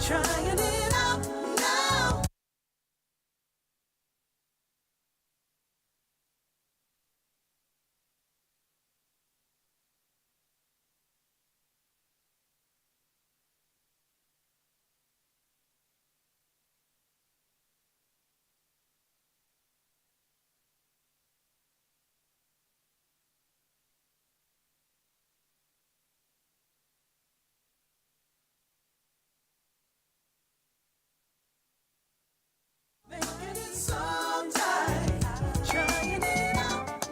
trying it out now. Making it so tight, trying it out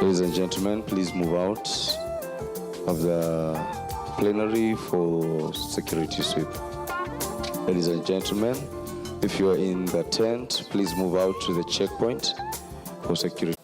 Ladies and gentlemen, please move out of the plenary for security sweep. Ladies and gentlemen, if you are in the tent, please move out to the checkpoint for security.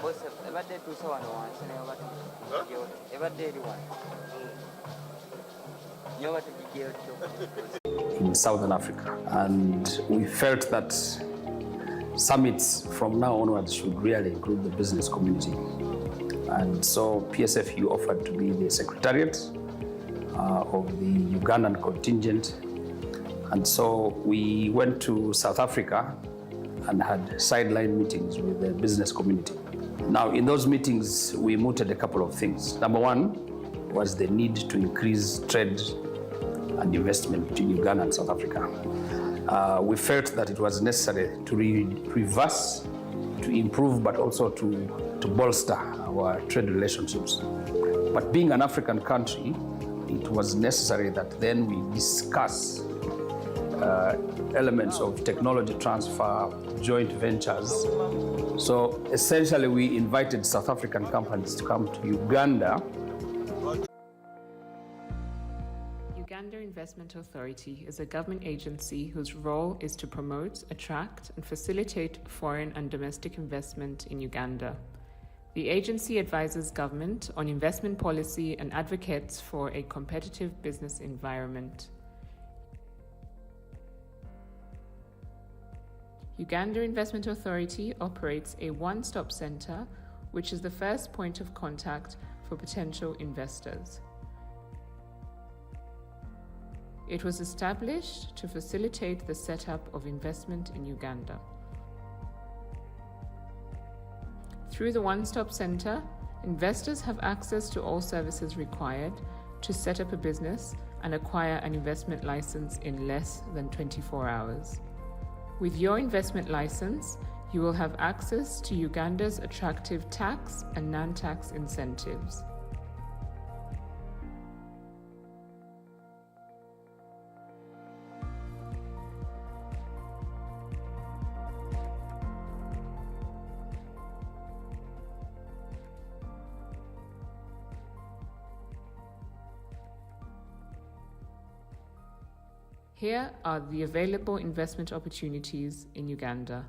Boss, ebadde etuuse wano wansi naye oba tugiggyewo. Ebadde eri wano. Naye oba tugiggyeyo tutyo. In Southern Africa. And we felt that summits from now onwards should really include the business community. And so PSFU offered to be the secretariat of the Ugandan contingent. And so we went to South Africa and had sideline meetings with the business community. Now, in those meetings, we mooted a couple of things. Number one was the need to increase trade and investment between Uganda and South Africa. We felt that it was necessary to reverse, to improve, but also to bolster our trade relationships. But being an African country, it was necessary that then we discuss elements of technology transfer, joint ventures. So essentially, we invited South African companies to come to Uganda. Uganda Investment Authority is a government agency whose role is to promote, attract, and facilitate foreign and domestic investment in Uganda. The agency advises government on investment policy and advocates for a competitive business environment. Uganda Investment Authority operates a one-stop center, which is the first point of contact for potential investors. It was established to facilitate the setup of investment in Uganda. Through the one-stop center, investors have access to all services required to set up a business and acquire an investment license in less than 24 hours. With your investment license, you will have access to Uganda's attractive tax and non-tax incentives. Here are the available investment opportunities in Uganda.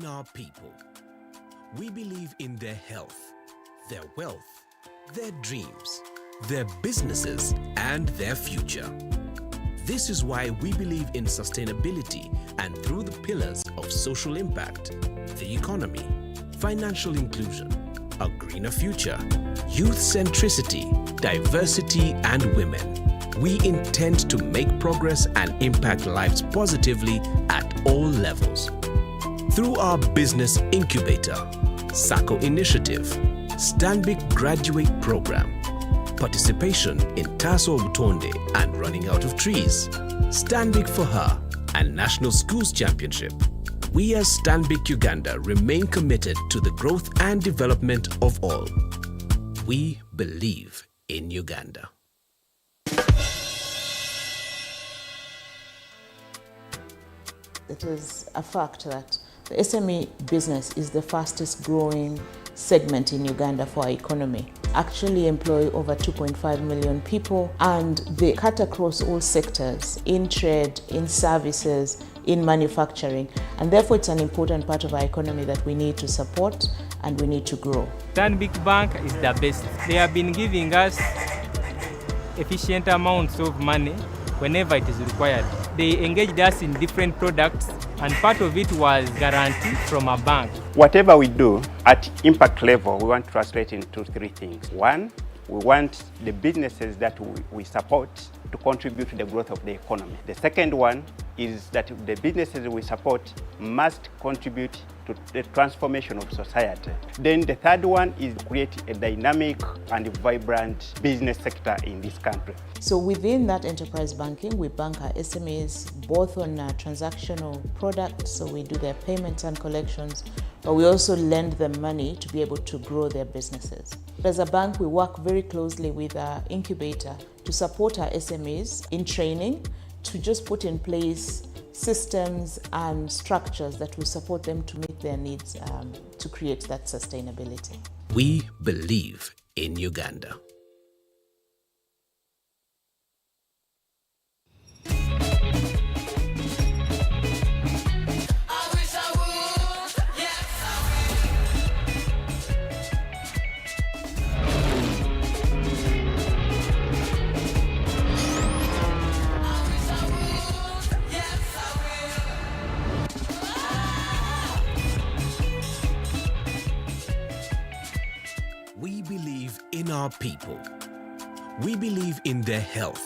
in our people. We believe in their health, their wealth, their dreams, their businesses, and their future. This is why we believe in sustainability and through the pillars of social impact, the economy, financial inclusion, a greener future, youth centricity, diversity, and women. We intend to make progress and impact lives positively at all levels. Through our business incubator, SACCO initiative, Stanbic graduate program, participation in Taso Butonde and running out of trees, Stanbic for Her, and National Schools Championship, we as Stanbic Uganda remain committed to the growth and development of all. We believe in Uganda. It is a fact that the SME business is the fastest growing segment in Uganda for our economy. Actually employ over 2.5 million people, and they cut across all sectors, in trade, in services, in manufacturing, and therefore it's an important part of our economy that we need to support and we need to grow. Stanbic Bank is the best. They have been giving us efficient amounts of money whenever it is required. They engaged us in different products, and part of it was guarantee from a bank. Whatever we do at impact level, we want to translate into three things. One, we want the businesses that we support to contribute to the growth of the economy. The second one is that the businesses we support must contribute to the transformation of society. Then the third one is create a dynamic and vibrant business sector in this country. So within that enterprise banking, we bank our SMEs both on transactional products, so we do their payments and collections, but we also lend them money to be able to grow their businesses. As a bank, we work very closely with our incubator to support our SMEs in training, to just put in place systems and structures that will support them to meet their needs to create that sustainability. We believe in Uganda. We believe in our people. We believe in their health,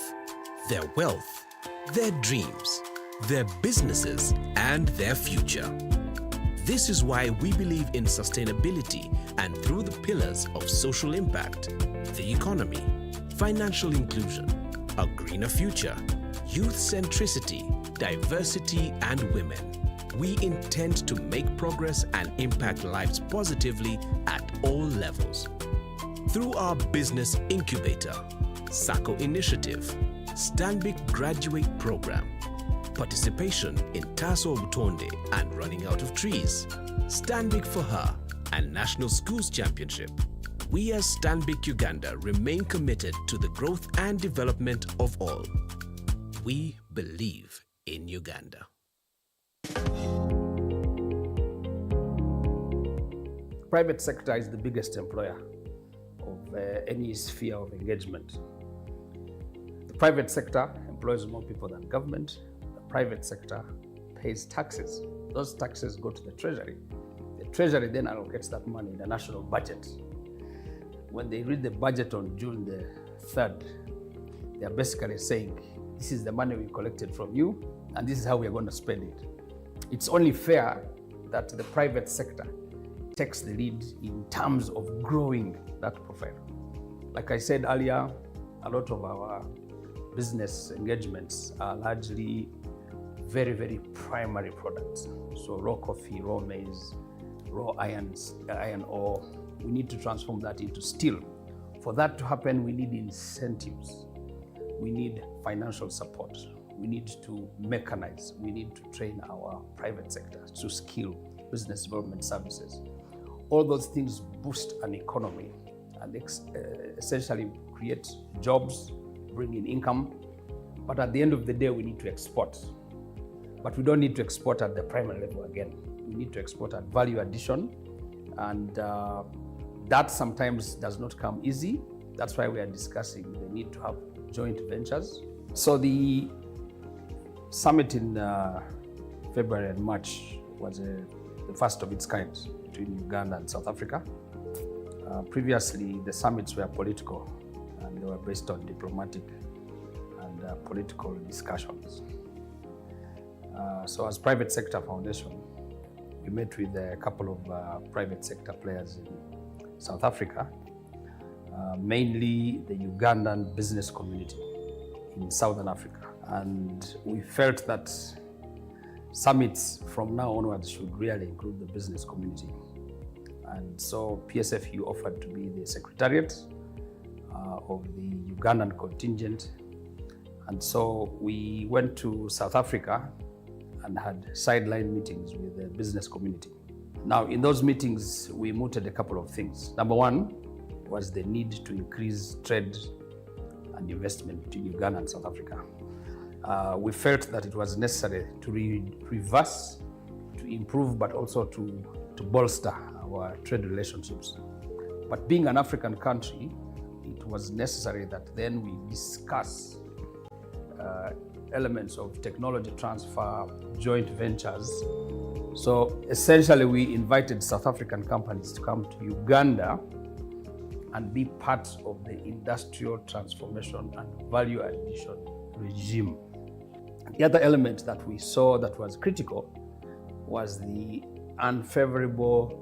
their wealth, their dreams, their businesses, and their future. This is why we believe in sustainability and through the pillars of social impact, the economy, financial inclusion, a greener future, youth centricity, diversity, and women. We intend to make progress and impact lives positively at all levels. Through our business incubator, SACCO initiative, Stanbic graduate program, participation in Taso Butonde and running out of trees, Stanbic for Her, and National Schools Championship, we as Stanbic Uganda remain committed to the growth and development of all. We believe in Uganda. Private sector is the biggest employer of any sphere of engagement. The private sector employs more people than government. The private sector pays taxes. Those taxes go to the treasury. The treasury then allocates that money in the national budget. When they read the budget on June the 3rd, they are basically saying, this is the money we collected from you, and this is how we are going to spend it. It's only fair that the private sector takes the lead in terms of growing that profile. Like I said earlier, a lot of our business engagements are largely very, very primary products. So raw coffee, raw maize, raw iron ore. We need to transform that into steel. For that to happen, we need incentives. We need financial support. We need to mechanize. We need to train our private sector to skill business development services. All those things boost an economy and essentially create jobs, bring in income. But at the end of the day, we need to export. But we don't need to export at the primary level again. we need to export at value addition, and that sometimes does not come easy. That's why we are discussing the need to have joint ventures. So the summit in February and March was the first of its kind between Uganda and South Africa. Previously, the summits were political and they were based on diplomatic and political discussions. So as Private Sector Foundation, we met with a couple of private sector players in South Africa, mainly the Ugandan business community in Southern Africa. And we felt that summits from now onwards should really include the business community. And so PSFU offered to be the secretariat of the Ugandan contingent. And so we went to South Africa and had sideline meetings with the business community. Now, in those meetings, we mooted a couple of things. Number one was the need to increase trade and investment between Uganda and South Africa. We felt that it was necessary to reverse, to improve, but also to bolster our trade relationships. But being an African country, it was necessary that then we discuss elements of technology transfer, joint ventures. So essentially, we invited South African companies to come to Uganda and be part of the industrial transformation and value addition regime. The other element that we saw that was critical was the unfavorable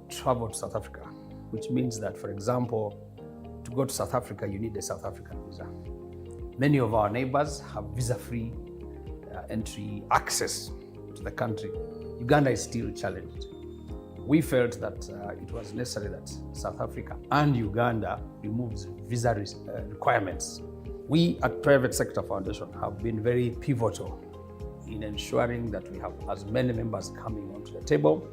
travel to South Africa, which means that, for example, to go to South Africa, you need a South African visa. Many of our neighbors have visa-free entry access to the country. Uganda is still challenged. We felt that it was necessary that South Africa and Uganda removes visa requirements. We at Private Sector Foundation have been very pivotal in ensuring that we have as many members coming onto the table.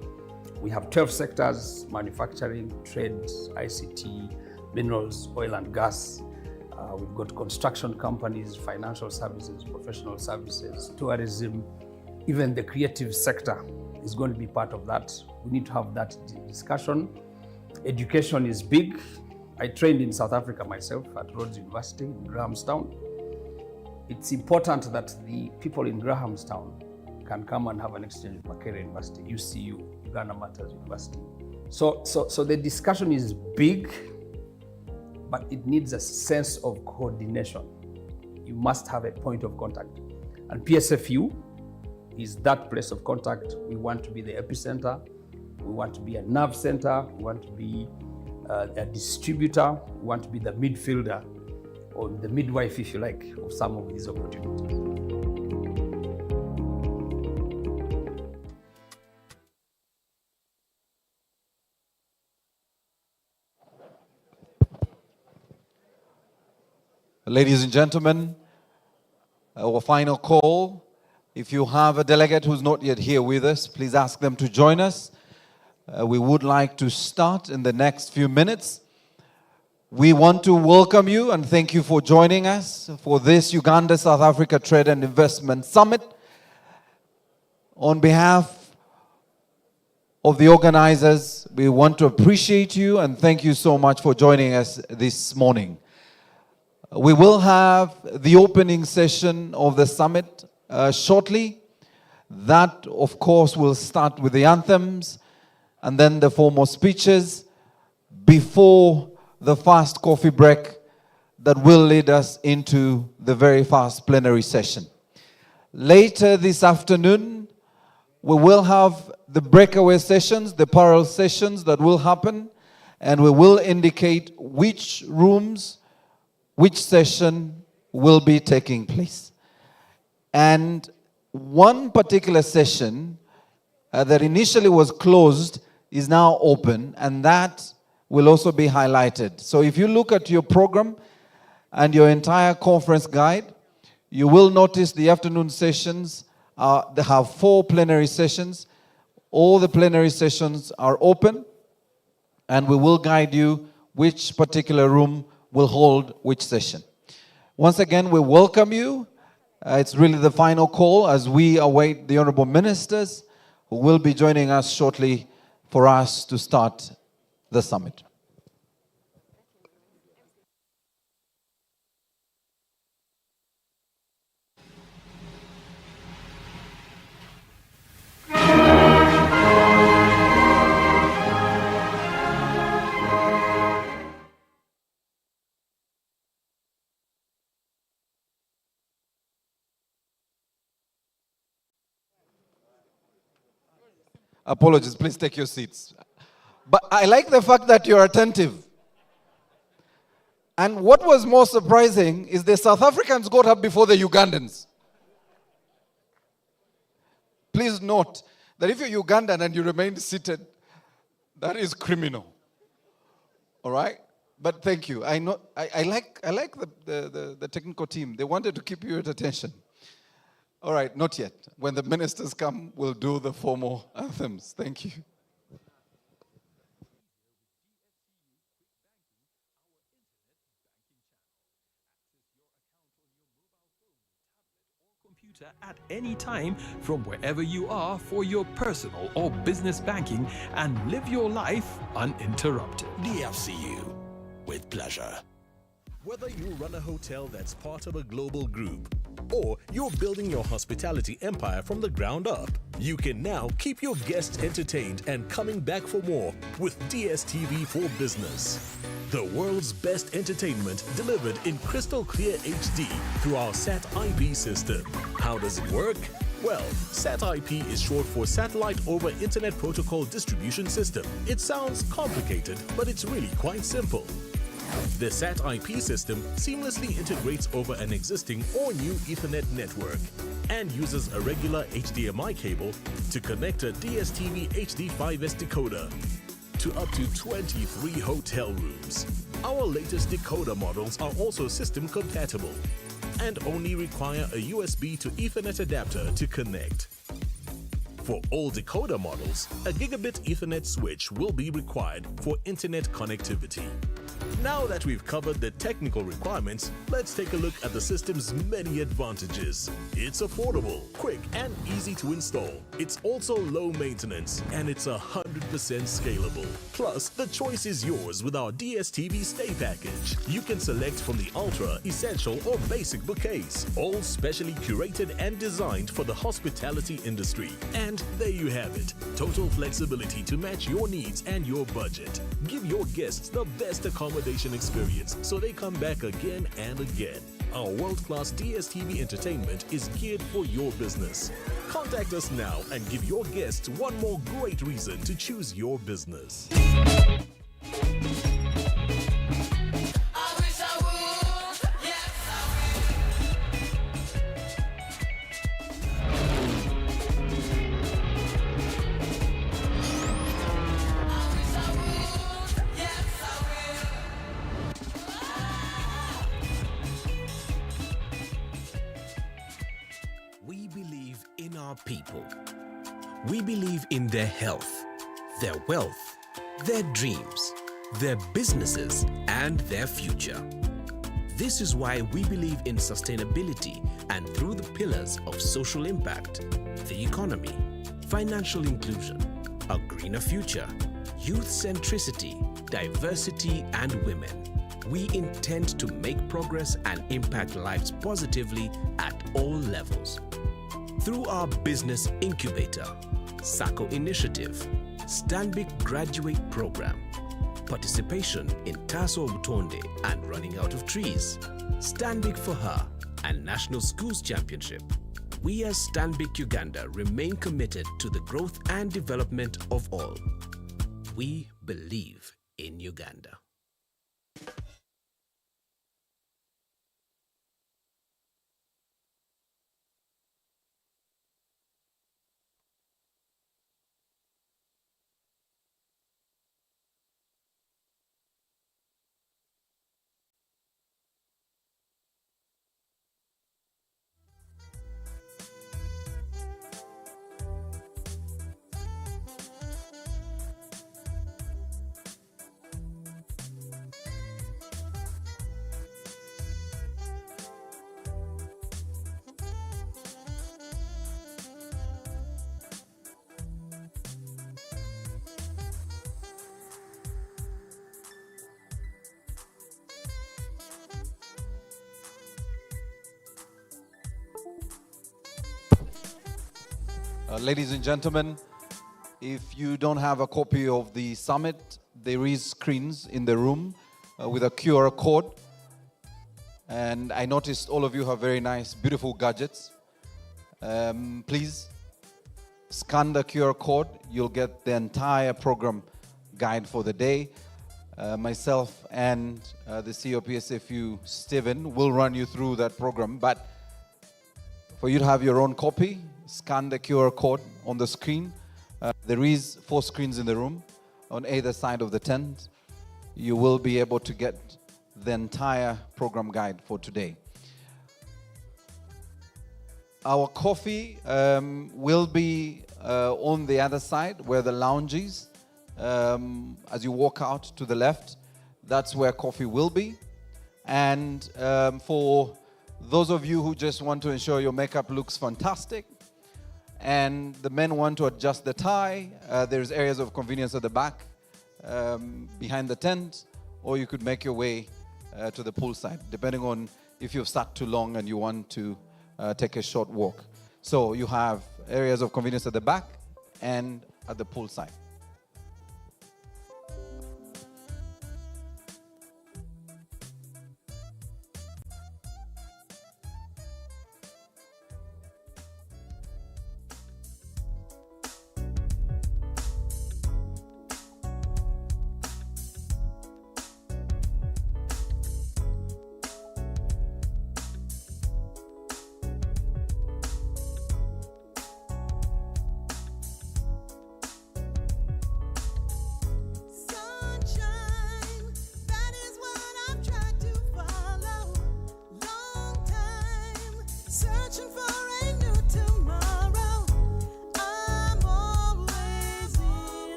We have 12 sectors: manufacturing, trade, ICT, minerals, oil and gas. We've got construction companies, financial services, professional services, tourism. Even the creative sector is going to be part of that. We need to have that discussion. Education is big. I trained in South Africa myself at Rhodes University in Grahamstown. It's important that the people in Grahamstown can come and have an exchange with Makerere University, UCU, Uganda Matters University. So the discussion is big, but it needs a sense of coordination. You must have a point of contact. And PSFU is that place of contact. We want to be the epicenter. We want to be a nerve center. We want to be a distributor. We want to be the midfielder, or the midwife, if you like, of some of these opportunities. Ladies and gentlemen, our final call. If you have a delegate who's not yet here with us, please ask them to join us. We would like to start in the next few minutes. We want to welcome you and thank you for joining us for this Uganda-South Africa Trade and Investment Summit. On behalf of the organizers, we want to appreciate you and thank you so much for joining us this morning. We will have the opening session of the summit shortly. That, of course, will start with the anthems and then the formal speeches before the fast coffee break that will lead us into the very fast plenary session. Later this afternoon, we will have the breakaway sessions, the parallel sessions that will happen, and we will indicate which rooms, which session will be taking place. And one particular session that initially was closed is now open, and that will also be highlighted. So if you look at your program and your entire conference guide, you will notice the afternoon sessions, they have 4 plenary sessions. All the plenary sessions are open, and we will guide you which particular room will hold which session. Once again, we welcome you. It's really the final call as we await the honorable ministers who who will be joining us shortly for us to start the summit. Apologies, please take your seats. But I like the fact that you're attentive. And what was more surprising is the South Africans got up before the Ugandans. Please note that if you're Ugandan and you remain seated, that is criminal. All right? But thank you. I like the technical team. They wanted to keep you at attention. All right, not yet. When the ministers come, we'll do the formal anthems. Thank you. Computer at any time from wherever you are for your personal or business banking and live your life uninterrupted. DFCU, with pleasure. Whether you run a hotel that's part of a global group or you're building your hospitality empire from the ground up, you can now keep your guests entertained and coming back for more with DSTV for Business. The world's best entertainment delivered in crystal clear HD through our SAT-IP system. How does it work? Well, SAT-IP is short for Satellite over Internet Protocol Distribution System. It sounds complicated, but it's really quite simple. The SAT-IP system seamlessly integrates over an existing or new Ethernet network and uses a regular HDMI cable to connect a DSTV HD5S decoder to up to 23 hotel rooms. Our latest decoder models are also system compatible and only require a USB to Ethernet adapter to connect. For all decoder models, a gigabit Ethernet switch will be required for internet connectivity. Now that we've covered the technical requirements, let's take a look at the system's many advantages. It's affordable, quick, and easy to install. It's also low maintenance, and it's 100% scalable. Plus, the choice is yours with our DSTV Stay package. You can select from the Ultra, Essential, or Basic bouquets, all specially curated and designed for the hospitality industry. And there you have it, total flexibility to match your needs and your budget. Give your guests the best accommodation experience so they come back again and again. Our world-class DSTV entertainment is geared for your business. Contact us now and give your guests one more great reason to choose your business. We believe in our people. We believe in their health, their wealth, their dreams, their businesses, and their future. This is why we believe in sustainability and through the pillars of social impact, the economy, financial inclusion, a greener future, youth centricity, diversity, and women. We intend to make progress and impact lives positively at all levels. Through our business incubator, SACCO initiative, Stanbic graduate program, participation in Taso Butonde and running out of trees, Stanbic for Her, and National Schools Championship, we as Stanbic Uganda remain committed to the growth and development of all. We believe in Uganda. Ladies and gentlemen, if you don't have a copy of the summit, there is screens in the room with a QR code. And I noticed all of you have very nice, beautiful gadgets. Please scan the QR code. You'll get the entire program guide for the day. Myself and the CEO of PSFU, Stephen, will run you through that program. But for you to have your own copy, scan the QR code on the screen. There is 4 screens in the room on either side of the tent. You will be able to get the entire program guide for today. Our coffee will be on the other side where the lounge is. As you walk out to the left, that's where coffee will be. And for those of you who just want to ensure your makeup looks fantastic, and the men want to adjust the tie, there's areas of convenience at the back, behind the tent, or you could make your way to the poolside, depending on if you've sat too long and you want to take a short walk. So you have areas of convenience at the back and at the poolside.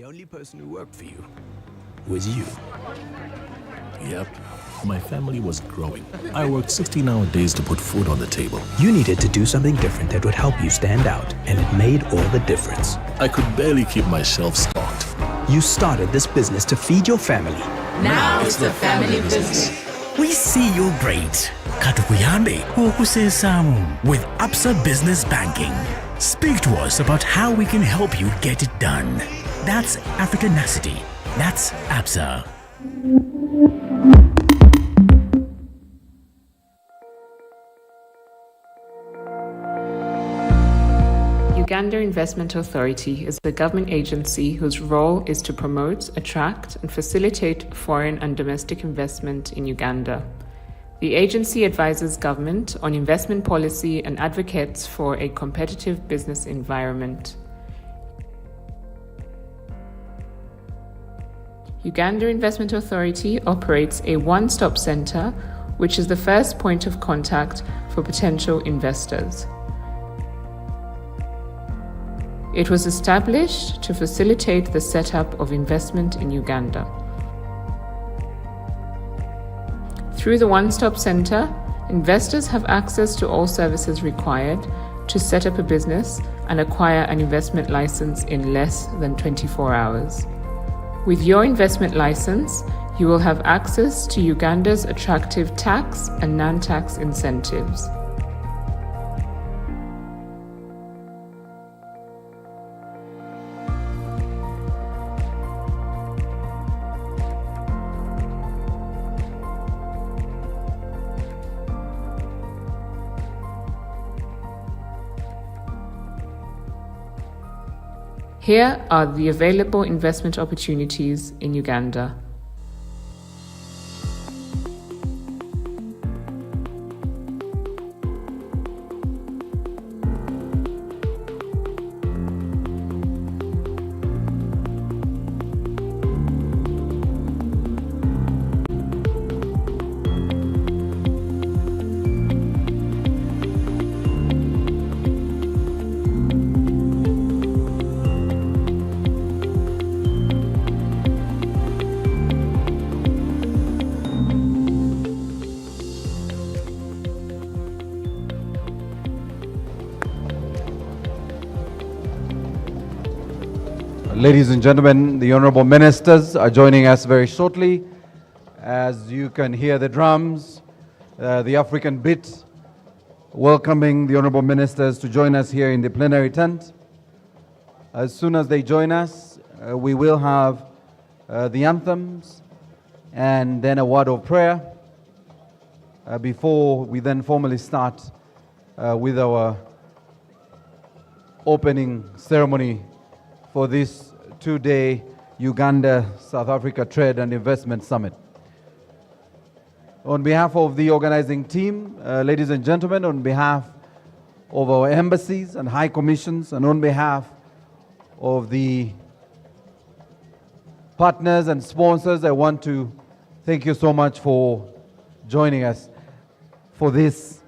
only person who worked for you was you. Yep, my family was growing. I worked 16-hour days to put food on the table. You needed to do something different that would help you stand out, and it made all the difference. I could barely keep myself stocked. You started this business to feed your family. Now it's the family business. We see you're great. Katukuyambe okusensamu with Absa Business Banking. Speak to us about how we can help you get it done. That's Africanacity. That's Absa. Uganda Investment Authority is a government agency whose role is to promote, attract, and facilitate foreign and domestic investment in Uganda. The agency advises government on investment policy and advocates for a competitive business environment. Uganda Investment Authority operates a one-stop center, which is the first point of contact for potential investors. It was established to facilitate the setup of investment in Uganda. Through the one-stop center, investors have access to all services required to set up a business and acquire an investment license in less than 24 hours. With your investment license, you will have access to Uganda's attractive tax and non-tax incentives. Here are the available investment opportunities in Uganda. Ladies and gentlemen, the honorable ministers are joining us very shortly. As you can hear the drums, the African beat, welcoming the honorable ministers to join us here in the plenary tent. As soon as they join us, we will have the anthems and then a word of prayer before we then formally start with our opening ceremony for this two-day Uganda-South Africa Trade and Investment Summit. On behalf of the organizing team, ladies and gentlemen, on behalf of our embassies and high commissions, and on behalf of the partners and sponsors, I want to thank you so much for joining us for this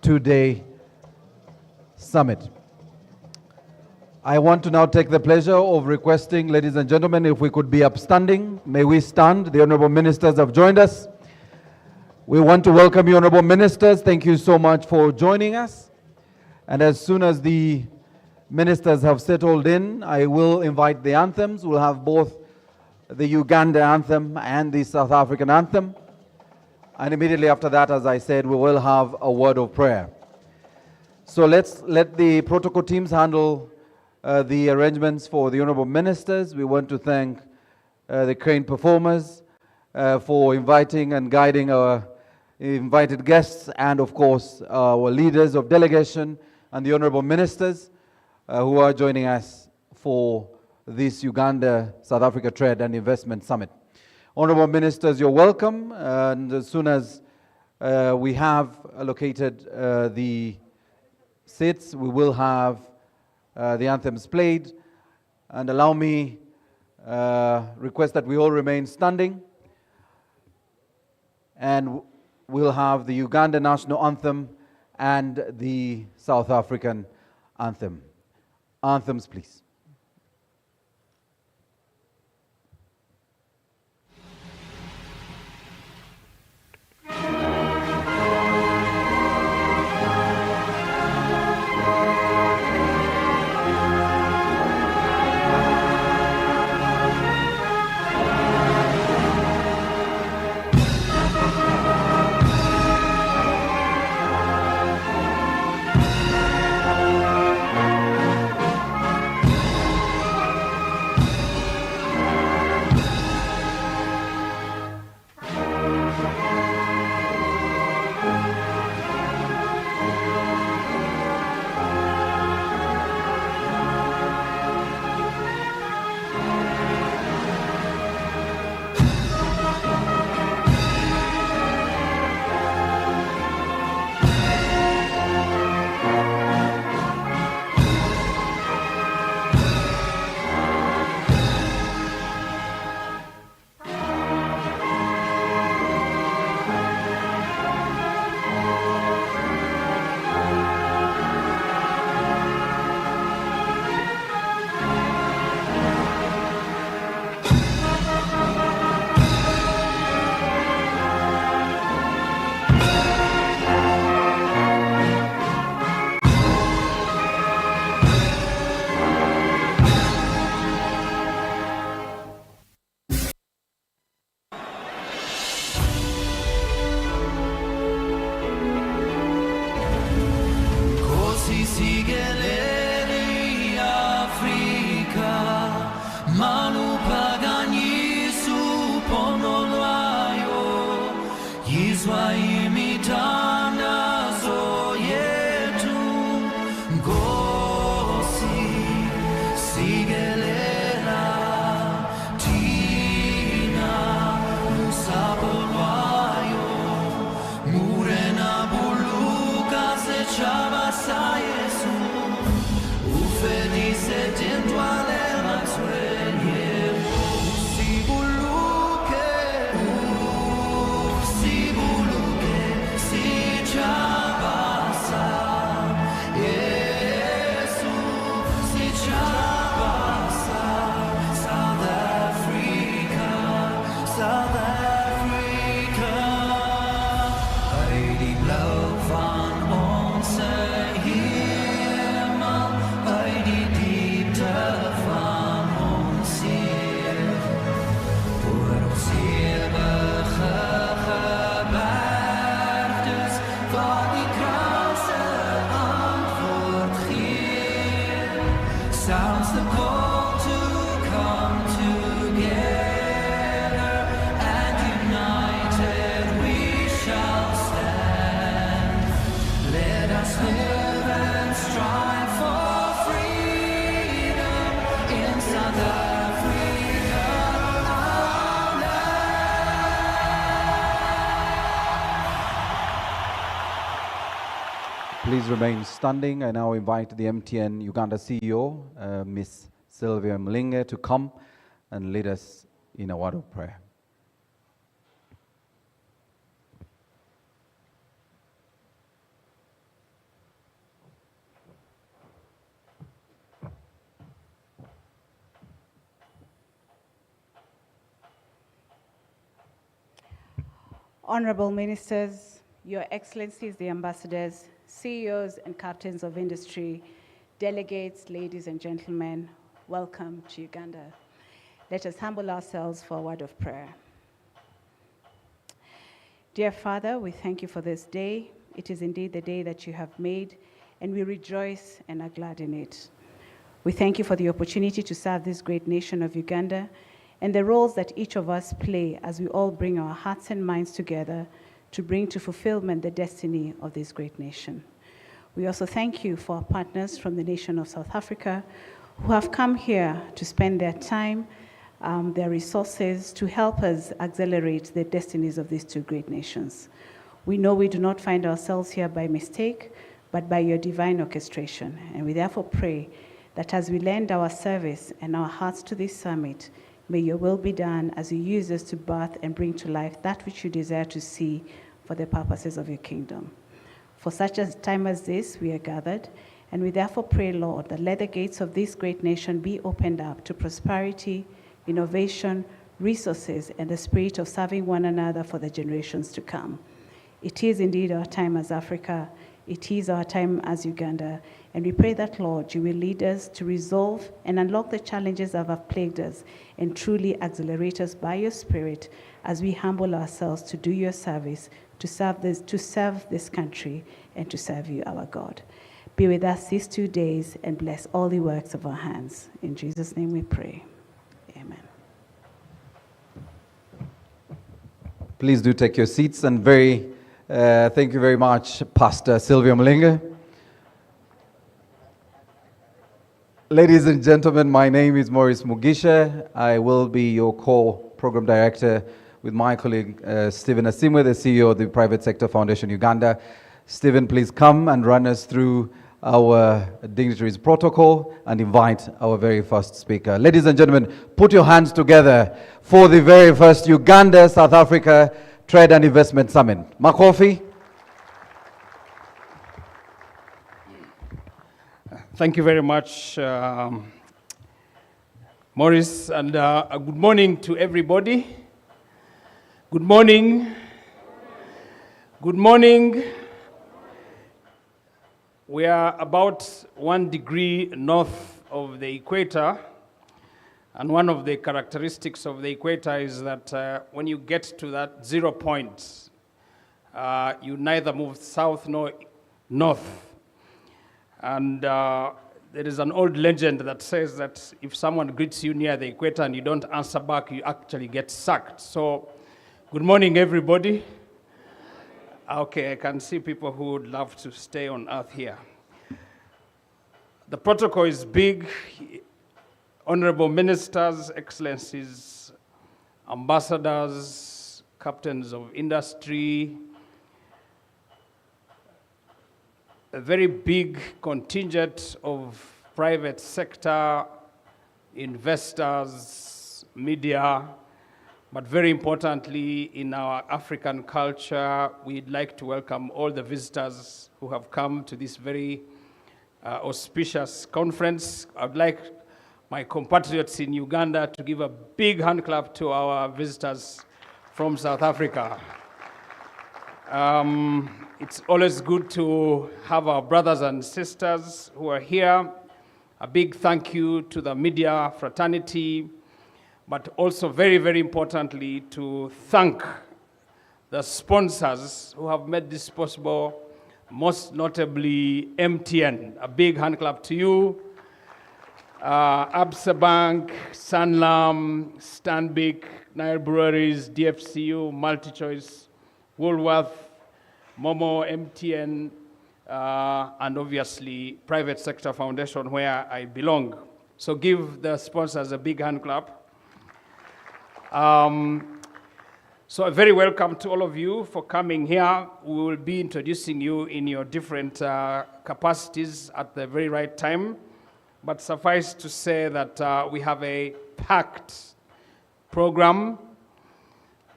two-day summit. I want to now take the pleasure of requesting, ladies and gentlemen, if we could be upstanding. May we stand? The honorable ministers have joined us. We want to welcome you, honorable ministers. Thank you so much for joining us. And as soon as the ministers have settled in, I will invite the anthems. We'll have both the Uganda anthem and the South African anthem. And immediately after that, as I said, we will have a word of prayer. So let's let the protocol teams handle the arrangements for the honorable ministers. We want to thank the Crane performers for inviting and guiding our invited guests, and of course our leaders of delegation and the honorable ministers who are joining us for this Uganda-South Africa Trade and Investment Summit. Honorable ministers, you're welcome, and as soon as we have allocated the seats, we will have the anthems played. And allow me request that we all remain standing, and we'll have the Uganda national anthem and the South African anthem. Anthems, please. Sizwa imithandazo yethu Nkosi sikelela thina nosapho lwayo Murena buluka setshaba sa Yesu ufedise tintwale mathweni usibuluke sitshaba sa Yesu sitshaba sa South Africa die blauw van onze hemel, uit die diepte van ons ziel. Voor ons eeuwige gebergtes, waar die krause antwoord geeft. Sounds the call to come together, and united we shall stand. Let us live and strive for freedom in South Africa, our land. Please remain standing. I now invite the MTN Uganda CEO, Ms. Sylvia Mlinge, to come and lead us in a word of prayer. Honorable Ministers, Your Excellencies, the Ambassadors, CEOs and Captains of Industry, delegates, ladies and gentlemen, welcome to Uganda. Let us humble ourselves for a word of prayer. Dear Father, we thank you for this day. It is indeed the day that you have made, and we rejoice and are glad in it. We thank you for the opportunity to serve this great nation of Uganda and the roles that each of us play as we all bring our hearts and minds together to bring to fulfillment the destiny of this great nation. We also thank you for our partners from the nation of South Africa who have come here to spend their time, their resources to help us accelerate the destinies of these two great nations. We know we do not find ourselves here by mistake, but by your divine orchestration. And we therefore pray that as we lend our service and our hearts to this summit, may your will be done as you use us to birth and bring to life that which you desire to see for the purposes of your kingdom. For such a time as this, we are gathered, and we therefore pray, Lord, that let the gates of this great nation be opened up to prosperity, innovation, resources, and the spirit of serving one another for the generations to come. It is indeed our time as Africa. It is our time as Uganda. And we pray that, Lord, you will lead us to resolve and unlock the challenges that have plagued us and truly accelerate us by your Spirit as we humble ourselves to do your service, to serve this country, and to serve you, our God. Be with us these 2 days and bless all the works of our hands. In Jesus' name we pray. Amen. Please do take your seats, and thank you very much, Pastor Sylvia Mlinge. Ladies and gentlemen, my name is Maurice Mugisha. I will be your co-program director with my colleague Stephen Asimwe, the CEO of the Private Sector Foundation Uganda. Stephen, please come and run us through our dignitaries protocol and invite our very first speaker. Ladies and gentlemen, put your hands together for the very first Uganda-South Africa Trade and Investment Summit. Makofi. Thank you very much, Maurice, and good morning to everybody. Good morning. Good morning. We are about 1 degree north of the equator, and one of the characteristics of the equator is that when you get to that 0 point, you neither move south nor north. And there is an old legend that says that if someone greets you near the equator and you don't answer back, you actually get sacked. So, good morning, everybody. Okay, I can see people who would love to stay on earth here. The protocol is big. Honorable ministers, excellencies, ambassadors, captains of industry, a very big contingent of private sector, investors, media, but very importantly, in our African culture, we'd like to welcome all the visitors who have come to this very auspicious conference. I'd like my compatriots in Uganda to give a big hand clap to our visitors from South Africa. It's always good to have our brothers and sisters who are here. A big thank you to the media fraternity, but also very, very importantly, to thank the sponsors who have made this possible, most notably MTN. A big hand clap to you. Absa Bank, Sanlam, Stanbic, Nile Breweries, DFCU, MultiChoice, Woolworth, Momo, MTN, and obviously Private Sector Foundation, where I belong. So give the sponsors a big hand clap. So a very welcome to all of you for coming here. We will be introducing you in your different capacities at the very right time. But suffice to say that we have a packed program.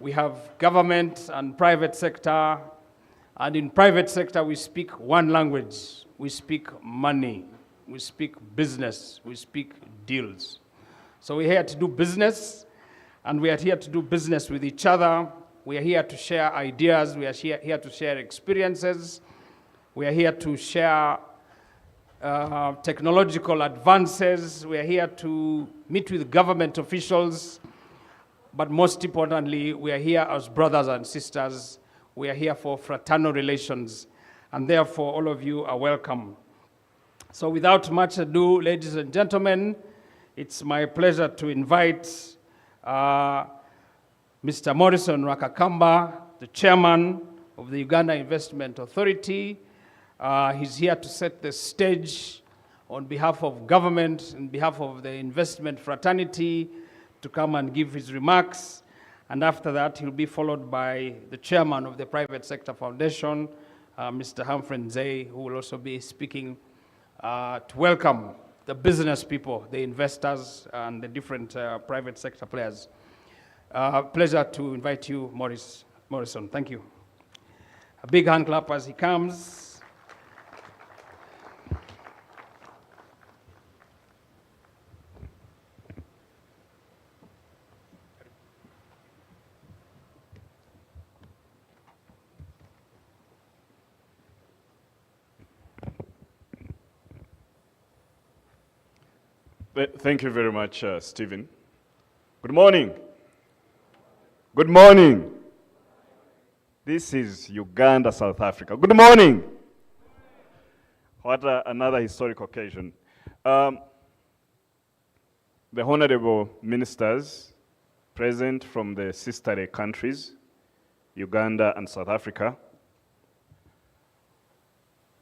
We have government and private sector. And in private sector, we speak one language. We speak money. We speak business. We speak deals. So we're here to do business. And we are here to do business with each other. We are here to share ideas. We are here to share experiences. We are here to share technological advances. We are here to meet with government officials. But most importantly, we are here as brothers and sisters. We are here for fraternal relations. And therefore, all of you are welcome. So without much ado, ladies and gentlemen, it's my pleasure to invite Mr. Morrison Rakakamba, the chairman of the Uganda Investment Authority. He's here to set the stage on behalf of government, on behalf of the investment fraternity, to come and give his remarks. And after that, he'll be followed by the chairman of the Private Sector Foundation, Mr. Humphrey Nzei, who will also be speaking to welcome the business people, the investors, and the different private sector players. Pleasure to invite you, Morrison. Thank you. A big hand clap as he comes. Thank you very much, Stephen. Good morning. Good morning. This is Uganda, South Africa. Good morning. What another historic occasion. The honorable ministers present from the sister countries, Uganda and South Africa,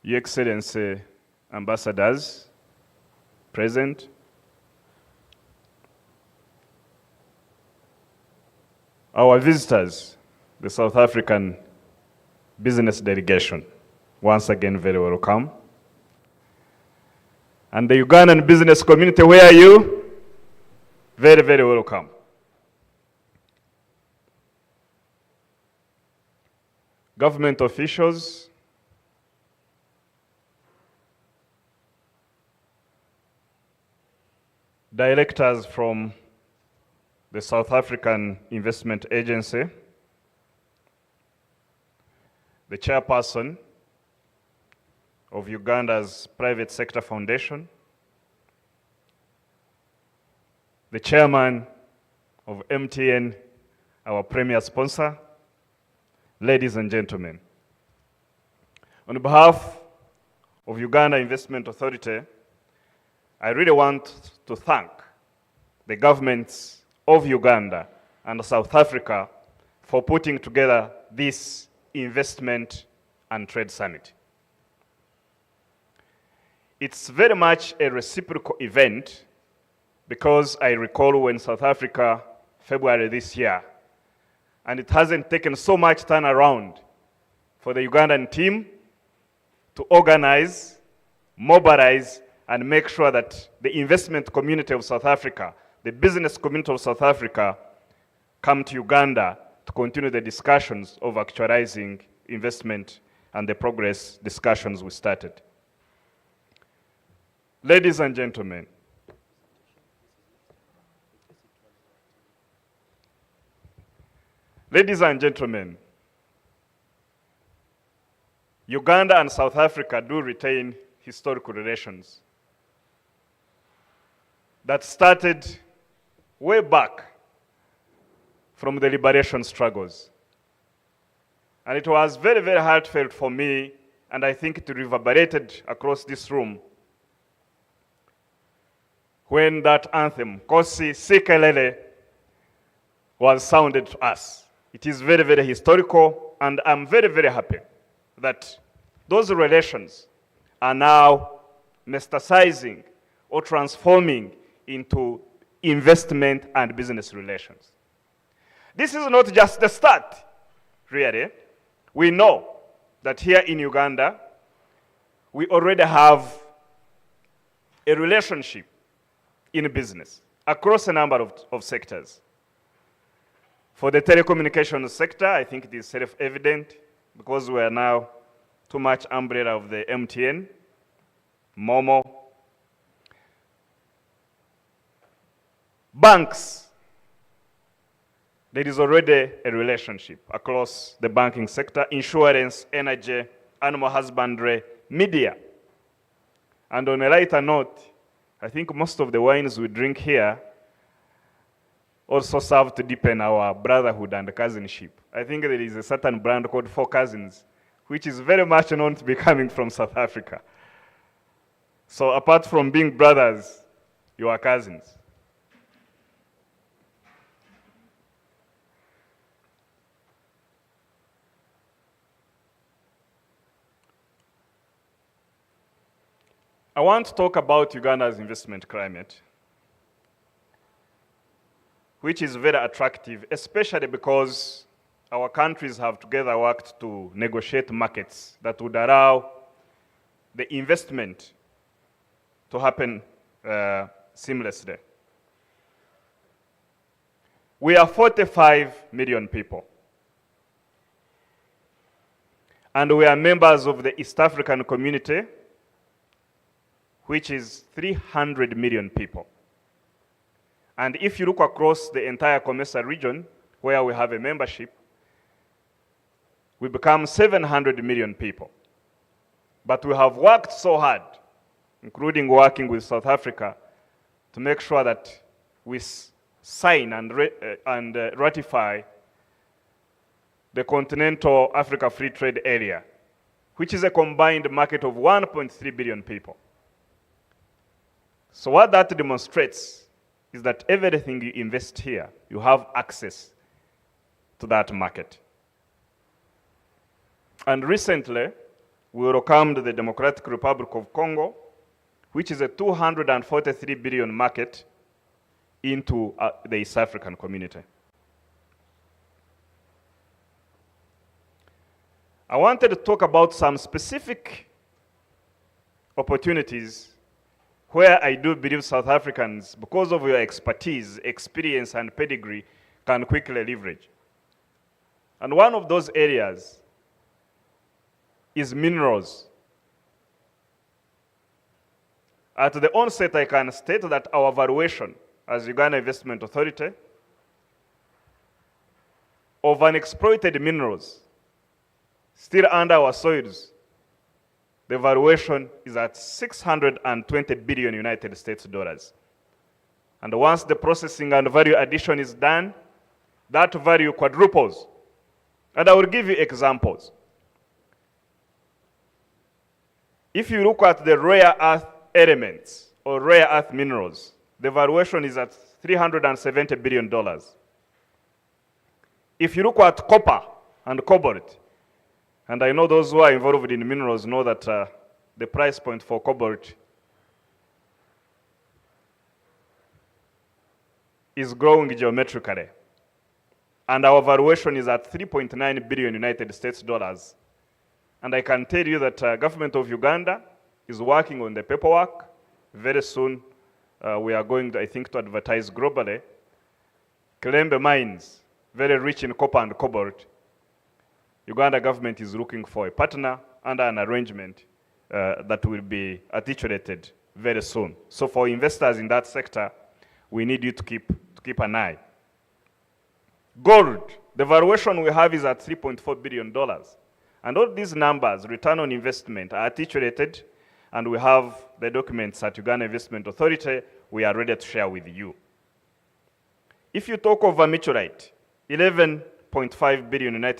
Your Excellency, ambassadors present, our visitors, the South African business delegation, once again, very welcome. And the Ugandan business community, where are you? Very, very welcome. Government officials, directors from the South African Investment Agency, the chairperson of Uganda's Private Sector Foundation, the chairman of MTN, our premier sponsor, ladies and gentlemen. On behalf of Uganda Investment Authority, I really want to thank the governments of Uganda and South Africa for putting together this investment and Trade Summit. It's very much a reciprocal event because I recall when South Africa, February this year, and it hasn't taken so much turnaround for the Ugandan team to organize, mobilize, and make sure that the investment community of South Africa, the business community of South Africa, come to Uganda to continue the discussions of actualizing investment and the progress discussions we started. Ladies and gentlemen, Uganda and South Africa do retain historical relations that started way back from the liberation struggles. And it was very, very heartfelt for me, and I think it reverberated across this room when that anthem, Kosi Sikelele, was sounded to us. It is very, very historical, and I'm very, very happy that those relations are now metastasizing or transforming into investment and business relations. This is not just the start, really. We know that here in Uganda, we already have a relationship in business across a number of sectors. For the telecommunications sector, I think it is self-evident because we are now too much umbrella of the MTN, Momo. Banks, there is already a relationship across the banking sector, insurance, energy, animal husbandry, media. And on a lighter note, I think most of the wines we drink here also serve to deepen our brotherhood and cousinship. I think there is a certain brand called Four Cousins, which is very much known to be coming from South Africa. So apart from being brothers, you are cousins. I want to talk about Uganda's investment climate, which is very attractive, especially because our countries have together worked to negotiate markets that would allow the investment to happen seamlessly. We are 45 million people, and we are members of the East African community, which is 300 million people. And if you look across the entire COMESA region, where we have a membership, we become 700 million people. But we have worked so hard, including working with South Africa, to make sure that we sign and ratify the Continental Africa Free Trade Area, which is a combined market of 1.3 billion people. So what that demonstrates is that everything you invest here, you have access to that market. And recently, we welcomed the Democratic Republic of Congo, which is a 243 billion market, into the East African community. I wanted to talk about some specific opportunities where I do believe South Africans, because of your expertise, experience, and pedigree, can quickly leverage. And one of those areas is minerals. At the onset, I can state that our valuation as Uganda Investment Authority of unexploited minerals still under our soils, the valuation is at 620 billion United States dollars. And once the processing and value addition is done, that value quadruples. And I will give you examples. If you look at the rare earth elements or rare earth minerals, the valuation is at $370 billion. If you look at copper and cobalt, And I know those who are involved in minerals know that the price point for cobalt is growing geometrically. And our valuation is at 3.9 billion United States dollars. And I can tell you that government of Uganda is working on the paperwork. Very soon, we are going, I think, to advertise globally. Kilembe mines, very rich in copper and cobalt. Uganda government is looking for a partner under an arrangement that will be articulated very soon. So for investors in that sector, we need you to keep an eye. Gold, the valuation we have is at $3.4 billion. And all these numbers, return on investment, are articulated, and we have the documents at Uganda Investment Authority we are ready to share with you. If you talk of vermiculite, 11.5 billion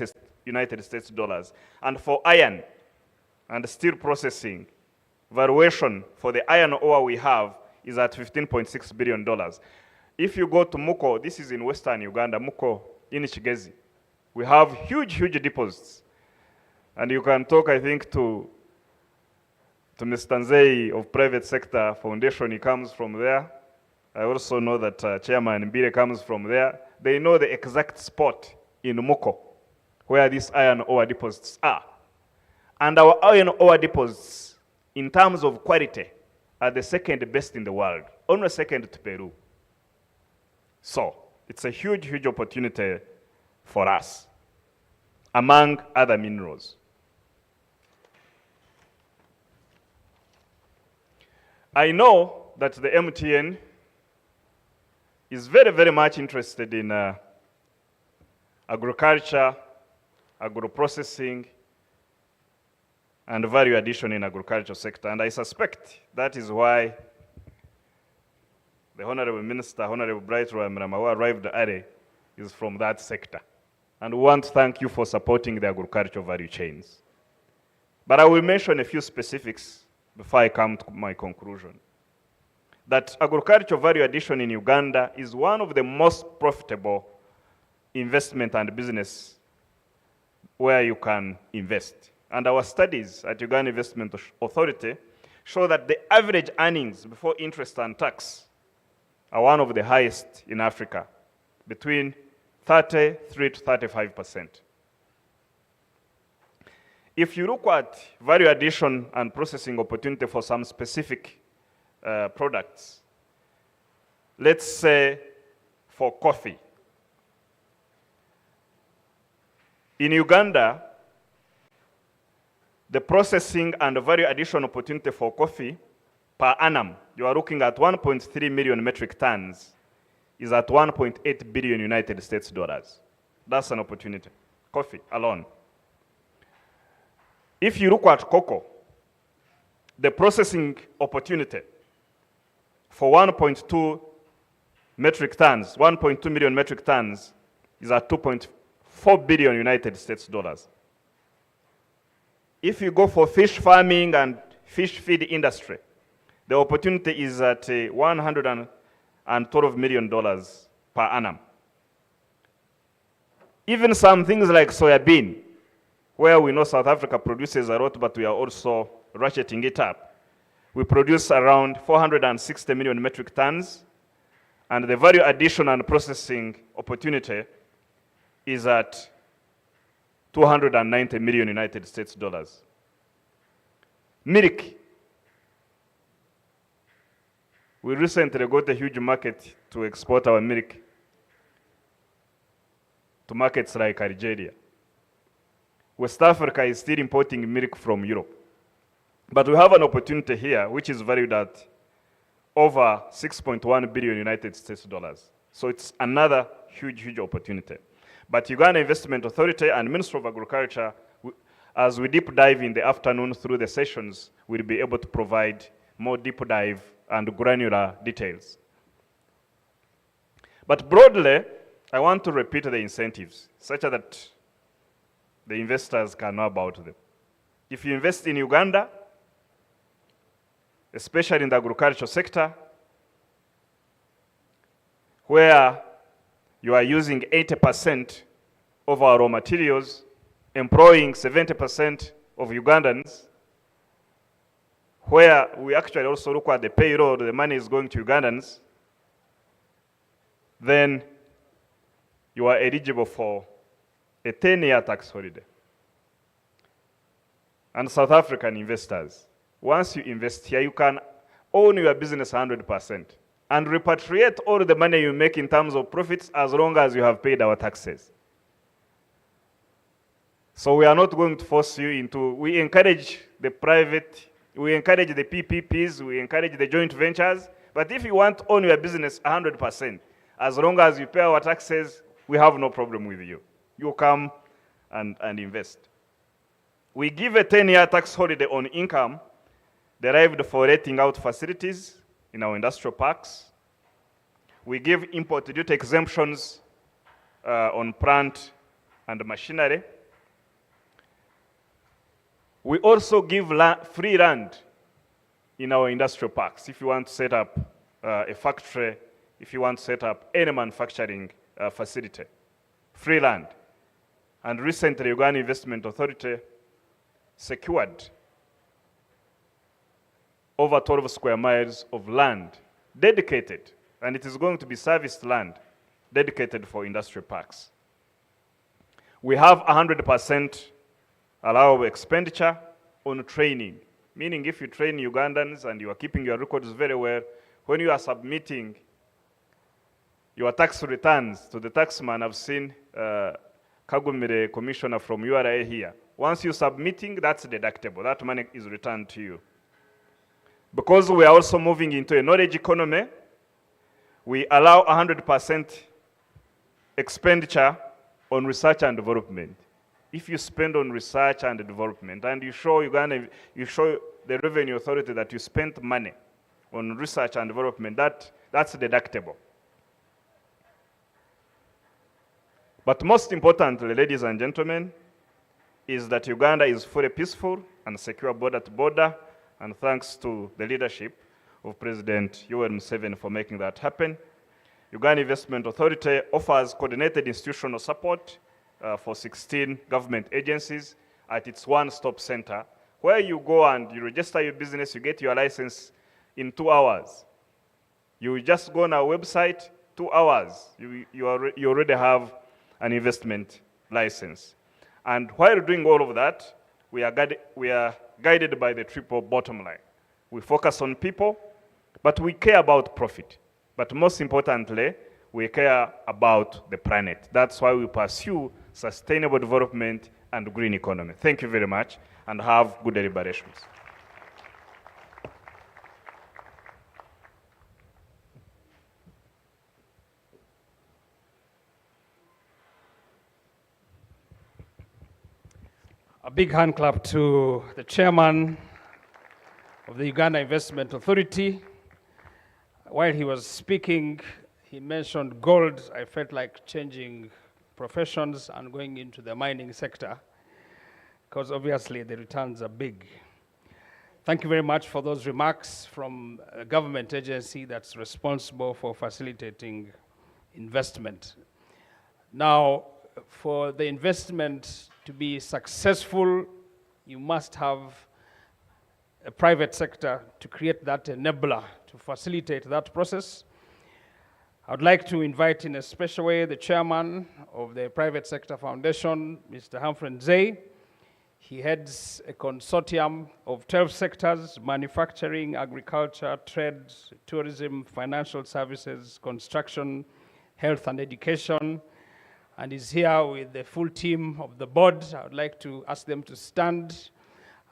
United States dollars. And for iron and steel processing, valuation for the iron ore we have is at $15.6 billion. If you go to Muko, this is in western Uganda, Muko in Kigezi, we have huge deposits. And you can talk, I think, to Mr. Nzei of Private Sector Foundation, he comes from there. I also know that Chairman Mbire comes from there. They know the exact spot in Muko where these iron ore deposits are. And our iron ore deposits, in terms of quality, are the second best in the world, only second to Peru. So, it's a huge opportunity for us, among other minerals. I know that the MTN is very much interested in agriculture, agro-processing, and value addition in agriculture sector. And I suspect that is why the Honorable Minister, Honorable Brightroy Mrama, who arrived early, is from that sector. And we want to thank you for supporting the agricultural value chains. But I will mention a few specifics before I come to my conclusion. That agricultural value addition in Uganda is one of the most profitable investment and business where you can invest. And our studies at Uganda Investment Authority show that the average earnings before interest and tax are one of the highest in Africa, between 33 to 35%. If you look at value addition and processing opportunity for some specific products, let's say for coffee. In Uganda, the processing and value addition opportunity for coffee per annum, you are looking at 1.3 million metric tons, is at 1.8 billion United States dollars. That's an opportunity, coffee alone. If you look at cocoa, the processing opportunity for 1.2 metric tons, 1.2 million metric tons, is at 2.4 billion United States dollars. If you go for fish farming and fish feed industry, the opportunity is at $112 million per annum. Even some things like soybean, where we know South Africa produces a lot, but we are also ratcheting it up. We produce around 460 million metric tons, and the value addition and processing opportunity is at 290 million United States dollars. Milk. We recently got a huge market to export our milk to markets like Algeria. West Africa is still importing milk from Europe. But we have an opportunity here, which is valued at over 6.1 billion United States dollars. So it's another huge opportunity. But Uganda Investment Authority and Ministry of Agriculture, as we deep dive in the afternoon through the sessions, will be able to provide more deep dive and granular details. But broadly, I want to repeat the incentives, such that the investors can know about them. If you invest in Uganda, especially in the agricultural sector, where you are using 80% of our raw materials, employing 70% of Ugandans, where we actually also look at the payroll, the money is going to Ugandans, then you are eligible for a 10-year tax holiday. And South African investors, once you invest here, you can own your business 100% and repatriate all the money you make in terms of profits as long as you have paid our taxes. So we are not going to force you into, we encourage the private, we encourage the PPPs, we encourage the joint ventures, but if you want to own your business 100%, as long as you pay our taxes, we have no problem with you. You come and invest. We give a 10-year tax holiday on income derived for renting out facilities in our industrial parks. We give import duty exemptions on plant and machinery. We also give free land in our industrial parks. If you want to set up a factory, if you want to set up any manufacturing facility, free land. And recently, Uganda Investment Authority secured over 12 square miles of land dedicated, and it is going to be serviced land dedicated for industrial parks. We have 100% allowable expenditure on training, meaning if you train Ugandans and you are keeping your records very well, when you are submitting your tax returns to the taxman, I've seen Kagumire commissioner from URA here. Once you're submitting, that's deductible. That money is returned to you. Because we are also moving into a knowledge economy, we allow 100% expenditure on research and development. If you spend on research and development and you show Uganda, you show the Revenue Authority that you spent money on research and development, that's deductible. But most importantly, ladies and gentlemen, is that Uganda is fully peaceful and secure border to border, and thanks to the leadership of President Yoweri Museveni for making that happen. Uganda Investment Authority offers coordinated institutional support for 16 government agencies at its one-stop center, where you go and you register your business, you get your license in 2 hours. You just go on our website, 2 hours, you already have an investment license. And while doing all of that, we are guided by the triple bottom line. We focus on people, but we care about profit. But most importantly, we care about the planet. That's why we pursue sustainable development and green economy. Thank you very much, and have good deliberations. A big hand clap to the chairman of the Uganda Investment Authority. While he was speaking, he mentioned gold. I felt like changing professions and going into the mining sector, because obviously the returns are big. Thank you very much for those remarks from a government agency that's responsible for facilitating investment. Now, for the investment to be successful, you must have a private sector to create that enabler to facilitate that process. I would like to invite in a special way the chairman of the Private Sector Foundation, Mr. Humphrey Nzei. He heads a consortium of 12 sectors: manufacturing, agriculture, trade, tourism, financial services, construction, health and education, and is here with the full team of the board. I would like to ask them to stand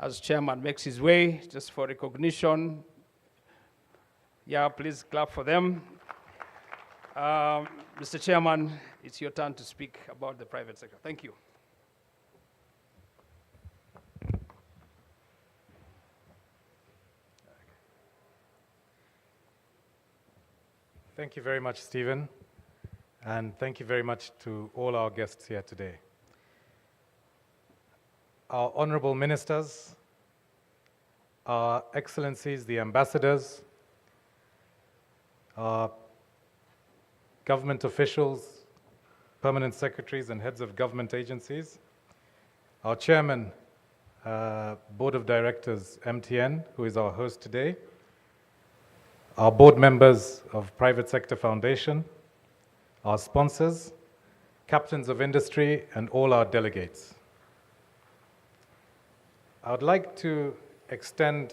as chairman makes his way, just for recognition. Yeah, please clap for them. Mr. Chairman, it's your turn to speak about the private sector. Thank you. Thank you very much, Stephen, and thank you very much to all our guests here today. Our honorable ministers, our excellencies, the ambassadors, our government officials, permanent secretaries, and heads of government agencies, our chairman, board of directors, MTN, who is our host today, our board members of Private Sector Foundation, our sponsors, captains of industry, and all our delegates. I would like to extend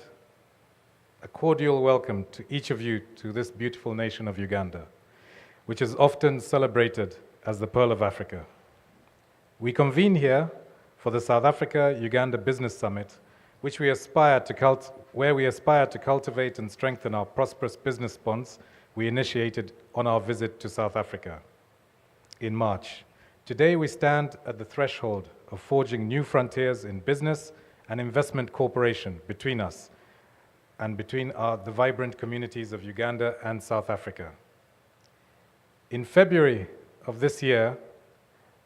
a cordial welcome to each of you to this beautiful nation of Uganda, which is often celebrated as the Pearl of Africa. We convene here for the South Africa-Uganda Business Summit, where we aspire to cultivate and strengthen our prosperous business bonds we initiated on our visit to South Africa in March. Today we stand at the threshold of forging new frontiers in business and investment cooperation between us and between the vibrant communities of Uganda and South Africa. In February of this year,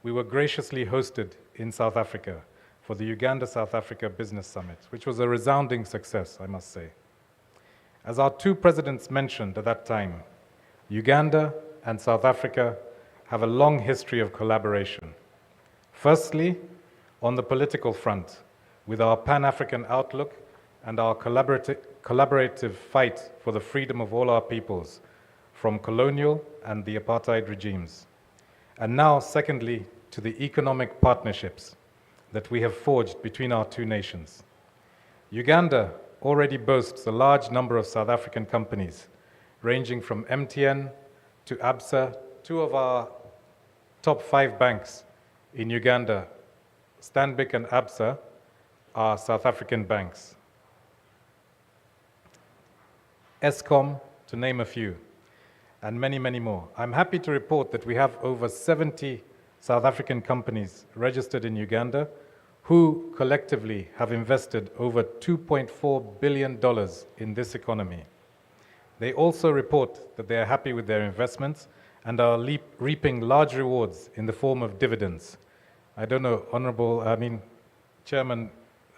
we were graciously hosted in South Africa for the Uganda-South Africa Business Summit, which was a resounding success, I must say. As our two presidents mentioned at that time, Uganda and South Africa have a long history of collaboration. Firstly, on the political front, with our Pan-African outlook and our collaborative fight for the freedom of all our peoples from colonial and the apartheid regimes. And now, secondly, to the economic partnerships that we have forged between our two nations. Uganda already boasts a large number of South African companies, ranging from MTN to ABSA. Two of our top 5 banks in Uganda, Stanbic and ABSA, are South African banks. Eskom, to name a few, and many, many more. I'm happy to report that we have over 70 South African companies registered in Uganda who collectively have invested over $2.4 billion in this economy. They also report that they are happy with their investments and are reaping large rewards in the form of dividends. I don't know, Chairman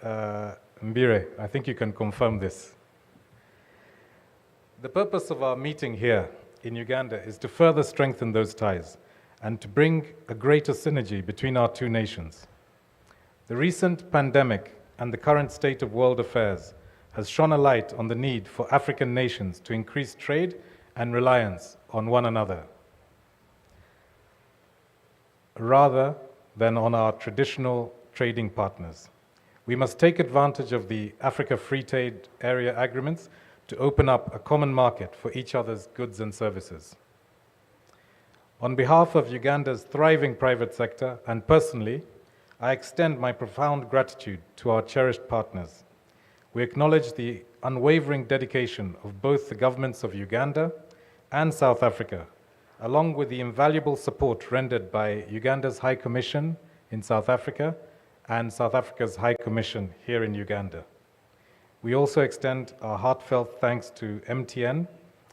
Mbire, I think you can confirm this. The purpose of our meeting here in Uganda is to further strengthen those ties and to bring a greater synergy between our two nations. The recent pandemic and the current state of world affairs has shone a light on the need for African nations to increase trade and reliance on one another, rather than on our traditional trading partners. We must take advantage of the Africa Free Trade Area agreements to open up a common market for each other's goods and services. On behalf of Uganda's thriving private sector, and personally, I extend my profound gratitude to our cherished partners. We acknowledge the unwavering dedication of both the governments of Uganda and South Africa, along with the invaluable support rendered by Uganda's High Commission in South Africa and South Africa's High Commission here in Uganda. We also extend our heartfelt thanks to MTN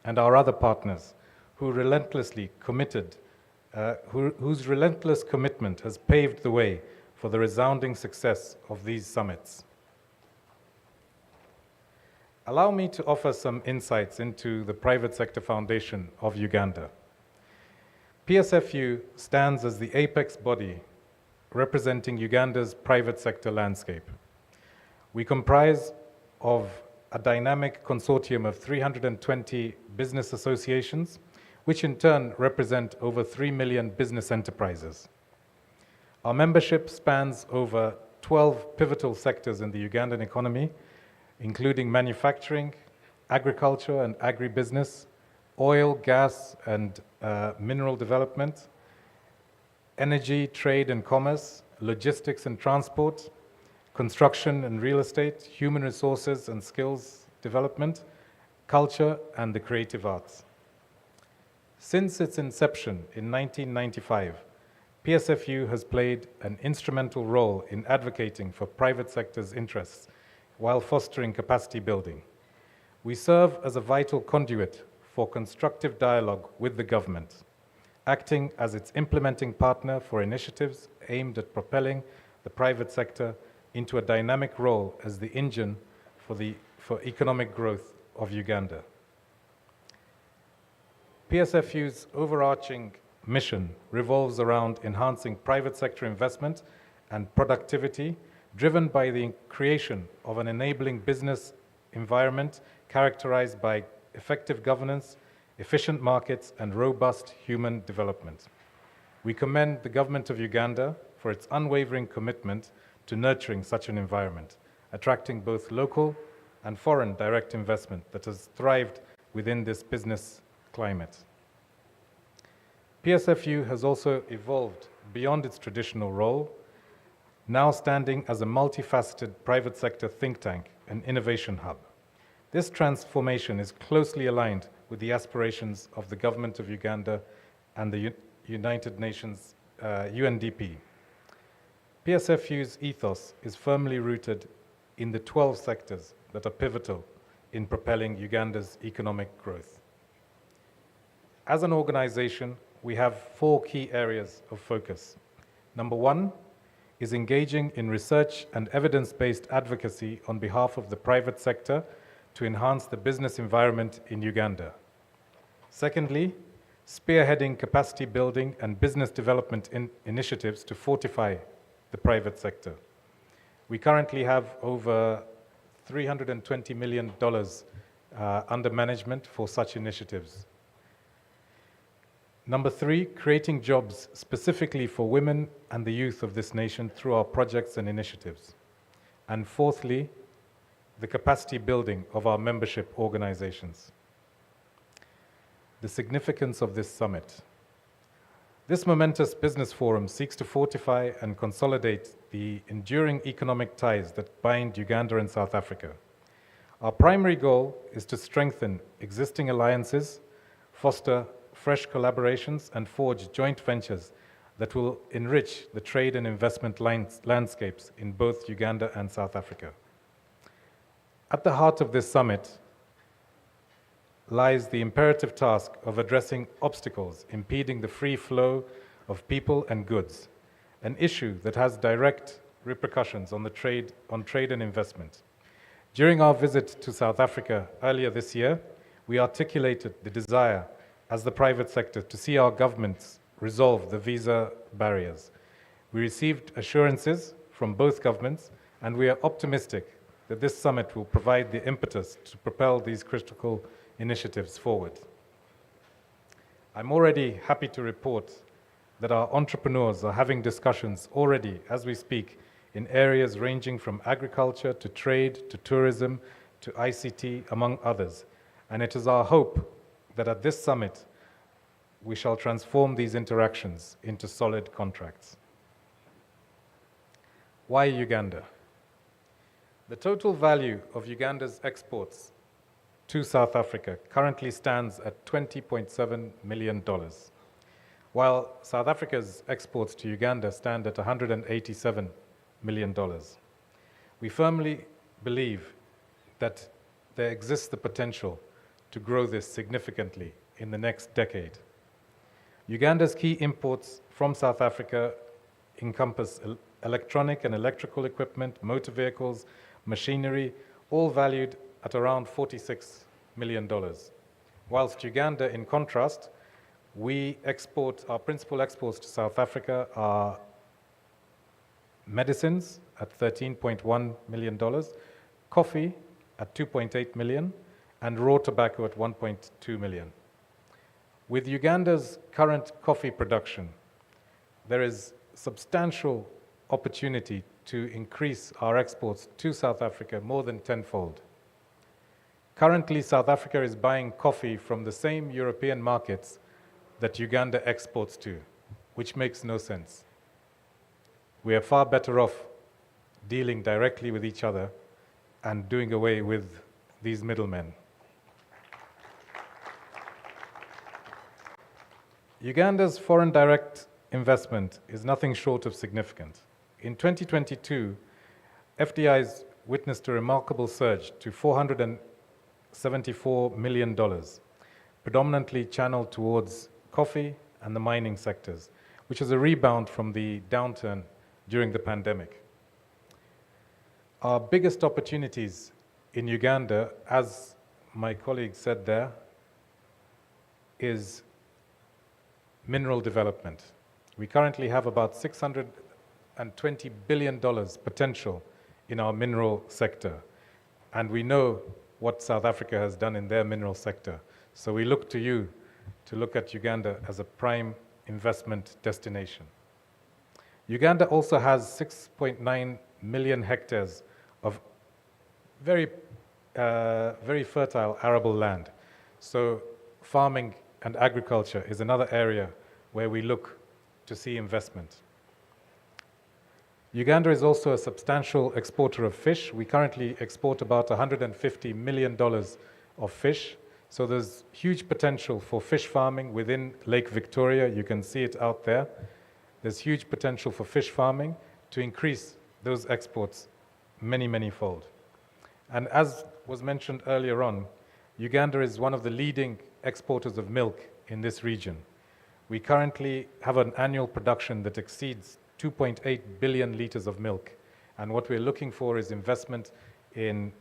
and our other partners whose relentless commitment has paved the way for the resounding success of these summits. Allow me to offer some insights into the Private Sector Foundation of Uganda. PSFU stands as the apex body representing Uganda's private sector landscape. We comprise of a dynamic consortium of 320 business associations, which in turn represent over 3 million business enterprises. Our membership spans over 12 pivotal sectors in the Ugandan economy, including manufacturing, agriculture and agribusiness, oil, gas and mineral development, energy, trade and commerce, logistics and transport, construction and real estate, human resources and skills development, culture and the creative arts. Since its inception in 1995, PSFU has played an instrumental role in advocating for private sector's interests while fostering capacity building. We serve as a vital conduit for constructive dialogue with the government, acting as its implementing partner for initiatives aimed at propelling the private sector into a dynamic role as the engine for economic growth of Uganda. PSFU's overarching mission revolves around enhancing private sector investment and productivity, driven by the creation of an enabling business environment characterized by effective governance, efficient markets, and robust human development. We commend the government of Uganda for its unwavering commitment to nurturing such an environment, attracting both local and foreign direct investment that has thrived within this business climate. PSFU has also evolved beyond its traditional role, now standing as a multifaceted private sector think tank and innovation hub. This transformation is closely aligned with the aspirations of the government of Uganda and the United Nations UNDP. PSFU's ethos is firmly rooted in the 12 sectors that are pivotal in propelling Uganda's economic growth. As an organization, we have 4 key areas of focus. Number 1 is engaging in research and evidence-based advocacy on behalf of the private sector to enhance the business environment in Uganda. Secondly, spearheading capacity building and business development initiatives to fortify the private sector. We currently have over $320 million under management for such initiatives. Number 3, creating jobs specifically for women and the youth of this nation through our projects and initiatives. And fourthly, the capacity building of our membership organizations. The significance of this summit. This momentous business forum seeks to fortify and consolidate the enduring economic ties that bind Uganda and South Africa. Our primary goal is to strengthen existing alliances, foster fresh collaborations, and forge joint ventures that will enrich the trade and investment landscapes in both Uganda and South Africa. At the heart of this summit lies the imperative task of addressing obstacles impeding the free flow of people and goods, an issue that has direct repercussions on trade and investment. During our visit to South Africa earlier this year, we articulated the desire as the private sector to see our governments resolve the visa barriers. We received assurances from both governments, and we are optimistic that this summit will provide the impetus to propel these critical initiatives forward. I'm already happy to report that our entrepreneurs are having discussions already as we speak in areas ranging from agriculture to trade to tourism to ICT, among others. And it is our hope that at this summit, we shall transform these interactions into solid contracts. Why Uganda? The total value of Uganda's exports to South Africa currently stands at $20.7 million, while South Africa's exports to Uganda stand at $187 million. We firmly believe that there exists the potential to grow this significantly in the next decade. Uganda's key imports from South Africa encompass electronic and electrical equipment, motor vehicles, machinery, all valued at around $46 million. Whilst Uganda, in contrast, our principal exports to South Africa are medicines at $13.1 million, coffee at $2.8 million, and raw tobacco at $1.2 million. With Uganda's current coffee production, there is substantial opportunity to increase our exports to South Africa more than tenfold. Currently, South Africa is buying coffee from the same European markets that Uganda exports to, which makes no sense. We are far better off dealing directly with each other and doing away with these middlemen. Uganda's foreign direct investment is nothing short of significant. In 2022, FDIs witnessed a remarkable surge to $474 million, predominantly channeled towards coffee and the mining sectors, which is a rebound from the downturn during the pandemic. Our biggest opportunities in Uganda, as my colleague said there, is mineral development. We currently have about 650 $120 billion potential in our mineral sector. And we know what South Africa has done in their mineral sector. So we look to you to look at Uganda as a prime investment destination. Uganda also has 6.9 million hectares of very fertile arable land. So farming and agriculture is another area where we look to see investment. Uganda is also a substantial exporter of fish. We currently export about $150 million of fish. So there's huge potential for fish farming within Lake Victoria. You can see it out there. There's huge potential for fish farming to increase those exports many, many-fold. And as was mentioned earlier on, Uganda is one of the leading exporters of milk in this region. We currently have an annual production that exceeds 2.8 billion liters of milk. And what we're looking for is investment in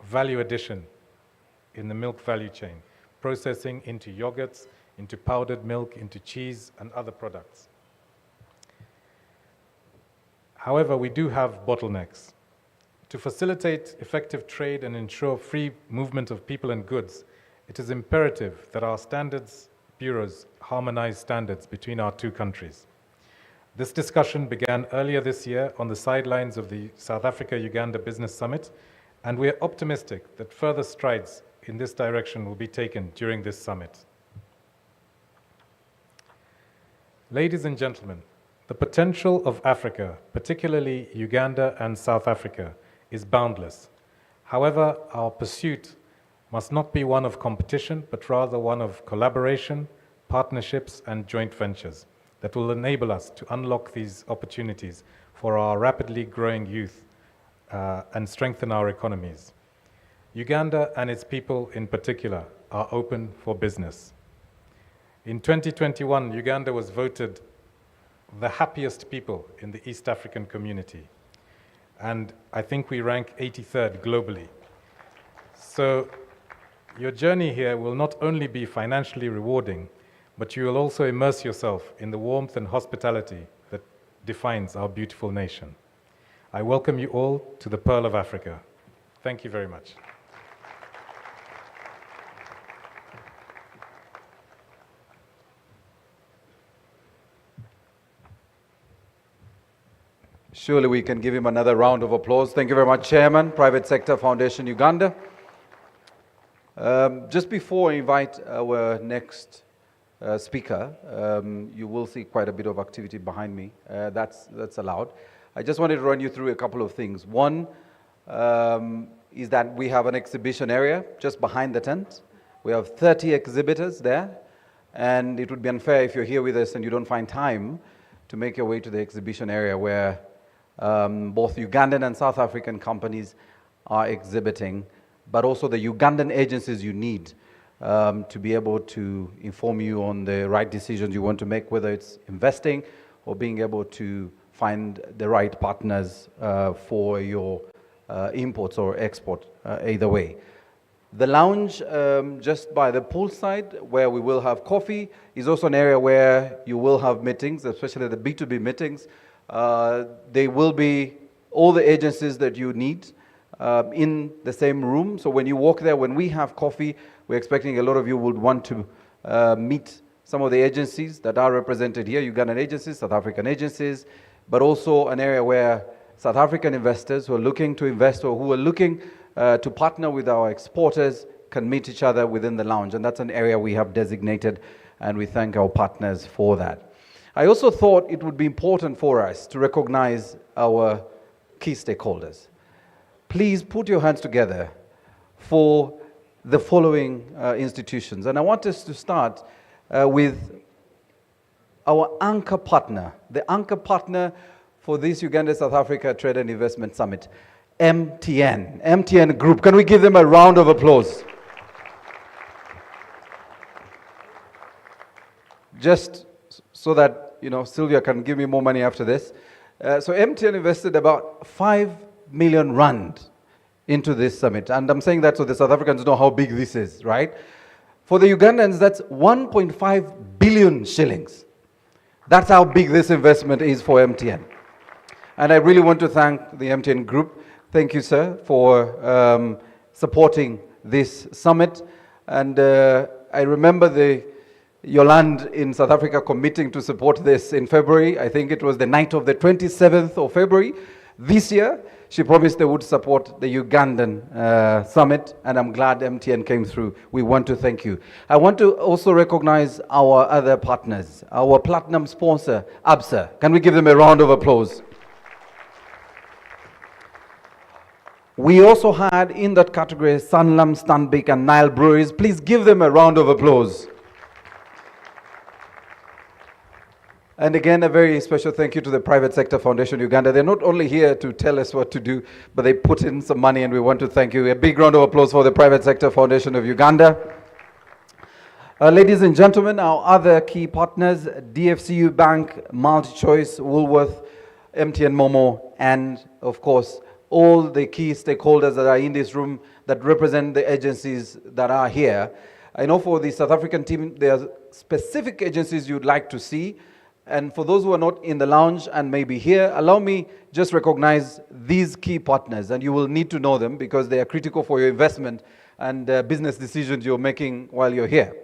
value addition in the milk value chain, processing into yogurts, into powdered milk, into cheese and other products. However, we do have bottlenecks. To facilitate effective trade and ensure free movement of people and goods, it is imperative that our standards bureaus harmonize standards between our two countries. This discussion began earlier this year on the sidelines of the South Africa-Uganda Business Summit, and we are optimistic that further strides in this direction will be taken during this summit. Ladies and gentlemen, the potential of Africa, particularly Uganda and South Africa, is boundless. However, our pursuit must not be one of competition, but rather one of collaboration, partnerships, and joint ventures that will enable us to unlock these opportunities for our rapidly growing youth and strengthen our economies. Uganda and its people in particular are open for business. In 2021, Uganda was voted the happiest people in the East African community. And I think we rank 83rd globally. So your journey here will not only be financially rewarding, but you will also immerse yourself in the warmth and hospitality that defines our beautiful nation. I welcome you all to the Pearl of Africa. Thank you very much. Surely we can give him another round of applause. Thank you very much, Chairman, Private Sector Foundation Uganda. Just before I invite our next speaker, you will see quite a bit of activity behind me. That's allowed. I just wanted to run you through a couple of things. One is that we have an exhibition area just behind the tent. We have 30 exhibitors there, and it would be unfair if you're here with us and you don't find time to make your way to the exhibition area where both Ugandan and South African companies are exhibiting, but also the Ugandan agencies you need to be able to inform you on the right decisions you want to make, whether it's investing or being able to find the right partners for your imports or export, either way. The lounge just by the poolside where we will have coffee is also an area where you will have meetings, especially the B2B meetings. There will be all the agencies that you need in the same room. So when you walk there, when we have coffee, we're expecting a lot of you would want to meet some of the agencies that are represented here, Ugandan agencies, South African agencies, but also an area where South African investors who are looking to invest or who are looking to partner with our exporters can meet each other within the lounge. And that's an area we have designated, and we thank our partners for that. I also thought it would be important for us to recognize our key stakeholders. Please put your hands together for the following institutions. And I want us to start with our anchor partner, the anchor partner for this Uganda-South Africa Trade and Investment Summit, MTN. MTN Group. Can we give them a round of applause? Just so that, Sylvia can give me more money after this. So MTN invested about 5 million rand into this summit. And I'm saying that so the South Africans know how big this is, right? For the Ugandans, that's 1.5 billion shillings. That's how big this investment is for MTN. And I really want to thank the MTN Group. Thank you, sir, for supporting this summit. And I remember Yolande in South Africa committing to support this in February. I think it was the night of the 27th of February this year. She promised they would support the Ugandan summit, and I'm glad MTN came through. We want to thank you. I want to also recognize our other partners, our platinum sponsor, ABSA. Can we give them a round of applause? We also had in that category Sanlam, Stanbic, and Nile Breweries. Please give them a round of applause. And again, a very special thank you to the Private Sector Foundation Uganda. They're not only here to tell us what to do, but they put in some money, and we want to thank you. A big round of applause for the Private Sector Foundation of Uganda. Ladies and gentlemen, our other key partners, DFCU Bank, MultiChoice, Woolworth, MTN Momo, and of course, all the key stakeholders that are in this room that represent the agencies that are here. I know for the South African team, there are specific agencies you'd like to see. And for those who are not in the lounge and maybe here, allow me just recognize these key partners, and you will need to know them because they are critical for your investment and business decisions you're making while you're here.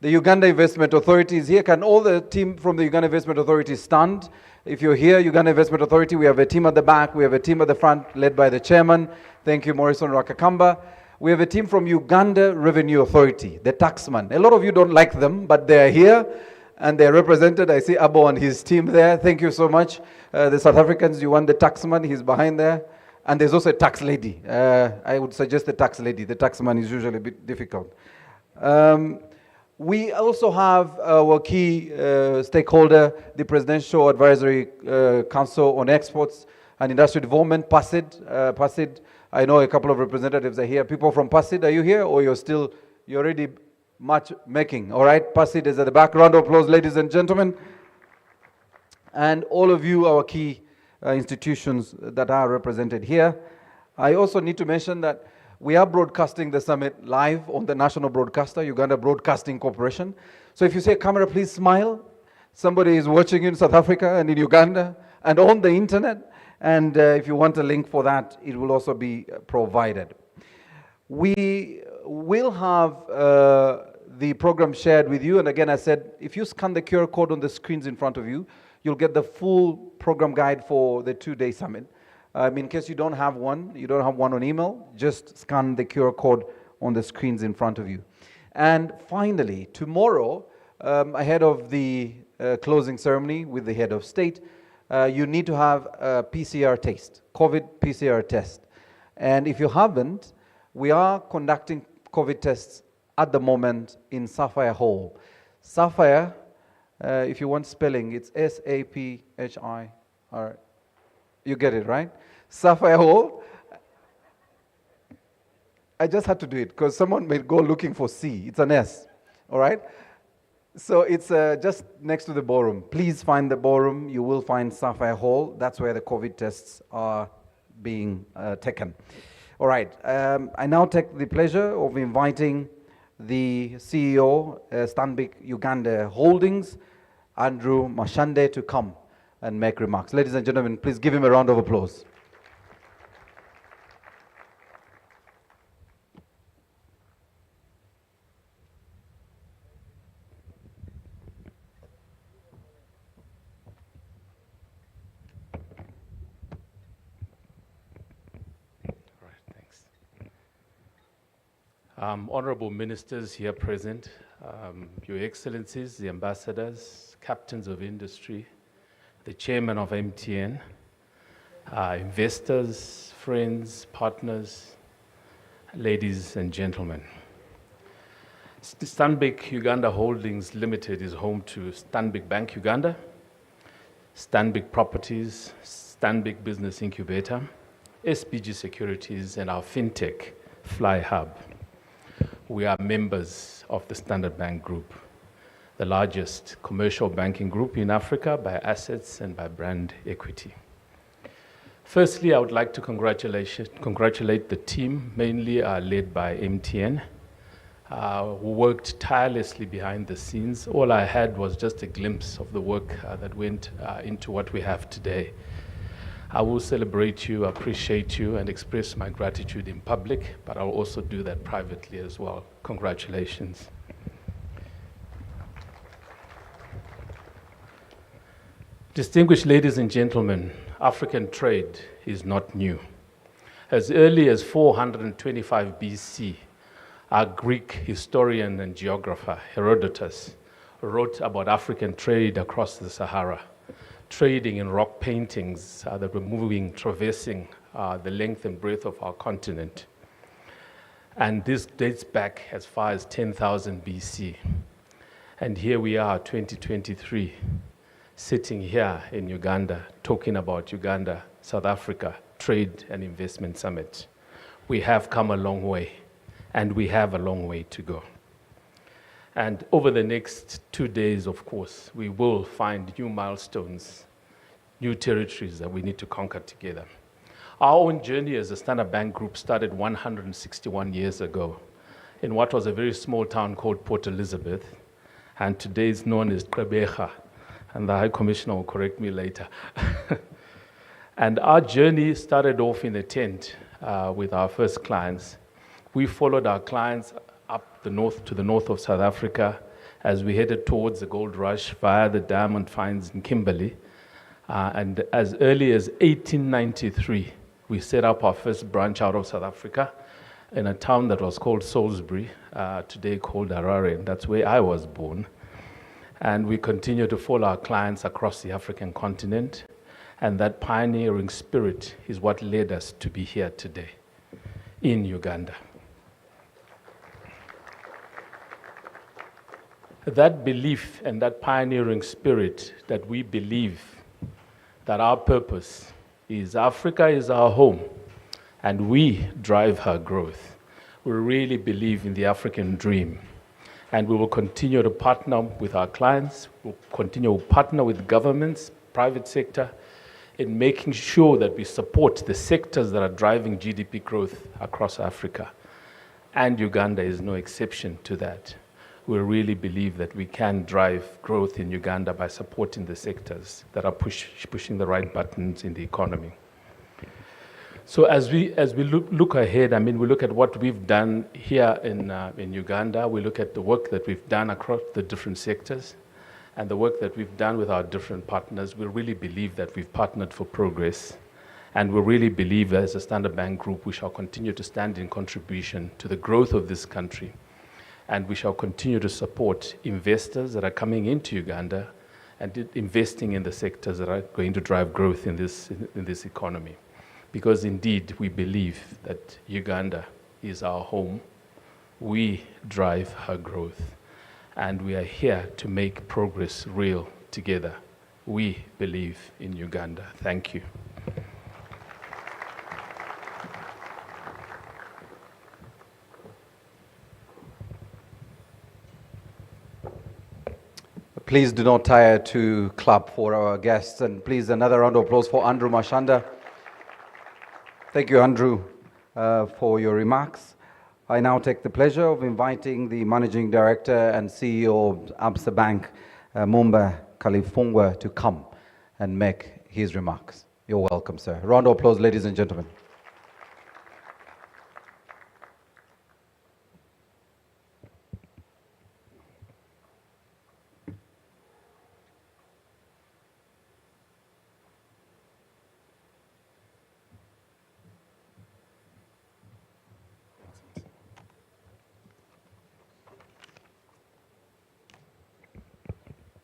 The Uganda Investment Authority is here. Can all the team from the Uganda Investment Authority stand? If you're here, Uganda Investment Authority, we have a team at the back, we have a team at the front led by the chairman. Thank you, Morrison Rakakamba. We have a team from Uganda Revenue Authority, the taxman. A lot of you don't like them, but they are here. And they're represented. I see Abo and his team there. Thank you so much. The South Africans, you want the taxman, he's behind there. And there's also a tax lady. I would suggest the tax lady. The taxman is usually a bit difficult. We also have our key stakeholder, the Presidential Advisory Council on Exports and Industrial Development, PASID. PASID, I know a couple of representatives are here. People from PASID, are you here, or you're already much making? All right, PASID is at the back. Round of applause, ladies and gentlemen. And all of you, our key institutions that are represented here. I also need to mention that we are broadcasting the summit live on the national broadcaster, Uganda Broadcasting Corporation. So if you say, camera, please smile. Somebody is watching in South Africa and in Uganda and on the internet. And if you want a link for that, it will also be provided. We will have the program shared with you. And again, I said, if you scan the QR code on the screens in front of you, you'll get the full program guide for the two-day summit. In case you don't have one on email, just scan the QR code on the screens in front of you. And finally, tomorrow, ahead of the closing ceremony with the head of state, you need to have a PCR test, COVID PCR test. And if you haven't, we are conducting COVID tests at the moment in Sapphire Hall. Sapphire, if you want spelling, it's S-A-P-H-I-R. You get it, right? Sapphire Hall. I just had to do it because someone may go looking for C. It's an S, all right? So it's just next to the ballroom. Please find the ballroom. You will find Sapphire Hall. That's where the COVID tests are being taken. All right. I now take the pleasure of inviting the CEO, Stanbic Uganda Holdings, Andrew Mashande, to come and make remarks. Ladies and gentlemen, please give him a round of applause. Honorable ministers here present, Your Excellencies, the ambassadors, captains of industry, the chairman of MTN, investors, friends, partners, ladies and gentlemen. Stanbic Uganda Holdings Limited is home to Stanbic Bank Uganda, Stanbic Properties, Stanbic Business Incubator, SPG Securities, and our fintech, Fly Hub. We are members of the Standard Bank Group, the largest commercial banking group in Africa by assets and by brand equity. Firstly, I would like to congratulate the team, mainly led by MTN, who worked tirelessly behind the scenes. All I had was just a glimpse of the work that went into what we have today. I will celebrate you, appreciate you, and express my gratitude in public, but I'll also do that privately as well. Congratulations. Distinguished ladies and gentlemen, African trade is not new. As early as 425 BC, our Greek historian and geographer Herodotus wrote about African trade across the Sahara, trading in rock paintings that were moving, traversing the length and breadth of our continent. And this dates back as far as 10,000 BC. And here we are, 2023, sitting here in Uganda, talking about Uganda-South Africa Trade and Investment Summit. We have come a long way, and we have a long way to go. And over the next 2 days, of course, we will find new milestones, new territories that we need to conquer together. Our own journey as a Standard Bank Group started 161 years ago in what was a very small town called Port Elizabeth, and today is known as Gqeberha, and the High Commissioner will correct me later. And our journey started off in a tent with our first clients. We followed our clients up the north to the north of South Africa as we headed towards the gold rush via the diamond finds in Kimberley. And as early as 1893, we set up our first branch out of South Africa in a town that was called Salisbury, today called Harare, and that's where I was born. And we continue to follow our clients across the African continent, and that pioneering spirit is what led us to be here today in Uganda. That belief and that pioneering spirit that we believe that our purpose is Africa is our home and we drive her growth. We really believe in the African dream, and we will continue to partner with our clients, we'll continue to partner with governments, private sector, in making sure that we support the sectors that are driving GDP growth across Africa. And Uganda is no exception to that. We really believe that we can drive growth in Uganda by supporting the sectors that are pushing the right buttons in the economy. So as we look ahead, I mean, we look at what we've done here in Uganda, we look at the work that we've done across the different sectors, and the work that we've done with our different partners. We really believe that we've partnered for progress, and we really believe as a Standard Bank Group, we shall continue to stand in contribution to the growth of this country. And we shall continue to support investors that are coming into Uganda and investing in the sectors that are going to drive growth in this economy. Because indeed, we believe that Uganda is our home. We drive her growth. And we are here to make progress real together. We believe in Uganda. Thank you. Please do not tire to clap for our guests. And please, another round of applause for Andrew Mashanda. Thank you, Andrew, for your remarks. I now take the pleasure of inviting the Managing Director and CEO of Absa Bank, Mumba Kalifungwa, to come and make his remarks. You're welcome, sir. Round of applause, ladies and gentlemen.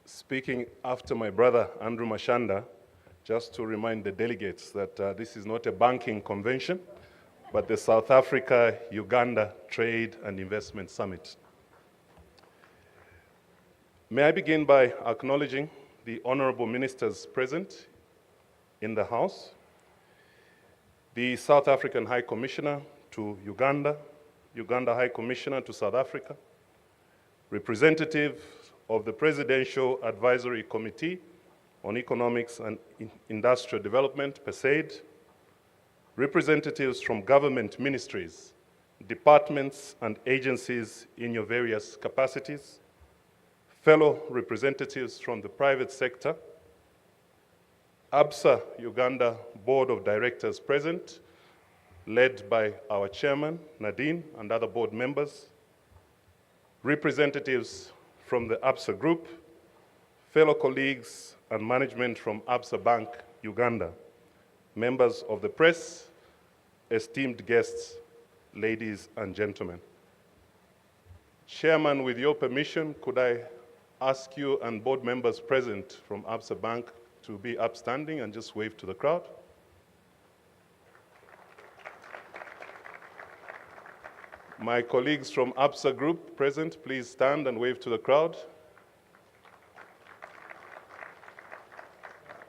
Speaking after my brother, Andrew Mashanda, just to remind the delegates that this is not a banking convention, but the South Africa-Uganda Trade and Investment Summit. May I begin by acknowledging the honorable ministers present in the House, the South African High Commissioner to Uganda, Uganda High Commissioner to South Africa, representatives of the Presidential Advisory Committee on Economics and Industrial Development, PESAID, representatives from government ministries departments and agencies in your various capacities, fellow representatives from the private sector, ABSA Uganda Board of Directors present, led by our chairman, Nadine, and other board members, representatives from the ABSA Group, fellow colleagues and management from ABSA Bank Uganda, members of the press, esteemed guests, ladies and gentlemen. Chairman, with your permission, could I ask you and board members present from ABSA Bank to be upstanding and just wave to the crowd? My colleagues from ABSA Group present, please stand and wave to the crowd.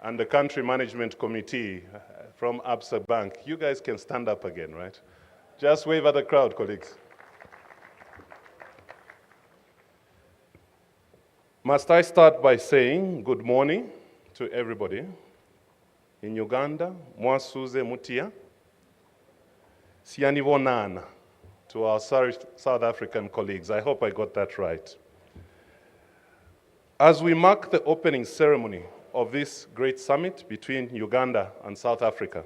And the Country Management Committee from ABSA Bank, you guys can stand up again, right? Just wave at the crowd, colleagues. Must I start by saying good morning to everybody. In Uganda, mwasuze mutia, siyanibonana, to our South African colleagues. I hope I got that right. As we mark the opening ceremony of this great summit between Uganda and South Africa,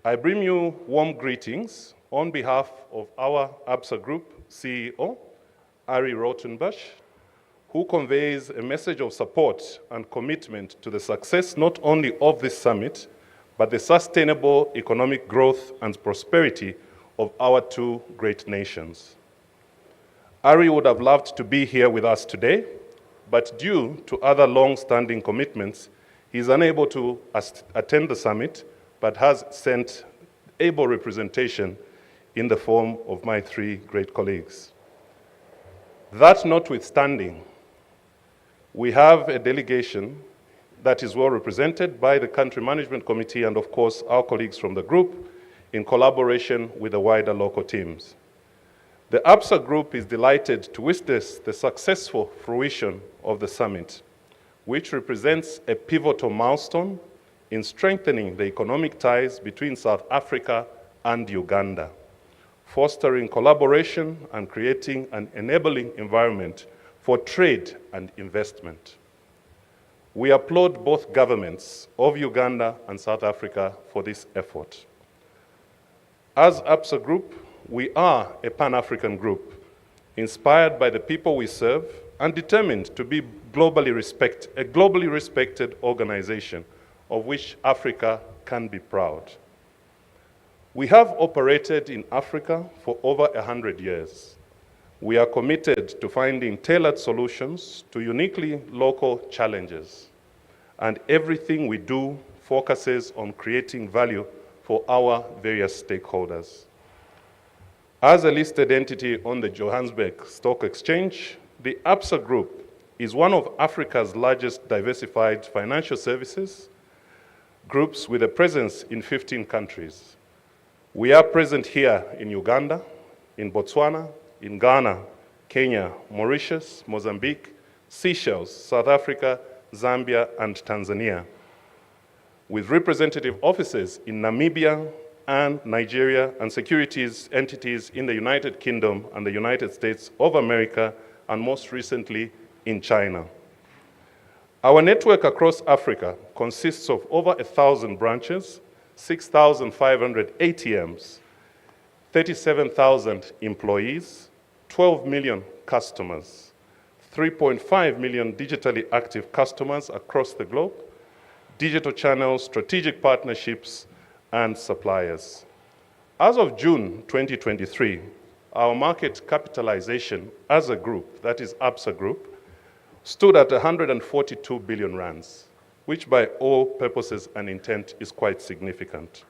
I bring you warm greetings on behalf of our ABSA Group CEO, Ari Rautenbusch, who conveys a message of support and commitment to the success not only of this summit, but the sustainable economic growth and prosperity of our two great nations. Ari would have loved to be here with us today, but due to other long-standing commitments, he is unable to attend the summit, but has sent able representation in the form of my three great colleagues. That notwithstanding, we have a delegation that is well represented by the Country Management Committee and, of course, our colleagues from the group in collaboration with the wider local teams. The ABSA Group is delighted to witness the successful fruition of the summit, which represents a pivotal milestone in strengthening the economic ties between South Africa and Uganda, fostering collaboration and creating an enabling environment for trade and investment. We applaud both governments of Uganda and South Africa for this effort. As ABSA Group, we are a Pan-African group, inspired by the people we serve and determined to be a globally respected organization of which Africa can be proud. We have operated in Africa for over 100 years. We are committed to finding tailored solutions to uniquely local challenges, and everything we do focuses on creating value for our various stakeholders. As a listed entity on the Johannesburg Stock Exchange, the ABSA Group is one of Africa's largest diversified financial services groups with a presence in 15 countries. We are present here in Uganda, in Botswana, in Ghana, Kenya, Mauritius, Mozambique, Seychelles, South Africa, Zambia, and Tanzania, with representative offices in Namibia and Nigeria and securities entities in the United Kingdom and the United States of America, and most recently in China. Our network across Africa consists of over 1,000 branches, 6,500 ATMs, 37,000 employees, 12 million customers, 3.5 million digitally active customers across the globe, digital channels, strategic partnerships, and suppliers. As of June 2023, our market capitalization as a group, that is ABSA Group, stood at 142 billion rands, which by all purposes and intent is quite significant.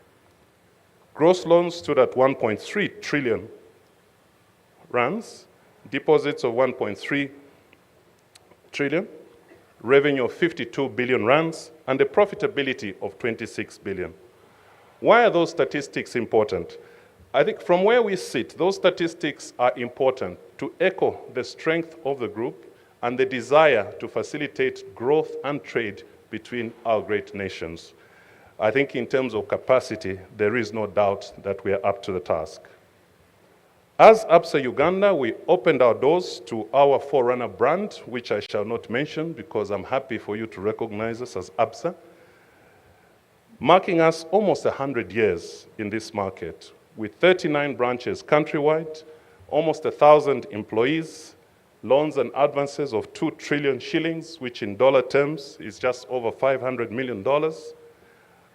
Gross loans stood at 1.3 trillion rands, deposits of 1.3 trillion, revenue of 52 billion rands, and a profitability of 26 billion. Why are those statistics important? I think from where we sit, those statistics are important to echo the strength of the group and the desire to facilitate growth and trade between our great nations. I think in terms of capacity, there is no doubt that we are up to the task. As ABSA Uganda, we opened our doors to our forerunner brand, which I shall not mention because I'm happy for you to recognize us as ABSA, marking us almost 100 years in this market, with 39 branches countrywide, almost 1,000 employees, loans and advances of 2 trillion shillings, which in dollar terms is just over $500 million,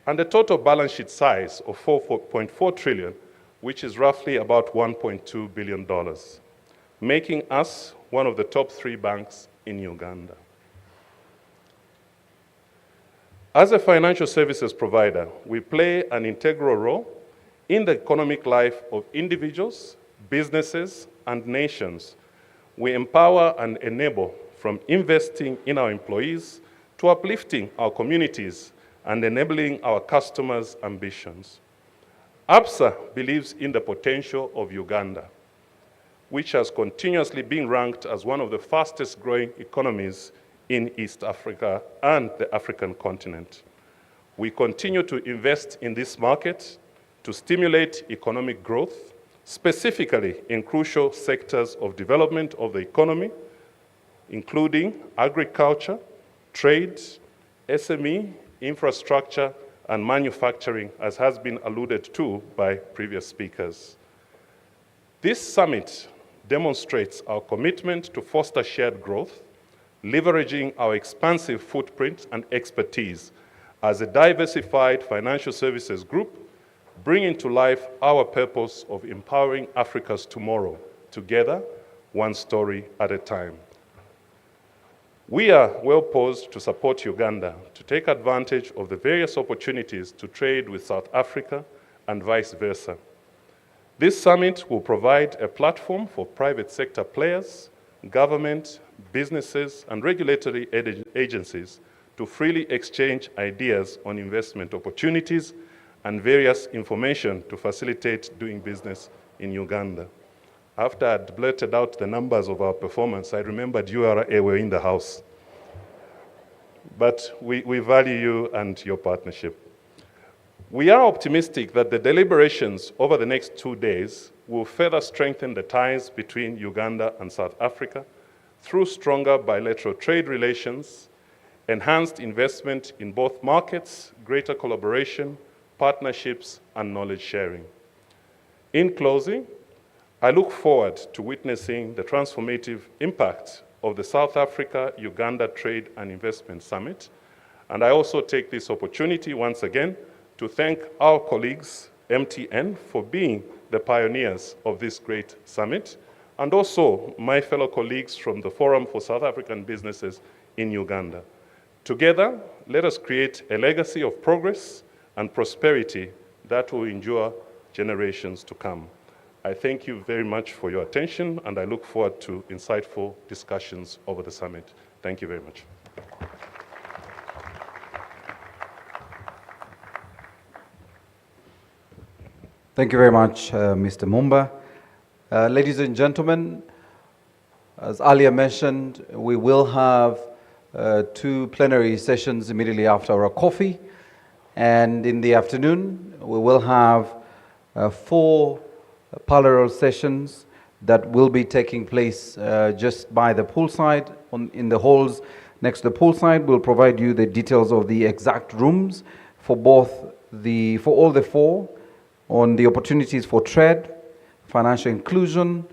and a total balance sheet size of 4.4 trillion, which is roughly about $1.2 billion, making us one of the top 3 banks in Uganda. As a financial services provider, we play an integral role in the economic life of individuals, businesses, and nations. We empower and enable, from investing in our employees to uplifting our communities and enabling our customers' ambitions. ABSA believes in the potential of Uganda, which has continuously been ranked as one of the fastest growing economies in East Africa and the African continent. We continue to invest in this market to stimulate economic growth, specifically in crucial sectors of development of the economy, including agriculture, trade, SME, infrastructure, and manufacturing, as has been alluded to by previous speakers. This summit demonstrates our commitment to foster shared growth, leveraging our expansive footprint and expertise as a diversified financial services group, bringing to life our purpose of empowering Africa's tomorrow, together, one story at a time. We are well posed to support Uganda to take advantage of the various opportunities to trade with South Africa and vice versa. This summit will provide a platform for private sector players, government, businesses, and regulatory agencies to freely exchange ideas on investment opportunities and various information to facilitate doing business in Uganda. After I'd blurted out the numbers of our performance, I remembered you were in the house. But we value you and your partnership. We are optimistic that the deliberations over the next 2 days will further strengthen the ties between Uganda and South Africa through stronger bilateral trade relations, enhanced investment in both markets, greater collaboration, partnerships, and knowledge sharing. In closing, I look forward to witnessing the transformative impact of the South Africa-Uganda Trade and Investment Summit, and I also take this opportunity once again to thank our colleagues, MTN, for being the pioneers of this great summit, and also my fellow colleagues from the Forum for South African Businesses in Uganda. Together, let us create a legacy of progress and prosperity that will endure generations to come. I thank you very much for your attention, and I look forward to insightful discussions over the summit. Thank you very much. Thank you very much, Mr. Mumba. Ladies and gentlemen, as earlier mentioned, we will have 2 plenary sessions immediately after our coffee. And in the afternoon, we will have 4 parallel sessions that will be taking place just by the poolside, in the halls next to the poolside. We'll provide you the details of the exact rooms for all the 4, on the opportunities for trade, financial inclusion,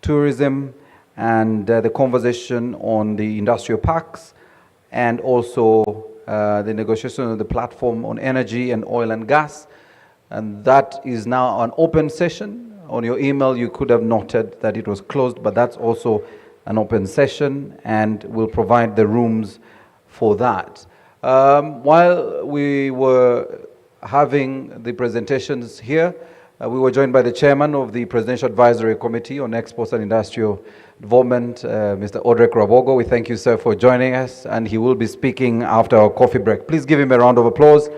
tourism, and the conversation on the industrial parks, and also the negotiation of the platform on energy and oil and gas. And that is now an open session. On your email, you could have noted that it was closed, but that's also an open session, and we'll provide the rooms for that. While we were having the presentations here, we were joined by the chairman of the Presidential Advisory Committee on Exports and Industrial Development, Mr. Odrek Rabogo. We thank you, sir, for joining us, and he will be speaking after our coffee break. Please give him a round of applause.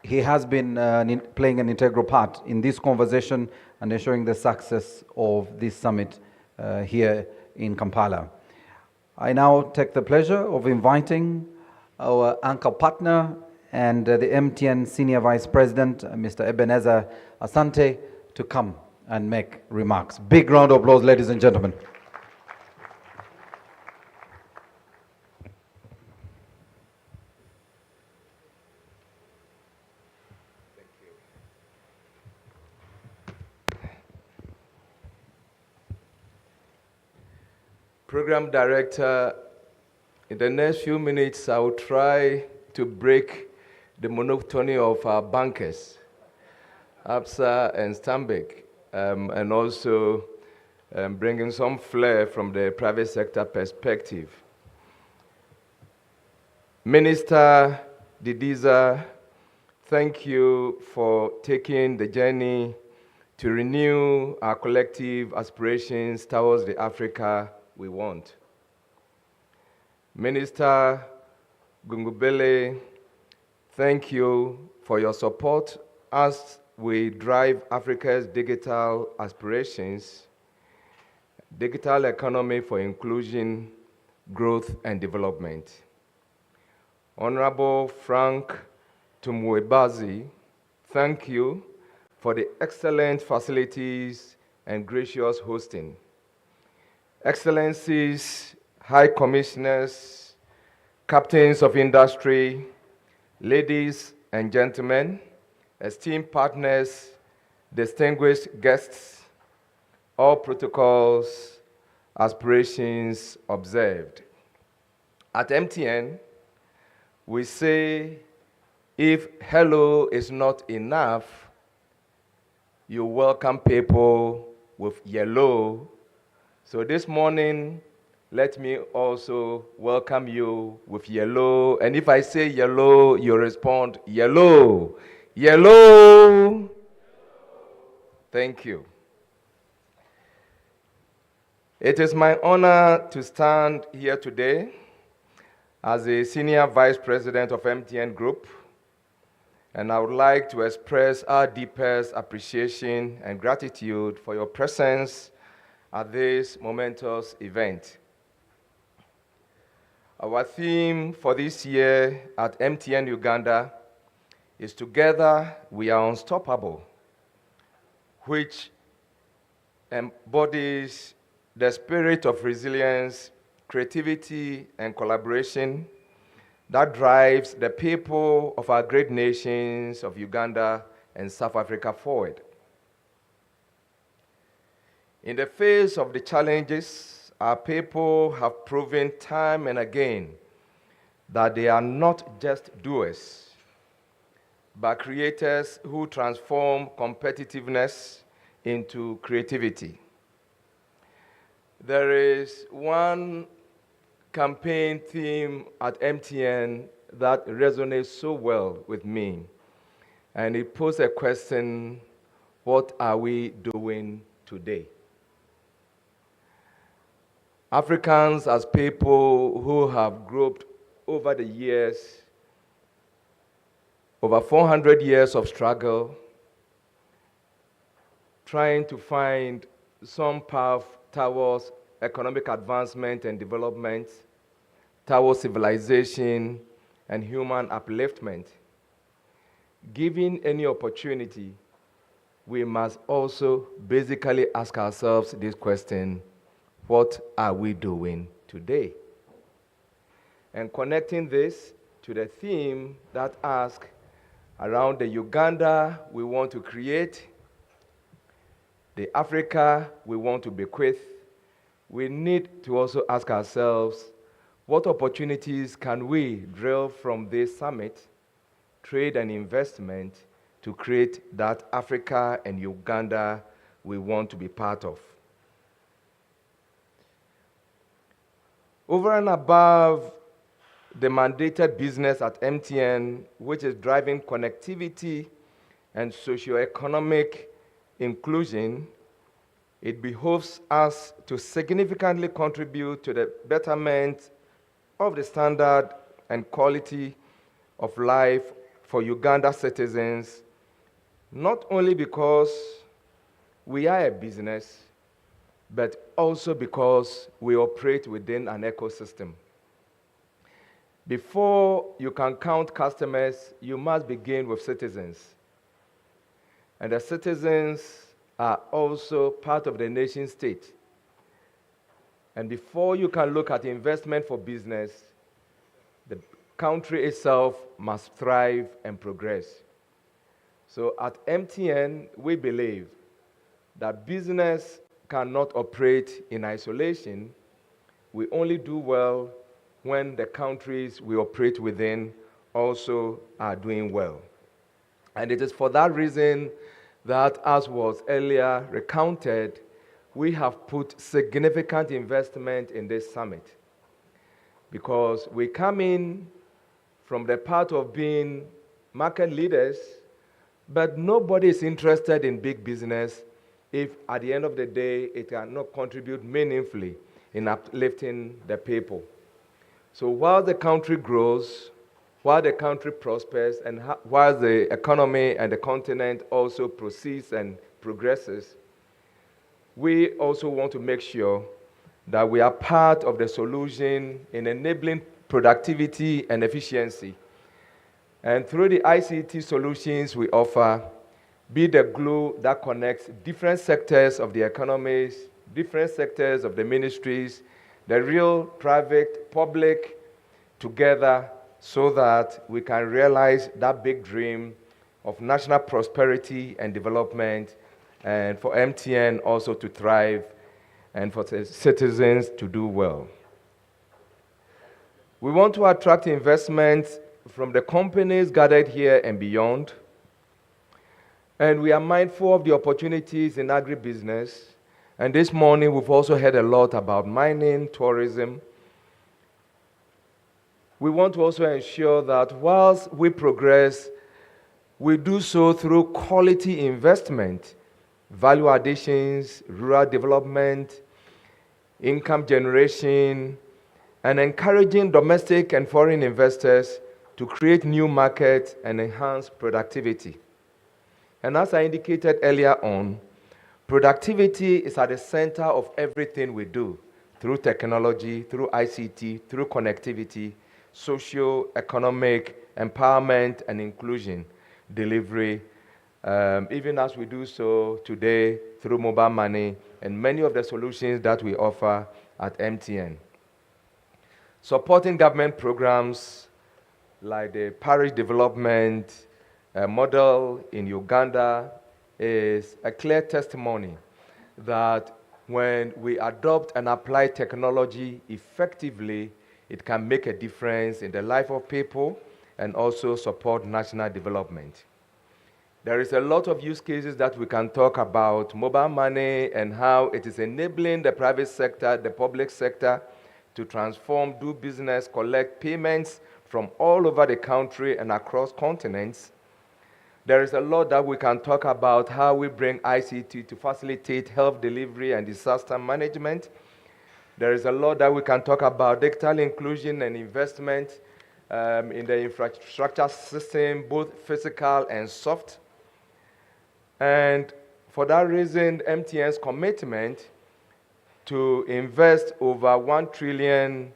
He has been playing an integral part in this conversation and ensuring the success of this summit here in Kampala. I now take the pleasure of inviting our anchor partner and the MTN Senior Vice President, Mr. Ebenezer Asante, to come and make remarks. Big round of applause, ladies and gentlemen. Program Director, in the next few minutes, I will try to break the monotony of our bankers, ABSA and Stanbic, and also bringing some flair from the private sector perspective. Minister Didiza, thank you for taking the journey to renew our collective aspirations towards the Africa we want. Minister Gungubele, thank you for your support as we drive Africa's digital aspirations, digital economy for inclusion, growth, and development. Honorable Frank Tumwebazi, thank you for the excellent facilities and gracious hosting. Excellencies, High Commissioners, Captains of Industry, ladies and gentlemen, esteemed partners, distinguished guests, all protocols, aspirations observed. At MTN, we say, if hello is not enough, you welcome people with yellow. So this morning, let me also welcome you with yellow. And if I say yellow, you respond yellow. Yellow. Thank you. It is my honor to stand here today as a Senior Vice President of MTN Group, and I would like to express our deepest appreciation and gratitude for your presence at this momentous event. Our theme for this year at MTN Uganda is Together We Are Unstoppable, which embodies the spirit of resilience, creativity, and collaboration that drives the people of our great nations of Uganda and South Africa forward. In the face of the challenges, our people have proven time and again that they are not just doers, but creators who transform competitiveness into creativity. There is one campaign theme at MTN that resonates so well with me, and it poses a question: what are we doing today? Africans, as people who have groped over the years, over 400 years of struggle, trying to find some path towards economic advancement and development, towards civilization and human upliftment. Given any opportunity, we must also basically ask ourselves this question: what are we doing today? And connecting this to the theme that asks around the Uganda we want to create, the Africa we want to bequeath, we need to also ask ourselves, what opportunities can we drill from this summit, trade and investment, to create that Africa and Uganda we want to be part of? Over and above the mandated business at MTN, which is driving connectivity and socioeconomic inclusion, it behoves us to significantly contribute to the betterment of the standard and quality of life for Uganda citizens, not only because we are a business, but also because we operate within an ecosystem. Before you can count customers, you must begin with citizens. And the citizens are also part of the nation state. And before you can look at investment for business, the country itself must thrive and progress. So at MTN, we believe that business cannot operate in isolation. We only do well when the countries we operate within also are doing well. And it is for that reason that, as was earlier recounted, we have put significant investment in this summit, because we come in from the part of being market leaders, but nobody is interested in big business if at the end of the day it cannot contribute meaningfully in uplifting the people. So while the country grows, while the country prospers, and while the economy and the continent also proceeds and progresses, we also want to make sure that we are part of the solution in enabling productivity and efficiency. And through the ICT solutions we offer, be the glue that connects different sectors of the economies, different sectors of the ministries, the real, private, public, together, so that we can realize that big dream of national prosperity and development, and for MTN also to thrive, and for the citizens to do well. We want to attract investments from the companies gathered here and beyond, and we are mindful of the opportunities in agribusiness. And this morning we've also heard a lot about mining, tourism. We want to also ensure that whilst we progress, we do so through quality investment, value additions, rural development, income generation, and encouraging domestic and foreign investors to create new markets and enhance productivity. And as I indicated earlier on, productivity is at the center of everything we do, through technology, through ICT, through connectivity, socio-economic empowerment and inclusion delivery, even as we do so today through mobile money and many of the solutions that we offer at MTN. Supporting government programs like the parish development model in Uganda is a clear testimony that when we adopt and apply technology effectively, it can make a difference in the life of people and also support national development. There is a lot of use cases that we can talk about mobile money and how it is enabling the private sector, the public sector, to transform, do business, collect payments from all over the country and across continents. There is a lot that we can talk about how we bring ICT to facilitate health delivery and disaster management. There is a lot that we can talk about digital inclusion and investment in the infrastructure system, both physical and soft. And for that reason, MTN's commitment to invest over 1 trillion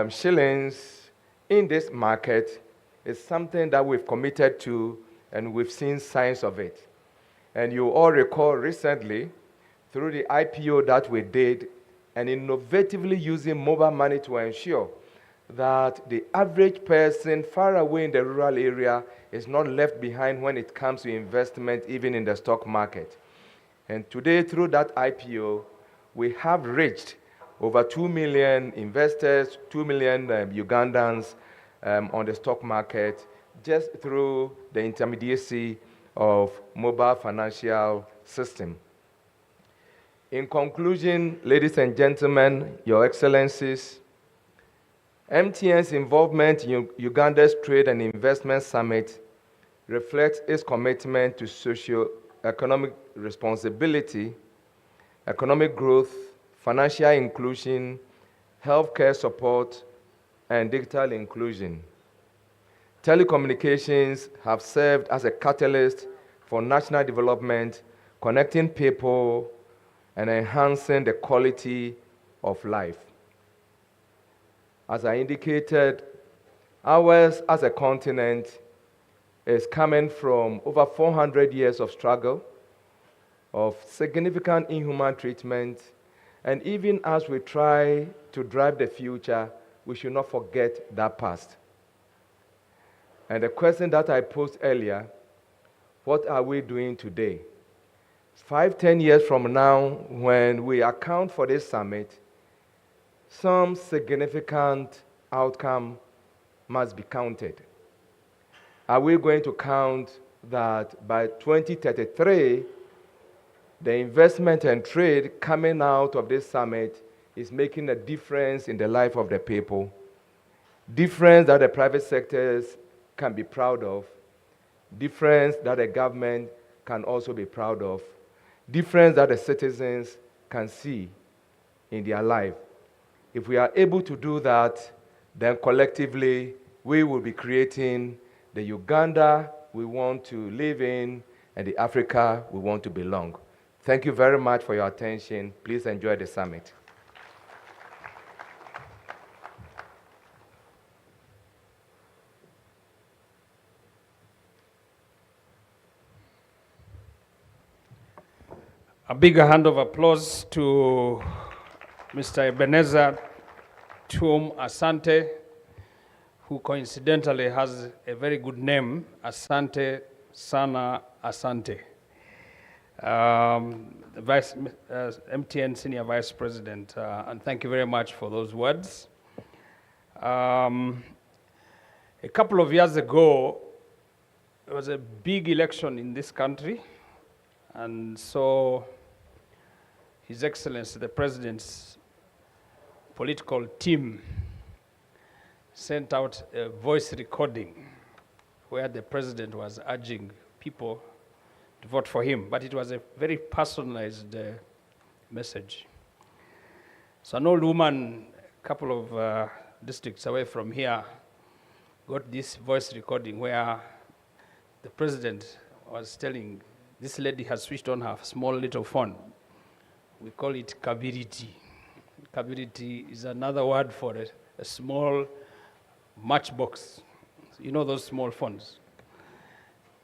shillings in this market is something that we've committed to, and we've seen signs of it. And you all recall recently, through the IPO that we did, and innovatively using mobile money to ensure that the average person far away in the rural area is not left behind when it comes to investment, even in the stock market. And today, through that IPO, we have reached over 2 million investors, 2 million Ugandans on the stock market, just through the intermediacy of mobile financial system. In conclusion, ladies and gentlemen, your excellencies, MTN's involvement in Uganda's Trade and Investment Summit reflects its commitment to socio-economic responsibility, economic growth, financial inclusion, healthcare support, and digital inclusion. Telecommunications have served as a catalyst for national development, connecting people and enhancing the quality of life. As I indicated, ours as a continent is coming from over 400 years of struggle, of significant inhuman treatment. And even as we try to drive the future, we should not forget that past. And the question that I posed earlier, what are we doing today? 5-10 years from now, when we account for this summit, some significant outcome must be counted. Are we going to count that by 2033, the investment and trade coming out of this summit is making a difference in the life of the people, difference that the private sectors can be proud of, difference that the government can also be proud of, difference that the citizens can see in their life? If we are able to do that, then collectively we will be creating the Uganda we want to live in and the Africa we want to belong. Thank you very much for your attention. Please enjoy the summit. A bigger hand of applause to Mr. Ebenezer Tum Asante, who coincidentally has a very good name, Asante Sana Asante, the MTN Senior Vice President, and thank you very much for those words. A couple of years ago, there was a big election in this country, and so His Excellency, the President's political team sent out a voice recording where the President was urging people to vote for him, but it was a very personalized message. So an old woman, a couple of districts away from here, got this voice recording where the President was telling, this lady has switched on her small little phone. We call it kabiriti. Kabiriti is another word for a small matchbox. You know those small phones.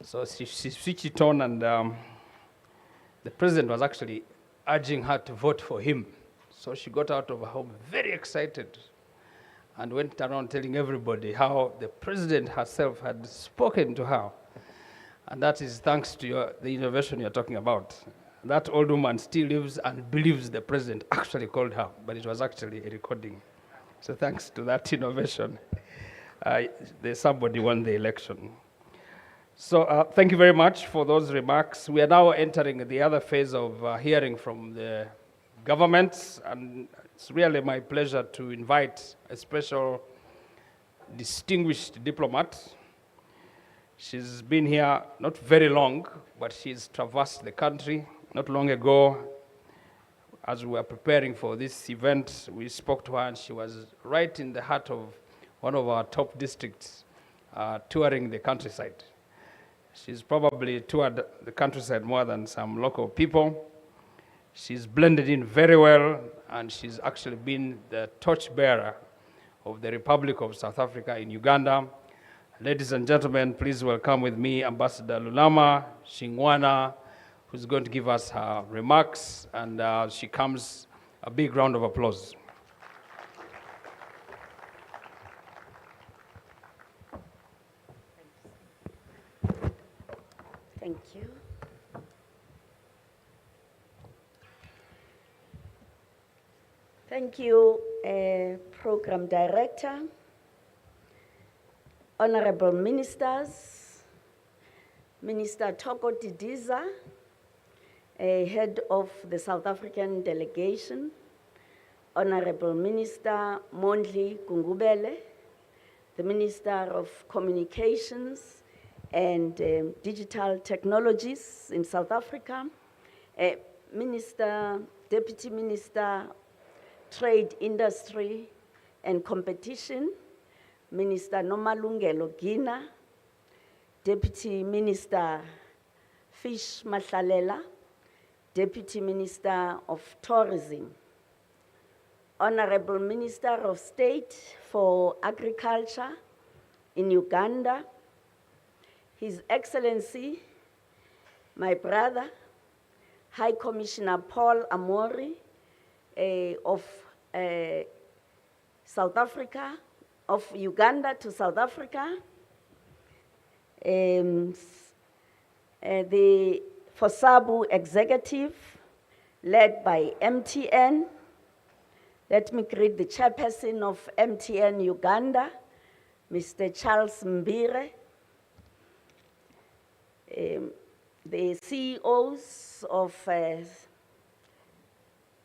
So she switched it on, and the President was actually urging her to vote for him. So she got out of her home very excited and went around telling everybody how the President herself had spoken to her. And that is thanks to the innovation you're talking about. That old woman still lives and believes the President actually called her, but it was actually a recording. So thanks to that innovation, somebody won the election. So thank you very much for those remarks. We are now entering the other phase of hearing from the government, and it's really my pleasure to invite a special distinguished diplomat. She's been here not very long, but she's traversed the country. Not long ago, as we were preparing for this event, we spoke to her, and she was right in the heart of one of our top districts, touring the countryside. She's probably toured the countryside more than some local people. She's blended in very well, and she's actually been the torchbearer of the Republic of South Africa in Uganda. Ladies and gentlemen, please welcome with me Ambassador Lulama Shingwana, who's going to give us her remarks, and she comes, a big round of applause. Thank you. Thank you, Program Director, Honorable Ministers, Minister Toko Didiza, Head of the South African Delegation, Honorable Minister Mondli Gungubele, the Minister of Communications and Digital Technologies in South Africa, Deputy Minister, Trade, Industry and Competition, Minister Nomalungelo Gina, Deputy Minister Fish Mahlalela, Deputy Minister of Tourism, Honorable Minister of State for Agriculture in Uganda, His Excellency, my brother, High Commissioner Paul Amori of South Africa, of Uganda to South Africa. The FOSABU executive, led by MTN. Let me greet the chairperson of MTN Uganda, Mr. Charles Mbire. The CEOs of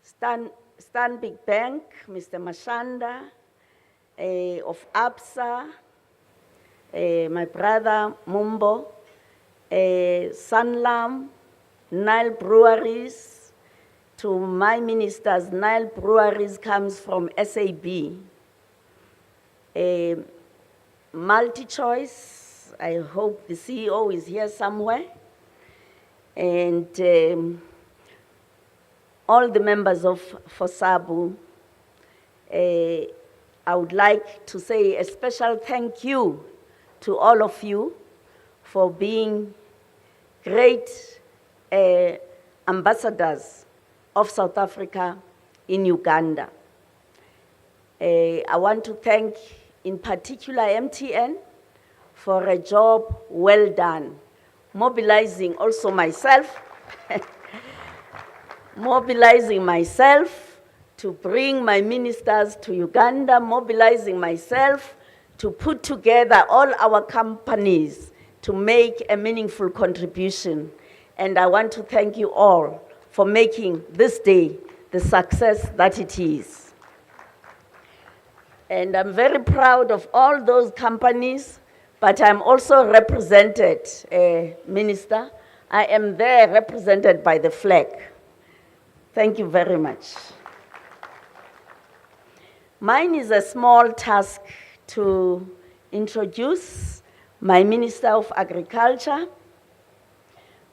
Stanbic Bank, Mr. Mashanda, of ABSA, my brother Mumbo, Sanlam, Nile Breweries. To my ministers, Nile Breweries comes from SAB. MultiChoice, I hope the CEO is here somewhere. And all the members of FOSABU, I would like to say a special thank you to all of you for being great ambassadors of South Africa in Uganda. I want to thank in particular MTN for a job well done, mobilizing also myself, mobilizing myself to bring my ministers to Uganda, mobilizing myself to put together all our companies to make a meaningful contribution. And I want to thank you all for making this day the success that it is. And I'm very proud of all those companies, but I'm also represented, Minister. I am there represented by the flag. Thank you very much. Mine is a small task to introduce my Minister of Agriculture,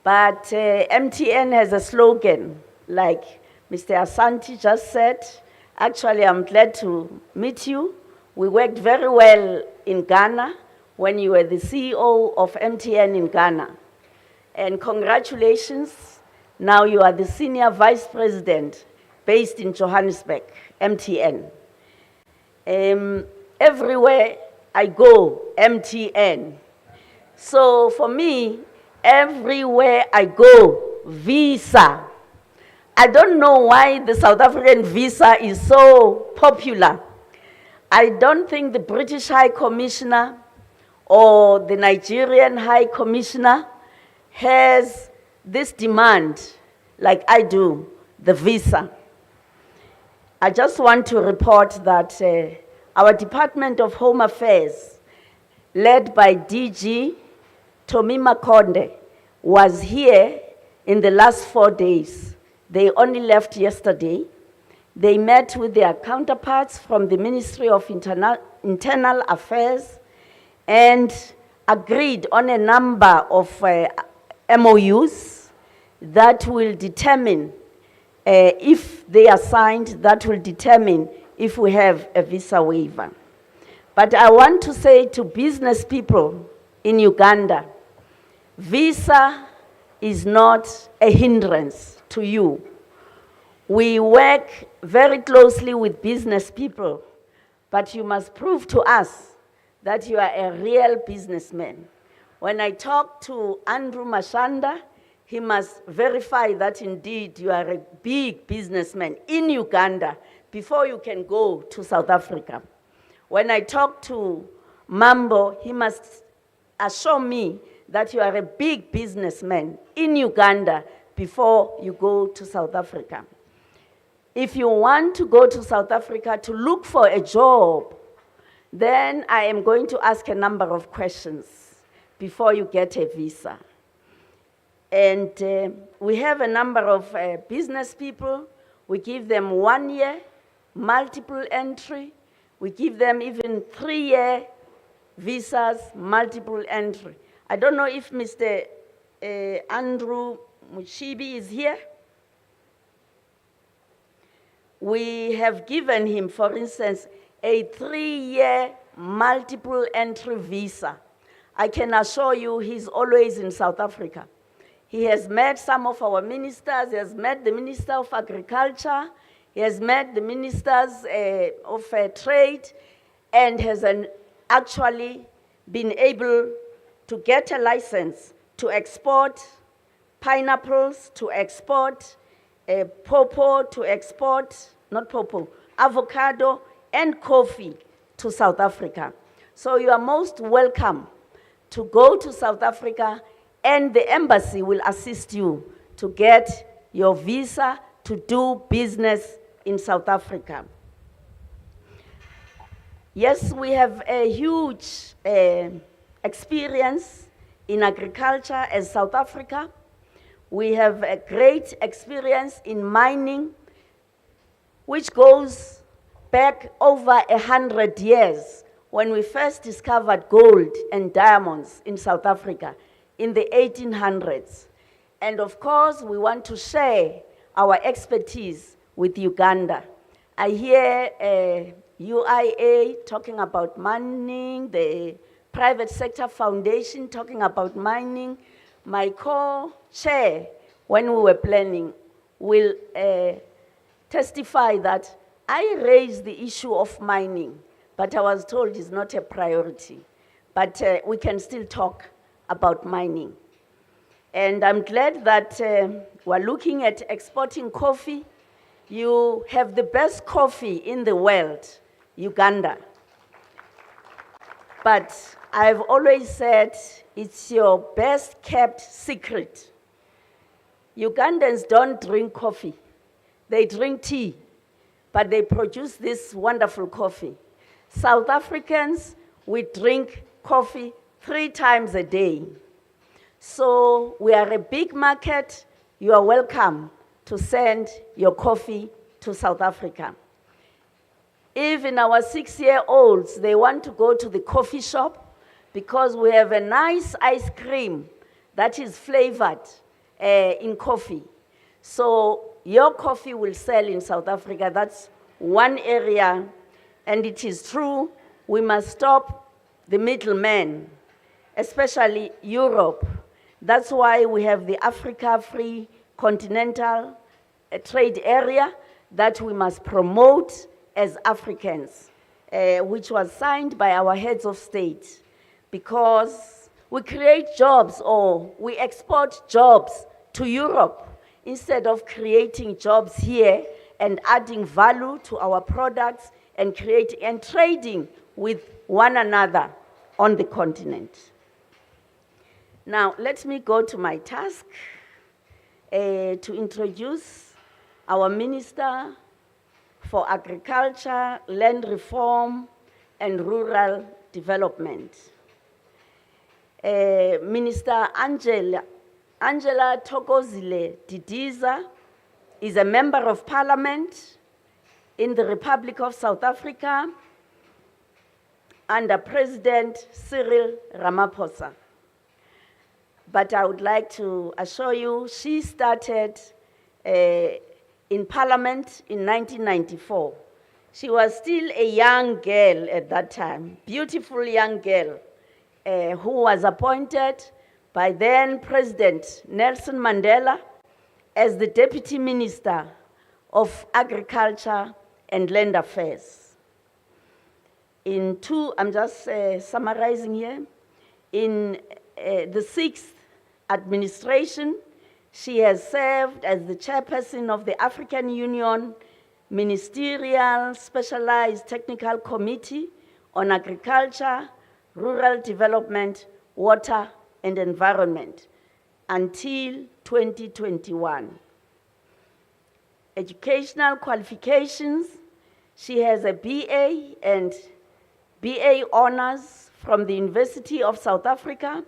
but MTN has a slogan, like Mr. Asante just said. Actually, I'm glad to meet you. We worked very well in Ghana when you were the CEO of MTN in Ghana. And congratulations, now you are the Senior Vice President based in Johannesburg, MTN. Everywhere I go, MTN. So for me, everywhere I go, Visa. I don't know why the South African visa is so popular. I don't think the British High Commissioner or the Nigerian High Commissioner has this demand like I do, the visa. I just want to report that our Department of Home Affairs, led by DG Tomi Makonde, was here in the last 4 days. They only left yesterday. They met with their counterparts from the Ministry of Internal Affairs and agreed on a number of MOUs that will determine, if they are signed, that will determine if we have a visa waiver. But I want to say to business people in Uganda, visa is not a hindrance to you. We work very closely with business people, but you must prove to us that you are a real businessman. When I talk to Andrew Mashanda, he must verify that indeed you are a big businessman in Uganda before you can go to South Africa. When I talk to Mambo, he must assure me that you are a big businessman in Uganda before you go to South Africa. If you want to go to South Africa to look for a job, then I am going to ask a number of questions before you get a visa. And we have a number of business people. We give them 1 year, multiple entry. We give them even 3-year visas, multiple entry. I don't know if Mr. Andrew Mushibi is here. We have given him, for instance, a 3-year multiple entry visa. I can assure you he's always in South Africa. He has met some of our ministers. He has met the Minister of Agriculture. He has met the ministers of trade, and has actually been able to get a license to export pineapples, to export pawpaw, to export, not pawpaw, avocado and coffee to South Africa. So you are most welcome to go to South Africa, and the embassy will assist you to get your visa to do business in South Africa. Yes, we have a huge experience in agriculture as South Africa. We have a great experience in mining, which goes back over 100 years when we first discovered gold and diamonds in South Africa in the 1800s. And of course, we want to share our expertise with Uganda. I hear UIA talking about mining, the Private Sector Foundation talking about mining. My co-chair, when we were planning, will testify that I raised the issue of mining, but I was told it's not a priority. But we can still talk about mining. And I'm glad that we're looking at exporting coffee. You have the best coffee in the world, Uganda. But I've always said it's your best kept secret. Ugandans don't drink coffee. They drink tea, but they produce this wonderful coffee. South Africans, we drink coffee 3 times a day. So we are a big market. You are welcome to send your coffee to South Africa. Even our 6-year-olds, they want to go to the coffee shop because we have a nice ice cream that is flavored in coffee. So your coffee will sell in South Africa. That's one area. And it is true, we must stop the middlemen, especially Europe. That's why we have the Africa Free Continental Trade Area that we must promote as Africans, which was signed by our heads of state, because we create jobs or we export jobs to Europe instead of creating jobs here and adding value to our products and creating and trading with one another on the continent. Now, let me go to my task to introduce our Minister for Agriculture, Land Reform, and Rural Development. Minister Angela Thokozile Didiza is a member of Parliament in the Republic of South Africa under President Cyril Ramaphosa. But I would like to assure you, she started in Parliament in 1994. She was still a young girl at that time, beautiful young girl, who was appointed by then President Nelson Mandela as the Deputy Minister of Agriculture and Land Affairs. I'm just summarizing here. In the 6th administration, she has served as the chairperson of the African Union Ministerial Specialized Technical Committee on Agriculture, Rural Development, Water and Environment until 2021. Educational qualifications, she has a BA and BA honors from the University of South Africa.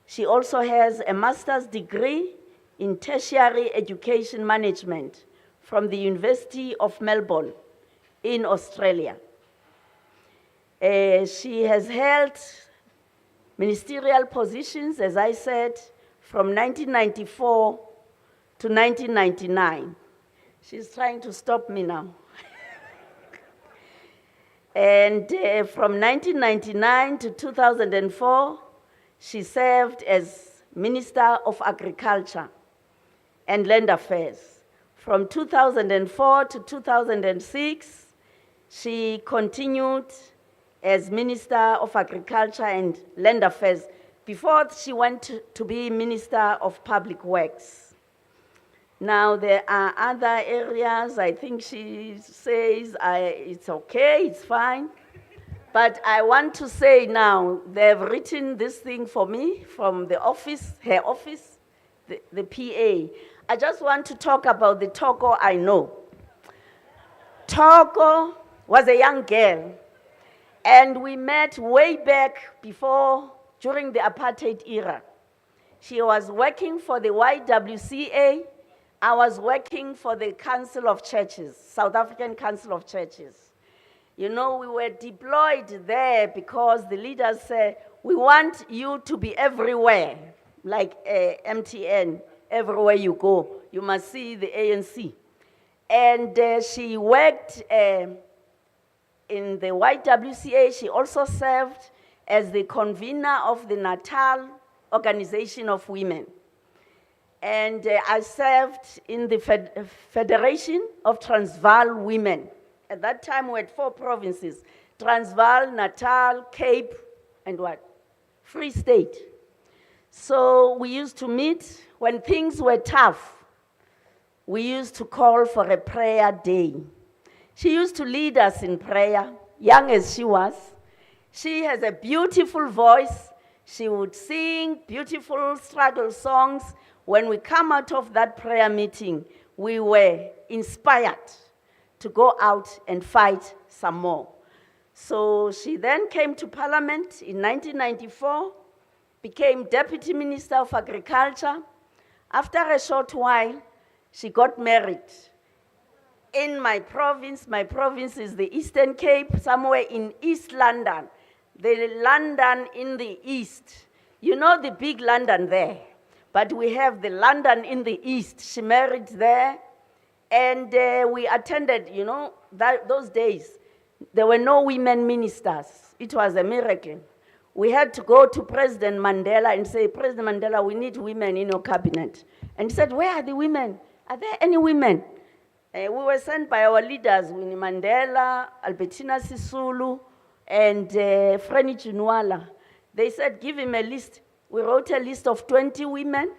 She also has a master's degree in tertiary education management from the University of Melbourne in Australia. She has held ministerial positions, as I said, from 1994 to 1999. She's trying to stop me now. And from 1999 to 2004, she served as Minister of Agriculture and Land Affairs. From 2004 to 2006, she continued as Minister of Agriculture and Land Affairs before she went to be Minister of Public Works. Now there are other areas, I think she says it's okay, it's fine. But I want to say now, they've written this thing for me from the office, her office, the PA. I just want to talk about the Toko I know. Toko was a young girl, and we met way back before, during the apartheid era. She was working for the YWCA. I was working for the Council of Churches, South African Council of Churches. You know, we were deployed there because the leaders said, we want you to be everywhere, like MTN, everywhere you go. You must see the ANC. And she worked in the YWCA. She also served as the convener of the Natal Organization of Women. And I served in the Federation of Transvaal Women. At that time, we had 4 provinces: Transvaal, Natal, Cape, and what? Free State. So we used to meet when things were tough. We used to call for a prayer day. She used to lead us in prayer, young as she was. She has a beautiful voice. She would sing beautiful struggle songs. When we come out of that prayer meeting, we were inspired to go out and fight some more. So she then came to Parliament in 1994, became Deputy Minister of Agriculture. After a short while, she got married. In my province is the Eastern Cape, somewhere in East London, the London in the East. You know the big London there, but we have the London in the East. She married there. And we attended, you know, those days, there were no women ministers. It was a miracle. We had to go to President Mandela and say, President Mandela, we need women in your cabinet. And he said, where are the women? Are there any women? We were sent by our leaders, Winnie Mandela, Albertina Sisulu, and Freni Chinwala. They said, give him a list. We wrote a list of 20 women.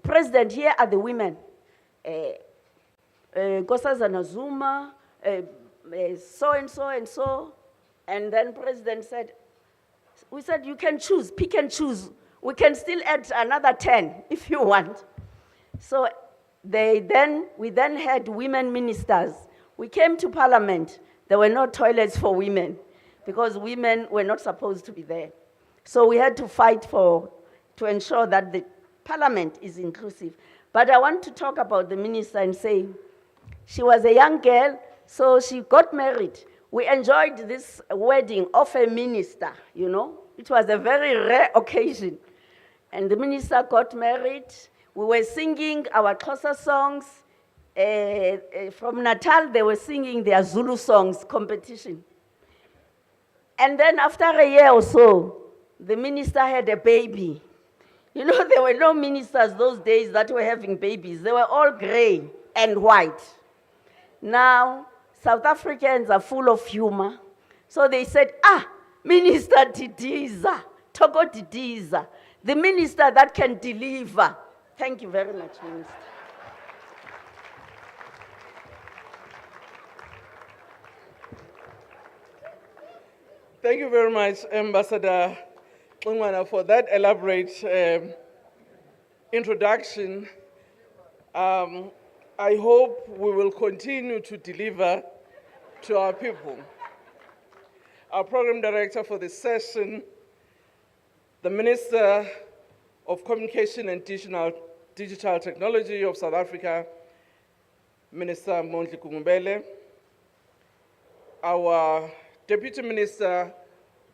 President, here are the women. Nkosazana Zuma, so and so and so. And then President said, we said, you can choose, pick and choose. We can still add another 10 if you want. So we then had women ministers. We came to Parliament. There were no toilets for women because women were not supposed to be there. So we had to fight to ensure that the Parliament is inclusive. But I want to talk about the minister and say, she was a young girl, so she got married. We enjoyed this wedding of a minister, you know. It was a very rare occasion. And the minister got married. We were singing our Xhosa songs. From Natal, they were singing their Zulu songs competition. And then after a year or so, the minister had a baby. You know, there were no ministers those days that were having babies. They were all gray and white. Now, South Africans are full of humor. So they said, Minister Didiza, Togo Didiza, the minister that can deliver. Thank you very much, Minister. Thank you very much, Ambassador Xingwana, for that elaborate introduction. I hope we will continue to deliver to our people. Our program director for this session, the Minister of Communication and Digital Technology of South Africa, Minister Mondli Kumumbele, our Deputy Minister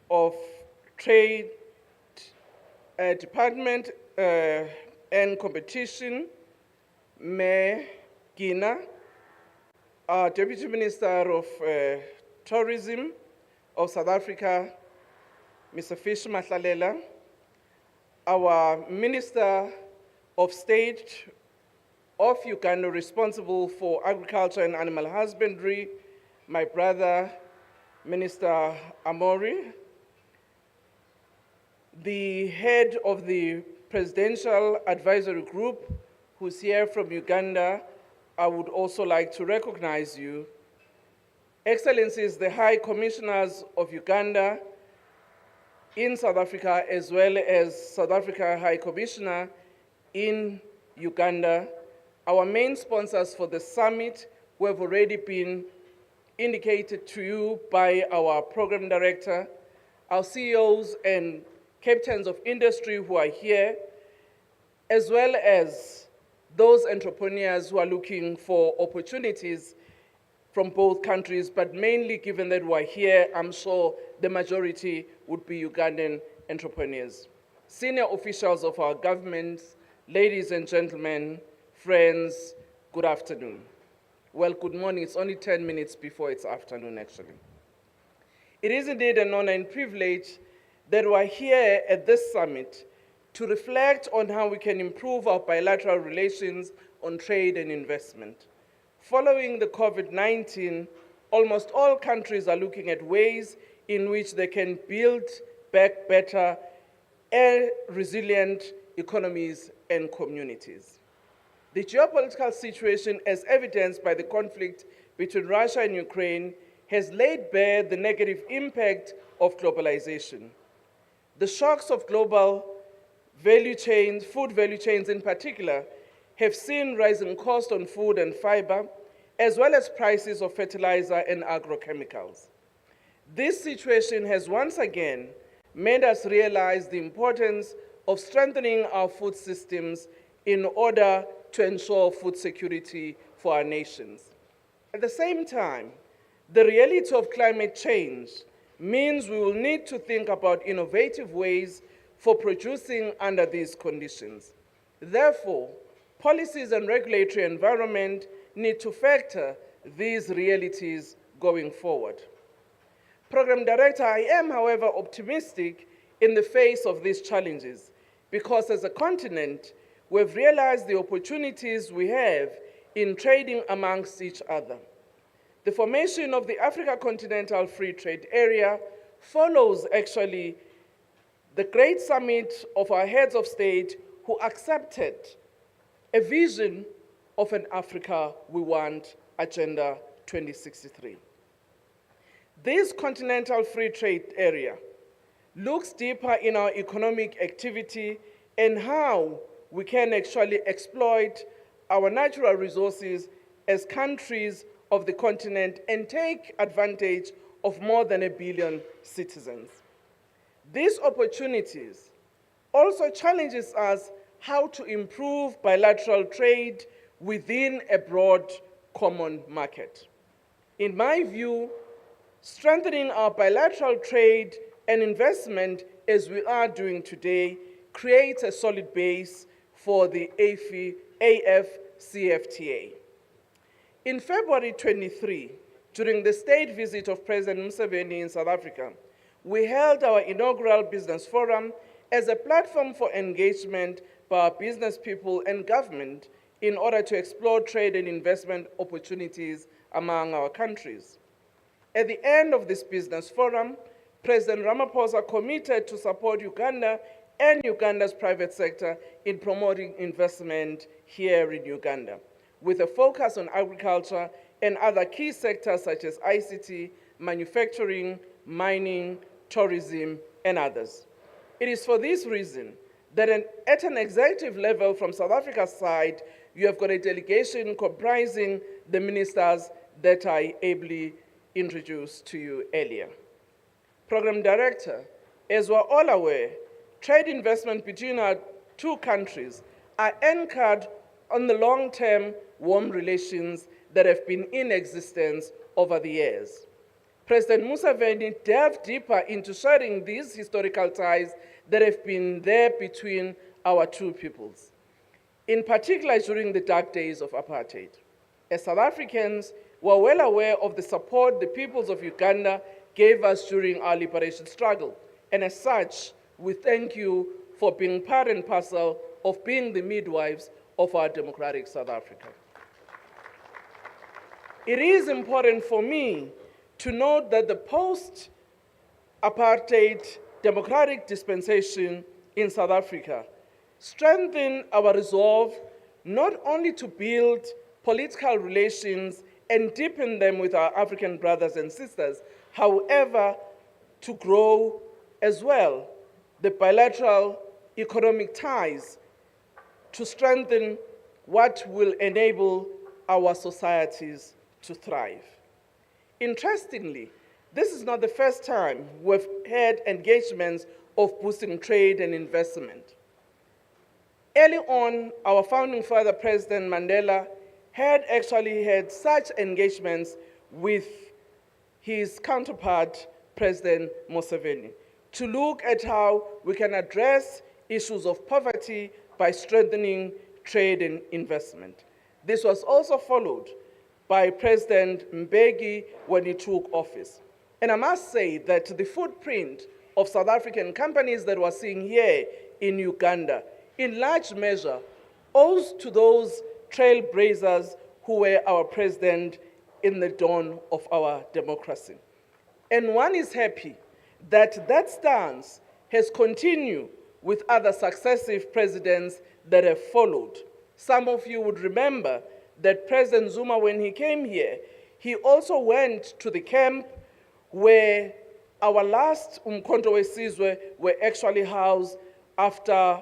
of Trade Department and Competition, Me Gina, our Deputy Minister of Tourism of South Africa, Mr. Fish Matlalela, our Minister of State of Uganda responsible for agriculture and animal husbandry, my brother, Minister Amori, the head of the Presidential Advisory Group, who's here from Uganda, I would also like to recognize you. Excellencies, the High Commissioners of Uganda in South Africa, as well as South Africa High Commissioner in Uganda, our main sponsors for the summit, who have already been indicated to you by our program director, our CEOs and captains of industry who are here, as well as those entrepreneurs who are looking for opportunities from both countries, but mainly given that we're here, I'm sure the majority would be Ugandan entrepreneurs. Senior officials of our governments, ladies and gentlemen, friends, good afternoon. Well, good morning. It's only 10 minutes before it's afternoon, actually. It is indeed an honor and privilege that we're here at this summit to reflect on how we can improve our bilateral relations on trade and investment. Following the COVID-19, almost all countries are looking at ways in which they can build back better and resilient economies and communities. The geopolitical situation, as evidenced by the conflict between Russia and Ukraine, has laid bare the negative impact of globalization. The shocks of global value chains, food value chains in particular, have seen rising costs on food and fiber, as well as prices of fertilizer and agrochemicals. This situation has once again made us realize the importance of strengthening our food systems in order to ensure food security for our nations. At the same time, the reality of climate change means we will need to think about innovative ways for producing under these conditions. Therefore, policies and regulatory environment need to factor these realities going forward. Program Director, I am, however, optimistic in the face of these challenges because as a continent, we've realized the opportunities we have in trading amongst each other. The formation of the Africa Continental Free Trade Area follows actually the great summit of our heads of state who accepted a vision of an Africa we want, Agenda 2063. This Continental Free Trade Area looks deeper in our economic activity and how we can actually exploit our natural resources as countries of the continent and take advantage of more than 1 billion citizens. These opportunities also challenges us how to improve bilateral trade within a broad common market. In my view, strengthening our bilateral trade and investment as we are doing today creates a solid base for the AFCFTA. In February 23, during the state visit of President Museveni in South Africa, we held our inaugural business forum as a platform for engagement by our business people and government in order to explore trade and investment opportunities among our countries. At the end of this business forum, President Ramaphosa committed to support Uganda and Uganda's private sector in promoting investment here in Uganda, with a focus on agriculture and other key sectors such as ICT, manufacturing, mining, tourism, and others. It is for this reason that at an executive level from South Africa's side, you have got a delegation comprising the ministers that I ably introduced to you earlier. Program Director, as we're all aware, trade investment between our two countries are anchored on the long-term warm relations that have been in existence over the years. President Museveni delved deeper into sharing these historical ties that have been there between our two peoples, in particular during the dark days of apartheid. As South Africans, we're well aware of the support the peoples of Uganda gave us during our liberation struggle, and as such, we thank you for being part and parcel of being the midwives of our democratic South Africa. It is important for me to note that the post-apartheid democratic dispensation in South Africa strengthened our resolve not only to build political relations and deepen them with our African brothers and sisters, however, to grow as well the bilateral economic ties to strengthen what will enable our societies to thrive. Interestingly, this is not the first time we've had engagements of boosting trade and investment. Early on, our founding father, President Mandela, had actually had such engagements with his counterpart, President Museveni, to look at how we can address issues of poverty by strengthening trade and investment. This was also followed by President Mbeki when he took office. And I must say that the footprint of South African companies that we're seeing here in Uganda, in large measure, owes to those trailblazers who were our president in the dawn of our democracy. And one is happy that that stance has continued with other successive presidents that have followed. Some of you would remember that President Zuma, when he came here, he also went to the camp where our last Umkhonto weSizwe were actually housed after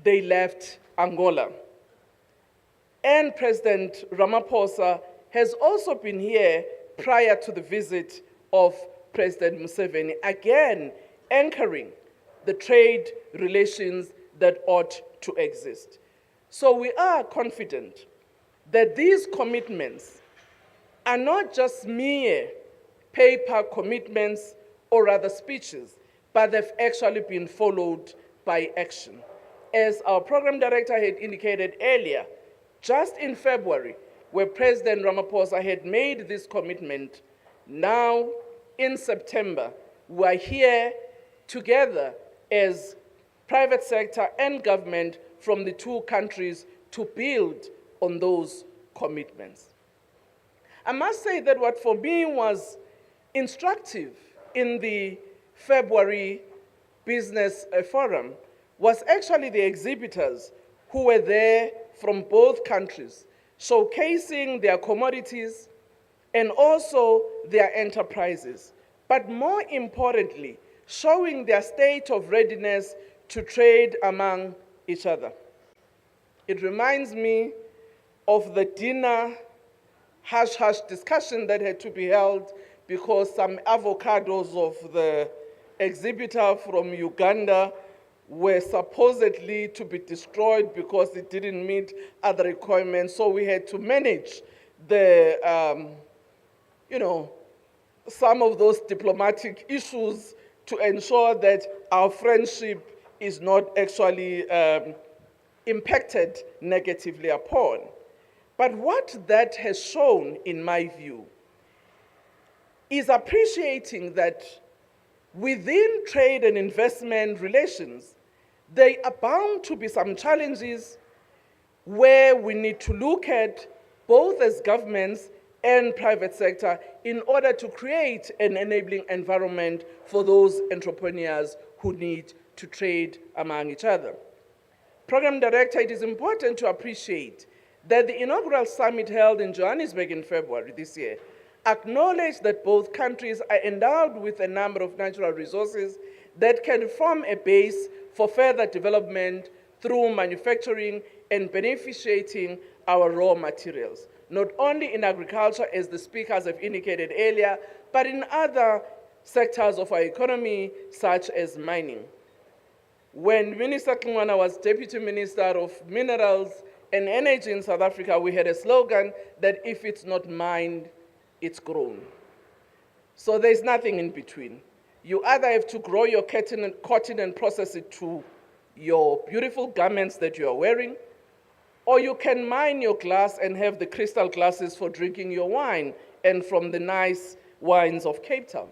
they left Angola. And President Ramaphosa has also been here prior to the visit of President Museveni, again anchoring the trade relations that ought to exist. So we are confident that these commitments are not just mere paper commitments or rather speeches, but they've actually been followed by action. As our program director had indicated earlier, just in February, where President Ramaphosa had made this commitment, now in September, we're here together as private sector and government from the two countries to build on those commitments. I must say that what for me was instructive in the February Business Forum was actually the exhibitors who were there from both countries, showcasing their commodities and also their enterprises, but more importantly, showing their state of readiness to trade among each other. It reminds me of the dinner hush-hush discussion that had to be held because some avocados of the exhibitor from Uganda were supposedly to be destroyed because it didn't meet other requirements. So we had to manage the, some of those diplomatic issues to ensure that our friendship is not actually impacted negatively upon. But what that has shown, in my view, is appreciating that within trade and investment relations, there are bound to be some challenges where we need to look at both as governments and private sector in order to create an enabling environment for those entrepreneurs who need to trade among each other. Program Director, it is important to appreciate that the inaugural summit held in Johannesburg in February this year acknowledged that both countries are endowed with a number of natural resources that can form a base for further development through manufacturing and beneficiating our raw materials, not only in agriculture, as the speakers have indicated earlier, but in other sectors of our economy, such as mining. When Minister Kingwana was Deputy Minister of Minerals and Energy in South Africa, we had a slogan that if it's not mined, it's grown. So there's nothing in between. You either have to grow your cotton and process it to your beautiful garments that you are wearing, or you can mine your glass and have the crystal glasses for drinking your wine and from the nice wines of Cape Town.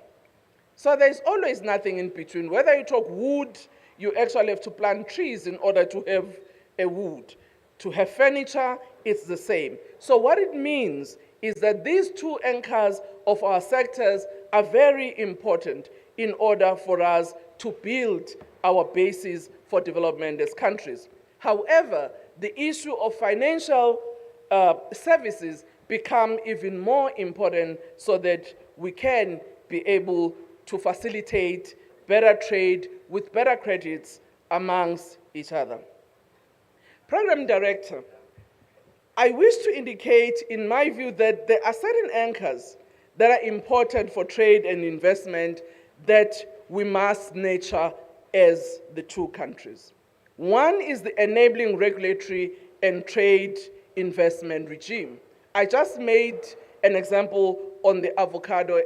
So there's always nothing in between. Whether you talk wood, you actually have to plant trees in order to have a wood. To have furniture, it's the same. So what it means is that these two anchors of our sectors are very important in order for us to build our basis for development as countries. However, the issue of financial services become even more important so that we can be able to facilitate better trade with better credits amongst each other. Program Director, I wish to indicate in my view that there are certain anchors that are important for trade and investment that we must nurture as the two countries. One is the enabling regulatory and trade investment regime. I just made an example on the avocado,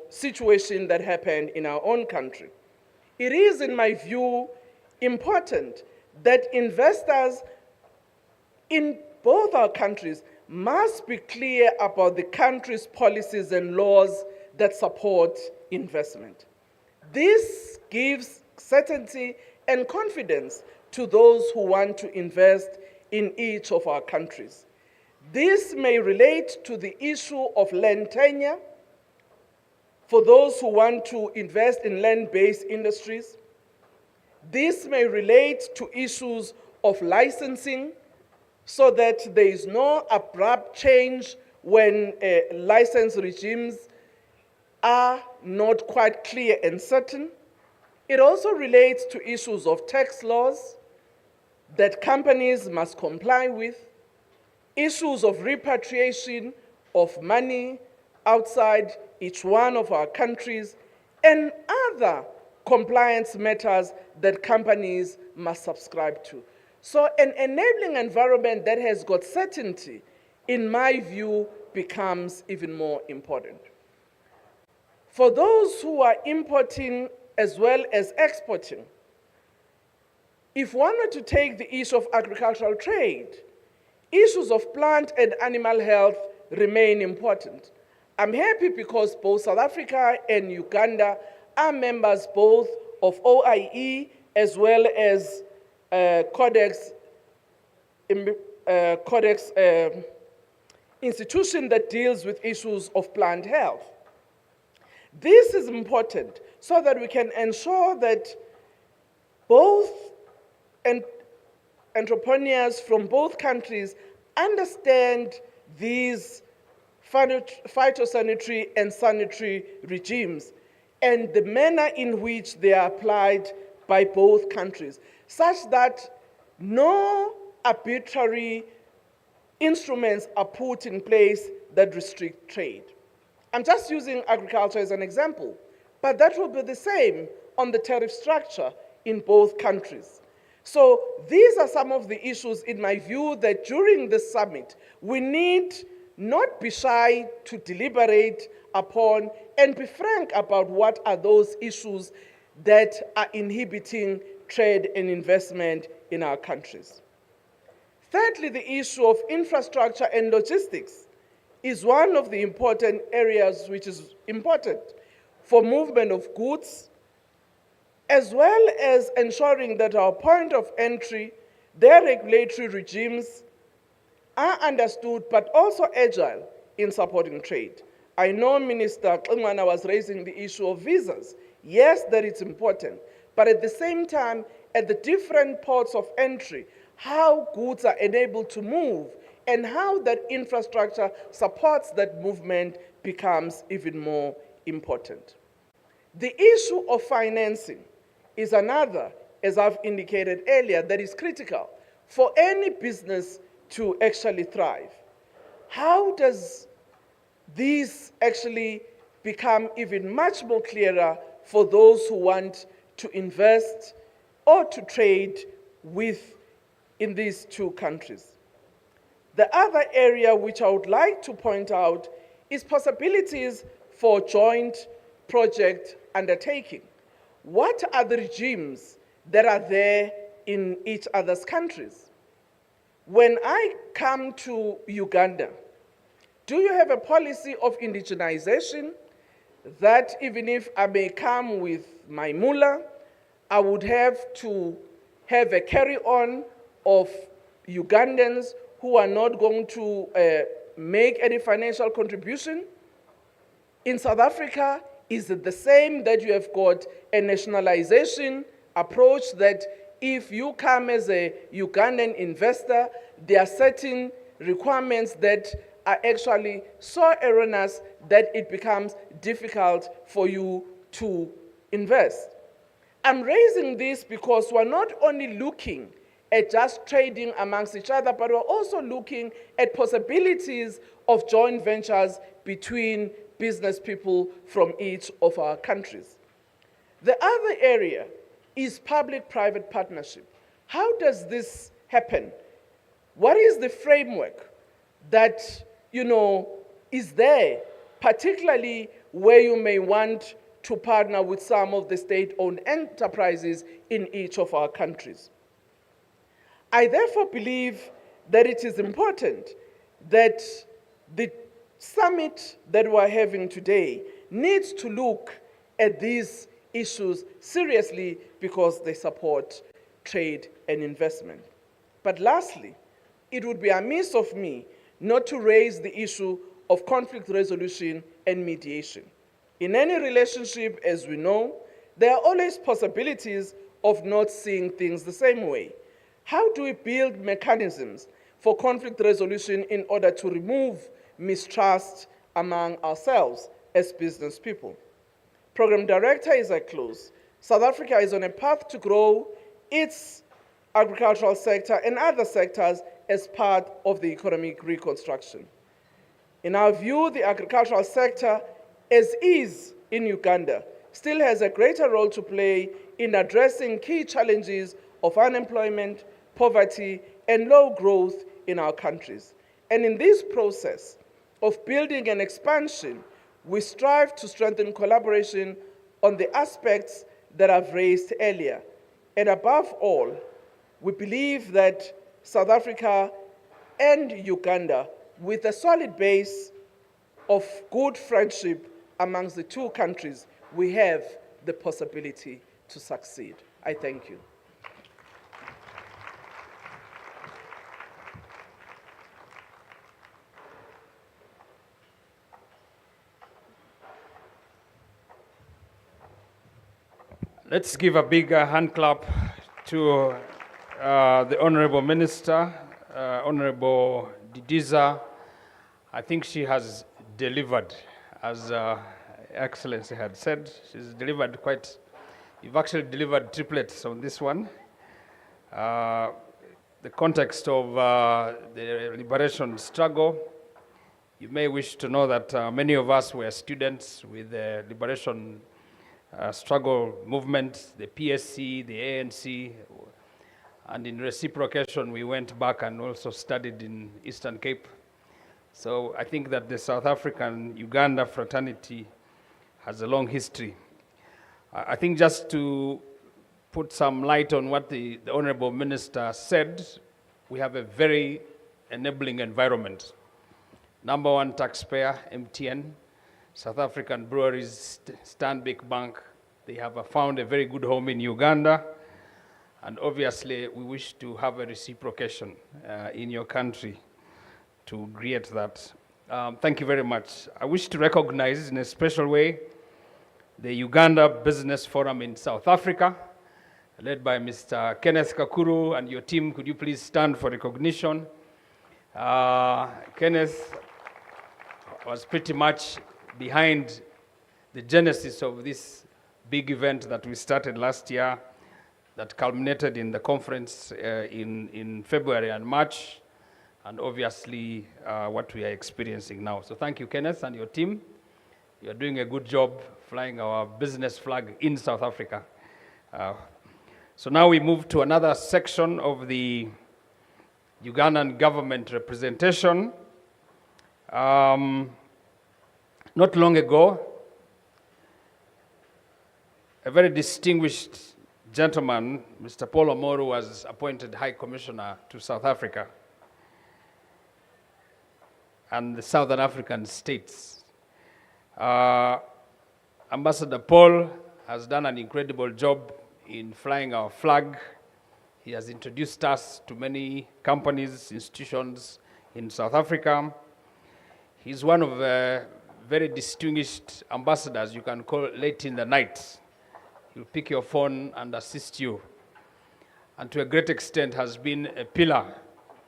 situation that happened in our own country. It is, in my view, important that investors in both our countries must be clear about the country's policies and laws that support investment. This gives certainty and confidence to those who want to invest in each of our countries. This may relate to the issue of land tenure for those who want to invest in land-based industries. This may relate to issues of licensing so that there is no abrupt change when license regimes are not quite clear and certain. It also relates to issues of tax laws that companies must comply with, issues of repatriation of money outside each one of our countries, and other compliance matters that companies must subscribe to. So an enabling environment that has got certainty, in my view, becomes even more important. For those who are importing as well as exporting, if one were to take the issue of agricultural trade, issues of plant and animal health remain important. I'm happy because both South Africa and Uganda are members both of OIE as well as Codex institution that deals with issues of plant health. This is important so that we can ensure that both entrepreneurs from both countries understand these phytosanitary and sanitary regimes and the manner in which they are applied by both countries, such that no arbitrary instruments are put in place that restrict trade. I'm just using agriculture as an example, but that will be the same on the tariff structure in both countries. So these are some of the issues, in my view, that during this summit, we need not be shy to deliberate upon and be frank about what are those issues that are inhibiting trade and investment in our countries. Thirdly, the issue of infrastructure and logistics is one of the important areas which is important for movement of goods, as well as ensuring that our point of entry, their regulatory regimes are understood but also agile in supporting trade. I know Minister Klingwana was raising the issue of visas. Yes, that is important, but at the same time, at the different ports of entry, how goods are enabled to move and how that infrastructure supports that movement becomes even more important. The issue of financing is another, as I've indicated earlier, that is critical for any business to actually thrive. How does this actually become even much more clearer for those who want to invest or to trade in these two countries? The other area which I would like to point out is possibilities for joint project undertaking. What are the regimes that are there in each other's countries? When I come to Uganda, do you have a policy of indigenization that even if I may come with my mullah, I would have to have a carry-on of Ugandans who are not going to make any financial contribution. In South Africa, is it the same that you have got a nationalization approach that if you come as a Ugandan investor, there are certain requirements that are actually so erroneous that it becomes difficult for you to invest. I'm raising this because we're not only looking at just trading amongst each other, but we're also looking at possibilities of joint ventures between business people from each of our countries. The other area is public-private partnership. How does this happen? What is the framework that, is there, particularly where you may want to partner with some of the state-owned enterprises in each of our countries? I therefore believe that it is important that the summit that we're having today needs to look at these issues seriously because they support trade and investment. But lastly, it would be amiss of me not to raise the issue of conflict resolution and mediation. In any relationship, as we know, there are always possibilities of not seeing things the same way. How do we build mechanisms for conflict resolution in order to remove mistrust among ourselves as business people? Program Director, as I close, South Africa is on a path to grow its agricultural sector and other sectors as part of the economic reconstruction. In our view, the agricultural sector, as is in Uganda, still has a greater role to play in addressing key challenges of unemployment, poverty, and low growth in our countries. And in this process of building and expansion, we strive to strengthen collaboration on the aspects that I've raised earlier. And above all, we believe that South Africa and Uganda, with a solid base of good friendship amongst the two countries, we have the possibility to succeed. I thank you. Let's give a big hand clap to the Honorable Minister, Honorable Didiza. I think she has delivered, as Excellency had said. She's delivered you've actually delivered triplets on this one. The context of the liberation struggle, you may wish to know that many of us were students with the liberation struggle movement, the PSC, the ANC, and in reciprocation, we went back and also studied in Eastern Cape. So I think that the South African-Uganda fraternity has a long history. I think just to put some light on what the Honorable Minister said, we have a very enabling environment. Number one taxpayer, MTN, South African breweries, Stanbic Bank, they have found a very good home in Uganda. And obviously, we wish to have a reciprocation in your country to create that. Thank you very much. I wish to recognize in a special way the Uganda Business Forum in South Africa, led by Mr. Kenneth Kakuru and your team. Could you please stand for recognition? Kenneth was pretty much behind the genesis of this big event that we started last year that culminated in the conference in February and March, and obviously what we are experiencing now. So thank you, Kenneth, and your team. You're doing a good job flying our business flag in South Africa. So now we move to another section of the Ugandan government representation. Not long ago, a very distinguished gentleman, Mr. Paul Omoru, was appointed High Commissioner to South Africa and the Southern African states. Ambassador Paul has done an incredible job in flying our flag. He has introduced us to many companies, institutions in South Africa. He's one of the very distinguished ambassadors you can call late in the night. He'll pick your phone and assist you. And to a great extent has been a pillar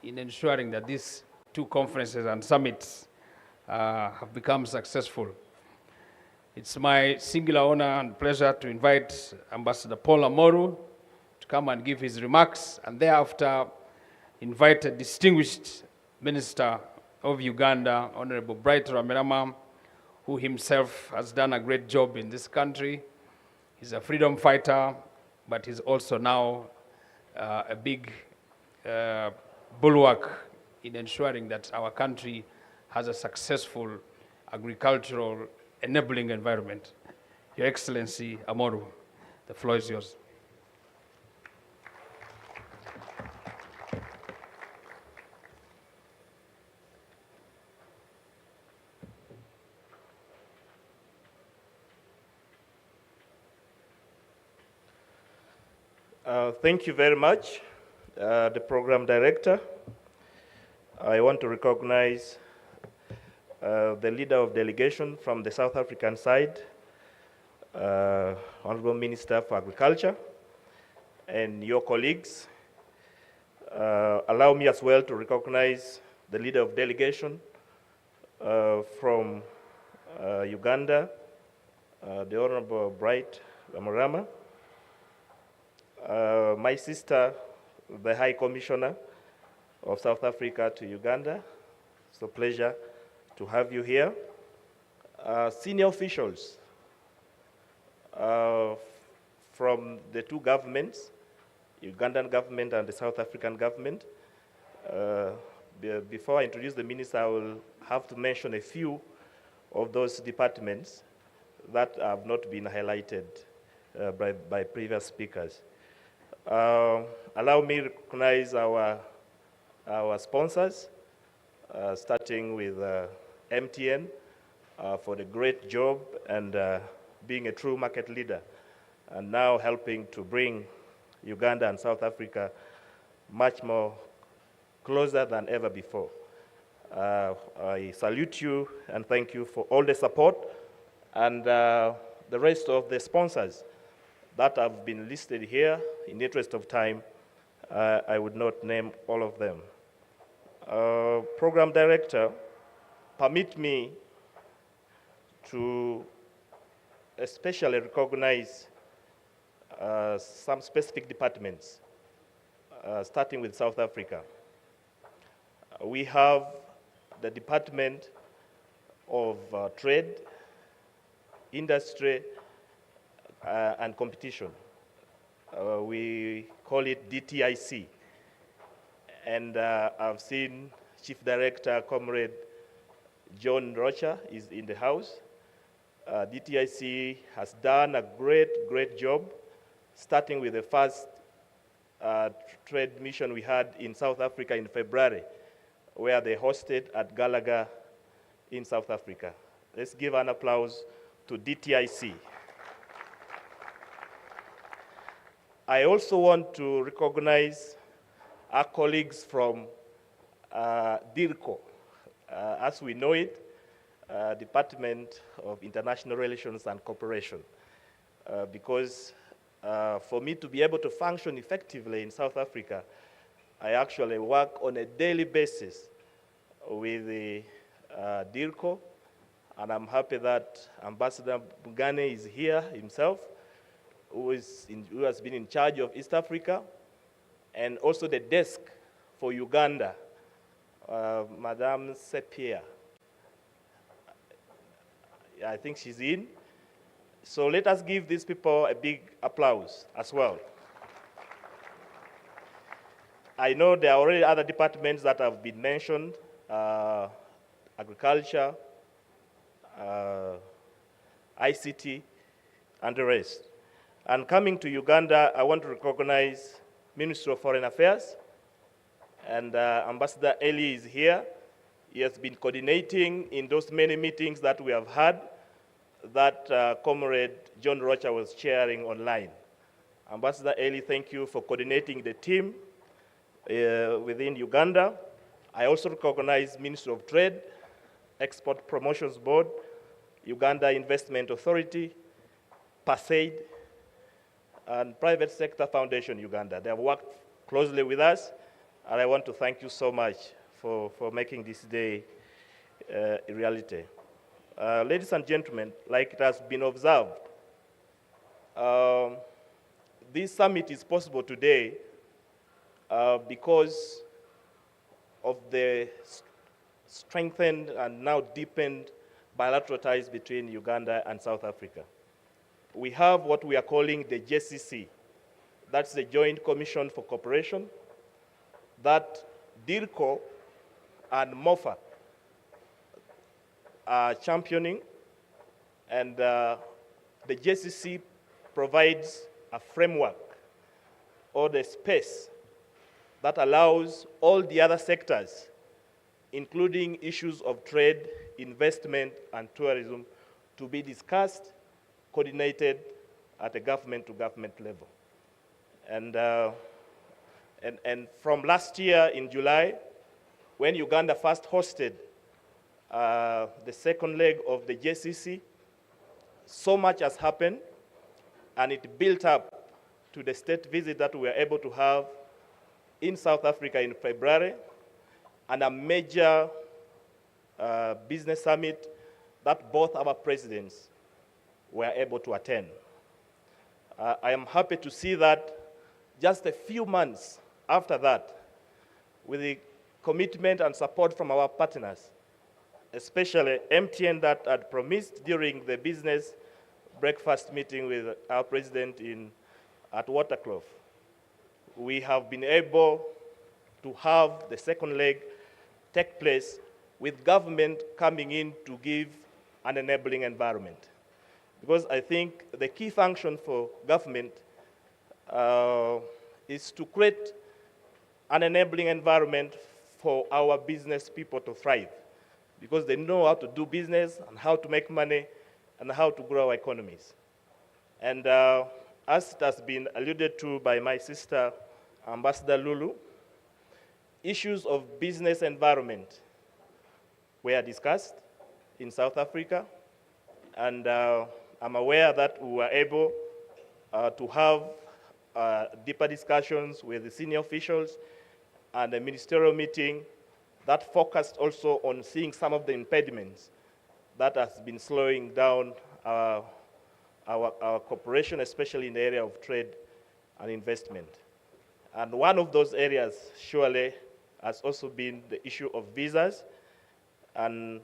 in ensuring that these two conferences and summits have become successful. It's my singular honor and pleasure to invite Ambassador Paul Amoru to come and give his remarks, and thereafter invite a distinguished Minister of Uganda, Honorable Bright Ramirama, who himself has done a great job in this country. He's a freedom fighter, but he's also now a big bulwark in ensuring that our country has a successful agricultural enabling environment. Your Excellency Amoru, the floor is yours. Thank you very much, the Program Director. I want to recognize the Leader of Delegation from the South African side, Honorable Minister for Agriculture, and your colleagues. Allow me as well to recognize the Leader of Delegation from Uganda, the Honorable Bright Ramirama. My sister, the High Commissioner of South Africa to Uganda. It's a pleasure to have you here. Senior officials from the two governments, Ugandan government and the South African government. Before I introduce the minister, I will have to mention a few of those departments that have not been highlighted by previous speakers. Allow me to recognize our sponsors, starting with MTN for the great job and being a true market leader, and now helping to bring Uganda and South Africa much more closer than ever before. I salute you and thank you for all the support, and the rest of the sponsors that have been listed here. In the interest of time, I would not name all of them. Program Director, permit me to especially recognize some specific departments, starting with South Africa. We have the Department of Trade, Industry, and Competition. We call it DTIC. And I've seen Chief Director, Comrade John Rocha is in the house. DTIC has done a great job, starting with the first trade mission we had in South Africa in February, where they hosted at Gallagher in South Africa. Let's give an applause to DTIC. I also want to recognize our colleagues from DIRCO, as we know it, Department of International Relations and Cooperation, because for me to be able to function effectively in South Africa, I actually work on a daily basis with the DIRCO, and I'm happy that Ambassador Bugane is here himself, who has been in charge of East Africa, and also the desk for Uganda, Madame Sepia. I think she's in. So let us give these people a big applause as well. I know there are already other departments that have been mentioned, agriculture, ICT, and the rest. And coming to Uganda, I want to recognize Ministry of Foreign Affairs, and Ambassador Eli is here. He has been coordinating in those many meetings that we have had that Comrade John Rocha was chairing online. Ambassador Eli, thank you for coordinating the team within Uganda. I also recognize Ministry of Trade, Export Promotions Board, Uganda Investment Authority, PASAID, and Private Sector Foundation Uganda. They have worked closely with us, and I want to thank you so much for making this day a reality. Ladies and gentlemen, like it has been observed, this summit is possible today because of the strengthened and now deepened bilateral ties between Uganda and South Africa. We have what we are calling the JCC. That's the Joint Commission for Cooperation, that DIRCO and MOFA are championing, and the JCC provides a framework or the space that allows all the other sectors, including issues of trade, investment, and tourism, to be discussed, coordinated at a government-to-government level. And from last year in July, when Uganda first hosted the second leg of the JCC, so much has happened, and it built up to the state visit that we were able to have in South Africa in February, and a major business summit that both our presidents were able to attend. I am happy to see that just a few months after that, with the commitment and support from our partners, especially MTN that had promised during the business breakfast meeting with our president at Waterclough, we have been able to have the second leg take place with government coming in to give an enabling environment. Because I think the key function for government is to create an enabling environment for our business people to thrive, because they know how to do business and how to make money and how to grow our economies. And as it has been alluded to by my sister, Ambassador Lulu, issues of business environment were discussed in South Africa, and I'm aware that we were able to have deeper discussions with the senior officials and a ministerial meeting that focused also on seeing some of the impediments that has been slowing down our cooperation, especially in the area of trade and investment. And one of those areas surely has also been the issue of visas. And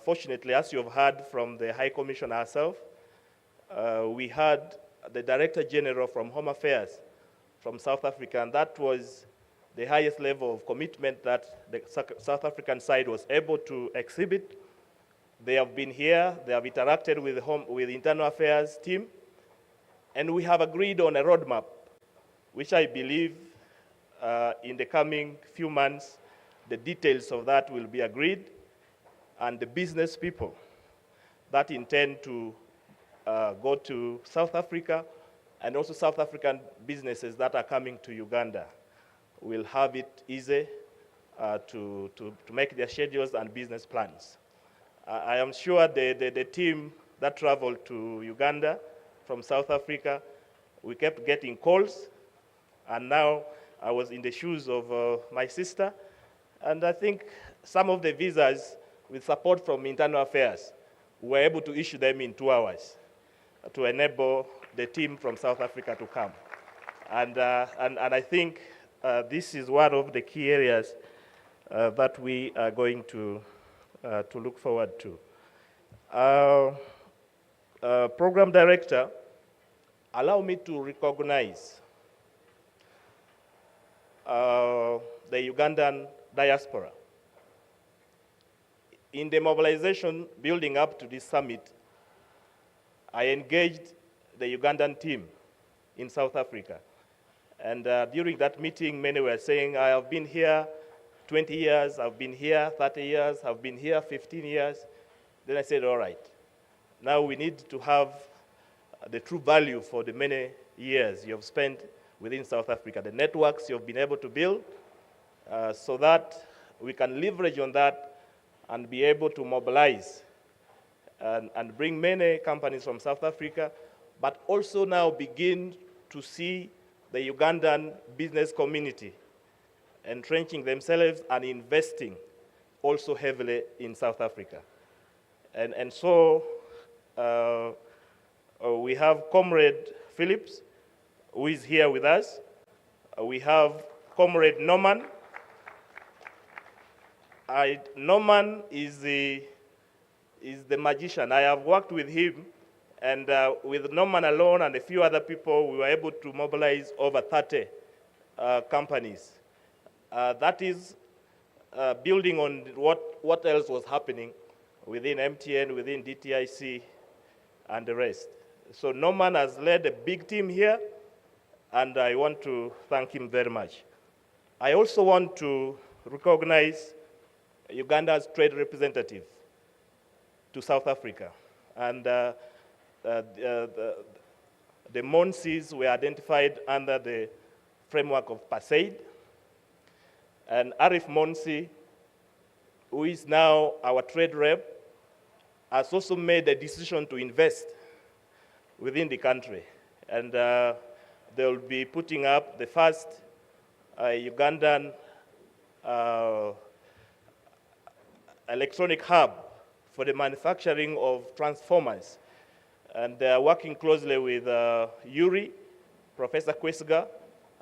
fortunately, as you have heard from the High Commissioner herself, we had the Director General from Home Affairs from South Africa, and that was the highest level of commitment that the South African side was able to exhibit. They have been here, they have interacted with the Internal Affairs team, and we have agreed on a roadmap, which I believe in the coming few months, the details of that will be agreed, and the business people that intend to go to South Africa, and also South African businesses that are coming to Uganda will have it easy to make their schedules and business plans. I am sure the team that traveled to Uganda from South Africa, we kept getting calls, and now I was in the shoes of my sister, and I think some of the visas, with support from Internal Affairs, we were able to issue them in 2 hours to enable the team from South Africa to come. And I think this is one of the key areas that we are going to look forward to. Program Director, allow me to recognize the Ugandan diaspora. In the mobilization building up to this summit, I engaged the Ugandan team in South Africa. And during that meeting, many were saying, I have been here 20 years, I've been here 30 years, I've been here 15 years. Then I said, all right, now we need to have the true value for the many years you have spent within South Africa, the networks you've been able to build, so that we can leverage on that and be able to mobilize and bring many companies from South Africa, but also now begin to see the Ugandan business community entrenching themselves and investing also heavily in South Africa. And so we have Comrade Phillips, who is here with us. We have Comrade Norman. Norman is the magician. I have worked with him, and with Norman alone and a few other people, we were able to mobilize over 30 companies. That is building on what else was happening within MTN, within DTIC, and the rest. So Norman has led a big team here, and I want to thank him very much. I also want to recognize Uganda's trade representative to South Africa. And the MONSIs were identified under the framework of PASAID. And Arif Monsi, who is now our trade rep, has also made a decision to invest within the country. And they will be putting up the first Ugandan electronic hub for the manufacturing of transformers. And they are working closely with Yuri, Professor Kwesiga.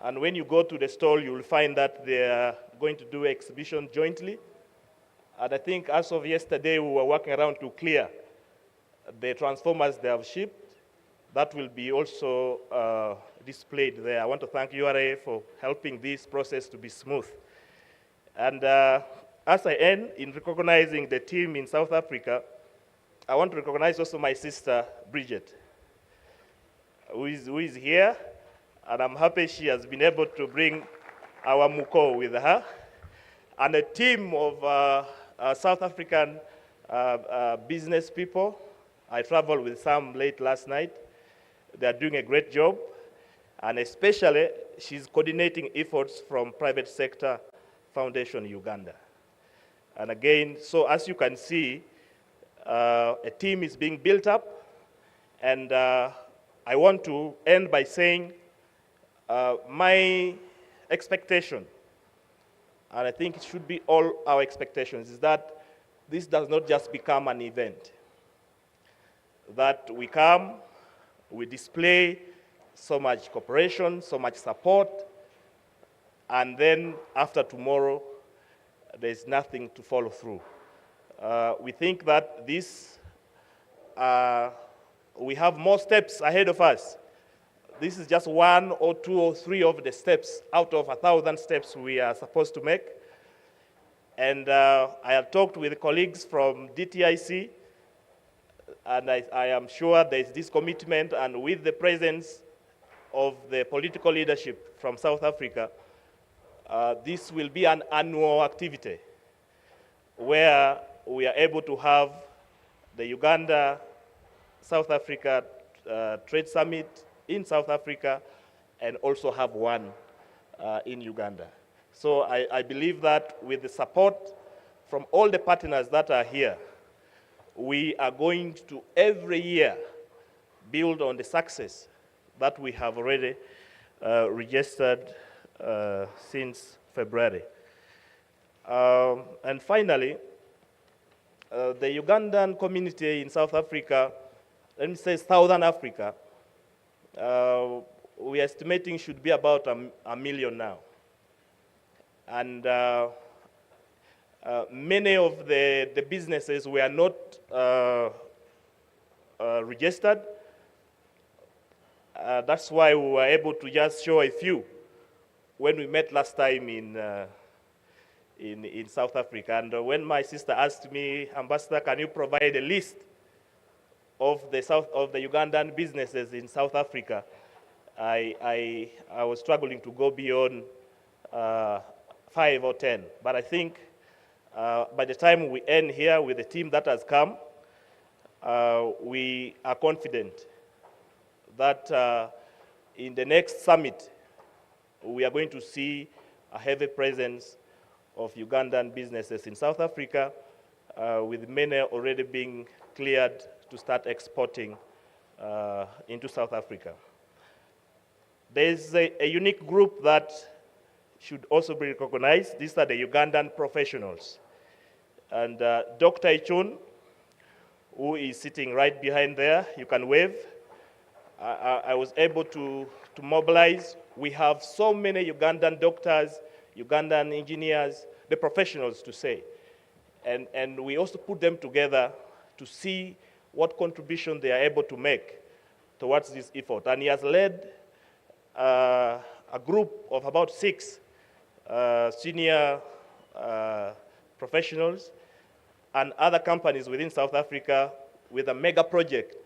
And when you go to the stall, you will find that they are going to do an exhibition jointly. And I think as of yesterday, we were working around to clear the transformers they have shipped. That will be also displayed there. I want to thank URA for helping this process to be smooth. And as I end in recognizing the team in South Africa, I want to recognize also my sister, Bridget, who is here. And I'm happy she has been able to bring our Muko with her. And a team of South African business people. I traveled with some late last night. They are doing a great job. And especially, she's coordinating efforts from Private Sector Foundation Uganda. And again, so as you can see, a team is being built up. And I want to end by saying my expectation, and I think it should be all our expectations, is that this does not just become an event. That we come, we display so much cooperation, so much support, and then after tomorrow, there's nothing to follow through. We think that this, we have more steps ahead of us. This is just 1 or 2 or 3 of the steps out of 1,000 steps we are supposed to make. And I have talked with colleagues from DTIC, and I am sure there's this commitment, and with the presence of the political leadership from South Africa, this will be an annual activity where we are able to have the Uganda-South Africa Trade Summit in South Africa, and also have one in Uganda. So I believe that with the support from all the partners that are here, we are going to every year build on the success that we have already registered since February. And finally, the Ugandan community in South Africa, let me say Southern Africa, we are estimating should be about a million now. And many of the businesses were not registered. That's why we were able to just show a few when we met last time in South Africa. And when my sister asked me, Ambassador, can you provide a list of the Ugandan businesses in South Africa, I was struggling to go beyond 5 or 10. But I think by the time we end here with the team that has come, we are confident that in the next summit, we are going to see a heavy presence of Ugandan businesses in South Africa, with many already being cleared to start exporting into South Africa. There's a unique group that should also be recognized. These are the Ugandan professionals. And Dr. Ichun, who is sitting right behind there, you can wave. I was able to mobilize. We have so many Ugandan doctors, Ugandan engineers, the professionals to say. And we also put them together to see what contribution they are able to make towards this effort. And he has led a group of about 6 senior professionals and other companies within South Africa with a mega project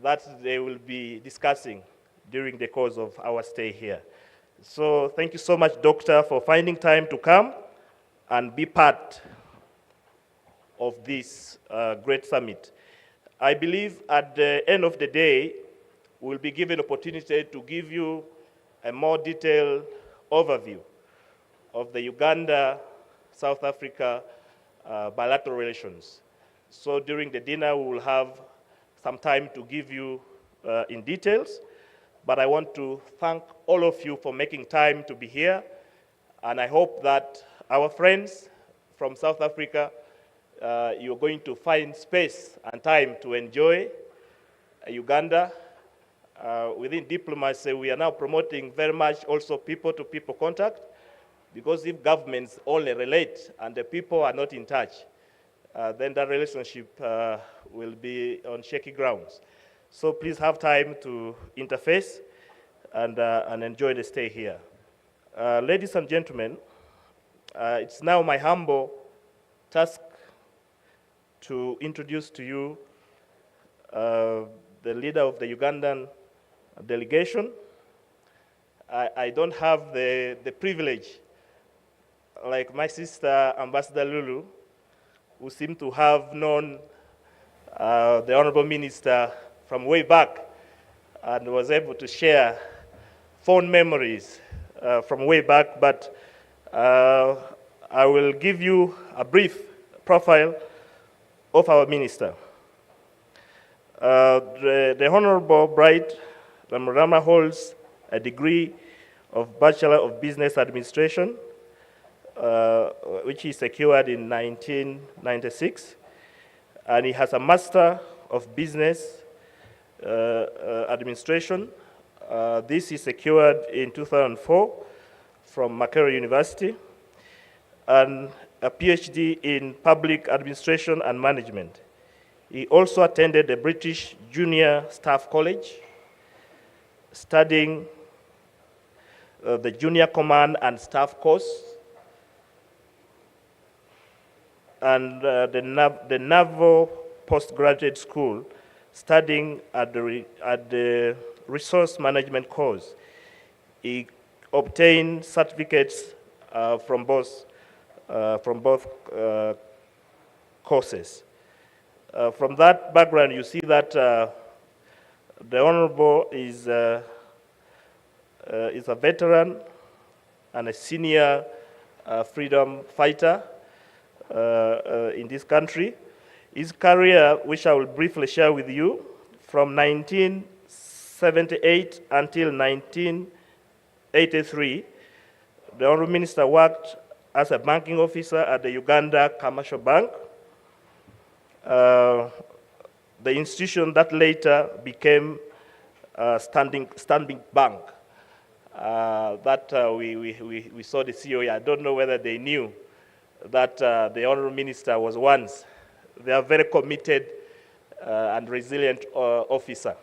that they will be discussing during the course of our stay here. So thank you so much, Doctor, for finding time to come and be part of this great summit. I believe at the end of the day, we'll be given opportunity to give you a more detailed overview of the Uganda-South Africa bilateral relations. So during the dinner, we will have some time to give you in details, but I want to thank all of you for making time to be here, and I hope that our friends from South Africa, you're going to find space and time to enjoy Uganda. Within diplomacy, we are now promoting very much also people-to-people contact, because if governments only relate and the people are not in touch, then that relationship will be on shaky grounds. So please have time to interface and enjoy the stay here. Ladies and gentlemen, it's now my humble task to introduce to you the leader of the Ugandan delegation. I don't have the privilege, like my sister, Ambassador Lulu, who seemed to have known the Honorable Minister from way back and was able to share fond memories from way back, but I will give you a brief profile of our minister. The Honorable Bright Ramrama holds a degree of Bachelor of Business Administration, which he secured in 1996, and he has a Master of Business Administration. This he secured in 2004 from Makerere University, and a PhD in Public Administration and Management. He also attended the British Junior Staff College, studying the Junior Command and Staff course, and the Naval Postgraduate School, studying at the Resource Management course. He obtained certificates from both courses. From that background, you see that the Honorable is a veteran and a senior freedom fighter in this country. His career, which I will briefly share with you, from 1978 until 1983, the Honorable Minister worked as a banking officer at the Uganda Commercial Bank, the institution that later became Standing Bank. We saw the CEO. I don't know whether they knew that the Honorable Minister was once. They are very committed and resilient officer.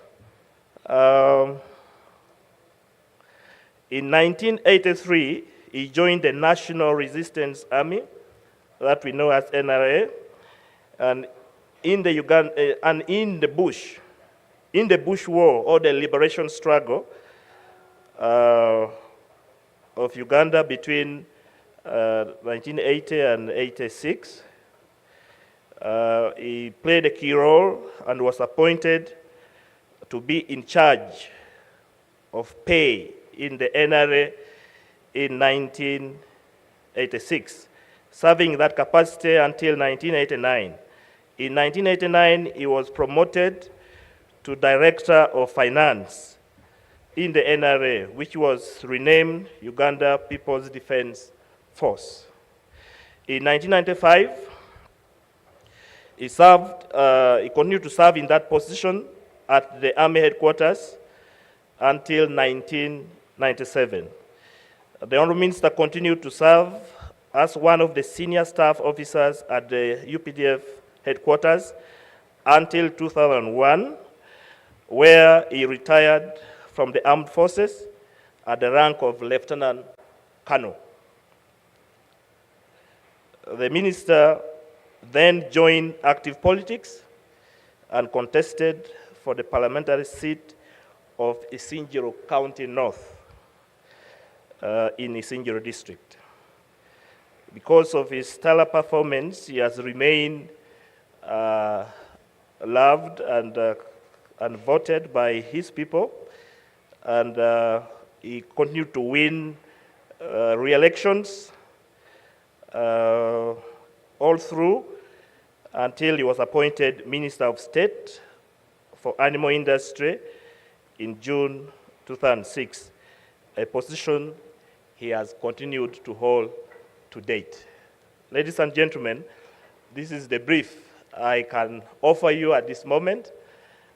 In 1983, he joined the National Resistance Army, that we know as NRA, and in the bush war, or the liberation struggle of Uganda between 1980 and 86. He played a key role and was appointed to be in charge of pay in the NRA in 1986, serving that capacity until 1989. In 1989, he was promoted to Director of Finance in the NRA, which was renamed Uganda People's Defense Force. In 1995, he continued to serve in that position at the Army headquarters until 1997. The Honourable Minister continued to serve as one of the senior staff officers at the UPDF headquarters until 2001, where he retired from the armed forces at the rank of Lieutenant Colonel. The minister then joined active politics and contested for the parliamentary seat of Isingiro County North in Isingiro district. Because of his stellar performance, he has remained loved and voted by his people, and he continued to win re-elections all through until he was appointed Minister of State for Animal Industry in June 2006, a position he has continued to hold to date. Ladies and gentlemen, this is the brief I can offer you at this moment,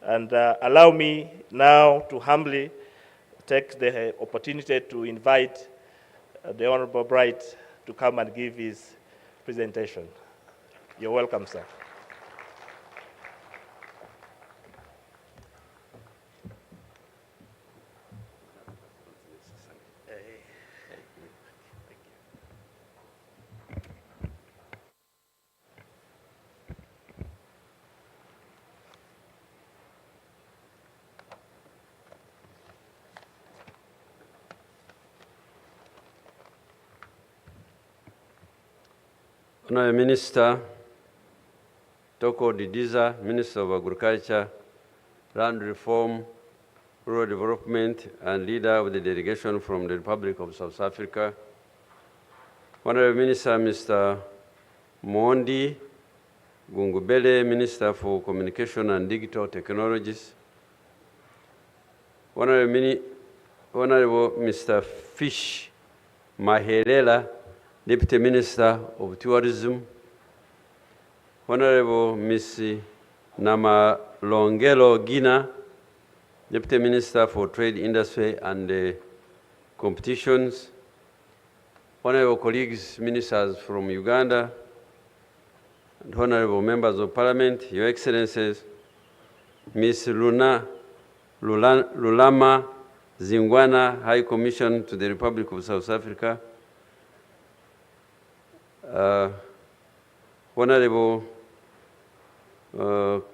and allow me now to humbly take the opportunity to invite the Honorable Bright to come and give his presentation. You're welcome, sir. Honourable Minister Toko Didiza, Minister of Agriculture, Land Reform, Rural Development, and leader of the delegation from the Republic of South Africa. Honourable Minister Mr. Mondi Gungubele, Minister for Communication and Digital Technologies. Honourable Mr. Fish Mahelela, Deputy Minister of Tourism. Honorable Ms. Namalongelo Gina, Deputy Minister for Trade, Industry and Competitions. Honorable colleagues, ministers from Uganda, and honorable members of Parliament, Your Excellencies, Ms. Lulama Zingwana, High Commission to the Republic of South Africa, honorable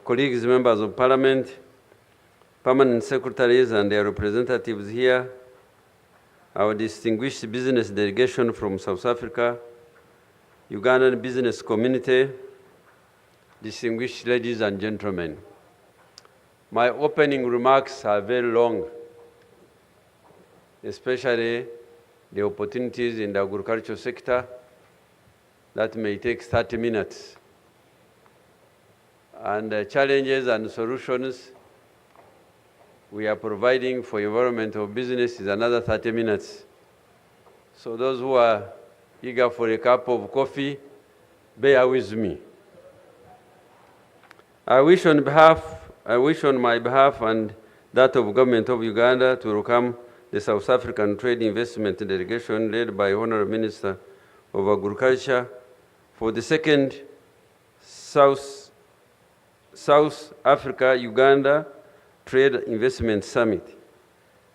colleagues, members of Parliament, permanent secretaries and their representatives here, our distinguished business delegation from South Africa, Ugandan business community, distinguished ladies and gentlemen. My opening remarks are very long, especially the opportunities in the agricultural sector. That may take 30 minutes. And the challenges and solutions we are providing for environmental business is another 30 minutes. So those who are eager for a cup of coffee, bear with me. I wish on my behalf and that of Government of Uganda to welcome the South African Trade Investment Delegation led by Honourable Minister of Agriculture for the second South Africa-Uganda Trade Investment Summit.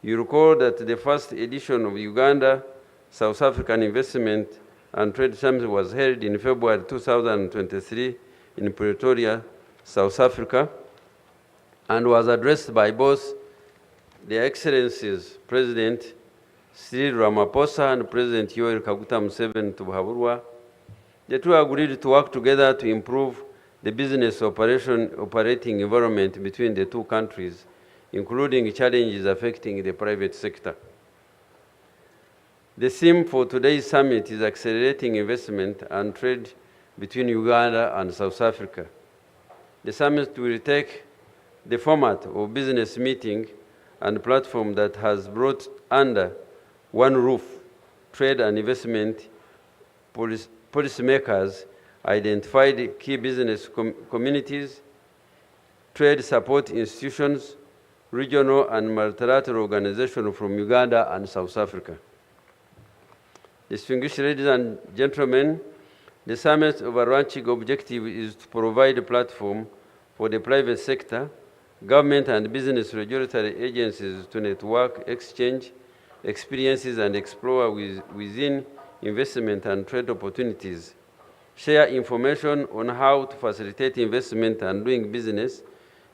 You recall that the first edition of Uganda-South African Investment and Trade Summit was held in February 2023 in Pretoria, South Africa, and was addressed by both Their Excellencies President Cyril Ramaphosa and President Yoweri Kaguta Museveni Tubuhaburwa. The two agreed to work together to improve the business operating environment between the two countries including challenges affecting the private sector. The theme for today's summit is accelerating investment and trade between Uganda and South Africa. The summit will take the format of business meeting and platform that has brought under one roof trade and investment policymakers, identified key business communities, trade support institutions, regional and multilateral organizations from Uganda and South Africa. Distinguished ladies and gentlemen, the summit's overarching objective is to provide a platform for the private sector, government and business regulatory agencies to network, exchange experiences and explore within investment and trade opportunities, share information on how to facilitate investment and doing business,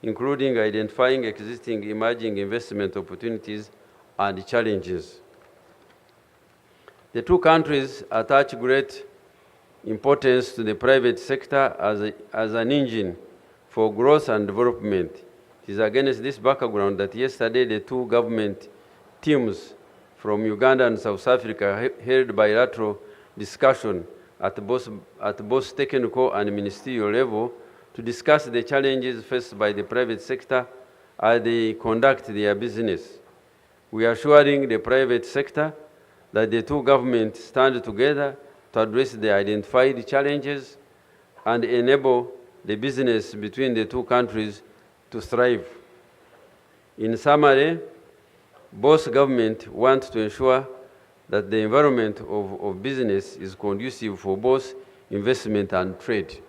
including identifying existing emerging investment opportunities and challenges. The two countries attach great importance to the private sector as an engine for growth and development. It is against this background that yesterday the two government teams from Uganda and South Africa held bilateral discussion at both technical and ministerial level to discuss the challenges faced by the private sector as they conduct their business. We are assuring the private sector that the two governments stand together to address the identified challenges and enable the business between the two countries to thrive. In summary, both governments want to ensure that the environment of business is conducive for both investment and trade.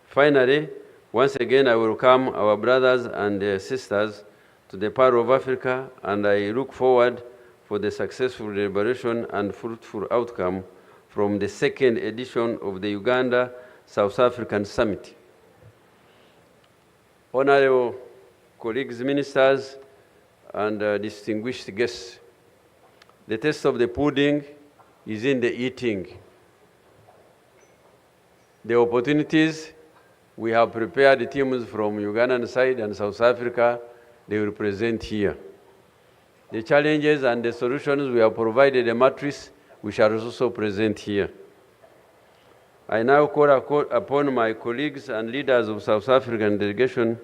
Finally, once again, I welcome our brothers and their sisters to the Pearl of Africa, and I look forward for the successful deliberation and fruitful outcome from the second edition of the Uganda-South African Summit. Honorable colleagues, ministers, and distinguished guests, the taste of the pudding is in the eating. The opportunities, we have prepared the teams from Ugandan side and South Africa, they will present here. The challenges and the solutions, we have provided a matrix, we shall also present here. I now call upon my colleagues and leaders of South African delegation,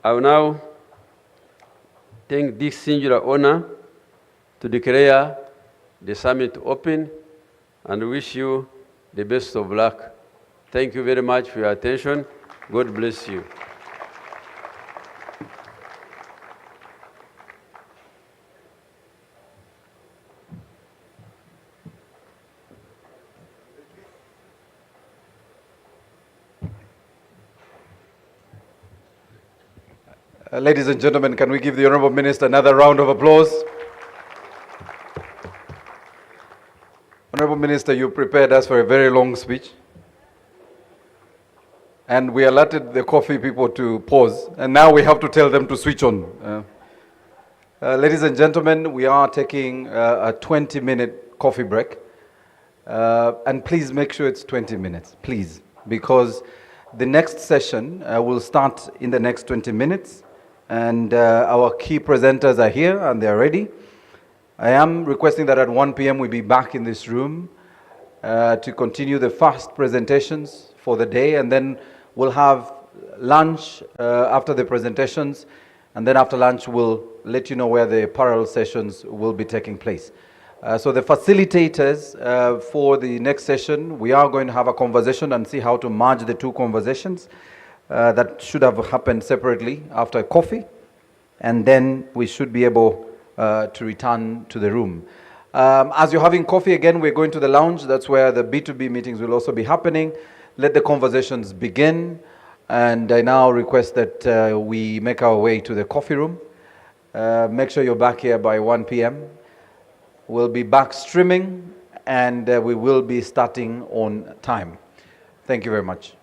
I will now take this singular honor to declare the summit open and wish you the best of luck. Thank you very much for your attention. God bless you. Ladies and gentlemen, can we give the Honorable Minister another round of applause? Honorable Minister, you prepared us for a very long speech. And we alerted the coffee people to pause, and now we have to tell them to switch on. Ladies and gentlemen, we are taking a 20-minute coffee break. And please make sure it's 20 minutes, please, because the next session will start in the next 20 minutes. And our key presenters are here and they're ready. I am requesting that at 1 p.m. we be back in this room to continue the first presentations for the day, and then we'll have lunch after the presentations, and then after lunch we'll let you know where the parallel sessions will be taking place. So the facilitators for the next session, we are going to have a conversation and see how to merge the two conversations. That should have happened separately after coffee, and then we should be able to return to the room. As you're having coffee, again, we're going to the lounge. That's where the B2B meetings will also be happening. Let the conversations begin, and I now request that we make our way to the coffee room. Make sure you're back here by 1 p.m. We'll be back streaming, and we will be starting on time. Thank you very much.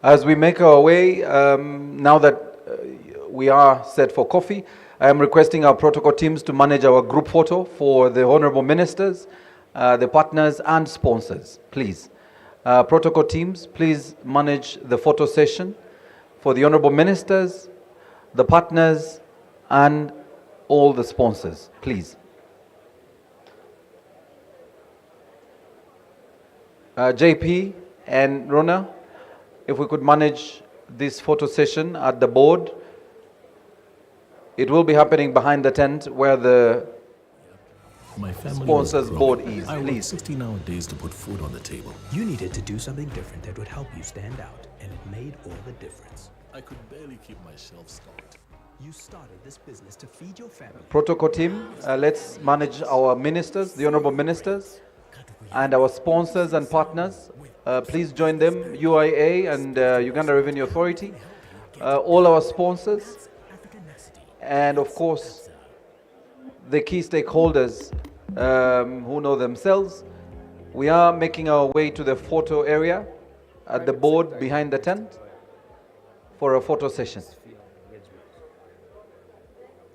As we make our way, now that we are set for coffee, I am requesting our protocol teams to manage our group photo for the honorable ministers, the partners and sponsors, please. Protocol teams, please manage the photo session for the honorable ministers, the partners, and all the sponsors, please. JP and Rona, if we could manage this photo session at the board. It will be happening behind the tent where the My family sponsors was board broke. is, I worked please. 16-hour days to put food on the table. You needed to do something different that would help you stand out, and it made all the difference. I could barely keep myself stocked. You started this business to feed your family. Protocol team, let's manage our ministers, the honorable ministers, and our sponsors and partners. Please join them, UIA and Uganda Revenue Authority, all our sponsors, and of course, the key stakeholders who know themselves. We are making our way to the photo area at the board behind the tent for a photo session.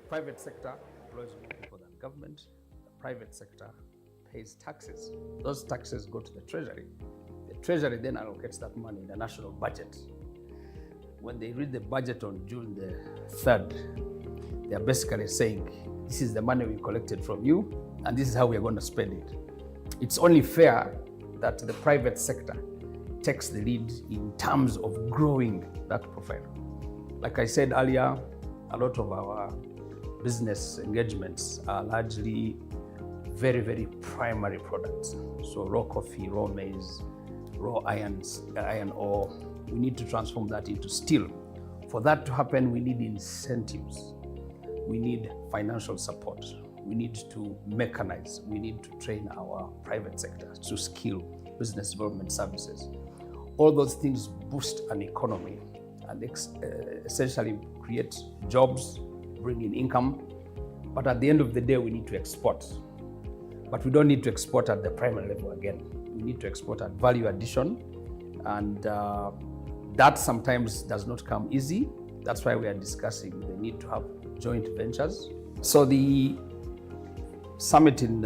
Private sector employs more people than government. The private sector pays taxes. Those taxes go to the treasury. The treasury then allocates that money in the national budget. When they read the budget on June the 3rd, they're basically saying, this is the money we collected from you, and this is how we're going to spend it. It's only fair that the private sector takes the lead in terms of growing that profile. Like I said earlier, a lot of our business engagements are largely very, very primary products. So raw coffee, raw maize, raw iron ore. We need to transform that into steel. For that to happen, we need incentives. We need financial support. We need to mechanize. We need to train our private sector to skill business development services. All those things boost an economy and essentially create jobs, bring in income. But at the end of the day, we need to export. But we don't need to export at the primary level again. We need to export at value addition. And that sometimes does not come easy. That's why we are discussing the need to have joint ventures. So the summit in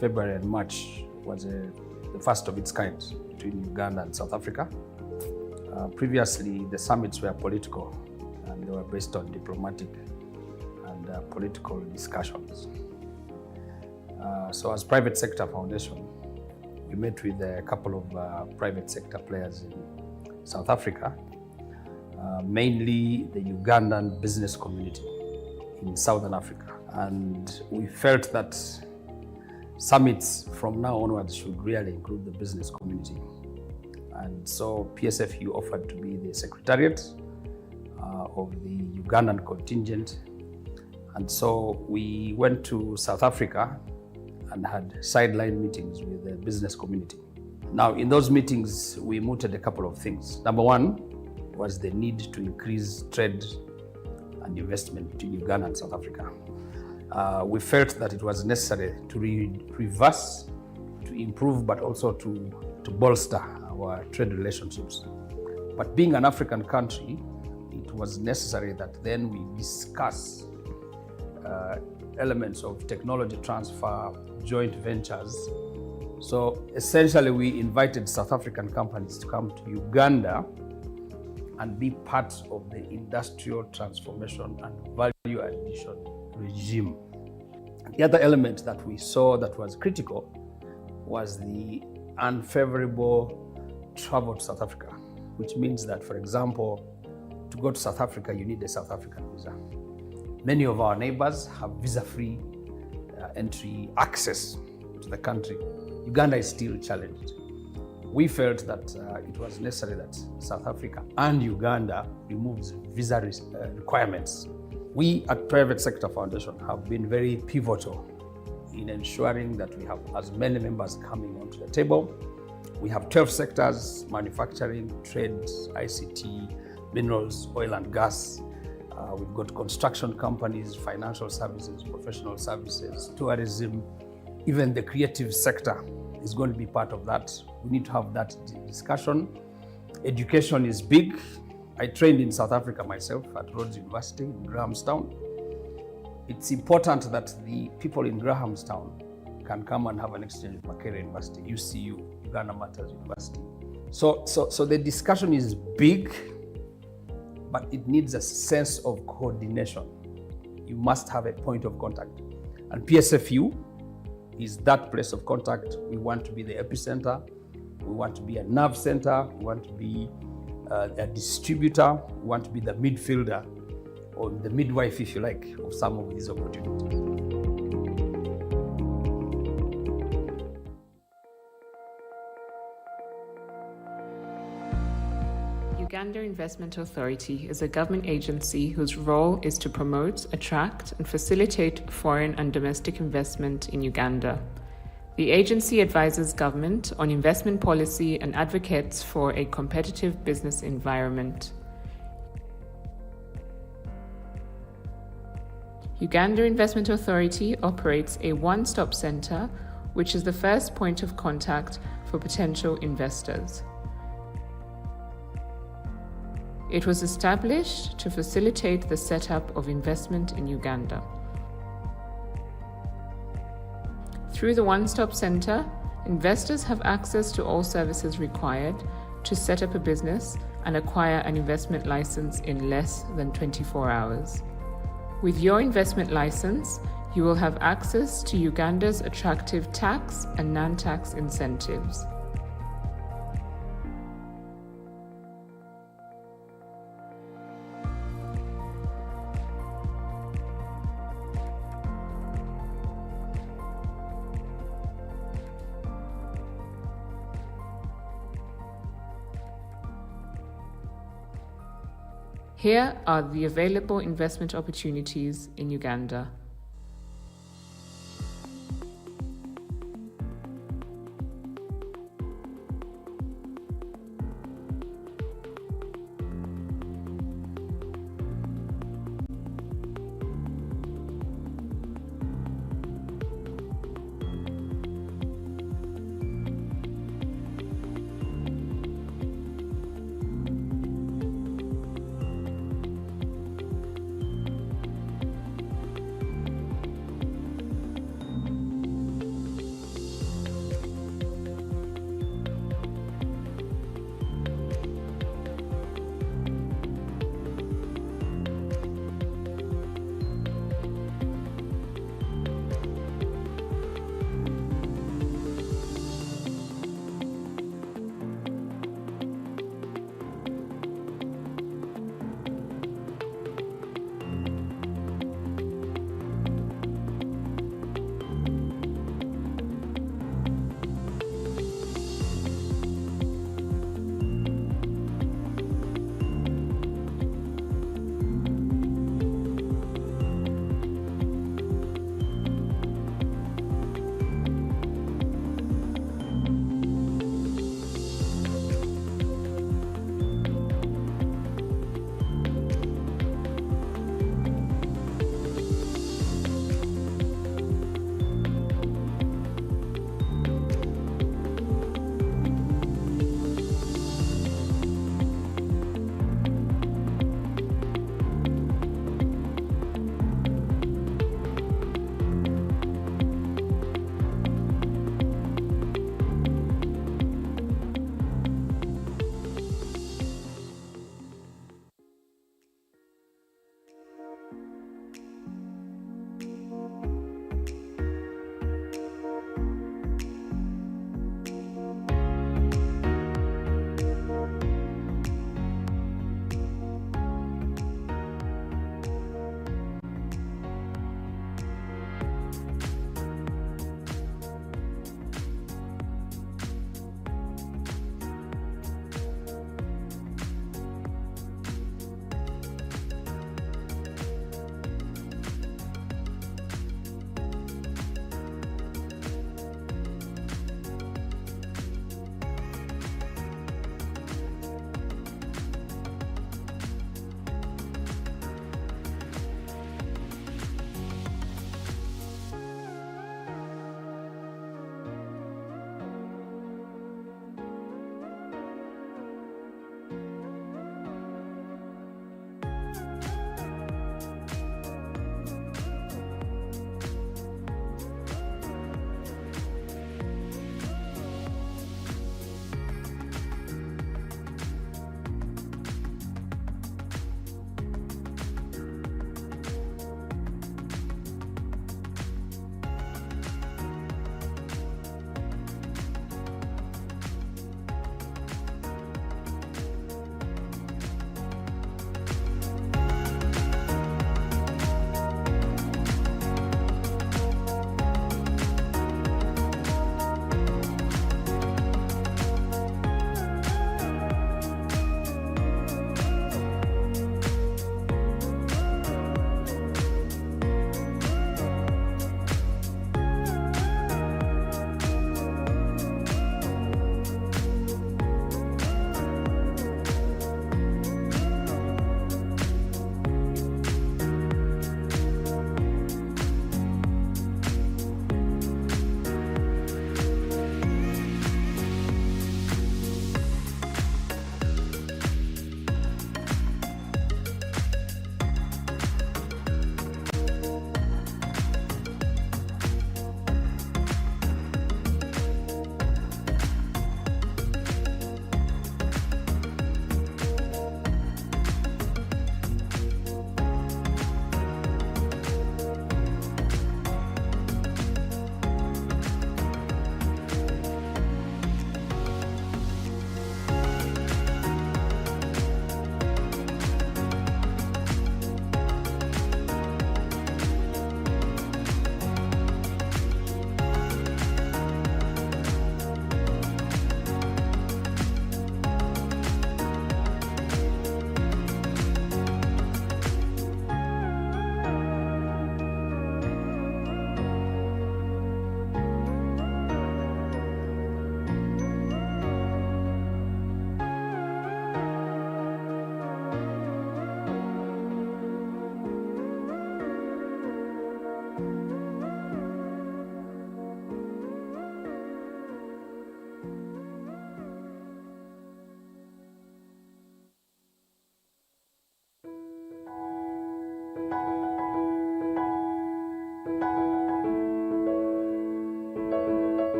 February and March was the first of its kind between Uganda and South Africa. Previously, the summits were political and they were based on diplomatic and political discussions. So as Private Sector Foundation, we met with a couple of private sector players in South Africa, mainly the Ugandan business community in Southern Africa. And we felt that summits from now onwards should really include the business community. And so PSFU offered to be the secretariat of the Ugandan contingent. And so we went to South Africa and had sideline meetings with the business community. Now, in those meetings, we mooted a couple of things. Number one was the need to increase trade and investment between Uganda and South Africa. We felt that it was necessary to reverse, to improve, but also to bolster our trade relationships. But being an African country, it was necessary that then we discuss elements of technology transfer, joint ventures. So essentially we invited South African companies to come to Uganda and be part of the industrial transformation and value addition regime. The other element that we saw that was critical was the unfavorable travel to South Africa, which means that, for example, to go to South Africa, you need a South African visa. Many of our neighbors have visa-free entry access to the country. Uganda is still challenged. We felt that it was necessary that South Africa and Uganda removes visa requirements. We at Private Sector Foundation have been very pivotal in ensuring that we have as many members coming onto the table. We have 12 sectors: manufacturing, trade, ICT, minerals, oil and gas. We've got construction companies, financial services, professional services, tourism. Even the creative sector is going to be part of that. We need to have that discussion. Education is big. I trained in South Africa myself at Rhodes University in Grahamstown. It's important that the people in Grahamstown can come and have an exchange with Makerere University, UCU, Uganda Matters University. So the discussion is big, but it needs a sense of coordination. You must have a point of contact. And PSFU is that place of contact. We want to be the epicenter. We want to be a nerve center. We want to be a distributor. We want to be the midfielder, or the midwife, if you like, of some of these opportunities. Uganda Investment Authority is a government agency whose role is to promote, attract, and facilitate foreign and domestic investment in Uganda. The agency advises government on investment policy and advocates for a competitive business environment. Uganda Investment Authority operates a one-stop center, which is the first point of contact for potential investors. It was established to facilitate the setup of investment in Uganda. Through the one-stop center, investors have access to all services required to set up a business and acquire an investment license in less than 24 hours. With your investment license, you will have access to Uganda's attractive tax and non-tax incentives. Here are the available investment opportunities in Uganda.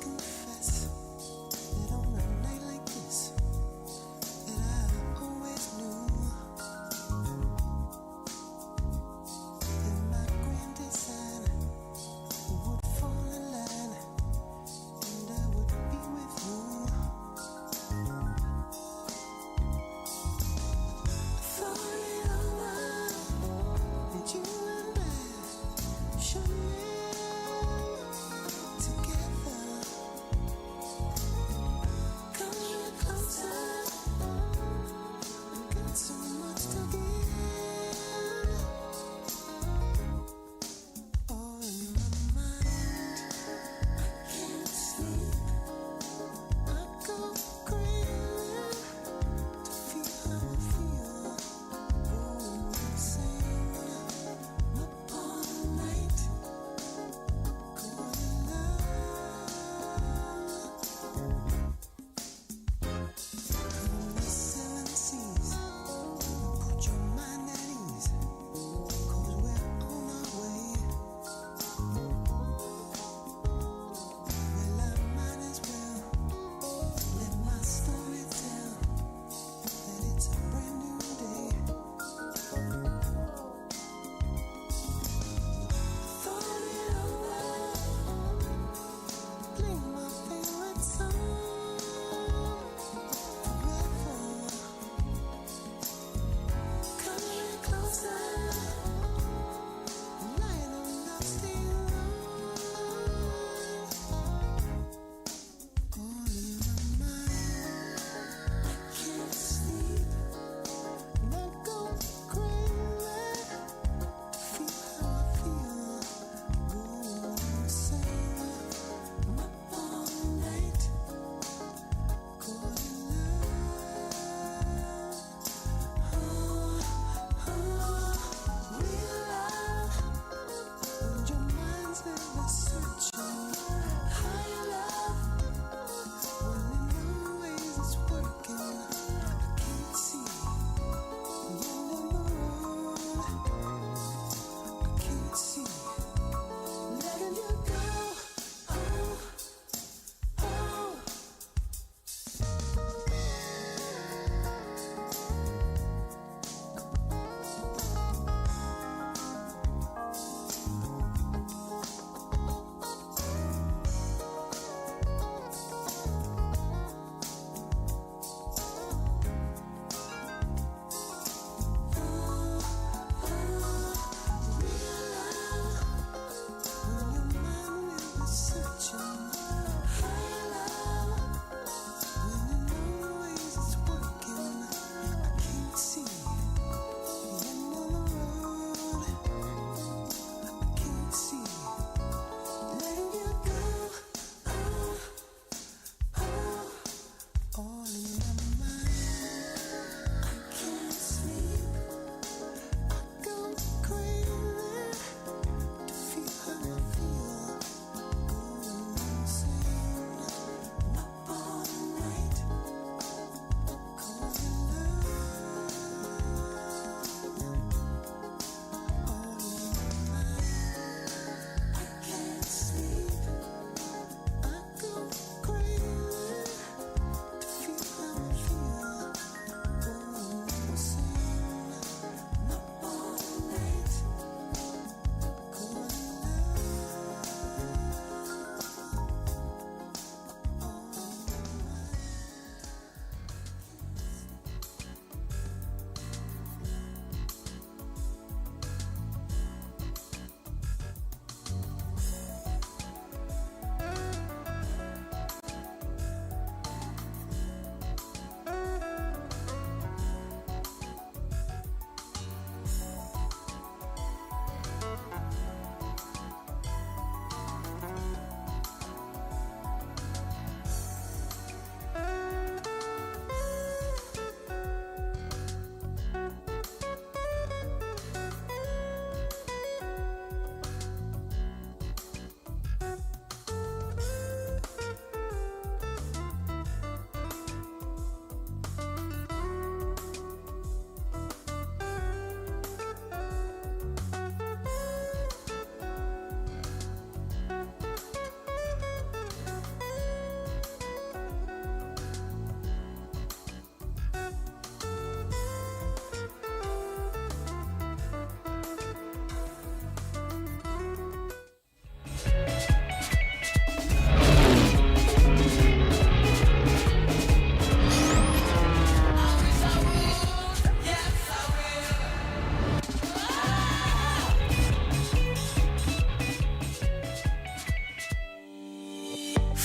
Confess that on a night like this, that I always knew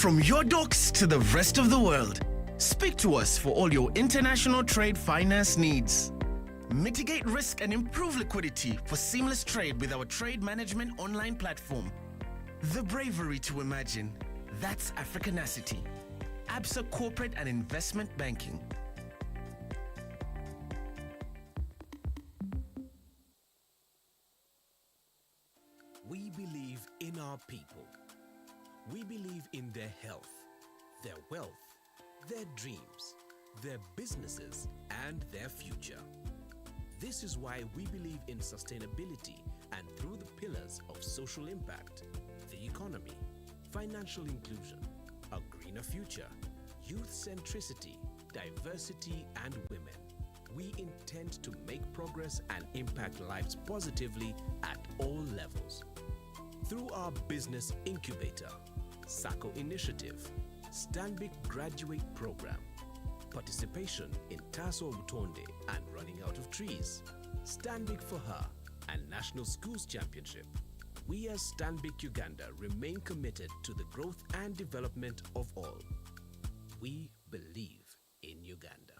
from your docks to the rest of the world. Speak to us for all your international trade finance needs. Mitigate risk and improve liquidity for seamless trade with our trade management online platform. The bravery to imagine. That's Africanacity. ABSA Corporate and Investment Banking. We believe in our people. We believe in their health, their wealth, their dreams, their businesses, and their future. This is why we believe in sustainability and through the pillars of social impact, the economy, financial inclusion, a greener future, youth centricity, diversity, and women. We intend to make progress and impact lives positively at all levels. Through our business incubator, SACCO initiative, Stanbic Graduate Program, participation in Taso Butonde and Running Out of Trees, Stanbic for Her, and National Schools Championship, we as Stanbic Uganda remain committed to the growth and development of all. We believe in Uganda.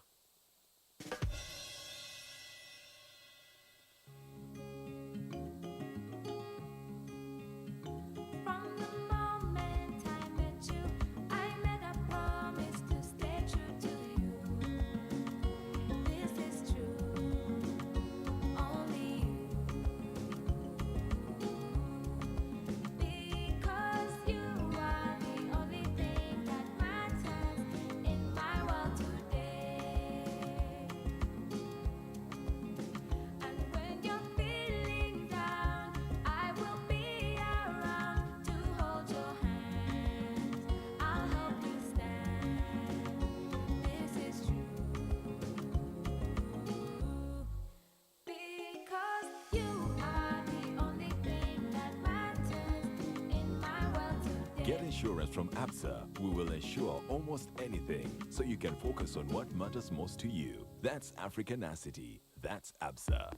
Get insurance from ABSA. We will insure almost anything, so you can focus on what matters most to you. That's Africanacity. That's ABSA.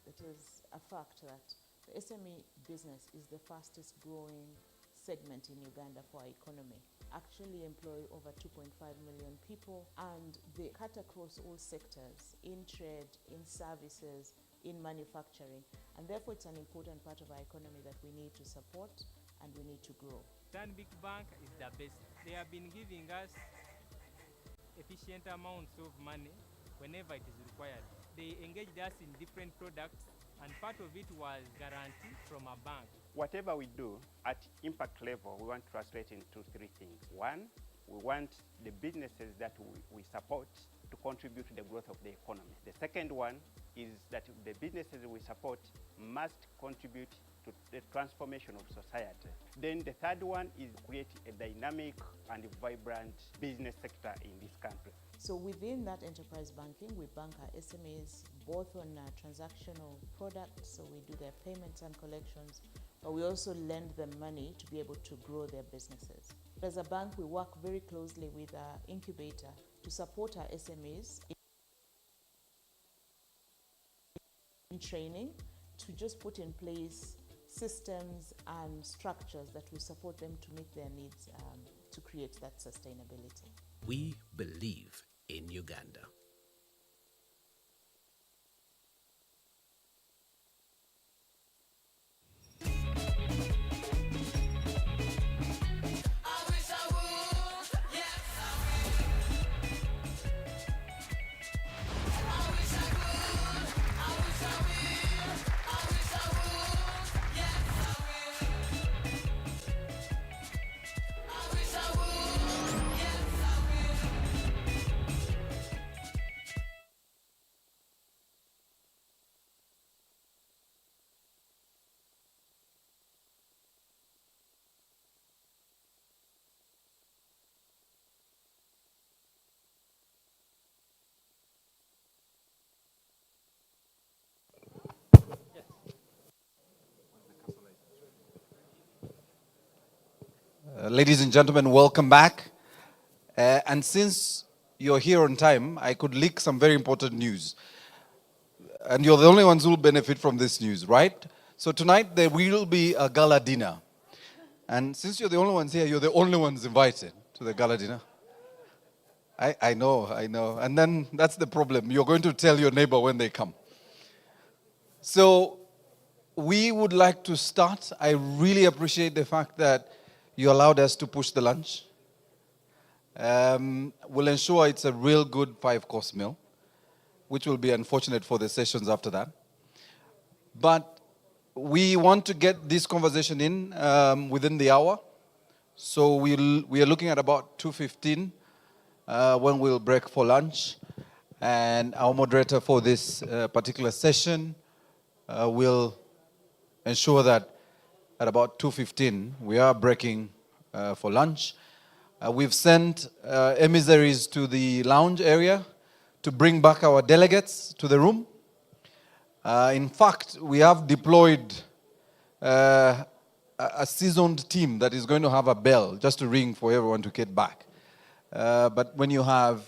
It is a fact that the SME business is the fastest growing segment in Uganda for our economy. Actually employ over 2.5 million people, and they cut across all sectors, in trade, in services, in manufacturing, and therefore it's an important part of our economy that we need to support and we need to grow. Stanbic Bank is the best. They have been giving us efficient amounts of money whenever it is required. They engaged us in different products, and part of it was guarantee from a bank. Whatever we do at impact level, we want to translate into three things. One, we want the businesses that we support to contribute to the growth of the economy. The second one is that the businesses we support must contribute to the transformation of society. Then the third one is create a dynamic and vibrant business sector in this country. So within that enterprise banking, we bank our SMEs both on transactional products, so we do their payments and collections, but we also lend them money to be able to grow their businesses. As a bank, we work very closely with our incubator to support our SMEs in training, to just put in place systems and structures that will support them to meet their needs to create that sustainability. We believe in Uganda. Ladies and gentlemen, welcome back. And since you're here on time, I could leak some very important news. And you're the only ones who will benefit from this news, right? So tonight there will be a gala dinner. And since you're the only ones here, you're the only ones invited to the gala dinner. I know. And then that's the problem. You're going to tell your neighbor when they come. So we would like to start. I really appreciate the fact that you allowed us to push the lunch. We'll ensure it's a real good 5-course meal, which will be unfortunate for the sessions after that. But we want to get this conversation in within the hour. So we are looking at about 2:15 when we'll break for lunch. And our moderator for this particular session will ensure that at about 2:15 we are breaking for lunch. We've sent emissaries to the lounge area to bring back our delegates to the room. In fact, we have deployed a seasoned team that is going to have a bell just to ring for everyone to get back. But when you have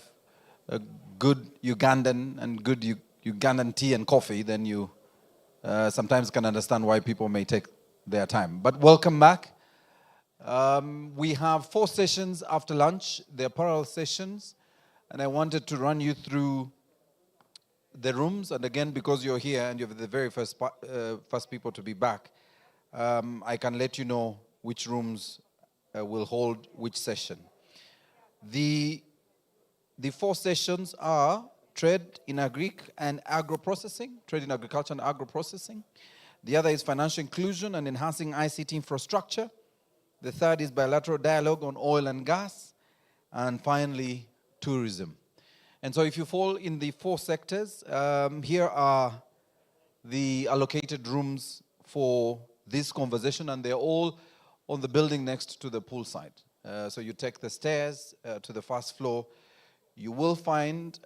a good Ugandan and good Ugandan tea and coffee, then you sometimes can understand why people may take their time. But welcome back. We have 4 sessions after lunch. They're parallel sessions. And I wanted to run you through the rooms. And again, because you're here and you're the very first people to be back, I can let you know which rooms will hold which session. The 4 sessions are trade in and agro-processing, trade in agriculture and agro-processing. The other is financial inclusion and enhancing ICT infrastructure. The third is bilateral dialogue on oil and gas. And finally, tourism. And so if you fall in the 4 sectors, here are the allocated rooms for this conversation, and they're all on the building next to the poolside. So you take the stairs to the first floor. You will find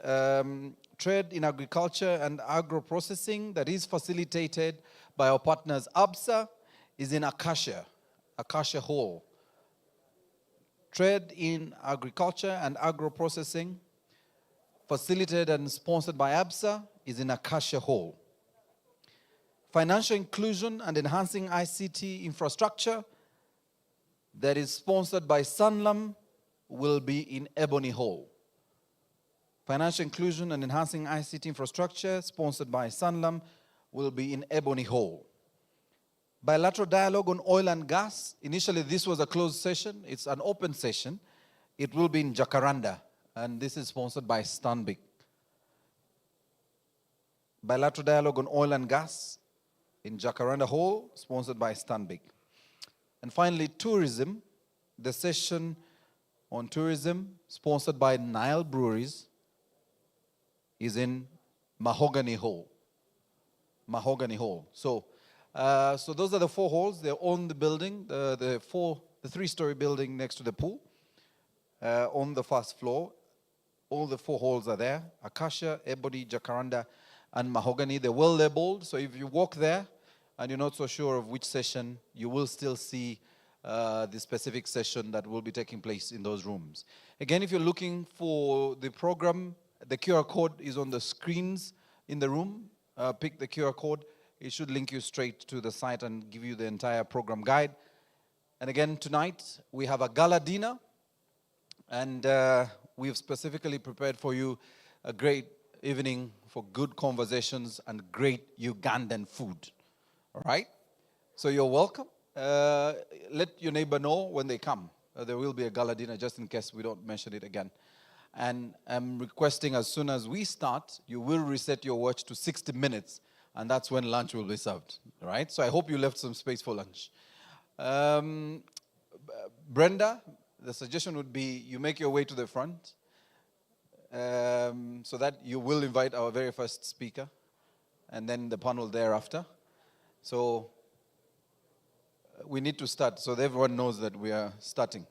trade in agriculture and agro-processing that is facilitated by our partners. ABSA is in Acacia Hall. Trade in agriculture and agro-processing, facilitated and sponsored by ABSA, is in Acacia Hall. Financial inclusion and enhancing ICT infrastructure, that is sponsored by Sanlam, will be in Ebony Hall. Financial inclusion and enhancing ICT infrastructure, sponsored by Sanlam, will be in Ebony Hall. Bilateral dialogue on oil and gas. Initially, this was a closed session. It's an open session. It will be in Jacaranda, and this is sponsored by Stanbic. Bilateral dialogue on oil and gas in Jacaranda Hall, sponsored by Stanbic. And finally, tourism. The session on tourism, sponsored by Nile Breweries, is in Mahogany Hall. Mahogany Hall. So those are the 4 halls. They're on the building, the 3-story building next to the pool, on the first floor. All the 4 halls are there: Acacia, Ebony, Jacaranda, and Mahogany. They're well labeled, so if you walk there and you're not so sure of which session, you will still see the specific session that will be taking place in those rooms. Again, if you're looking for the program, the QR code is on the screens in the room. Pick the QR code. It should link you straight to the site and give you the entire program guide. And again, tonight we have a gala dinner, and we've specifically prepared for you a great evening for good conversations and great Ugandan food. All right? So you're welcome. Let your neighbor know when they come. There will be a gala dinner, just in case we don't mention it again. And I'm requesting, as soon as we start, you will reset your watch to 60 minutes, and that's when lunch will be served. All right? So I hope you left some space for lunch. Brenda, the suggestion would be you make your way to the front so that you will invite our very first speaker, and then the panel thereafter. So we need to start so that everyone knows that we are starting.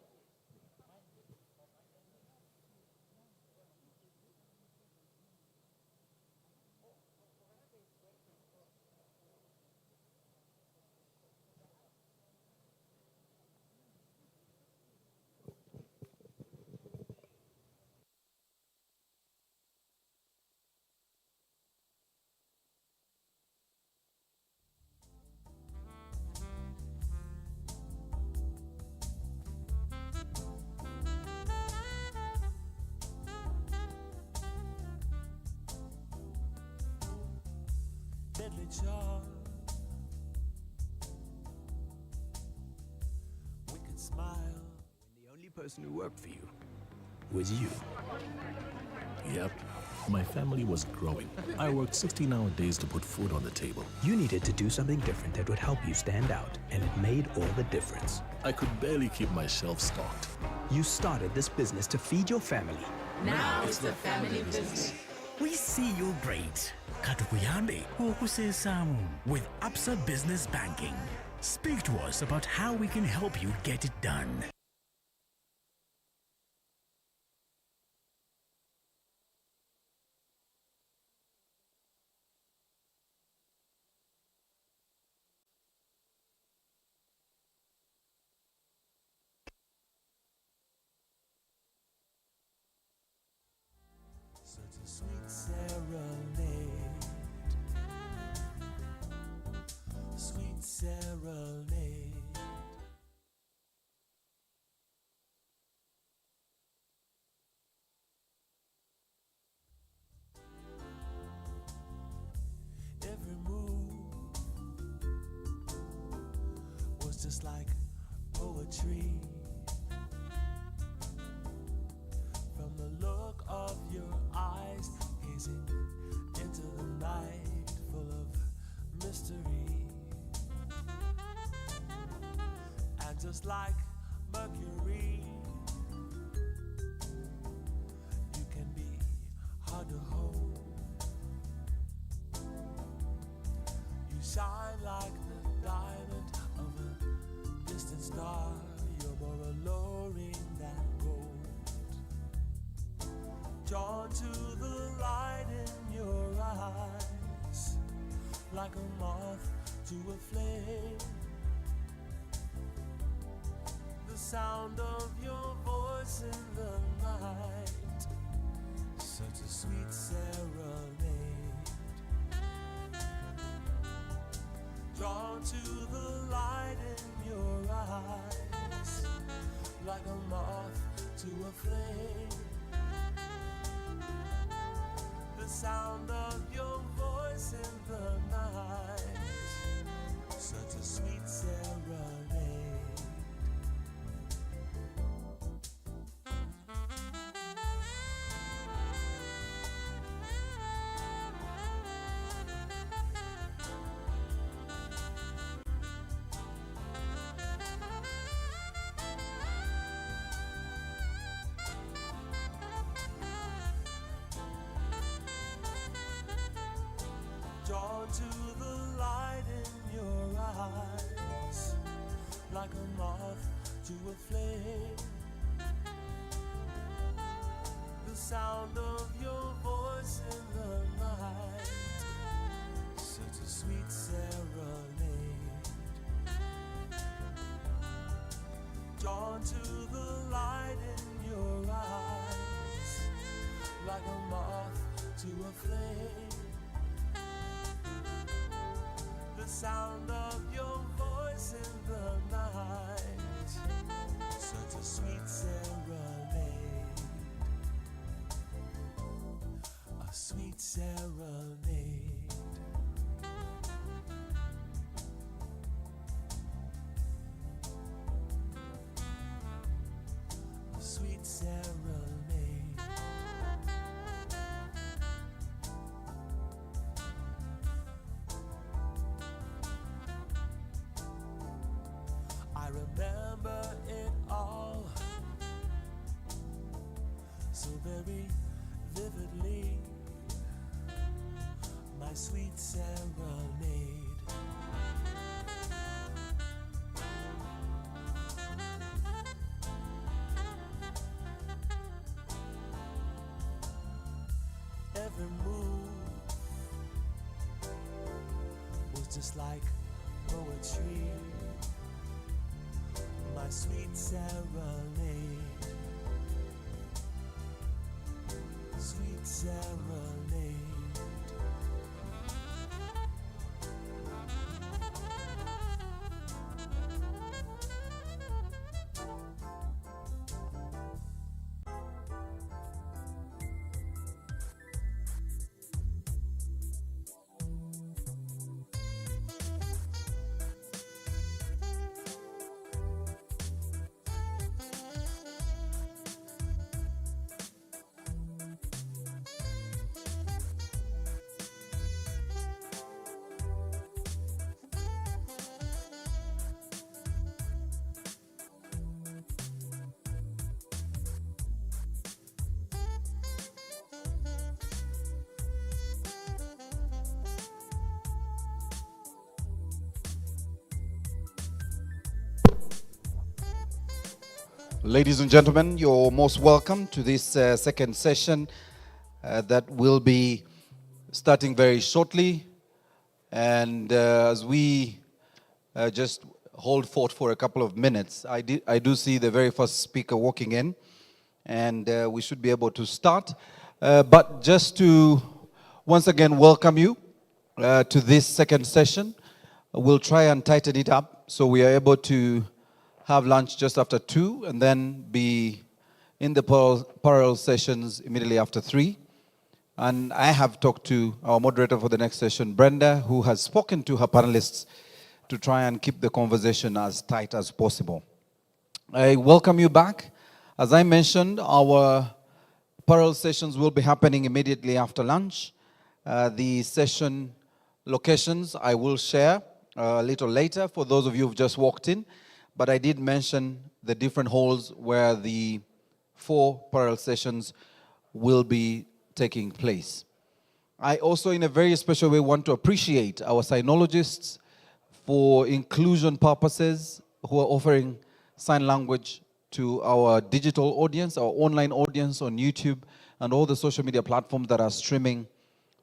deadly charm. Wicked smile. The only person who worked for you was you. Yep. My family was growing. I worked 16-hour days to put food on the table. You needed to do something different that would help you stand out, and it made all the difference. I could barely keep my shelves stocked. You started this business to feed your family. Now it's the family business. We see you're great. Katukuyambe okusesamu with Absa Business Banking. Speak to us about how we can help you get it done. Such a sweet serenade. Sweet serenade. Every move was just like poetry. From the look of your eyes, gazing into the night full of mystery. And just like Mercury, you can be hard to hold. You shine like the diamond of a distant star. You're more alluring than gold. Drawn to the light in your eyes, like a moth to a flame. The sound of your voice in the night, such a sweet serenade. Drawn to the light in your eyes, like a moth to a flame. The sound of your voice in the night, such a sweet serenade. Drawn to the light in your eyes, like a moth to a flame. The sound of your voice in the night, such a sweet serenade. Drawn to the light in your eyes, like a moth to a flame. The sound of your voice in the night, such a sweet serenade. A sweet serenade. A sweet serenade. I remember it all so very vividly. My sweet serenade. Every move was just like poetry. My sweet serenade. Sweet serenade. Ladies and gentlemen, you're most welcome to this second session that will be starting very shortly. And as we just hold forth for a couple of minutes, I do see the very first speaker walking in, and we should be able to start. But just to once again welcome you to this second session, we'll try and tighten it up so we are able to have lunch just after 2 and then be in the parallel sessions immediately after 3. And I have talked to our moderator for the next session, Brenda, who has spoken to her panelists to try and keep the conversation as tight as possible. I welcome you back. As I mentioned, our parallel sessions will be happening immediately after lunch. The session locations I will share a little later for those of you who've just walked in. But I did mention the different halls where the 4 parallel sessions will be taking place. I also, in a very special way, want to appreciate our sinologists for inclusion purposes who are offering sign language to our digital audience, our online audience on YouTube, and all the social media platforms that are streaming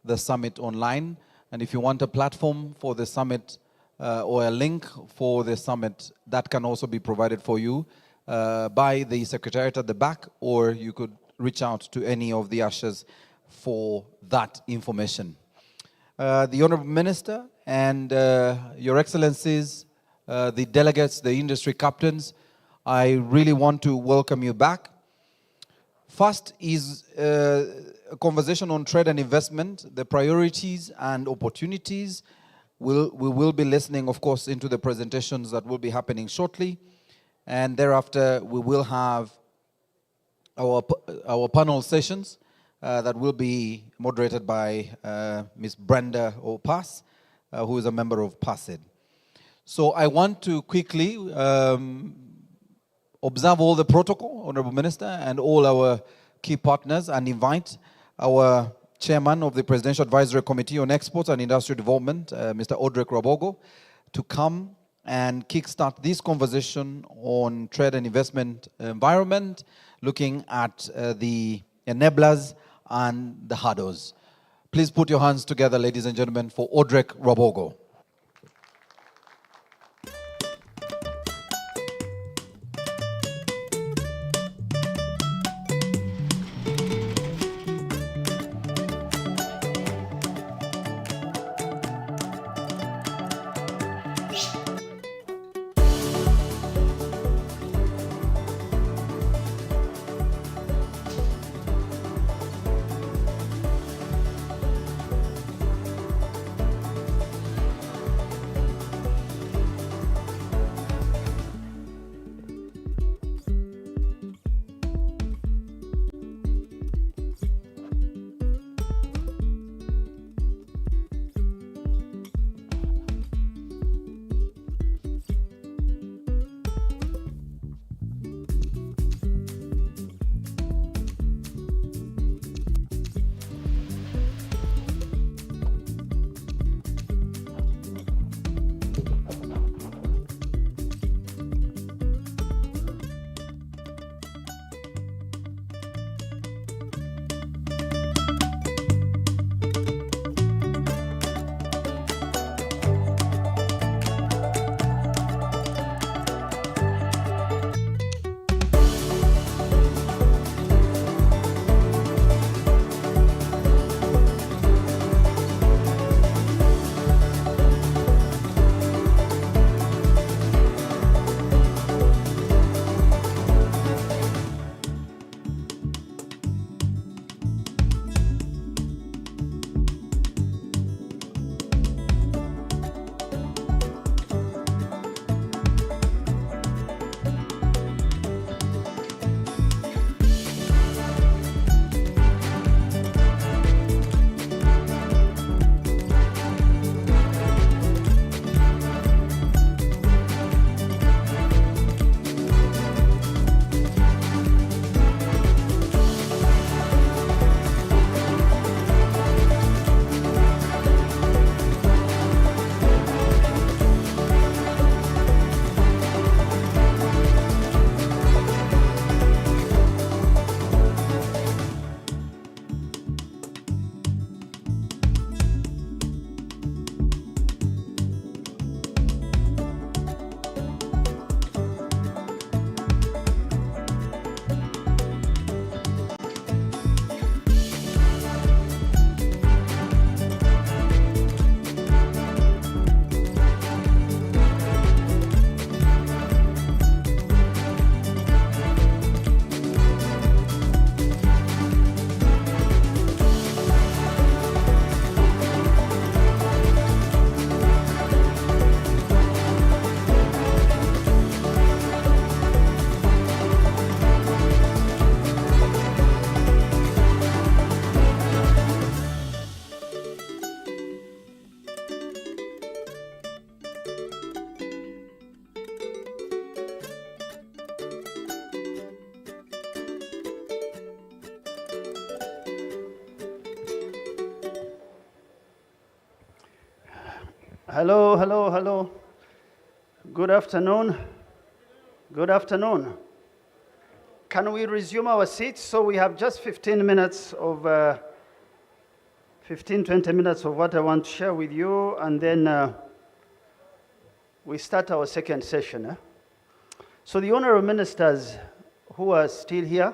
the summit online. And if you want a platform for the summit, or a link for the summit, that can also be provided for you by the secretariat at the back, or you could reach out to any of the ushers for that information. The Honorable Minister and Your Excellencies, the delegates, the industry captains, I really want to welcome you back. First is a conversation on trade and investment, the priorities and opportunities. We will be listening, of course, into the presentations that will be happening shortly. And thereafter, we will have our panel sessions that will be moderated by Ms. Brenda Opas, who is a member of PASED. So I want to quickly observe all the protocol, Honorable Minister, and all our key partners, and invite our Chairman of the Presidential Advisory Committee on Exports and Industrial Development, Mr. Audrey Rabogo, to come and kickstart this conversation on trade and investment environment, looking at the enablers and the hurdles. Please put your hands together, ladies and gentlemen, for Audrey Rabogo. Hello, hello, hello. Good afternoon. Good afternoon. Can we resume our seats? So we have just 15 minutes of, 20 minutes of what I want to share with you, and then we start our second session. So the honorable ministers who are still here,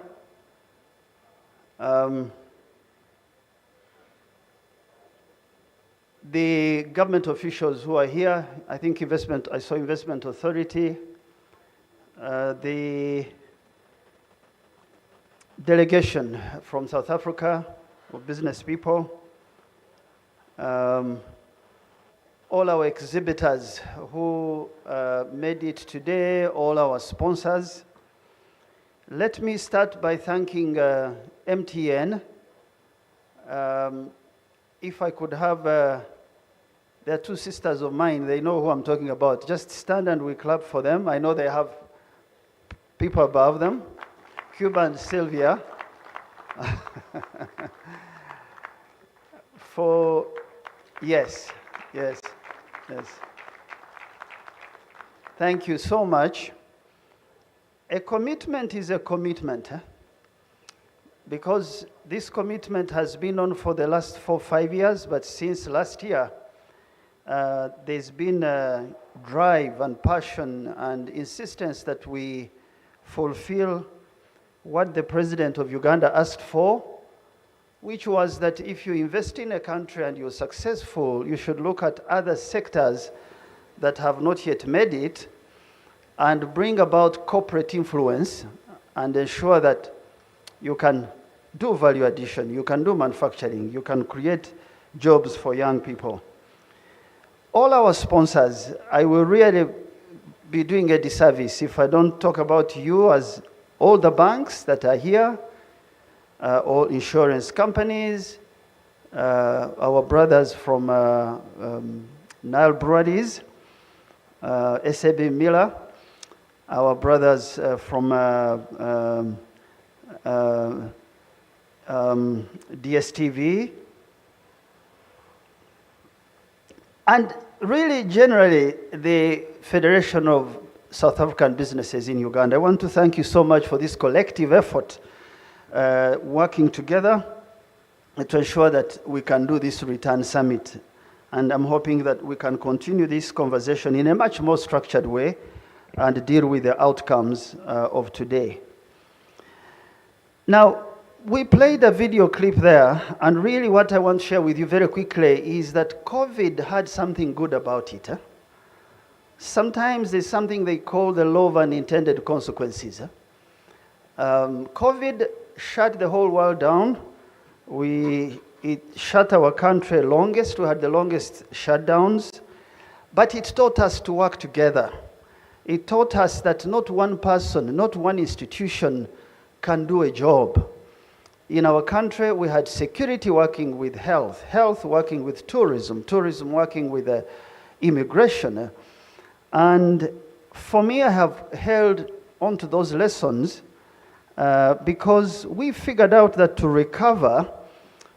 the government officials who are here, I think I saw Investment Authority, the delegation from South Africa, of business people, all our exhibitors who made it today, all our sponsors. Let me start by thanking MTN. If I could have, there are two sisters of mine, they know who I'm talking about. Just stand and we clap for them. I know they have people above them. Cuba and Sylvia. Yes. Thank you so much. A commitment is a commitment. Because this commitment has been on for the last 4 or 5 years, but since last year, there's been a drive and passion and insistence that we fulfill what the President of Uganda asked for, which was that if you invest in a country and you're successful, you should look at other sectors that have not yet made it and bring about corporate influence and ensure that you can do value addition, you can do manufacturing, you can create jobs for young people. All our sponsors, I will really be doing a disservice if I don't talk about you as all the banks that are here, all insurance companies, our brothers from Nile Breweries, SAB Miller, our brothers from DSTV, and really generally the Federation of South African Businesses in Uganda. I want to thank you so much for this collective effort, working together to ensure that we can do this return summit. And I'm hoping that we can continue this conversation in a much more structured way and deal with the outcomes of today. Now, we played a video clip there, and really what I want to share with you very quickly is that COVID had something good about it. Sometimes there's something they call the law of unintended consequences. COVID shut the whole world down. It shut our country longest. We had the longest shutdowns, but it taught us to work together. It taught us that not one person, not one institution can do a job. In our country, we had security working with health, health working with tourism, tourism working with immigration. And for me, I have held on to those lessons because we figured out that to recover,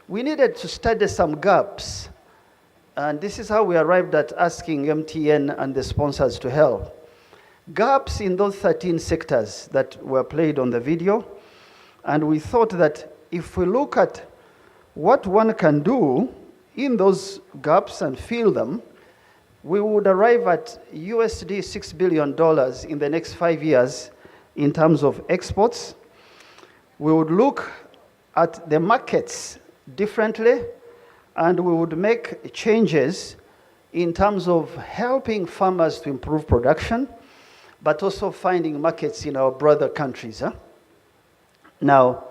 we needed to study some gaps. And this is how we arrived at asking MTN and the sponsors to help. Gaps in those 13 sectors that were played on the video. And we thought that if we look at what one can do in those gaps and fill them, we would arrive at USD $6 billion in the next 5 years in terms of exports. We would look at the markets differently, and we would make changes in terms of helping farmers to improve production, but also finding markets in our brother countries. Now,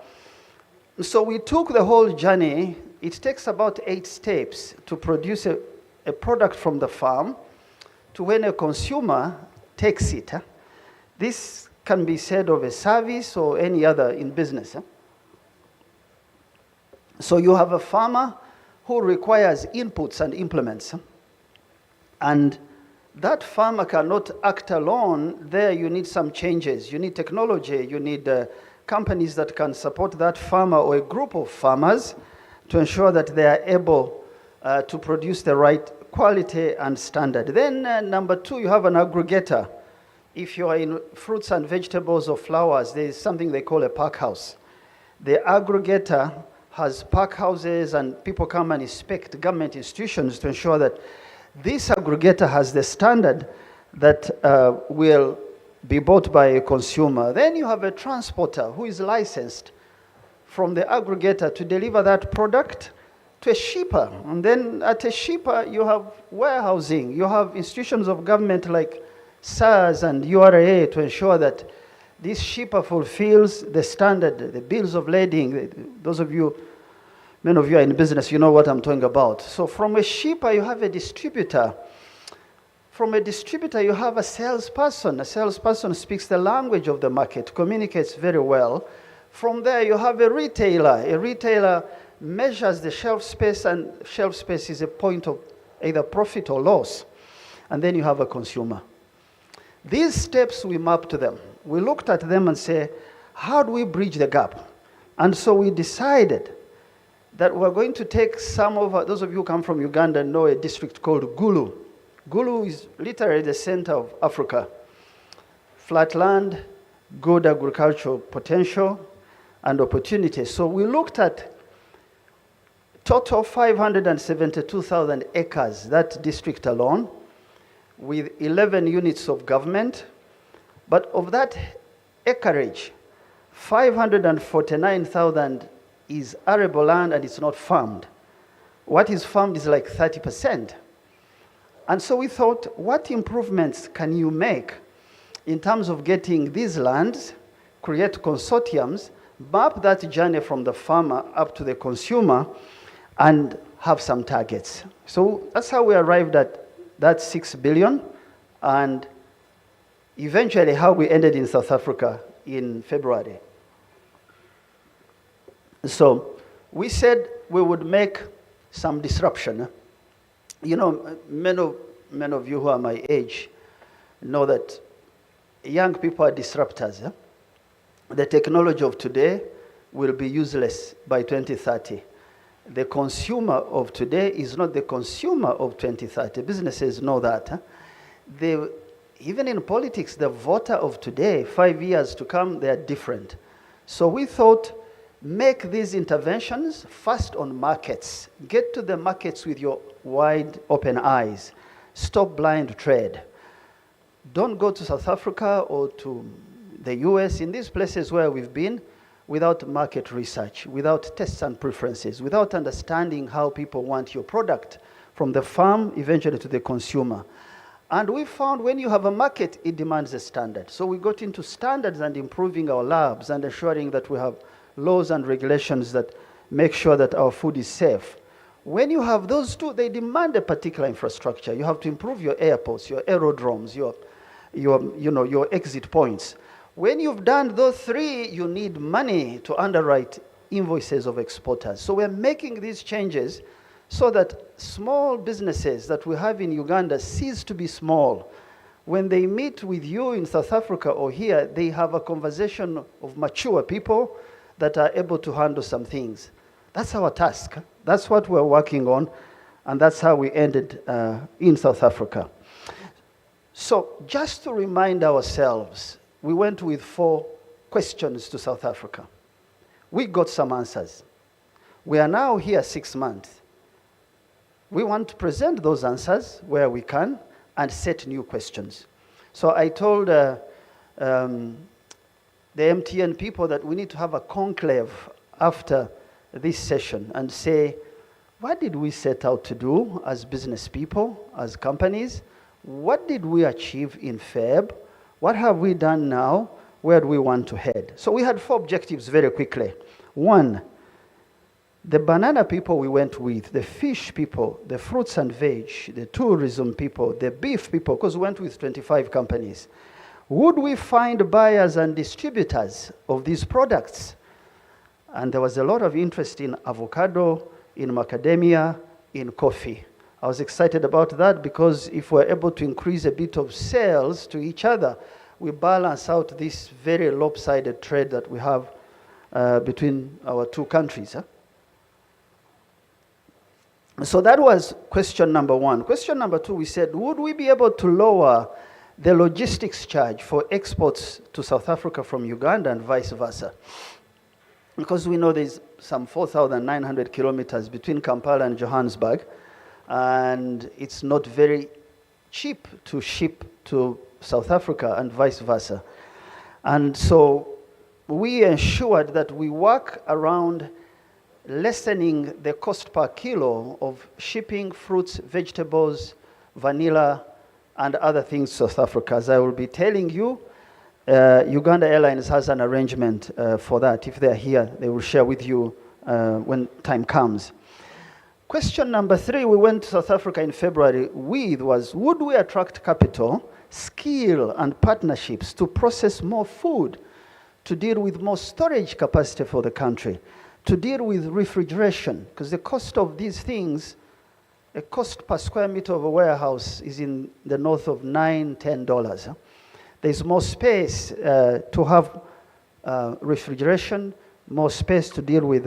so we took the whole journey. It takes about 8 steps to produce a product from the farm to when a consumer takes it. This can be said of a service or any other in business. So you have a farmer who requires inputs and implements. And that farmer cannot act alone. There you need some changes. You need technology. You need companies that can support that farmer or a group of farmers to ensure that they are able to produce the right quality and standard. Then number two, you have an aggregator. If you are in fruits and vegetables or flowers, there is something they call a pack house. The aggregator has pack houses, and people come and inspect government institutions to ensure that this aggregator has the standard that will be bought by a consumer. Then you have a transporter who is licensed from the aggregator to deliver that product to a shipper. And then at a shipper, you have warehousing. You have institutions of government like SARS and URA to ensure that this shipper fulfills the standard, the bills of lading. Those of you, many of you are in business, you know what I'm talking about. So from a shipper, you have a distributor. From a distributor, you have a salesperson. A salesperson speaks the language of the market, communicates very well. From there, you have a retailer. A retailer measures the shelf space, and shelf space is a point of either profit or loss. And then you have a consumer. These steps, we map to them. We looked at them and say, how do we bridge the gap? And so we decided that we're going to take some of those of you who come from Uganda know a district called Gulu. Gulu is literally the center of Africa. Flat land, good agricultural potential, and opportunities. So we looked at total 572,000 acres, that district alone, with 11 units of government. But of that acreage, 549,000 is arable land and it's not farmed. What is farmed is like 30%. And so we thought, what improvements can you make in terms of getting these lands, create consortiums, map that journey from the farmer up to the consumer, and have some targets. So that's how we arrived at that 6 billion, and eventually how we ended in South Africa in February. So we said we would make some disruption. You know, many of you who are my age know that young people are disruptors. The technology of today will be useless by 2030. The consumer of today is not the consumer of 2030. Businesses know that. Even in politics, the voter of today, 5 years to come, they are different. So we thought, make these interventions first on markets. Get to the markets with your wide open eyes. Stop blind trade. Don't go to South Africa or to the US, in these places where we've been, without market research, without tests and preferences, without understanding how people want your product from the farm eventually to the consumer. And we found when you have a market, it demands a standard. So we got into standards and improving our labs and ensuring that we have laws and regulations that make sure that our food is safe. When you have those two, they demand a particular infrastructure. You have to improve your airports, your aerodromes, your exit points. When you've done those three, you need money to underwrite invoices of exporters. So we're making these changes so that small businesses that we have in Uganda cease to be small. When they meet with you in South Africa or here, they have a conversation of mature people that are able to handle some things. That's our task. That's what we're working on, and that's how we ended in South Africa. So just to remind ourselves, we went with 4 questions to South Africa. We got some answers. We are now here 6 months. We want to present those answers where we can and set new questions. So I told the MTN people that we need to have a conclave after this session and say, what did we set out to do as business people, as companies? What did we achieve in Feb? What have we done now? Where do we want to head? So we had 4 objectives very quickly. 1, the banana people we went with, the fish people, the fruits and veg, the tourism people, the beef people, because we went with 25 companies. Would we find buyers and distributors of these products? And there was a lot of interest in avocado, in macadamia, in coffee. I was excited about that because if we're able to increase a bit of sales to each other, we balance out this very lopsided trade that we have between our 2 countries. So that was question number one. Question number two, we said, would we be able to lower the logistics charge for exports to South Africa from Uganda and vice versa? Because we know there's some 4,900 kilometers between Kampala and Johannesburg, and it's not very cheap to ship to South Africa and vice versa. And so we ensured that we work around lessening the cost per kilo of shipping fruits, vegetables, vanilla, and other things to South Africa. As I will be telling you, Uganda Airlines has an arrangement for that. If they're here, they will share with you when time comes. Question number three, we went to South Africa in February with was, would we attract capital, skill, and partnerships to process more food, to deal with more storage capacity for the country, to deal with refrigeration? Because the cost of these things, the cost per square meter of a warehouse is in the north of $9, $10. There's more space to have refrigeration, more space to deal with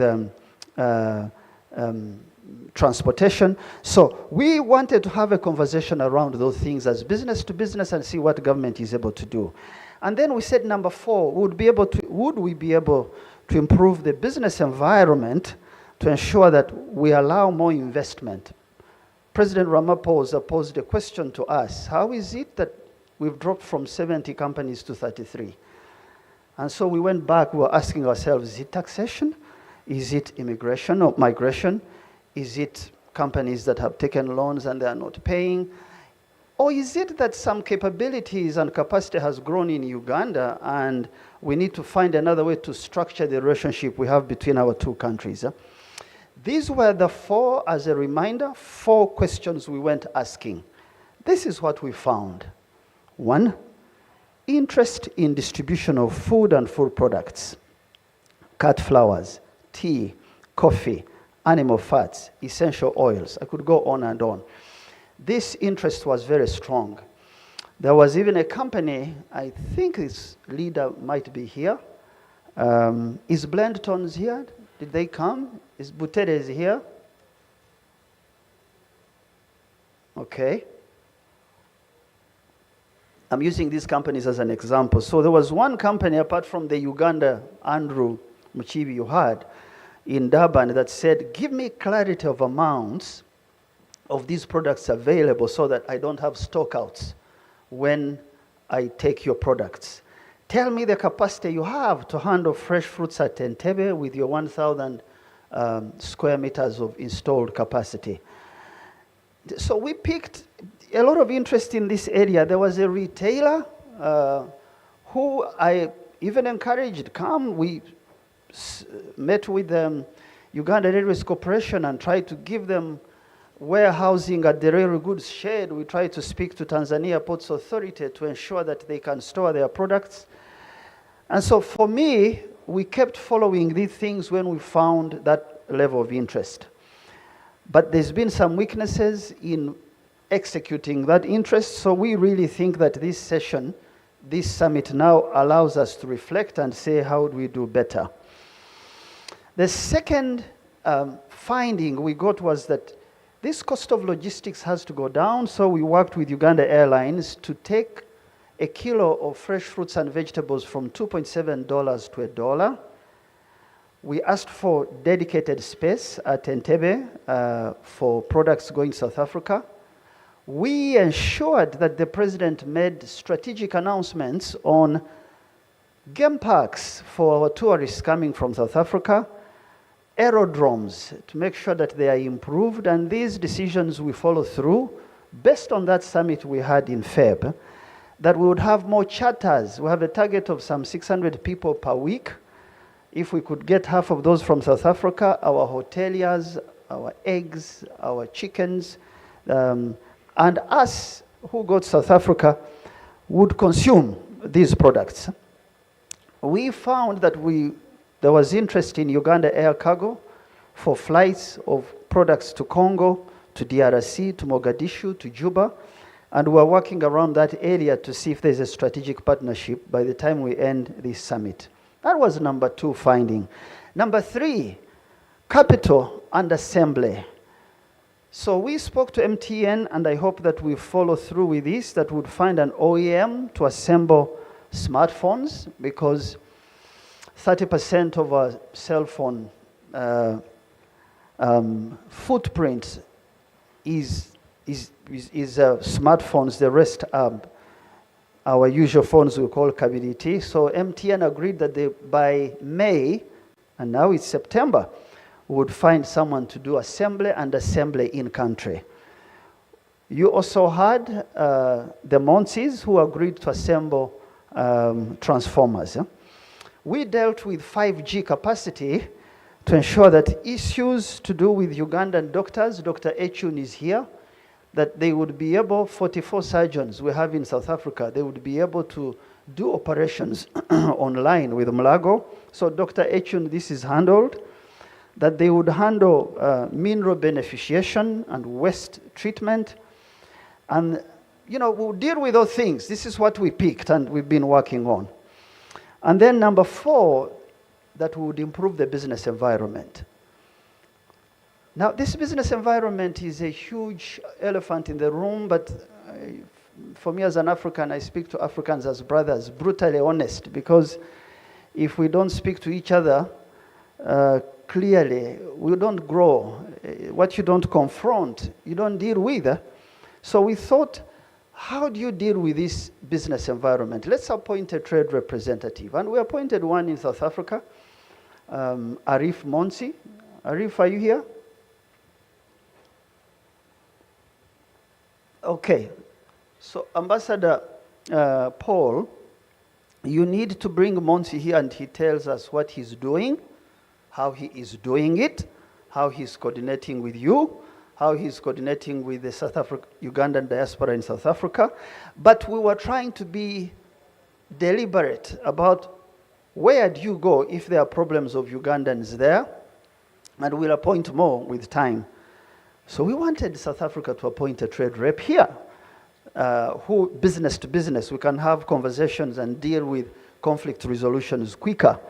transportation. So we wanted to have a conversation around those things as business to business and see what government is able to do. And then we said number four, would we be able to improve the business environment to ensure that we allow more investment? President Ramaphosa posed a question to us. How is it that we've dropped from 70 companies to 33? And so we went back, we were asking ourselves, is it taxation? Is it immigration or migration? Is it companies that have taken loans and they are not paying? Or is it that some capabilities and capacity has grown in Uganda and we need to find another way to structure the relationship we have between our two countries? These were the four, as a reminder, four questions we went asking. This is what we found. One, interest in distribution of food and food products, cut flowers, tea, coffee, animal fats, essential oils. I could go on and on. This interest was very strong. There was even a company, I think its leader might be here. Is Blendtons here? Did they come? Is Buteres here? Okay. I'm using these companies as an example. So there was one company, apart from the Uganda, Andrew Muchibi you had, in Durban that said, give me clarity of amounts of these products available so that I don't have stockouts when I take your products. Tell me the capacity you have to handle fresh fruits at Entebbe with your 1,000 square meters of installed capacity. So we picked a lot of interest in this area. There was a retailer who I even encouraged, come. We met with Uganda Railways Corporation and tried to give them warehousing at the railway goods shed. We tried to speak to Tanzania Ports Authority to ensure that they can store their products. And so for me, we kept following these things when we found that level of interest. But there's been some weaknesses in executing that interest, so we really think that this session, this summit now allows us to reflect and say, how do we do better? The second finding we got was that this cost of logistics has to go down, so we worked with Uganda Airlines to take a kilo of fresh fruits and vegetables from $2.7 to $1. We asked for dedicated space at Entebbe for products going to South Africa. We ensured that the president made strategic announcements on game parks for our tourists coming from South Africa, aerodromes to make sure that they are improved, and these decisions we follow through based on that summit we had in Feb, that we would have more charters. We have a target of some 600 people per week. If we could get half of those from South Africa, our hoteliers, our eggs, our chickens, and us who go to South Africa would consume these products. We found that there was interest in Uganda Air Cargo for flights of products to Congo, to DRC, to Mogadishu, to Juba, and we're working around that area to see if there's a strategic partnership by the time we end this summit. That was number 2 finding. Number 3, capital and assembly. So we spoke to MTN, and I hope that we follow through with this, that would find an OEM to assemble smartphones, because 30% of our cell phone footprint is smartphones. The rest are our usual phones we call KBDT. So MTN agreed that by May, and now it's September, would find someone to do assembly in country. You also had the Monsis who agreed to assemble transformers. We dealt with 5G capacity to ensure that issues to do with Ugandan doctors, Dr. Echun is here, that they would be able, 44 surgeons we have in South Africa, they would be able to do operations online with Mlago. So Dr. Echun, this is handled. That they would handle mineral beneficiation and waste treatment. And, we'll deal with those things. This is what we picked and we've been working on. And then number 4, that would improve the business environment. Now, this business environment is a huge elephant in the room, but for me as an African, I speak to Africans as brothers, brutally honest, because if we don't speak to each other, clearly, we don't grow. What you don't confront, you don't deal with. So we thought, how do you deal with this business environment? Let's appoint a trade representative. And we appointed one in South Africa, Arif Monsi. Arif, are you here? Okay. So Ambassador Paul, you need to bring Monsi here and he tells us what he's doing, how he is doing it, how he's coordinating with you, how he's coordinating with the Ugandan diaspora in South Africa. But we were trying to be deliberate about where do you go if there are problems of Ugandans there, and we'll appoint more with time. So we wanted South Africa to appoint a trade rep here, who business to business, we can have conversations and deal with conflict resolutions quicker.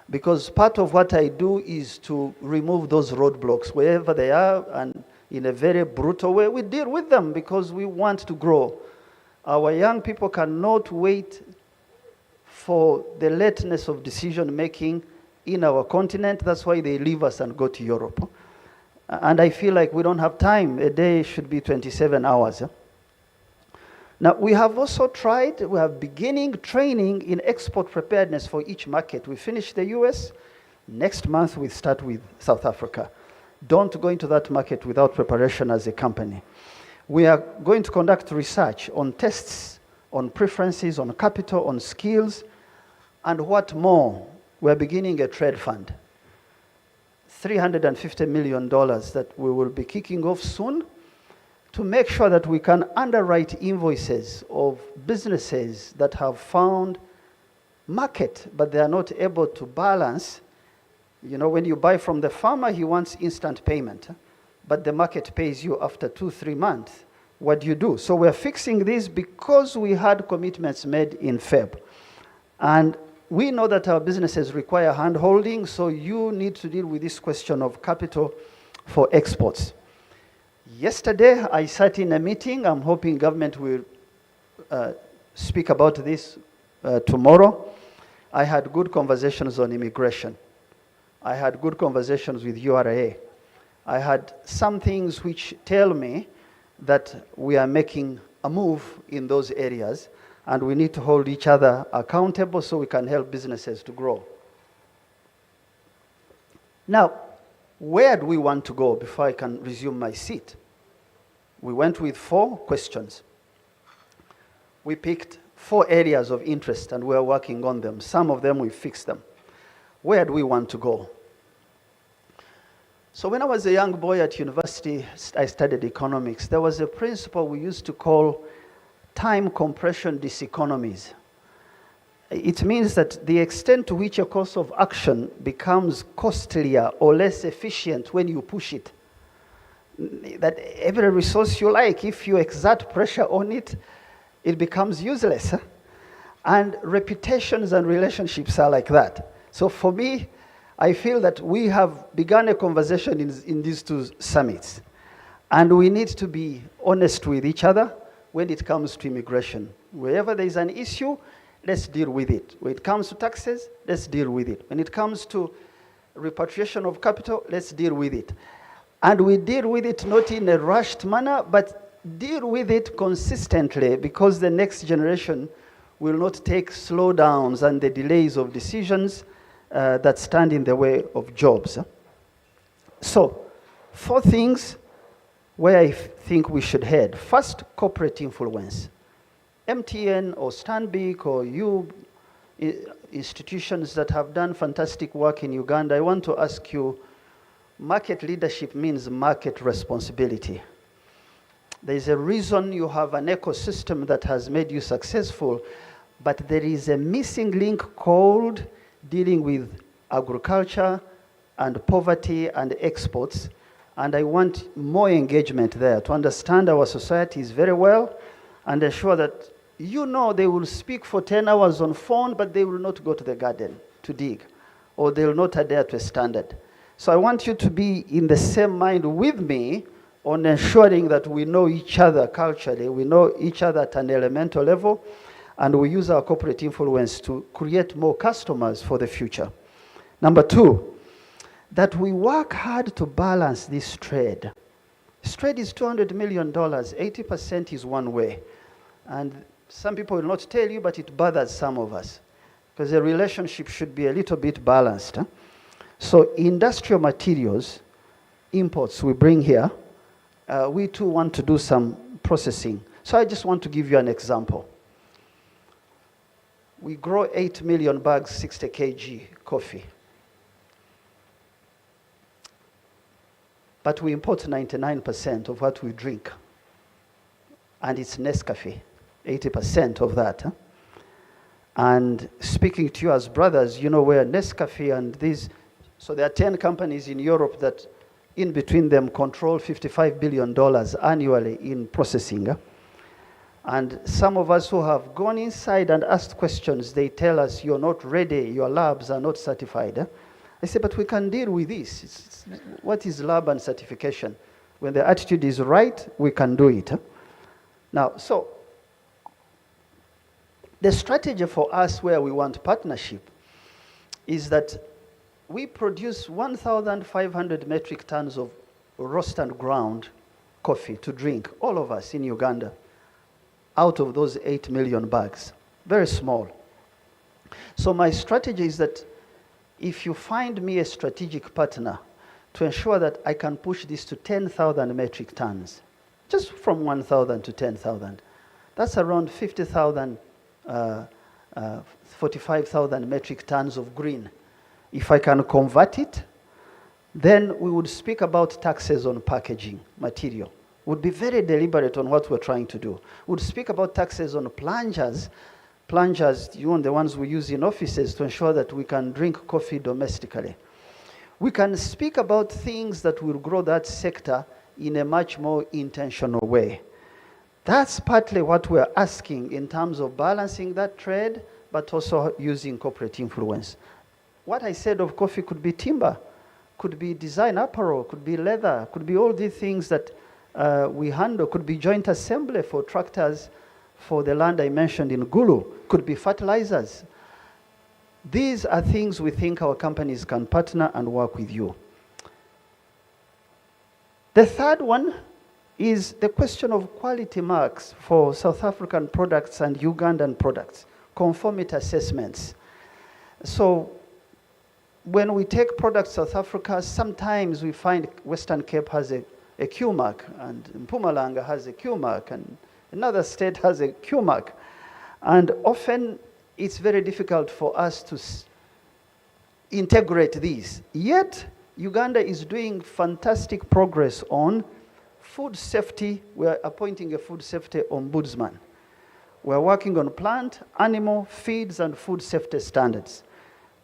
Because part of what I do is to remove those roadblocks wherever they are, and in a very brutal way, we deal with them because we want to grow. Our young people cannot wait for the lateness of decision making in our continent. That's why they leave us and go to Europe. And I feel like we don't have time. A day should be 27 hours. Now, we have also tried, we have beginning training in export preparedness for each market. We finished the US. Next month, we start with South Africa. Don't go into that market without preparation as a company. We are going to conduct research on tests, on preferences, on capital, on skills, and what more. We're beginning a trade fund. $350 million that we will be kicking off soon, to make sure that we can underwrite invoices of businesses that have found market, but they are not able to balance. When you buy from the farmer, he wants instant payment, but the market pays you after 2-3 months. What do you do? So we're fixing this because we had commitments made in Feb. And we know that our businesses require hand-holding, so you need to deal with this question of capital for exports. Yesterday, I sat in a meeting. I'm hoping government will speak about this tomorrow. I had good conversations on immigration. I had good conversations with URA. I had some things which tell me that we are making a move in those areas, and we need to hold each other accountable so we can help businesses to grow. Now, where do we want to go before I can resume my seat? We went with 4 questions. We picked 4 areas of interest and we're working on them. Some of them we fixed them. Where do we want to go? So when I was a young boy at university, I studied economics. There was a principle we used to call time compression diseconomies. It means that the extent to which a course of action becomes costlier or less efficient when you push it. That every resource you like, if you exert pressure on it, it becomes useless. And reputations and relationships are like that. So for me, I feel that we have begun a conversation in these 2 summits. And we need to be honest with each other when it comes to immigration. Wherever there is an issue, let's deal with it. When it comes to taxes, let's deal with it. When it comes to repatriation of capital, let's deal with it. And we deal with it not in a rushed manner, but deal with it consistently, because the next generation will not take slowdowns and the delays of decisions that stand in the way of jobs. So, 4 things where I think we should head. First, corporate influence. MTN or Stanbic or you institutions that have done fantastic work in Uganda, I want to ask you, market leadership means market responsibility. There's a reason you have an ecosystem that has made you successful, but there is a missing link called dealing with agriculture and poverty and exports. And I want more engagement there to understand our societies very well and ensure that they will speak for 10 hours on phone, but they will not go to the garden to dig, or they will not adhere to a standard. So I want you to be in the same mind with me on ensuring that we know each other culturally, we know each other at an elemental level, and we use our corporate influence to create more customers for the future. Number 2, that we work hard to balance this trade. This trade is $200 million, 80% is one way. And some people will not tell you, but it bothers some of us, because the relationship should be a little bit balanced. So industrial materials, imports we bring here, we too want to do some processing. So I just want to give you an example. We grow 8 million bags, 60 kg coffee. But we import 99% of what we drink. And it's Nescafe, 80% of that. And speaking to you as brothers, you know where Nescafe and these, so there are 10 companies in Europe that in between them control $55 billion annually in processing. And some of us who have gone inside and asked questions, they tell us, you're not ready, your labs are not certified. I say, but we can deal with this. What is lab and certification? When the attitude is right, we can do it. Now, so the strategy for us where we want partnership is that we produce 1,500 metric tons of roast and ground coffee to drink, all of us in Uganda, out of those 8 million bags. Very small. So my strategy is that if you find me a strategic partner to ensure that I can push this to 10,000 metric tons, just from 1,000 to 10,000, that's around 50,000, 45,000 metric tons of green. If I can convert it, then we would speak about taxes on packaging material. Would be very deliberate on what we're trying to do. Would speak about taxes on plungers, the ones we use in offices to ensure that we can drink coffee domestically. We can speak about things that will grow that sector in a much more intentional way. That's partly what we're asking in terms of balancing that trade, but also using corporate influence. What I said of coffee could be timber, could be design apparel, could be leather, could be all these things that we handle, could be joint assembly for tractors for the land I mentioned in Gulu, could be fertilizers. These are things we think our companies can partner and work with you. The third one is the question of quality marks for South African products and Ugandan products, conformity assessments. So when we take products South Africa, sometimes we find Western Cape has a Q mark, and Mpumalanga has a Q mark, and another state has a Q mark. And often it's very difficult for us to integrate these. Yet, Uganda is doing fantastic progress on food safety. We're appointing a food safety ombudsman. We're working on plant, animal, feeds, and food safety standards.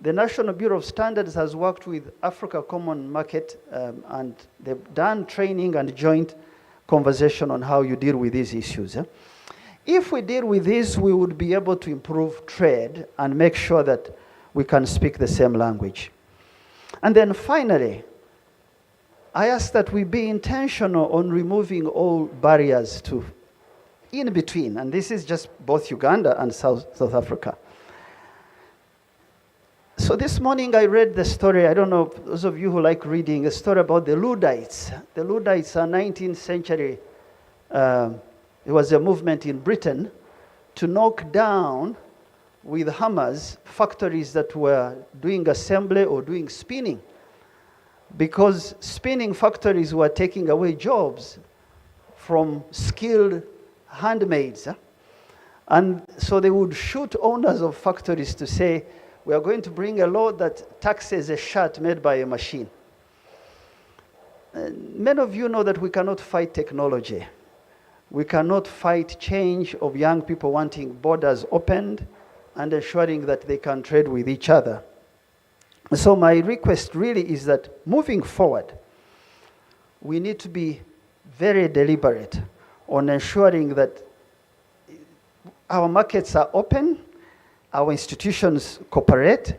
The National Bureau of Standards has worked with Africa Common Market, and they've done training and joint conversation on how you deal with these issues. If we deal with this, we would be able to improve trade and make sure that we can speak the same language. And then finally, I ask that we be intentional on removing all barriers to in between, and this is just both Uganda and South Africa. So this morning I read the story, I don't know, those of you who like reading, a story about the Luddites. The Luddites are 19th century, it was a movement in Britain to knock down with hammers factories that were doing assembly or doing spinning, because spinning factories were taking away jobs from skilled handmaids. And so they would shoot owners of factories to say, we are going to bring a law that taxes a shirt made by a machine. Many of you know that we cannot fight technology. We cannot fight change of young people wanting borders opened and ensuring that they can trade with each other. So my request really is that moving forward, we need to be very deliberate on ensuring that our markets are open, our institutions cooperate,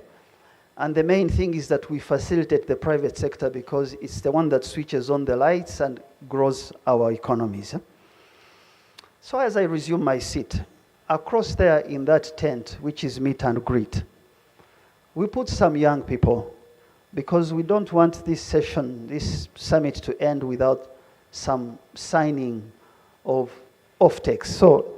and the main thing is that we facilitate the private sector because it's the one that switches on the lights and grows our economies. So as I resume my seat, across there in that tent, which is meet and greet, we put some young people because we don't want this session, this summit to end without some signing of off-takes. So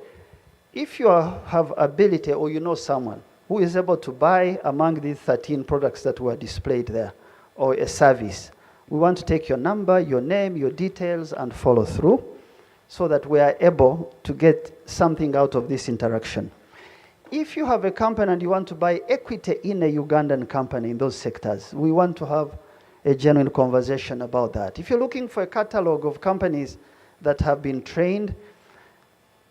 if you have ability or you know someone who is able to buy among these 13 products that were displayed there or a service, we want to take your number, your name, your details and follow through so that we are able to get something out of this interaction. If you have a company and you want to buy equity in a Ugandan company in those sectors, we want to have a genuine conversation about that. If you're looking for a catalog of companies that have been trained,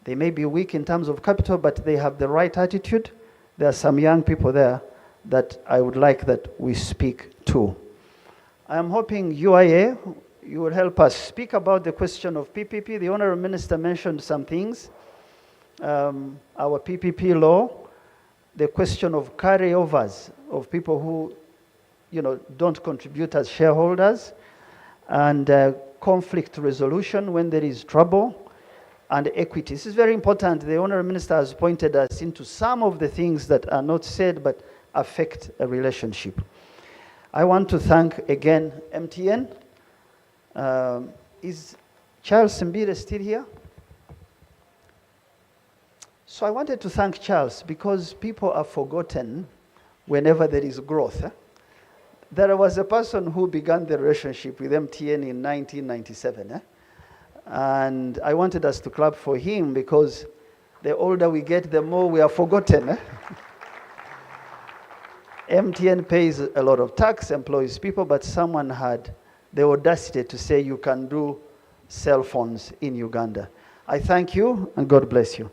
they may be weak in terms of capital, but they have the right attitude. There are some young people there that I would like that we speak to. I am hoping UIA, you will help us speak about the question of PPP. The Honourable Minister mentioned some things. Our PPP law, the question of carryovers of people who don't contribute as shareholders, and conflict resolution when there is trouble, and equity. This is very important. The Honourable Minister has pointed us into some of the things that are not said but affect a relationship. I want to thank again MTN. Is Charles Mbire still here? So I wanted to thank Charles because people are forgotten whenever there is growth. There was a person who began the relationship with MTN in 1997. And I wanted us to clap for him because the older we get, the more we are forgotten. MTN pays a lot of tax, employs people, but someone had the audacity to say you can do cell phones in Uganda. I thank you and God bless you.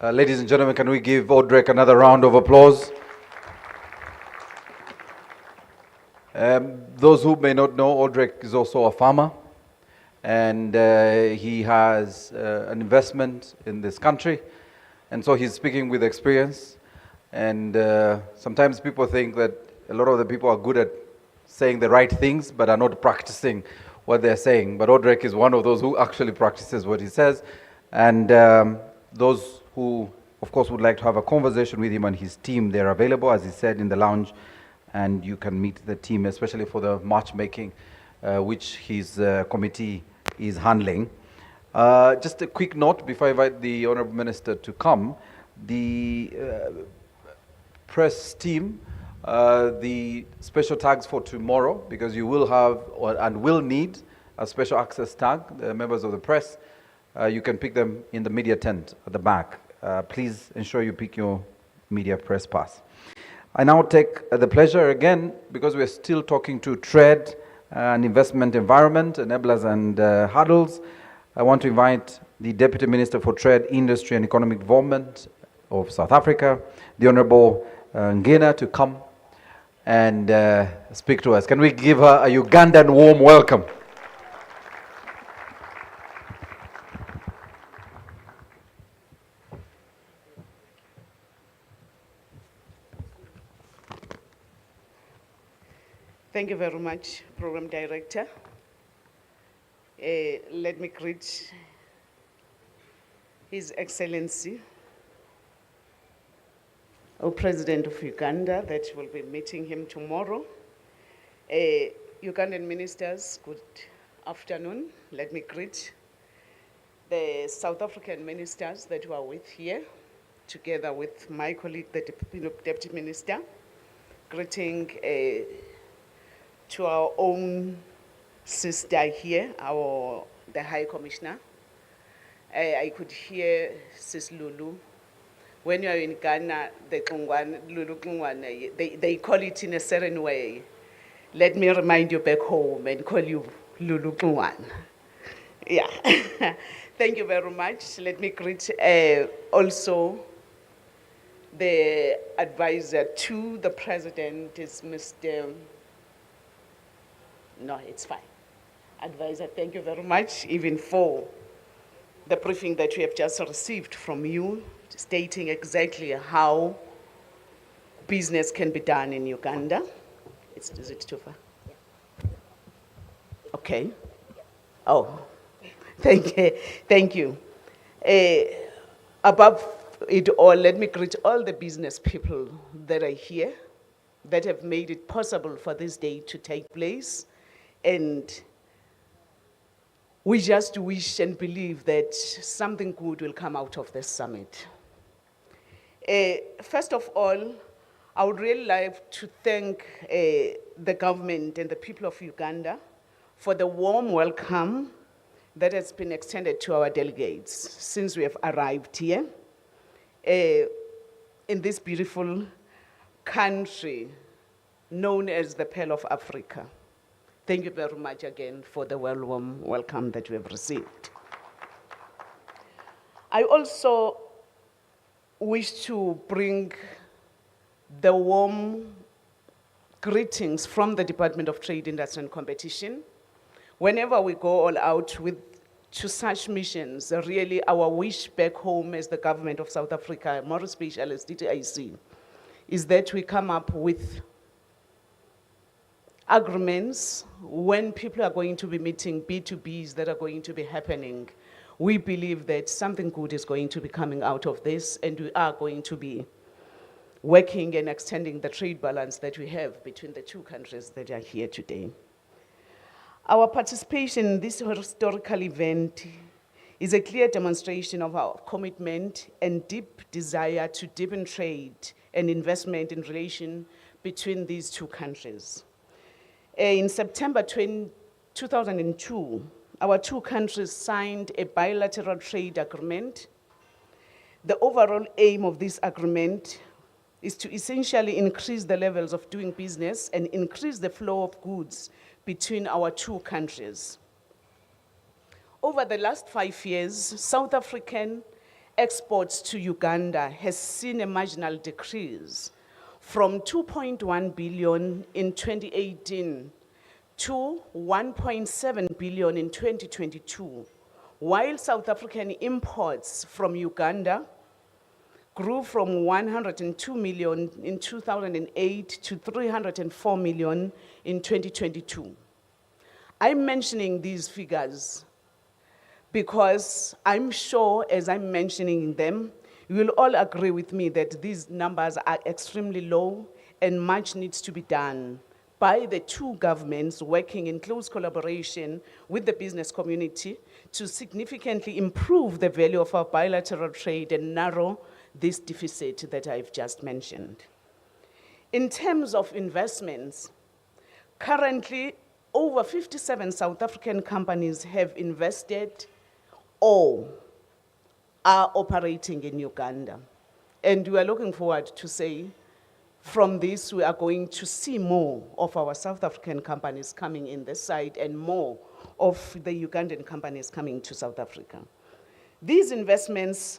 Ladies and gentlemen, can we give Audrek another round of applause? Those who may not know, Audrek is also a farmer, and he has an investment in this country, and so he's speaking with experience. And sometimes people think that a lot of the people are good at saying the right things, but are not practicing what they're saying. But Audrek is one of those who actually practices what he says, and those who, of course, would like to have a conversation with him and his team, they're available, as he said, in the lounge, and you can meet the team, especially for the matchmaking, which his committee is handling. Just a quick note before I invite the Honourable Minister to come. The press team, the special tags for tomorrow, because you will have and will need a special access tag, the members of the press, you can pick them in the media tent at the back. Please ensure you pick your media press pass. I now take the pleasure again, because we're still talking to trade and investment environment, enablers and hurdles. I want to invite the Deputy Minister for Trade, Industry and Economic Development of South Africa, the Honourable Ngina, to come and speak to us. Can we give her a Ugandan warm welcome? Thank you very much, Program Director. Let me greet His Excellency, our President of Uganda, that will be meeting him tomorrow. Ugandan ministers, good afternoon. Let me greet the South African ministers that were with here, together with my colleague, the Deputy Minister. Greeting to our own sister here, the High Commissioner. I could hear Sis Lulu. When you're in Ghana, the Lulu Klungwan, they call it in a certain way. Let me remind you back home and call you Lulu Klungwan. Yeah. Thank you very much. Let me greet also the advisor to the president is Mr. No, it's fine. Advisor, thank you very much, even for the briefing that we have just received from you, stating exactly how business can be done in Uganda. Is it too far? Okay. Oh, thank you. Above it all, let me greet all the business people that are here, that have made it possible for this day to take place. And we just wish and believe that something good will come out of this summit. First of all, I would really like to thank the government and the people of Uganda for the warm welcome that has been extended to our delegates since we have arrived here in this beautiful country known as the Pearl of Africa. Thank you very much again for the warm welcome that we have received. I also wish to bring the warm greetings from the Department of Trade, Industry and Competition. Whenever we go all out to such missions, really our wish back home as the government of South Africa, more especially as DTIC, is that we come up with agreements when people are going to be meeting B2Bs that are going to be happening. We believe that something good is going to be coming out of this, and we are going to be working and extending the trade balance that we have between the two countries that are here today. Our participation in this historical event is a clear demonstration of our commitment and deep desire to deepen trade and investment in relation between these two countries. In September 2002, our two countries signed a bilateral trade agreement. The overall aim of this agreement is to essentially increase the levels of doing business and increase the flow of goods between our two countries. Over the last 5 years, South African exports to Uganda has seen a marginal decrease from 2.1 billion in 2018 to 1.7 billion in 2022, while South African imports from Uganda grew from 102 million in 2008 to 304 million in 2022. I'm mentioning these figures because I'm sure as I'm mentioning them, you will all agree with me that these numbers are extremely low and much needs to be done by the two governments working in close collaboration with the business community to significantly improve the value of our bilateral trade and narrow this deficit that I've just mentioned. In terms of investments, currently over 57 South African companies have invested or are operating in Uganda. And we are looking forward to say, from this, we are going to see more of our South African companies coming in this side and more of the Ugandan companies coming to South Africa. These investments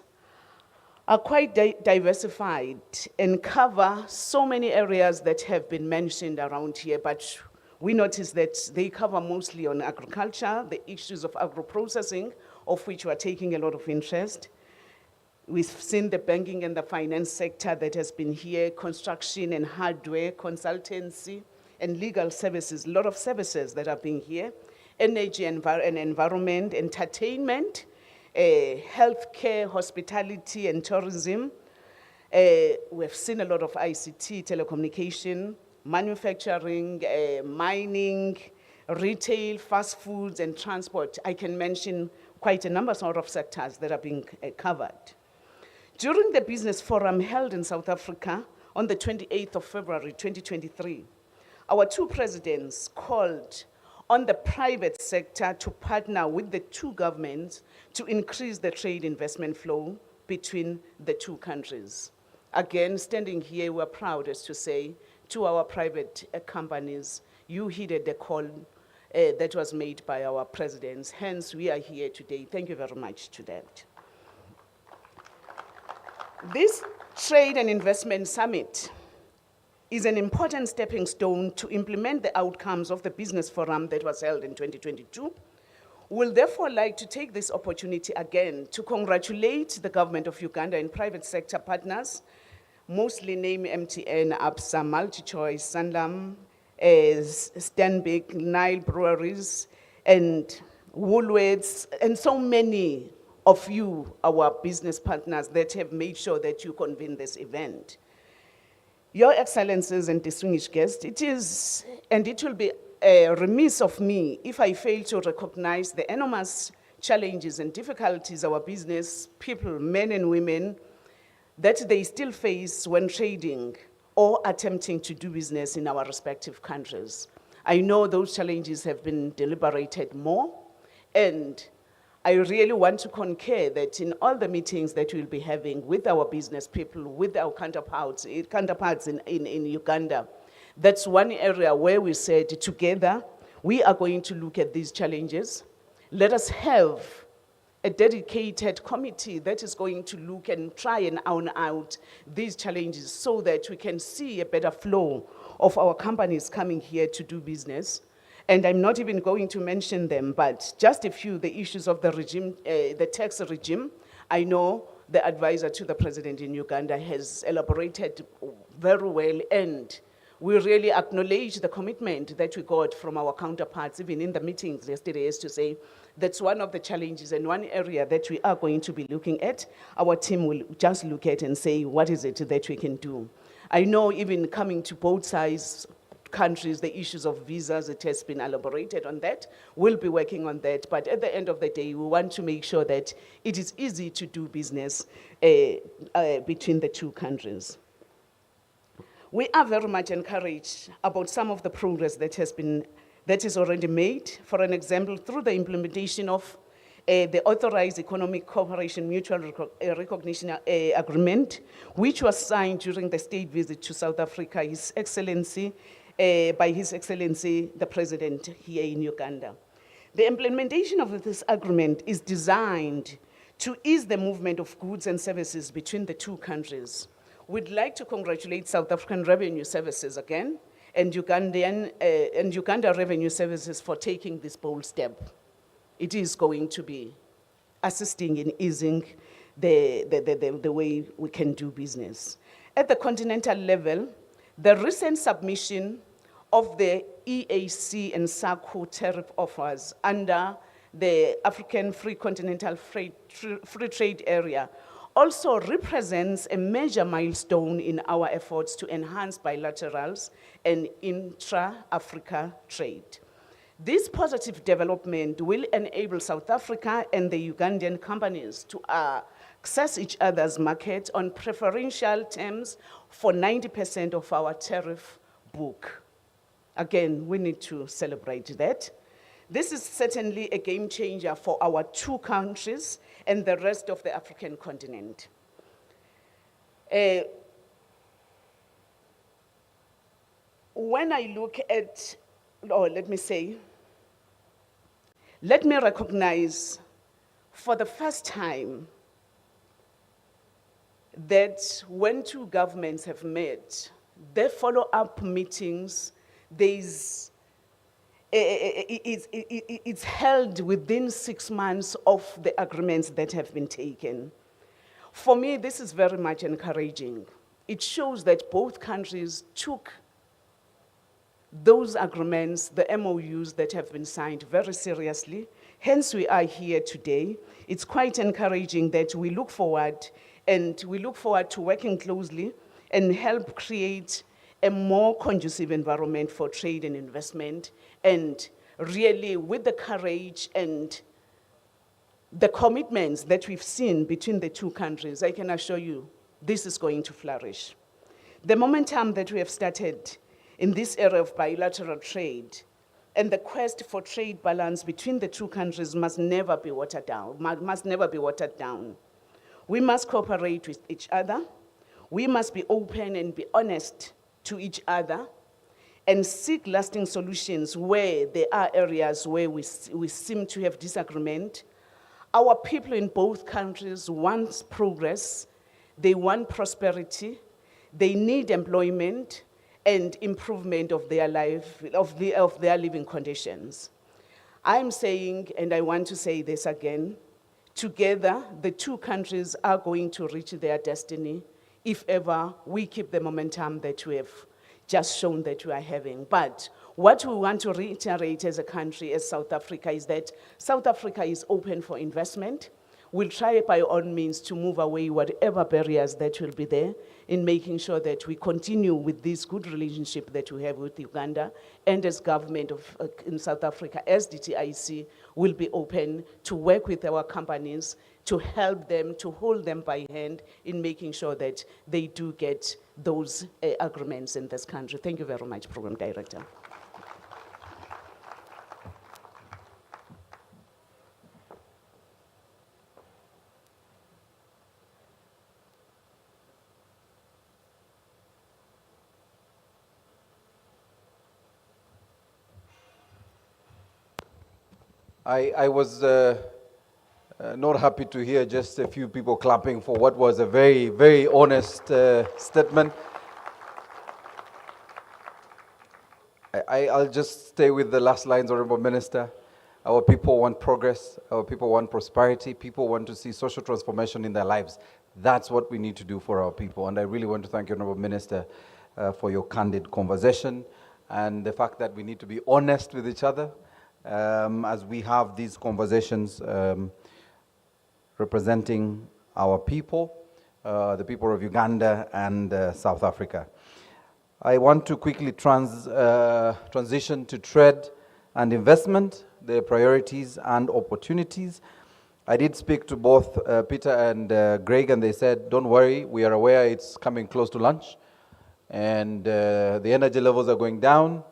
are quite diversified and cover so many areas that have been mentioned around here, but we notice that they cover mostly on agriculture, the issues of agro-processing, of which we are taking a lot of interest. We've seen the banking and the finance sector that has been here, construction and hardware, consultancy, and legal services, a lot of services that are being here, energy and environment, entertainment, healthcare, hospitality and tourism. We've seen a lot of ICT, telecommunication, manufacturing, mining, retail, fast foods and transport. I can mention quite a number of sectors that are being covered. During the business forum held in South Africa on the 28th of February 2023, our two presidents called on the private sector to partner with the two governments to increase the trade investment flow between the two countries. Again, standing here, we're proud as to say to our private companies, you heeded the call that was made by our presidents. Hence, we are here today. Thank you very much to that. This Trade and Investment Summit is an important stepping stone to implement the outcomes of the business forum that was held in 2022. We'll therefore like to take this opportunity again to congratulate the government of Uganda and private sector partners, mostly named MTN, ABSA, MultiChoice, Sanlam, Stanbic, Nile Breweries, and Woolworths, and so many of you, our business partners, that have made sure that you convene this event. Your Excellencies and distinguished guests, it is, and it will be remiss of me if I fail to recognize the enormous challenges and difficulties our business people, men and women, that they still face when trading or attempting to do business in our respective countries. I know those challenges have been deliberated more, and I really want to concur that in all the meetings that we'll be having with our business people, with our counterparts in Uganda, that's one area where we said together, we are going to look at these challenges. Let us have a dedicated committee that is going to look and try and iron out these challenges so that we can see a better flow of our companies coming here to do business. And I'm not even going to mention them, but just a few, the issues of the regime, the tax regime. I know the advisor to the president in Uganda has elaborated very well, and we really acknowledge the commitment that we got from our counterparts, even in the meetings yesterday, is to say that's one of the challenges and one area that we are going to be looking at. Our team will just look at and say, what is it that we can do? I know even coming to both sides, countries, the issues of visas, it has been elaborated on that. We'll be working on that, but at the end of the day, we want to make sure that it is easy to do business between the two countries. We are very much encouraged about some of the progress that is already made. For an example, through the implementation of the Authorized Economic Cooperation Mutual Recognition Agreement, which was signed during the state visit to South Africa, by His Excellency, the President here in Uganda. The implementation of this agreement is designed to ease the movement of goods and services between the two countries. We'd like to congratulate South African Revenue Services again and Uganda Revenue Services for taking this bold step. It is going to be assisting in easing the way we can do business. At the continental level, the recent submission of the EAC and SACU tariff offers under the African Free Continental Free Trade Area also represents a major milestone in our efforts to enhance bilaterals and intra-Africa trade. This positive development will enable South Africa and the Ugandan companies to access each other's market on preferential terms for 90% of our tariff book. Again, we need to celebrate that. This is certainly a game changer for our two countries and the rest of the African continent. When I look at, or let me recognize for the first time that when two governments have met, their follow-up meetings, it's held within 6 months of the agreements that have been taken. For me, this is very much encouraging. It shows that both countries took those agreements, the MOUs that have been signed very seriously. Hence, we are here today. It's quite encouraging that we look forward to working closely and help create a more conducive environment for trade and investment, and really with the courage and the commitments that we've seen between the two countries, I can assure you this is going to flourish. The momentum that we have started in this area of bilateral trade and the quest for trade balance between the two countries must never be watered down, We must cooperate with each other. We must be open and be honest to each other and seek lasting solutions where there are areas where we seem to have disagreement. Our people in both countries want progress, they want prosperity, they need employment and improvement of their life, of their living conditions. I'm saying, and I want to say this again, together the two countries are going to reach their destiny if ever we keep the momentum that we have just shown that we are having. But what we want to reiterate as a country, as South Africa, is that South Africa is open for investment. We'll try by all means to move away whatever barriers that will be there in making sure that we continue with this good relationship that we have with Uganda, and as government in South Africa, as DTIC, will be open to work with our companies to help them, to hold them by hand in making sure that they do get those agreements in this country. Thank you very much, Program Director. I was not happy to hear just a few people clapping for what was a very, very honest statement. I'll just stay with the last lines, Honorable Minister. Our people want progress, our people want prosperity, people want to see social transformation in their lives. That's what we need to do for our people. And I really want to thank you, Honorable Minister, for your candid conversation and the fact that we need to be honest with each other as we have these conversations representing our people, the people of Uganda and South Africa. I want to quickly transition to trade and investment, the priorities and opportunities. I did speak to both Peter and Greg, and they said, don't worry, we are aware it's coming close to lunch, and the energy levels are going down.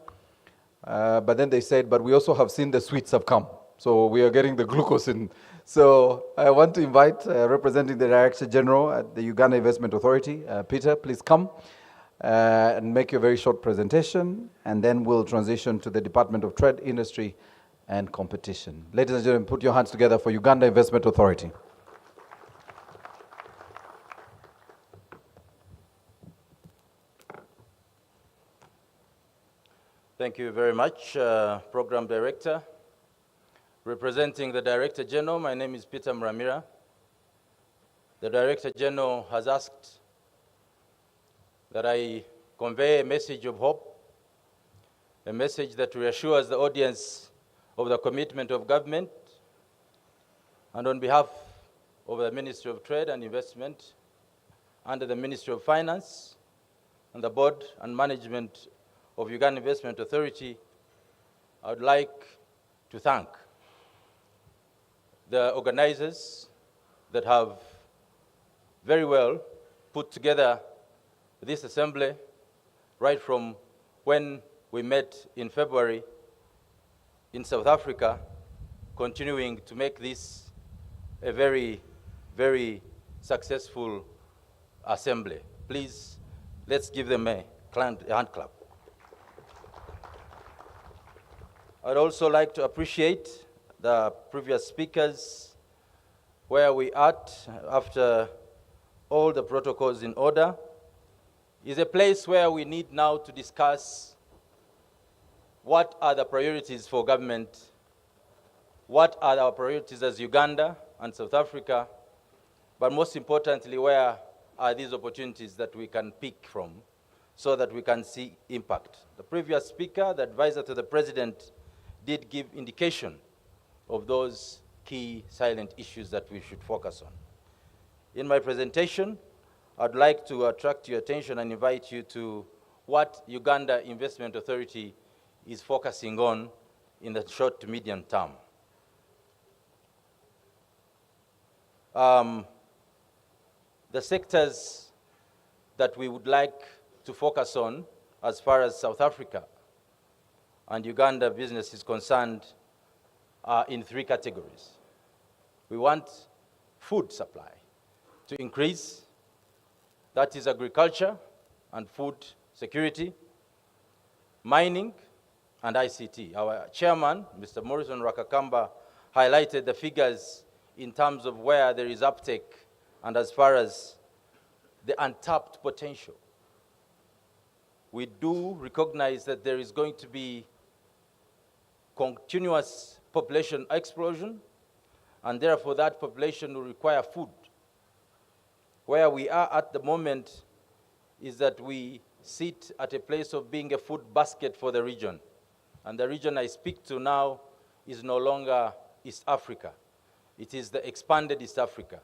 But then they said, but we also have seen the sweets have come. So we are getting the glucose in. So I want to invite, representing the Director General at the Uganda Investment Authority, Peter, please come and make your very short presentation, and then we'll transition to the Department of Trade, Industry and Competition. Ladies and gentlemen, put your hands together for Uganda Investment Authority. Thank you very much, Program Director. Representing the Director General, my name is Peter Mramira. The Director General has asked that I convey a message of hope, a message that reassures the audience of the commitment of government, and on behalf of the Ministry of Trade and Investment, under the Ministry of Finance, and the Board and Management of Uganda Investment Authority, I would like to thank the organizers that have very well put together this assembly right from when we met in February in South Africa, continuing to make this a very, very successful assembly. Please, let's give them a hand clap. I'd also like to appreciate the previous speakers, where we at after all the protocols in order, is a place where we need now to discuss what are the priorities for government, what are our priorities as Uganda and South Africa, but most importantly, where are these opportunities that we can pick from so that we can see impact. The previous speaker, the advisor to the president, did give indication of those key silent issues that we should focus on. In my presentation, I'd like to attract your attention and invite you to what Uganda Investment Authority is focusing on in the short to medium term. The sectors that we would like to focus on as far as South Africa and Uganda business is concerned are in three categories. We want food supply to increase. That is agriculture and food security, mining, and ICT. Our chairman, Mr. Morrison Rakakamba, highlighted the figures in terms of where there is uptake and as far as the untapped potential. We do recognize that there is going to be continuous population explosion, and therefore that population will require food. Where we are at the moment is that we sit at a place of being a food basket for the region. And the region I speak to now is no longer East Africa. It is the expanded East Africa,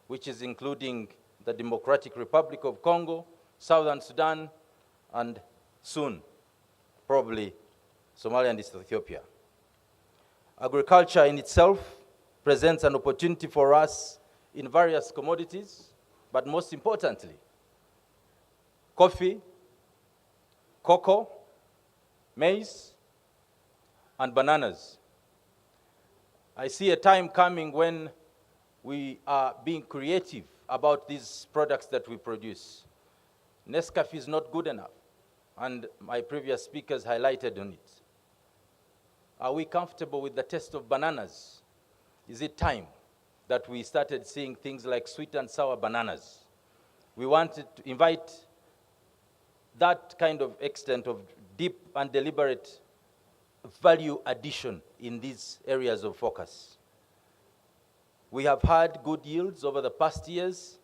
which is including the Democratic Republic of Congo, Southern Sudan, and soon, probably, Somalia and East Ethiopia. Agriculture in itself presents an opportunity for us in various commodities, but most importantly, coffee, cocoa, maize, and bananas. I see a time coming when we are being creative about these products that we produce. Nescafe is not good enough, and my previous speakers highlighted on it. Are we comfortable with the taste of bananas? Is it time that we started seeing things like sweet and sour bananas? We wanted to invite that kind of extent of deep and deliberate value addition in these areas of focus. We have had good yields over the past years.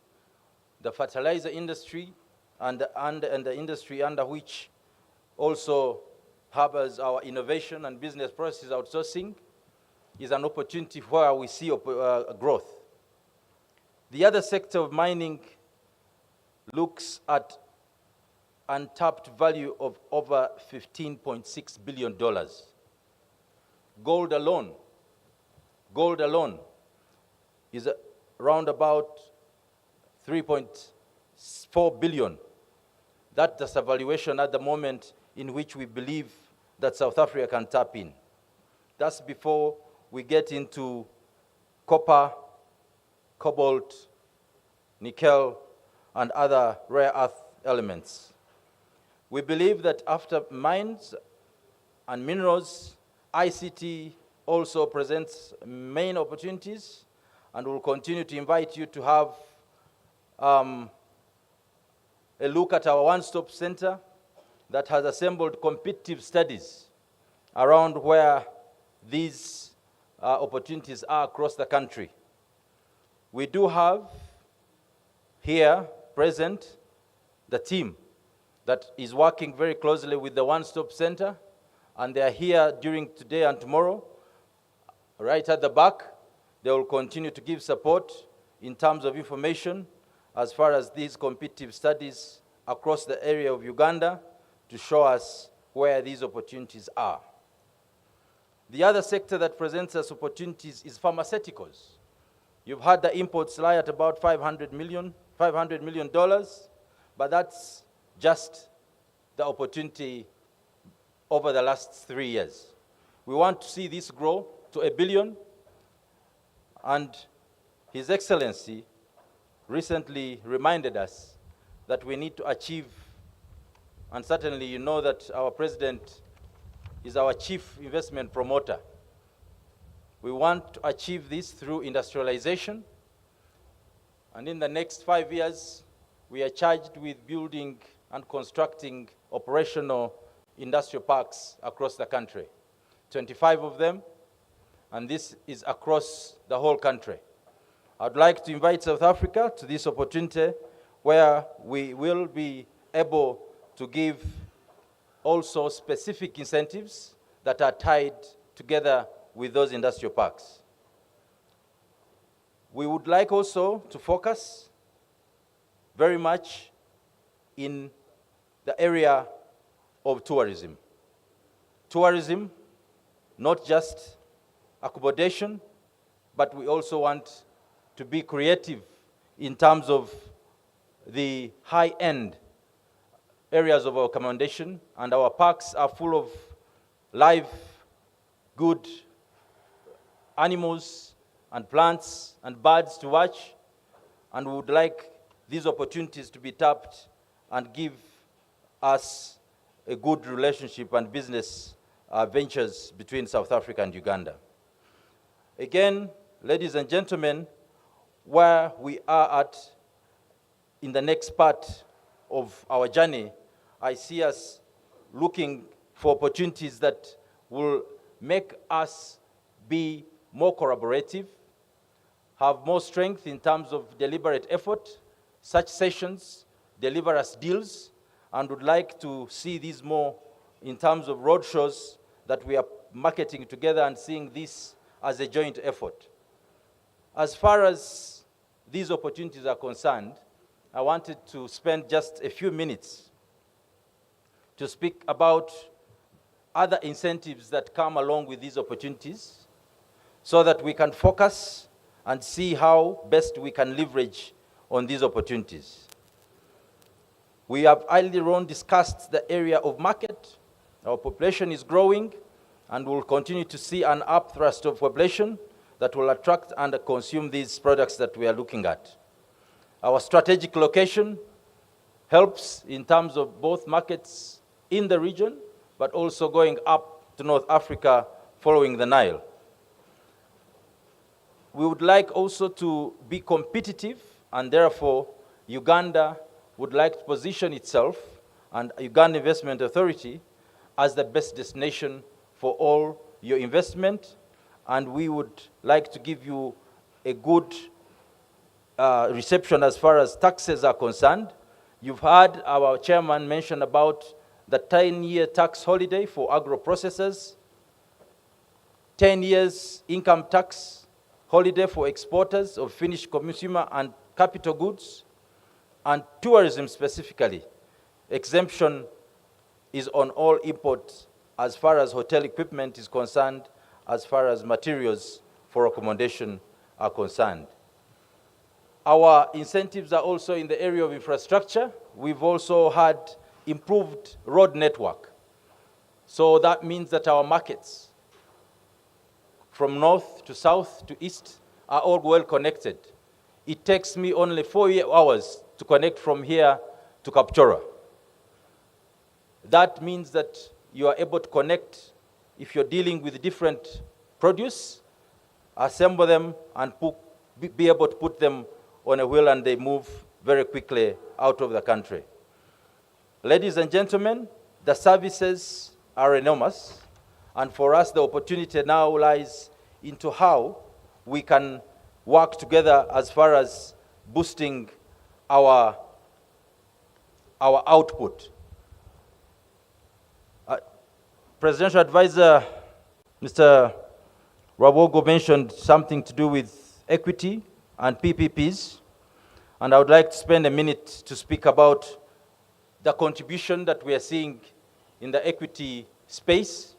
The fertilizer industry and the industry under which also harbors our innovation and business process outsourcing is an opportunity where we see growth. The other sector of mining looks at untapped value of over $15.6 billion. Gold alone is around about 3.4 billion. That's the valuation at the moment in which we believe that South Africa can tap in. That's before we get into copper, cobalt, nickel, and other rare earth elements. We believe that after mines and minerals, ICT also presents main opportunities, and we'll continue to invite you to have a look at our one-stop center that has assembled competitive studies around where these opportunities are across the country. We do have here present the team that is working very closely with the one-stop center, and they are here during today and tomorrow. Right at the back, they will continue to give support in terms of information as far as these competitive studies across the area of Uganda to show us where these opportunities are. The other sector that presents us opportunities is pharmaceuticals. You've had the imports lie at about $500 million, but that's just the opportunity over the last 3 years. We want to see this grow to $1 billion, and His Excellency recently reminded us that we need to achieve, and certainly you know that our President is our chief investment promoter. We want to achieve this through industrialization, and in the next 5 years, we are charged with building and constructing operational industrial parks across the country, 25 of them, and this is across the whole country. I'd like to invite South Africa to this opportunity where we will be able to give also specific incentives that are tied together with those industrial parks. We would like also to focus very much in the area of tourism. Tourism, not just accommodation, but we also want to be creative in terms of the high-end areas of our accommodation, and our parks are full of live, good animals and plants and birds to watch, and we would like these opportunities to be tapped and give us a good relationship and business ventures between South Africa and Uganda. Again, ladies and gentlemen, where we are at in the next part of our journey, I see us looking for opportunities that will make us be more collaborative, have more strength in terms of deliberate effort. Such sessions deliver us deals, and would like to see these more in terms of roadshows that we are marketing together and seeing this as a joint effort. As far as these opportunities are concerned, I wanted to spend just a few minutes to speak about other incentives that come along with these opportunities so that we can focus and see how best we can leverage on these opportunities. We have earlier on discussed the area of market. Our population is growing, and we'll continue to see an upthrust of population that will attract and consume these products that we are looking at. Our strategic location helps in terms of both markets in the region, but also going up to North Africa following the Nile. We would like also to be competitive, and therefore Uganda would like to position itself and Uganda Investment Authority as the best destination for all your investment, and we would like to give you a good reception as far as taxes are concerned. You've heard our chairman mention about the 10-year tax holiday for agro-processors, 10 years income tax holiday for exporters of finished consumer and capital goods, and tourism specifically. Exemption is on all imports as far as hotel equipment is concerned, as far as materials for accommodation are concerned. Our incentives are also in the area of infrastructure. We've also had improved road network. So that means that our markets from north to south to east are all well connected. It takes me only 4 hours to connect from here to Kapchora. That means that you are able to connect if you're dealing with different produce, assemble them and be able to put them on a wheel, and they move very quickly out of the country. Ladies and gentlemen, the services are enormous, and for us the opportunity now lies into how we can work together as far as boosting our output. Presidential Advisor Mr. Rabogo mentioned something to do with equity and PPPs, and I would like to spend a minute to speak about the contribution that we are seeing in the equity space.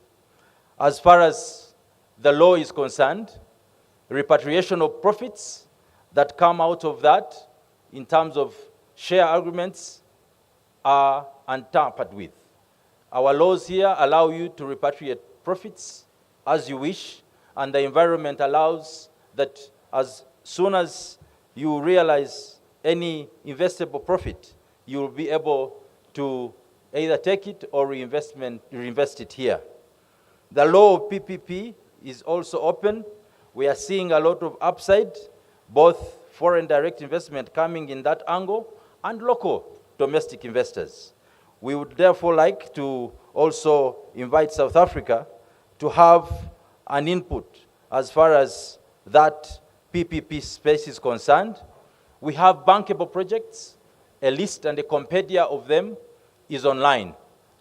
As far as the law is concerned, repatriation of profits that come out of that in terms of share agreements are untampered with. Our laws here allow you to repatriate profits as you wish, and the environment allows that as soon as you realize any investable profit, you will be able to either take it or reinvest it here. The law of PPP is also open. We are seeing a lot of upside, both foreign direct investment coming in that angle and local domestic investors. We would therefore like to also invite South Africa to have an input as far as that PPP space is concerned. We have bankable projects, a list and a compendia of them is online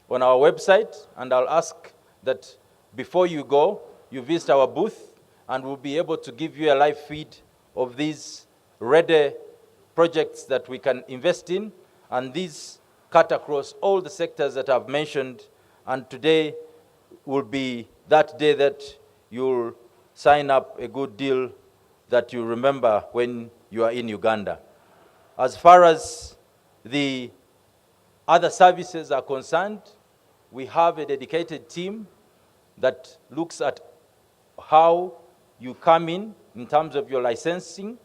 on our website, and I'll ask that before you go, you visit our booth, and we'll be able to give you a live feed of these ready projects that we can invest in, and these cut across all the sectors that I've mentioned, and today will be that day that you'll sign up a good deal that you remember when you are in Uganda. As far as the other services are concerned, we have a dedicated team that looks at how you come in terms of your licensing.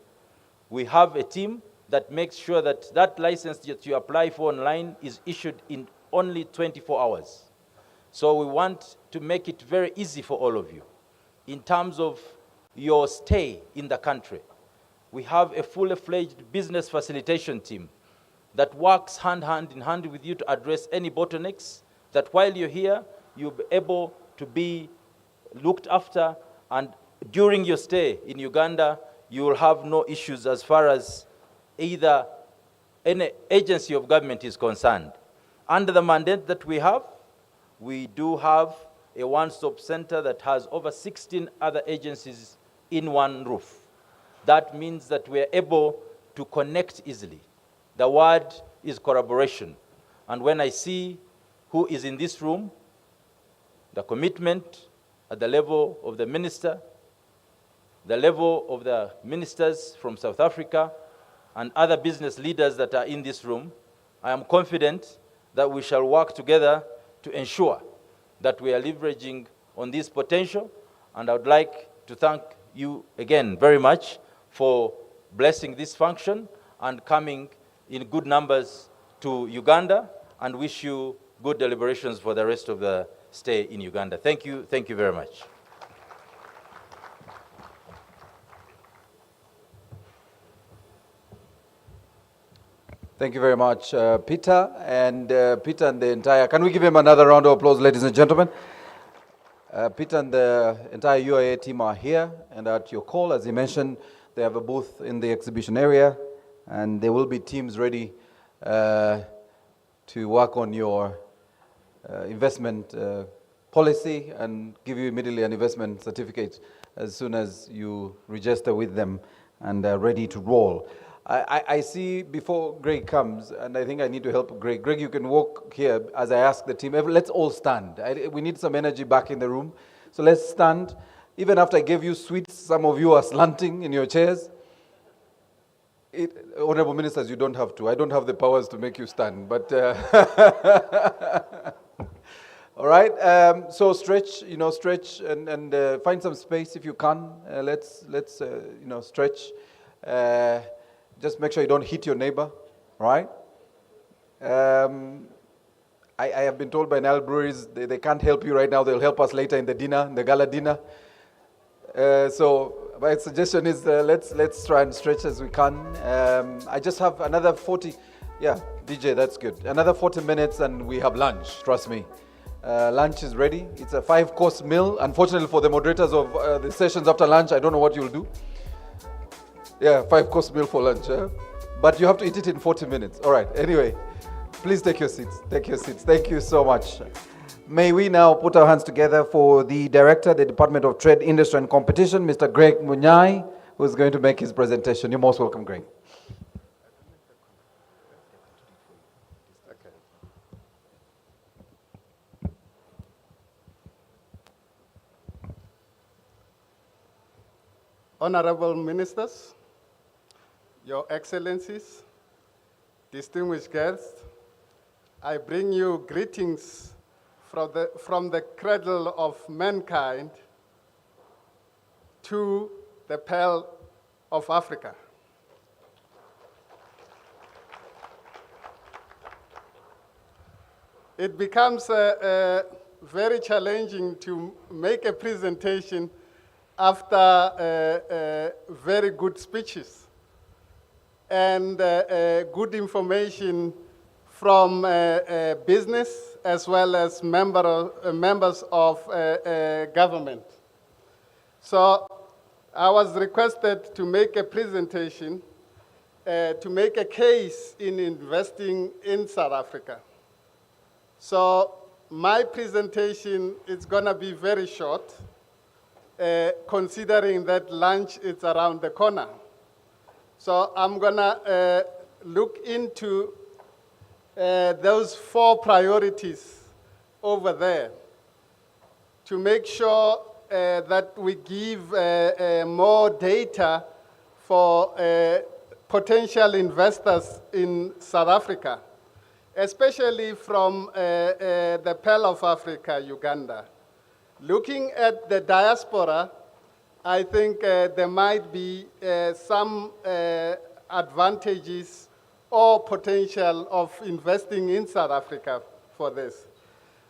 We have a team that makes sure that that license that you apply for online is issued in only 24 hours. So we want to make it very easy for all of you. In terms of your stay in the country, we have a fully-fledged business facilitation team that works hand in hand with you to address any bottlenecks, that while you're here, you'll be able to be looked after, and during your stay in Uganda, you will have no issues as far as either any agency of government is concerned. Under the mandate that we have, we do have a one-stop center that has over 16 other agencies in one roof. That means that we are able to connect easily. The word is collaboration. And when I see who is in this room, the commitment at the level of the minister, the level of the ministers from South Africa, and other business leaders that are in this room, I am confident that we shall work together to ensure that we are leveraging on this potential. And I would like to thank you again very much for blessing this function and coming in good numbers to Uganda, and wish you good deliberations for the rest of the stay in Uganda. Thank you very much. Thank you very much, Peter, and the entire, can we give him another round of applause, ladies and gentlemen? Peter and the entire UIA team are here, and at your call, as he mentioned, they have a booth in the exhibition area, and there will be teams ready to work on your investment policy and give you immediately an investment certificate as soon as you register with them and are ready to roll. I see before Greg comes, and I think I need to help Greg. Greg, you can walk here as I ask the team. Let's all stand. We need some energy back in the room. So let's stand. Even after I gave you sweets, some of you are slanting in your chairs. Honorable Ministers, you don't have to. I don't have the powers to make you stand. But all right. So stretch, stretch and find some space if you can. Let's stretch. Just make sure you don't hit your neighbor, right? I have been told by Nile Breweries they can't help you right now. They'll help us later in the dinner, in the gala dinner. So my suggestion is let's try and stretch as we can. I just have another 40. Yeah, DJ, that's good. Another 40 minutes and we have lunch. Trust me. Lunch is ready. It's a 5-course meal. Unfortunately for the moderators of the sessions after lunch, I don't know what you'll do. Yeah, 5-course meal for lunch. But you have to eat it in 40 minutes. All right. Anyway, please take your seats. Take your seats. Thank you so much. May we now put our hands together for the Director, the Department of Trade, Industry and Competition, Mr. Greg Munyai, who is going to make his presentation. You're most welcome, Greg. Honorable Ministers, Your Excellencies, distinguished guests, I bring you greetings from the cradle of mankind to the Pearl of Africa. It becomes very challenging to make a presentation after very good speeches and good information from business as well as members of government. So I was requested to make a presentation to make a case in investing in South Africa. So my presentation is going to be very short, considering that lunch is around the corner. So I'm going to look into those 4 priorities over there to make sure that we give more data for potential investors in South Africa, especially from the Pearl of Africa, Uganda. Looking at the diaspora, I think there might be some advantages or potential of investing in South Africa for this.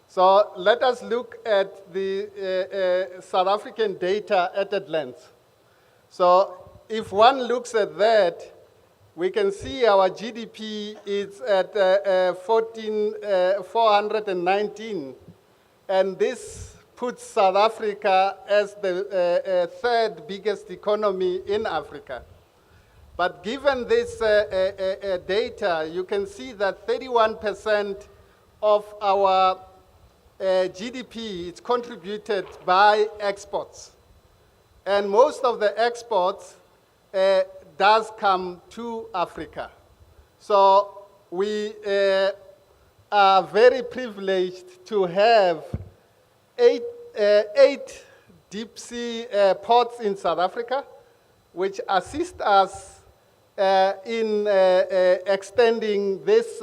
So let us look at the South African data at a glance. So if one looks at that, we can see our GDP is at 419, and this puts South Africa as the 3rd biggest economy in Africa. But given this data, you can see that 31% of our GDP is contributed by exports. And most of the exports does come to Africa. So we are very privileged to have eight deep sea ports in South Africa, which assist us in extending this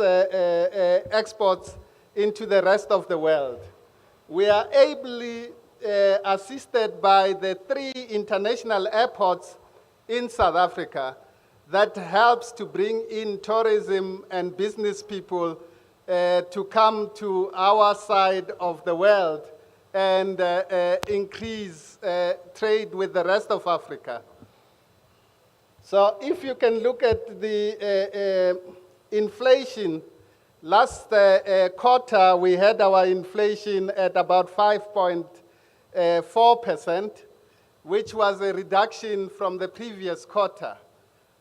exports into the rest of the world. We are ably assisted by the 3 international airports in South Africa that helps to bring in tourism and business people to come to our side of the world and increase trade with the rest of Africa. So if you can look at the inflation, last quarter we had our inflation at about 5.4%, which was a reduction from the previous quarter.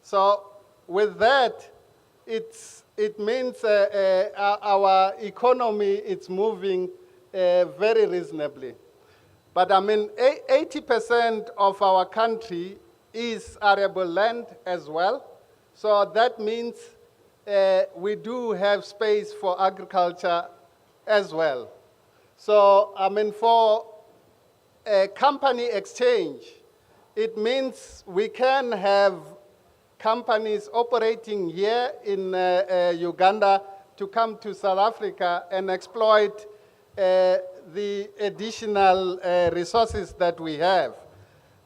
So with that, it means our economy is moving very reasonably. But I mean, 80% of our country is arable land as well. So that means we do have space for agriculture as well. So I mean, for a company exchange, it means we can have companies operating here in Uganda to come to South Africa and exploit the additional resources that we have.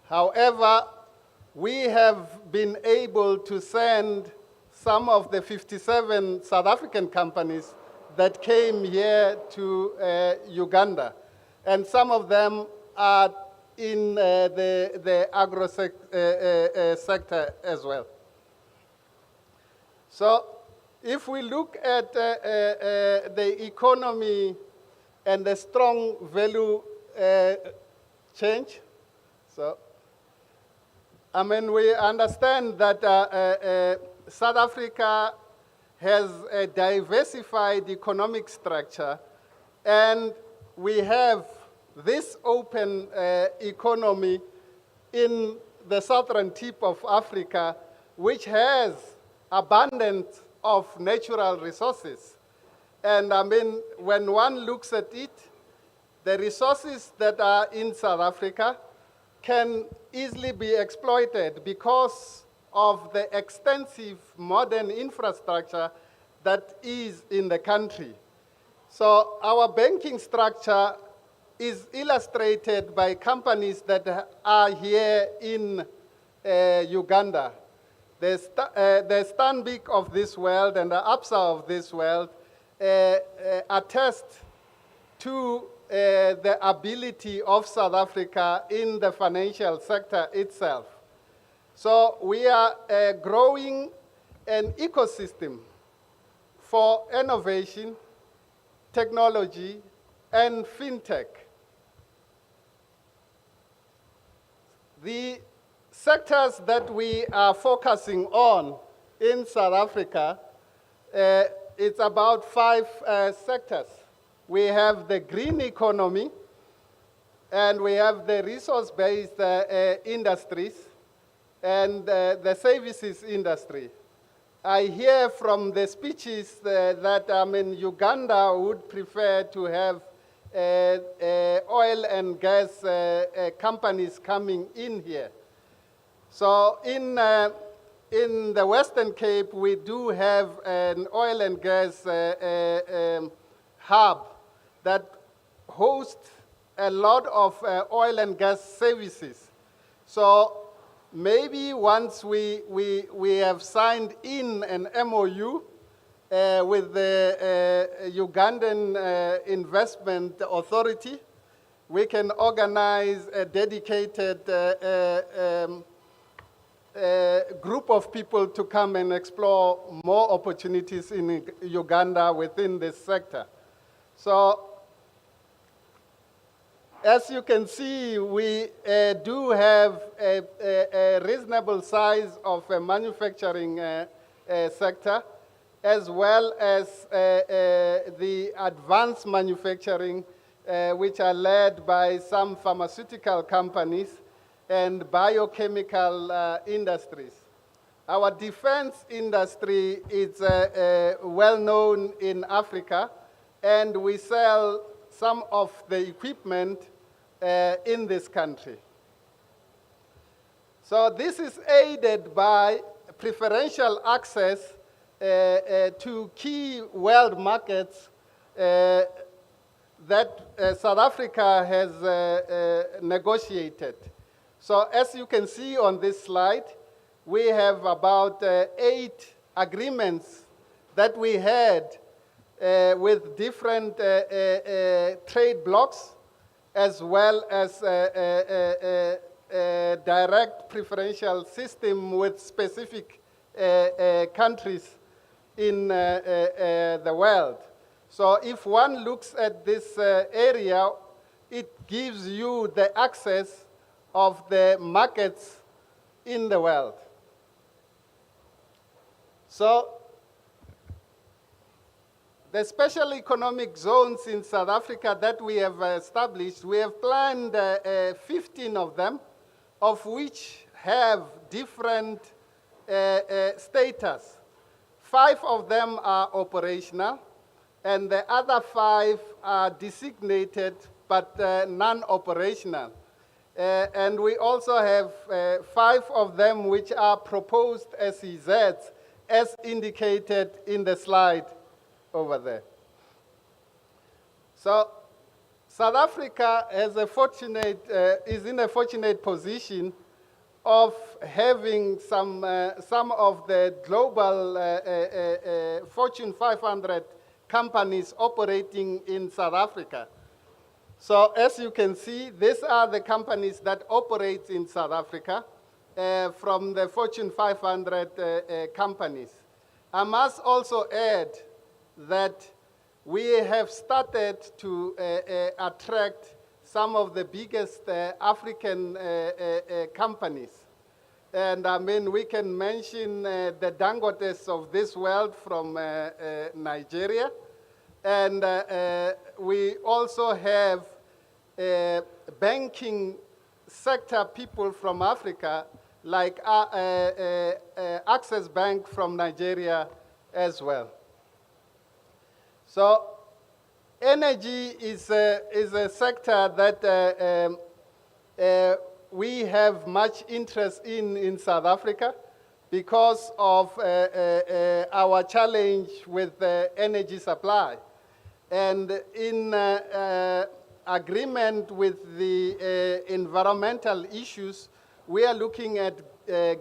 However, we have been able to send some of the 57 South African companies that came here to Uganda, and some of them are in the agro sector as well. So if we look at the economy and the strong value change, so I mean, we understand that South Africa has a diversified economic structure, and we have this open economy in the southern tip of Africa, which has abundance of natural resources. And I mean, when one looks at it, the resources that are in South Africa can easily be exploited because of the extensive modern infrastructure that is in the country. So our banking structure is illustrated by companies that are here in Uganda. The Stanbic of this world and the ABSA of this world attest to the ability of South Africa in the financial sector itself. So we are growing an ecosystem for innovation, technology, and fintech. The sectors that we are focusing on in South Africa, it's about 5 sectors. we have the green economy, and we have the resource-based industries, and the services industry. I hear from the speeches that Uganda would prefer to have oil and gas companies coming in here. So in the Western Cape, we do have an oil and gas hub that hosts a lot of oil and gas services. So maybe once we have signed in an MOU with the Ugandan Investment Authority, we can organize a dedicated group of people to come and explore more opportunities in Uganda within this sector. So, as you can see, we do have a reasonable size of a manufacturing sector, as well as the advanced manufacturing, which are led by some pharmaceutical companies and biochemical industries. Our defense industry is well known in Africa, and we sell some of the equipment in this country. So this is aided by preferential access to key world markets that South Africa has negotiated. So as you can see on this slide, we have about 8 agreements that we had with different trade blocs, as well as a direct preferential system with specific countries in the world. So if one looks at this area, it gives you the access of the markets in the world. So the special economic zones in South Africa that we have established, we have planned 15 of them, of which have different status. 5 of them are operational, and the other 5 are designated but non-operational. And we also have 5 of them which are proposed SEZs, as indicated in the slide over there. So South Africa has is in a fortunate position of having some of the global Fortune 500 companies operating in South Africa. So as you can see, these are the companies that operate in South Africa from the Fortune 500 companies. I must also add that we have started to attract some of the biggest African companies. And I mean, we can mention the Dangotes of this world from Nigeria. And we also have banking sector people from Africa, like Access Bank from Nigeria as well. So energy is a sector that we have much interest in South Africa because of our challenge with energy supply. And in agreement with the environmental issues, we are looking at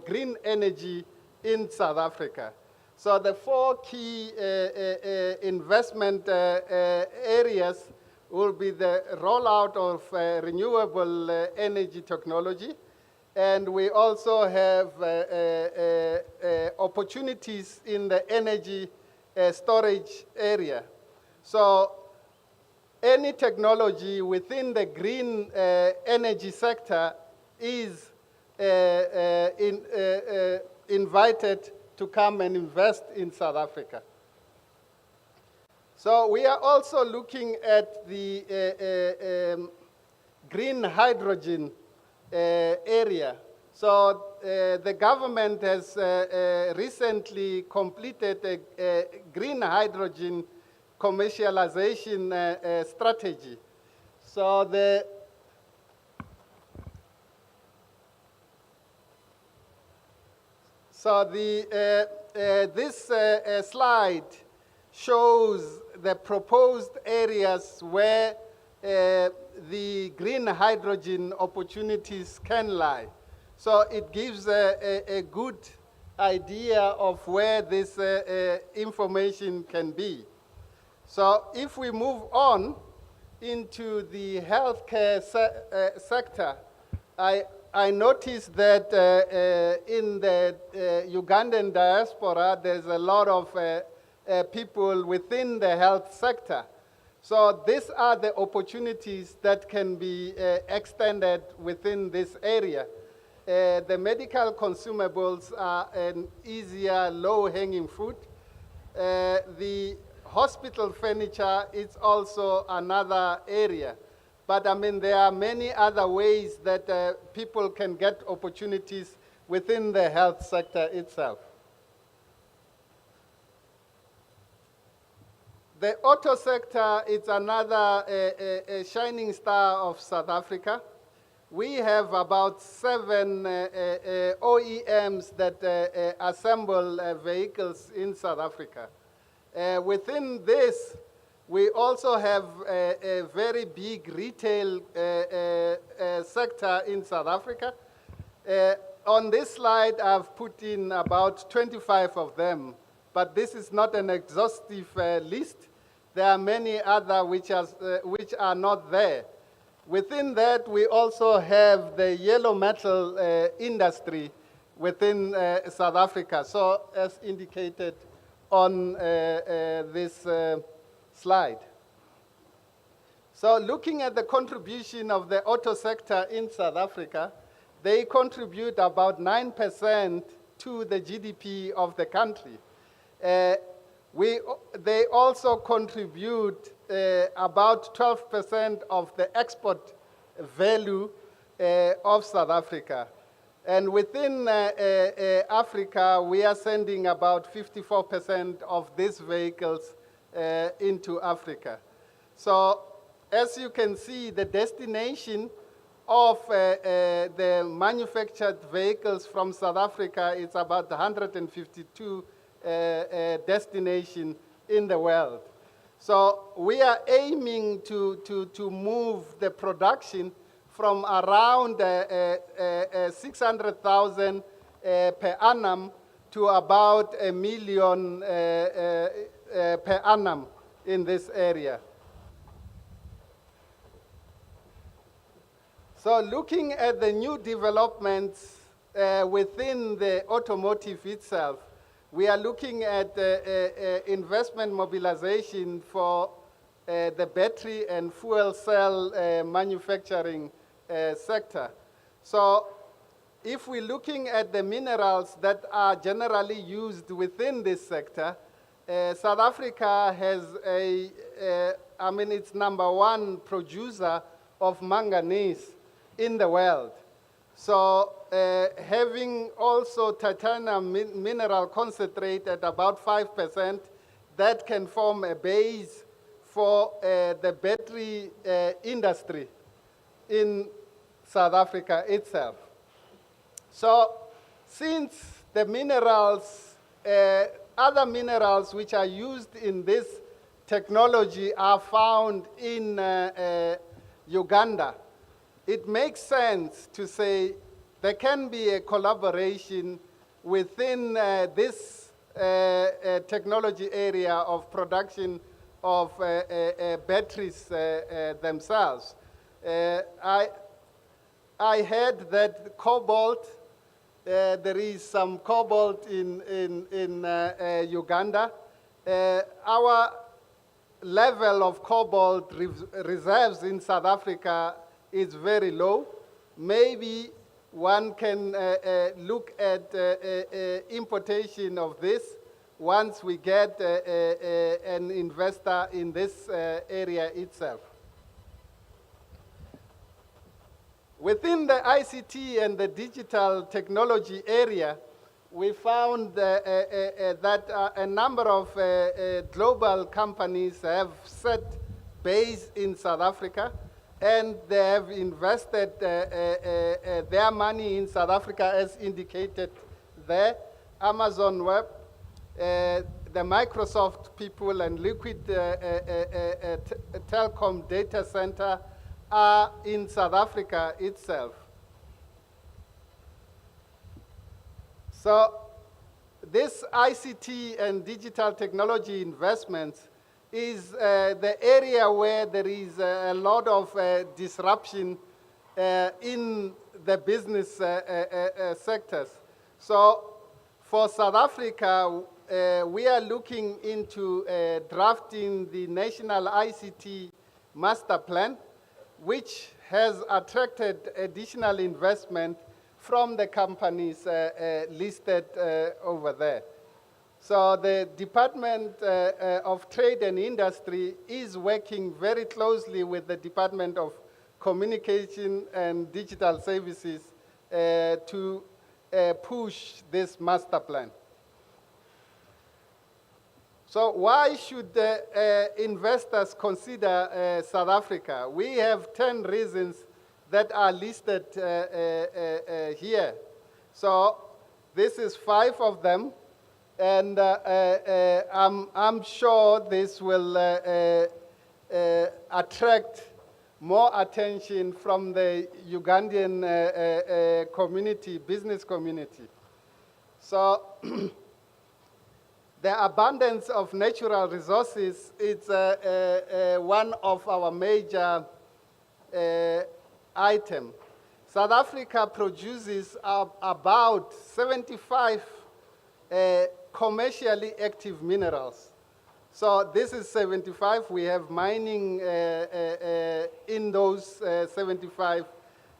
green energy in South Africa. So the 4 key investment areas will be the rollout of renewable energy technology. And we also have opportunities in the energy storage area. So any technology within the green energy sector is invited to come and invest in South Africa. So So we are also looking at the green hydrogen area. So the government has recently completed a green hydrogen commercialization strategy. So this slide shows the proposed areas where the green hydrogen opportunities can lie. So it gives a good idea of where this information can be. So if we move on into the healthcare sector, I noticed that in the Ugandan diaspora, there's a lot of people within the health sector. So these are the opportunities that can be extended within this area. The medical consumables are an easier, low-hanging fruit. The hospital furniture is also another area. But I mean, there are many other ways that people can get opportunities within the health sector itself. The auto sector is another a shining star of South Africa. We have about 7 OEMs that assemble vehicles in South Africa. Within this, we also have a very big retail sector in South Africa. On this slide, I've put in about 25 of them, but this is not an exhaustive list. There are many other which are not there. Within that, we also have the yellow metal industry within South Africa, so as indicated on this slide. So looking at the contribution of the auto sector in South Africa, they contribute about 9% to the GDP of the country. They also contribute about 12% of the export value of South Africa. And within Africa, we are sending about 54% of these vehicles into Africa. So as you can see, the destination of the manufactured vehicles from South Africa is about 152 destinations in the world. So we are aiming to move the production from around 600,000 per annum to about 1 million per annum in this area. So looking at the new developments within the automotive itself, we are looking at investment mobilization for the battery and fuel cell manufacturing sector. So if we're looking at the minerals that are generally used within this sector, South Africa has it's #1 producer of manganese in the world. So having also titanium mineral concentrate at about 5%, that can form a base for the battery industry in South Africa itself. So since the minerals, other minerals which are used in this technology are found in Uganda, it makes sense to say there can be a collaboration within this technology area of production of batteries themselves. I heard that cobalt, there is some cobalt in Uganda. Our level of cobalt reserves in South Africa is very low. Maybe one can look at importation of this, once we get an investor in this area itself. Within the ICT and the digital technology area, we found that a number of global companies have set base in South Africa, and they have invested their money in South Africa as indicated there. Amazon Web, the Microsoft people, and Liquid Telecom Data Center are in South Africa itself. So this ICT and digital technology investments is the area where there is a lot of disruption in the business sectors. So for South Africa, we are looking into drafting the National ICT Master Plan, which has attracted additional investment from the companies listed over there. So the Department of Trade and Industry is working very closely with the Department of Communication and Digital Services to push this master plan. So why should investors consider South Africa? We have 10 reasons that are listed here. So this is 5 of them, and I'm sure this will attract more attention from the Ugandan community, business community. So the abundance of natural resources is one of our major items. South Africa produces about 75 commercially active minerals. So this is 75. We have mining in those 75,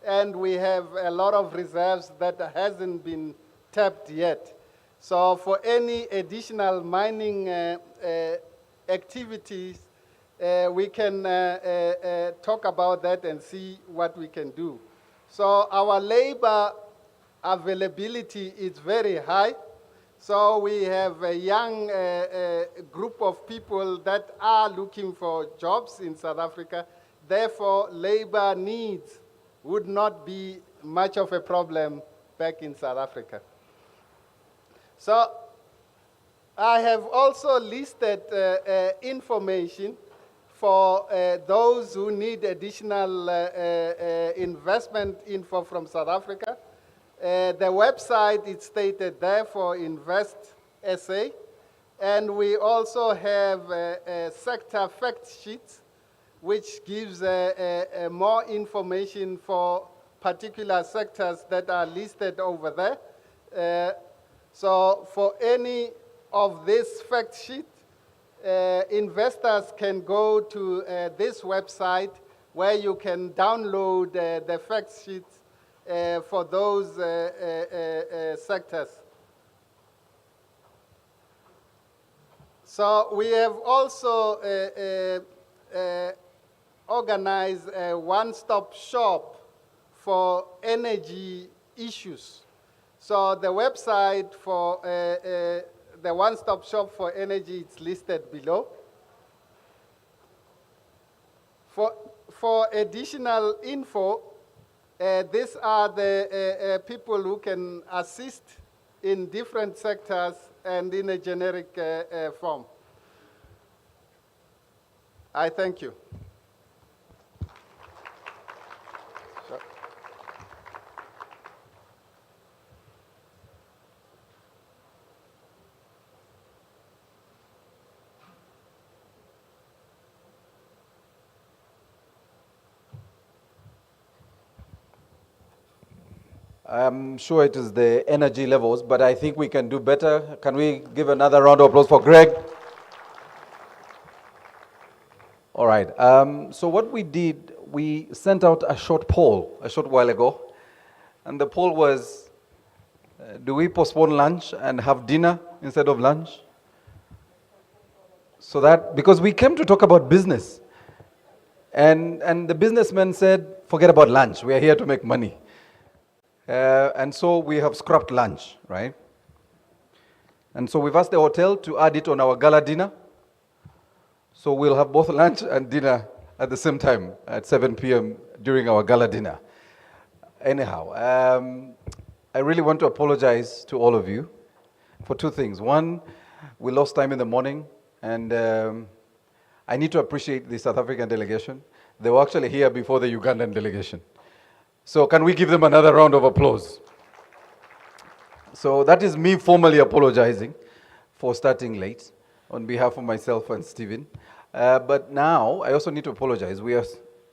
and we have a lot of reserves that hasn't been tapped yet. So for any additional mining activities, we can talk about that and see what we can do. So our labor availability is very high. So we have a young group of people that are looking for jobs in South Africa. Therefore, labor needs would not be much of a problem back in South Africa. So I have also listed information for those who need additional investment info from South Africa. The website is stated there for Invest SA, and we also have sector fact sheets, which gives more information for particular sectors that are listed over there. So for any of this fact sheet, investors can go to this website where you can download the fact sheets for those sectors. So we have also organized a one-stop shop for energy issues. So the website for the one-stop shop for energy is listed below. For additional info, these are the people who can assist in different sectors and in a generic form. I thank you. I'm sure it is the energy levels, but I think we can do better. Can we give another round of applause for Greg? All right. So what we did, we sent out a short poll a short while ago. And the poll was, do we postpone lunch and have dinner instead of lunch? So that, because we came to talk about business. And the businessman said, forget about lunch. We are here to make money. And so we have scrapped lunch, right? And so we've asked the hotel to add it on our gala dinner. So we'll have both lunch and dinner at the same time at 7 p.m. during our gala dinner. Anyhow, I really want to apologize to all of you for two things. One, we lost time in the morning, and I need to appreciate the South African delegation. They were actually here before the Ugandan delegation. So can we give them another round of applause? So that is me formally apologizing for starting late on behalf of myself and Stephen. But now I also need to apologize. We are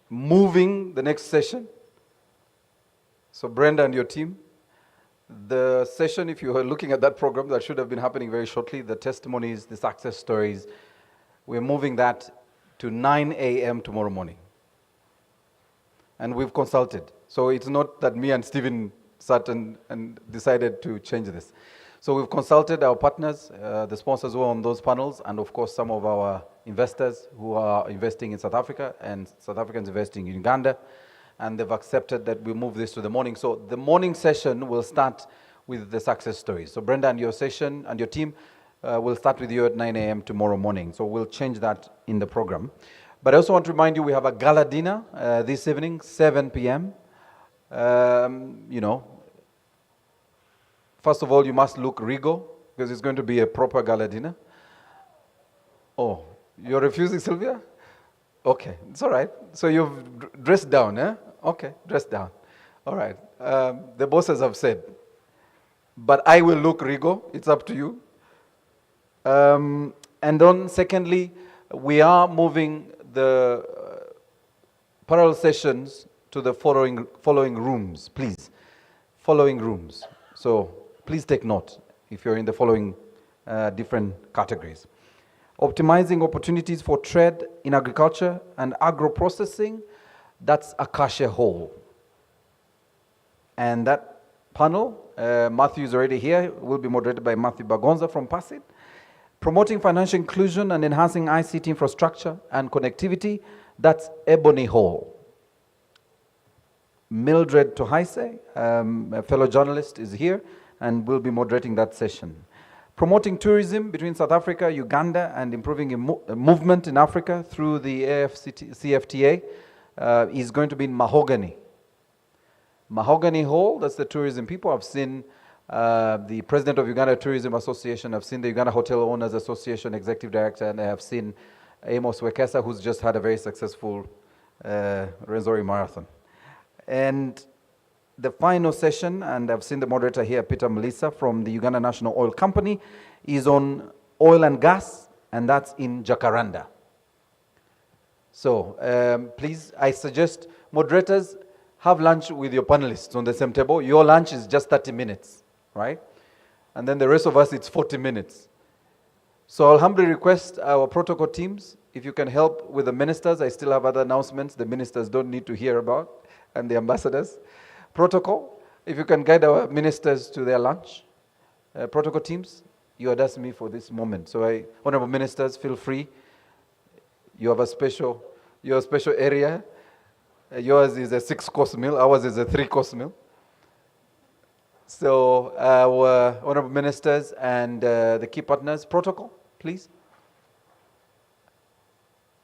moving the next session. So Brenda and your team, the session, if you are looking at that program, that should have been happening very shortly, the testimonies, the success stories, we're moving that to 9 a.m. tomorrow morning. And we've consulted. So it's not that me and Stephen sat and decided to change this. So we've consulted our partners, the sponsors who are on those panels, and of course some of our investors who are investing in South Africa and South Africans investing in Uganda, and they've accepted that we move this to the morning. So the morning session will start with the success stories. So Brenda and your session and your team will start with you at 9 a.m. tomorrow morning. So we'll change that in the program. But I also want to remind you we have a gala dinner this evening, 7 p.m. You know, first of all, you must look regal because it's going to be a proper gala dinner. Oh, you're refusing, Sylvia? Okay, it's all right. So you've dressed down, eh? Okay, dressed down. All right. The bosses have said. But I will look regal. It's up to you. And then secondly, we are moving the parallel sessions to the following rooms, please. Following rooms. So please take note if you're in the following different categories. Optimizing opportunities for trade in agriculture and agro-processing, that's Acacia Hall. And that panel, Matthew is already here, will be moderated by Matthew Bagonza from PASIT. Promoting financial inclusion and enhancing ICT infrastructure and connectivity, that's Ebony Hall. Mildred Tohaise, a fellow journalist, is here and will be moderating that session. Promoting tourism between South Africa, Uganda, and improving movement in Africa through the CFTA is going to be in Mahogany. Mahogany Hall, that's the tourism people. I've seen the president of Uganda Tourism Association, I've seen the Uganda Hotel Owners Association executive director, and I have seen Amos Wekesa, who's just had a very successful Rwenzori Marathon. And the final session, and I've seen the moderator here, Peter Melissa from the Uganda National Oil Company, is on oil and gas, and that's in Jacaranda. So please, I suggest moderators have lunch with your panelists on the same table. Your lunch is just 30 minutes, right? And then the rest of us, it's 40 minutes. So I'll humbly request our protocol teams, if you can help with the ministers. I still have other announcements the ministers don't need to hear about, and the ambassadors. Protocol, if you can guide our ministers to their lunch. Protocol teams, you had asked me for this moment. So honorable ministers, feel free. You have a special area. Yours is a 6-course meal, ours is a 3-course meal. So our honorable ministers and the key partners, protocol, please.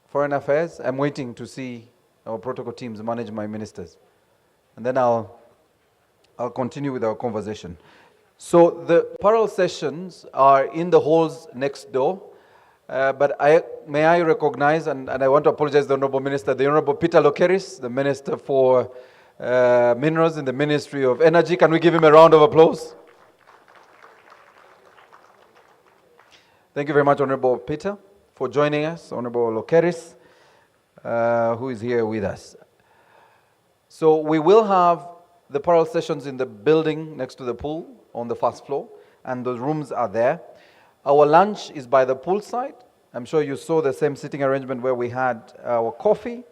Foreign Affairs, I'm waiting to see our protocol teams manage my ministers. And then I'll continue with our conversation. So the parallel sessions are in the halls next door. But may I recognize, and I want to apologize to the Honorable Minister, the Honorable Peter Lokeris, the Minister for Minerals in the Ministry of Energy. Can we give him a round of applause? Thank you very much, Honorable Peter, for joining us. Honorable Lokeris, who is here with us. So we will have the parallel sessions in the building next to the pool on the first floor, and those rooms are there. Our lunch is by the poolside. I'm sure you saw the same sitting arrangement where we had our coffee,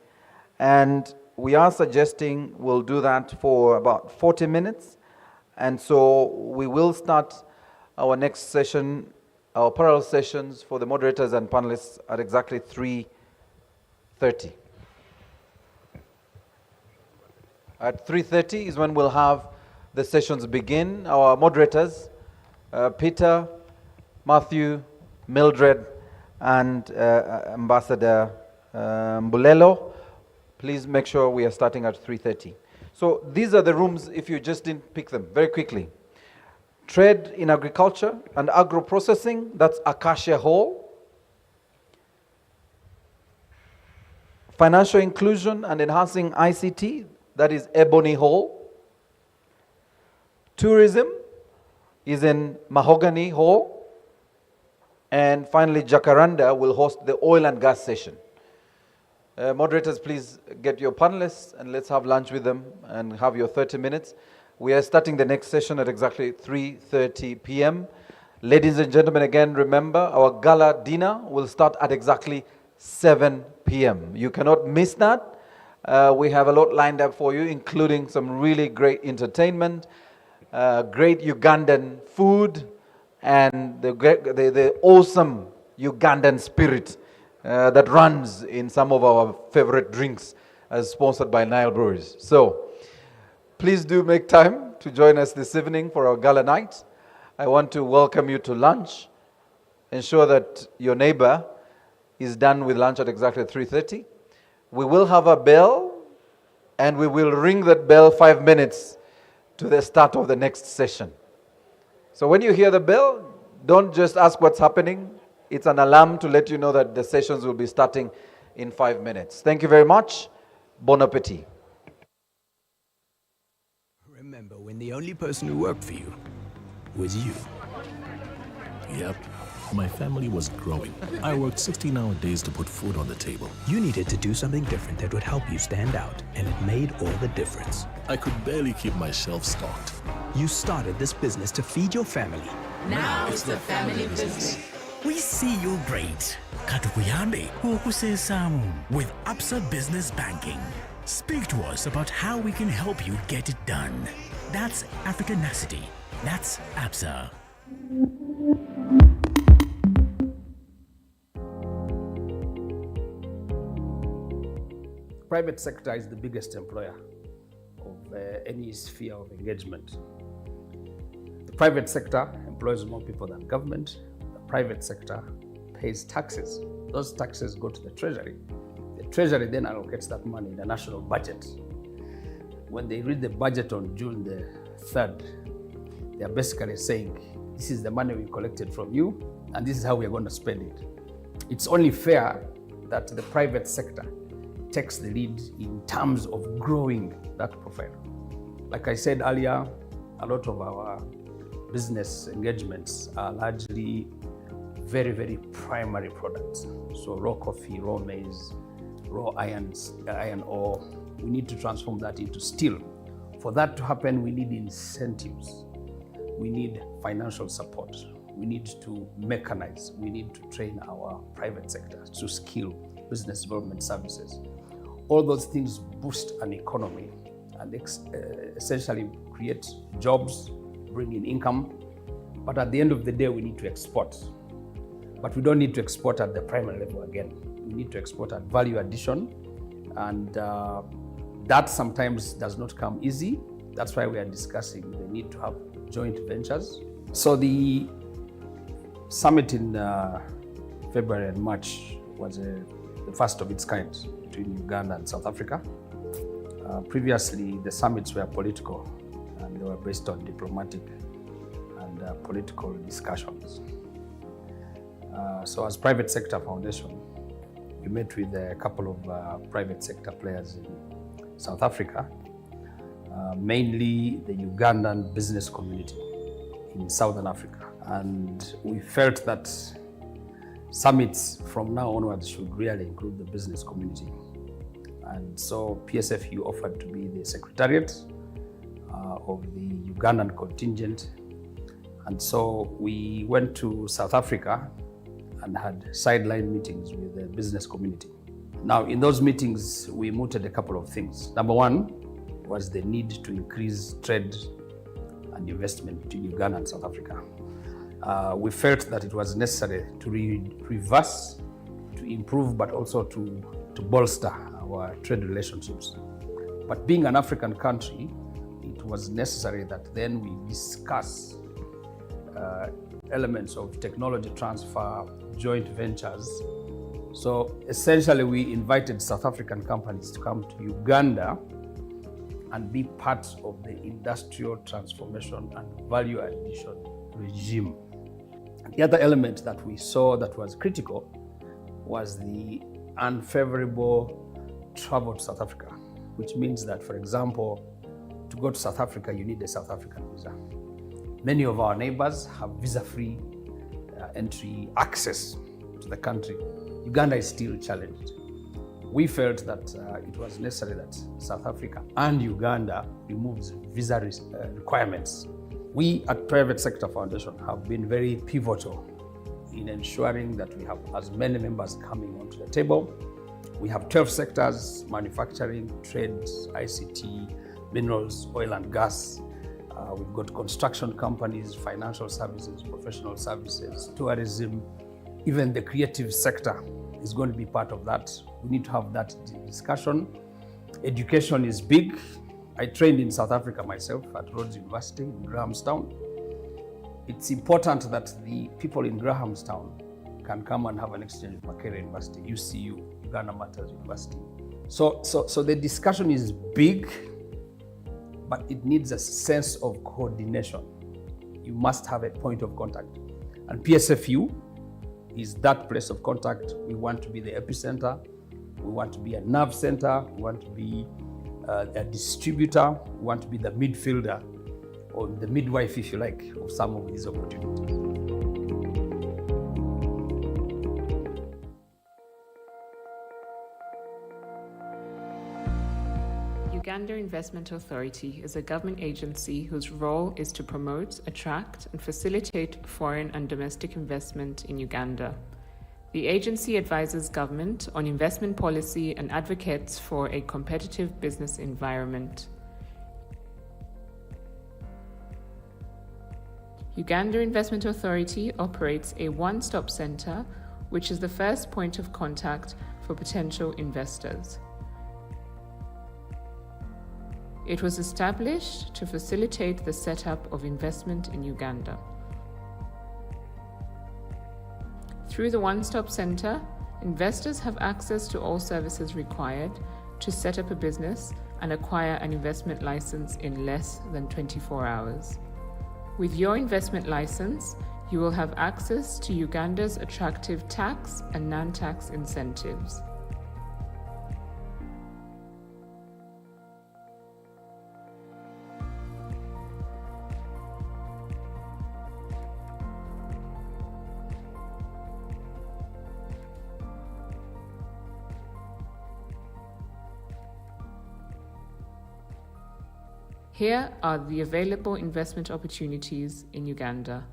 and we are suggesting we'll do that for about 40 minutes. And so we will start our next session our parallel sessions for the moderators and panelists at exactly 3:30. At 3:30 is when we'll have the sessions begin. Our moderators, Peter, Matthew, Mildred, and Ambassador Mbulelo, please make sure we are starting at 3:30. So these are the rooms, if you just didn't pick them, very quickly. Trade in agriculture and agro-processing, that's Acacia Hall. Financial inclusion and enhancing ICT, that is Ebony Hall. Tourism is in Mahogany Hall. And finally, Jacaranda will host the oil and gas session. Moderators, please get your panelists and let's have lunch with them and have your 30 minutes. We are starting the next session at exactly 3:30 p.m. Ladies and gentlemen, again, remember our gala dinner will start at exactly 7 p.m. You cannot miss that. We have a lot lined up for you, including some really great entertainment, great Ugandan food, and the awesome Ugandan spirit that runs in some of our favorite drinks, as sponsored by Nile Breweries. So please do make time to join us this evening for our gala night. I want to welcome you to lunch. Ensure that your neighbor is done with lunch at exactly 3:30. We will have a bell, and we will ring that bell 5 minutes to the start of the next session. So when you hear the bell, don't just ask what's happening. It's an alarm to let you know that the sessions will be starting in 5 minutes. Thank you very much. Bon appetit. Remember when the only person who worked for you was you? Yep. My family was growing. I worked 16-hour days to put food on the table. You needed to do something different that would help you stand out, and it made all the difference. I could barely keep my shelves stocked. You started this business to feed your family. Now it's the family business. We see you're great. Katukuyambe okusesamu with Absa Business Banking. Speak to us about how we can help you get it done. That's Africanacity. That's Absa. Private sector is the biggest employer of any sphere of engagement. The private sector employs more people than government. The private sector pays taxes. Those taxes go to the treasury. The treasury then allocates that money in the national budget. When they read the budget on June the 3rd, they are basically saying, this is the money we collected from you, and this is how we are going to spend it. It's only fair that the private sector takes the lead in terms of growing that profile. Like I said earlier, a lot of our business engagements are largely very, very primary products. So raw coffee, raw maize, raw iron ore. We need to transform that into steel. For that to happen, we need incentives. We need financial support. We need to mechanize. We need to train our private sector to skill business development services. All those things boost an economy and essentially create jobs, bring in income. But at the end of the day, we need to export. But we don't need to export at the primary level again. We need to export at value addition. And that sometimes does not come easy. That's why we are discussing the need to have joint ventures. So the summit in February and March was the first of its kind between Uganda and South Africa. Previously, the summits were political and they were based on diplomatic and political discussions. So as Private Sector Foundation, we met with a couple of private sector players in South Africa, mainly the Ugandan business community in Southern Africa. And we felt that summits from now onwards should really include the business community. And so PSFU offered to be the secretariat of the Ugandan contingent. And so we went to South Africa and had sideline meetings with the business community. Now, in those meetings, we mooted a couple of things. Number one was the need to increase trade and investment between Uganda and South Africa. we felt that it was necessary to reverse, to improve, but also to bolster our trade relationships. But being an African country, it was necessary that then we discuss elements of technology transfer, joint ventures. So essentially we invited South African companies to come to Uganda and be part of the industrial transformation and value addition regime. The other element that we saw that was critical was the unfavorable travel to South Africa, which means that, for example, to go to South Africa, you need a South African visa. Many of our neighbors have visa-free entry access to the country. Uganda is still challenged. We felt that it was necessary that South Africa and Uganda removes visa requirements. We at Private Sector Foundation have been very pivotal in ensuring that we have as many members coming onto the table. We have 12 sectors: manufacturing, trade, ICT, minerals, oil and gas. We've got construction companies, financial services, professional services, tourism. Even the creative sector is going to be part of that. We need to have that discussion. Education is big. I trained in South Africa myself at Rhodes University in Grahamstown. It's important that the people in Grahamstown can come and have an exchange with Makerere University, UCU, Uganda Matters University. So the discussion is big, but it needs a sense of coordination. You must have a point of contact. And PSFU is that place of contact. We want to be the epicenter. We want to be a nerve center. We want to be a distributor. We want to be the midfielder, or the midwife, if you like, of some of these opportunities. Uganda Investment Authority is a government agency whose role is to promote, attract, and facilitate foreign and domestic investment in Uganda. The agency advises government on investment policy and advocates for a competitive business environment. Uganda Investment Authority operates a one-stop center, which is the first point of contact for potential investors. It was established to facilitate the setup of investment in Uganda. Through the one-stop center, investors have access to all services required to set up a business and acquire an investment license in less than 24 hours. With your investment license, you will have access to Uganda's attractive tax and non-tax incentives. Here are the available investment opportunities in Uganda.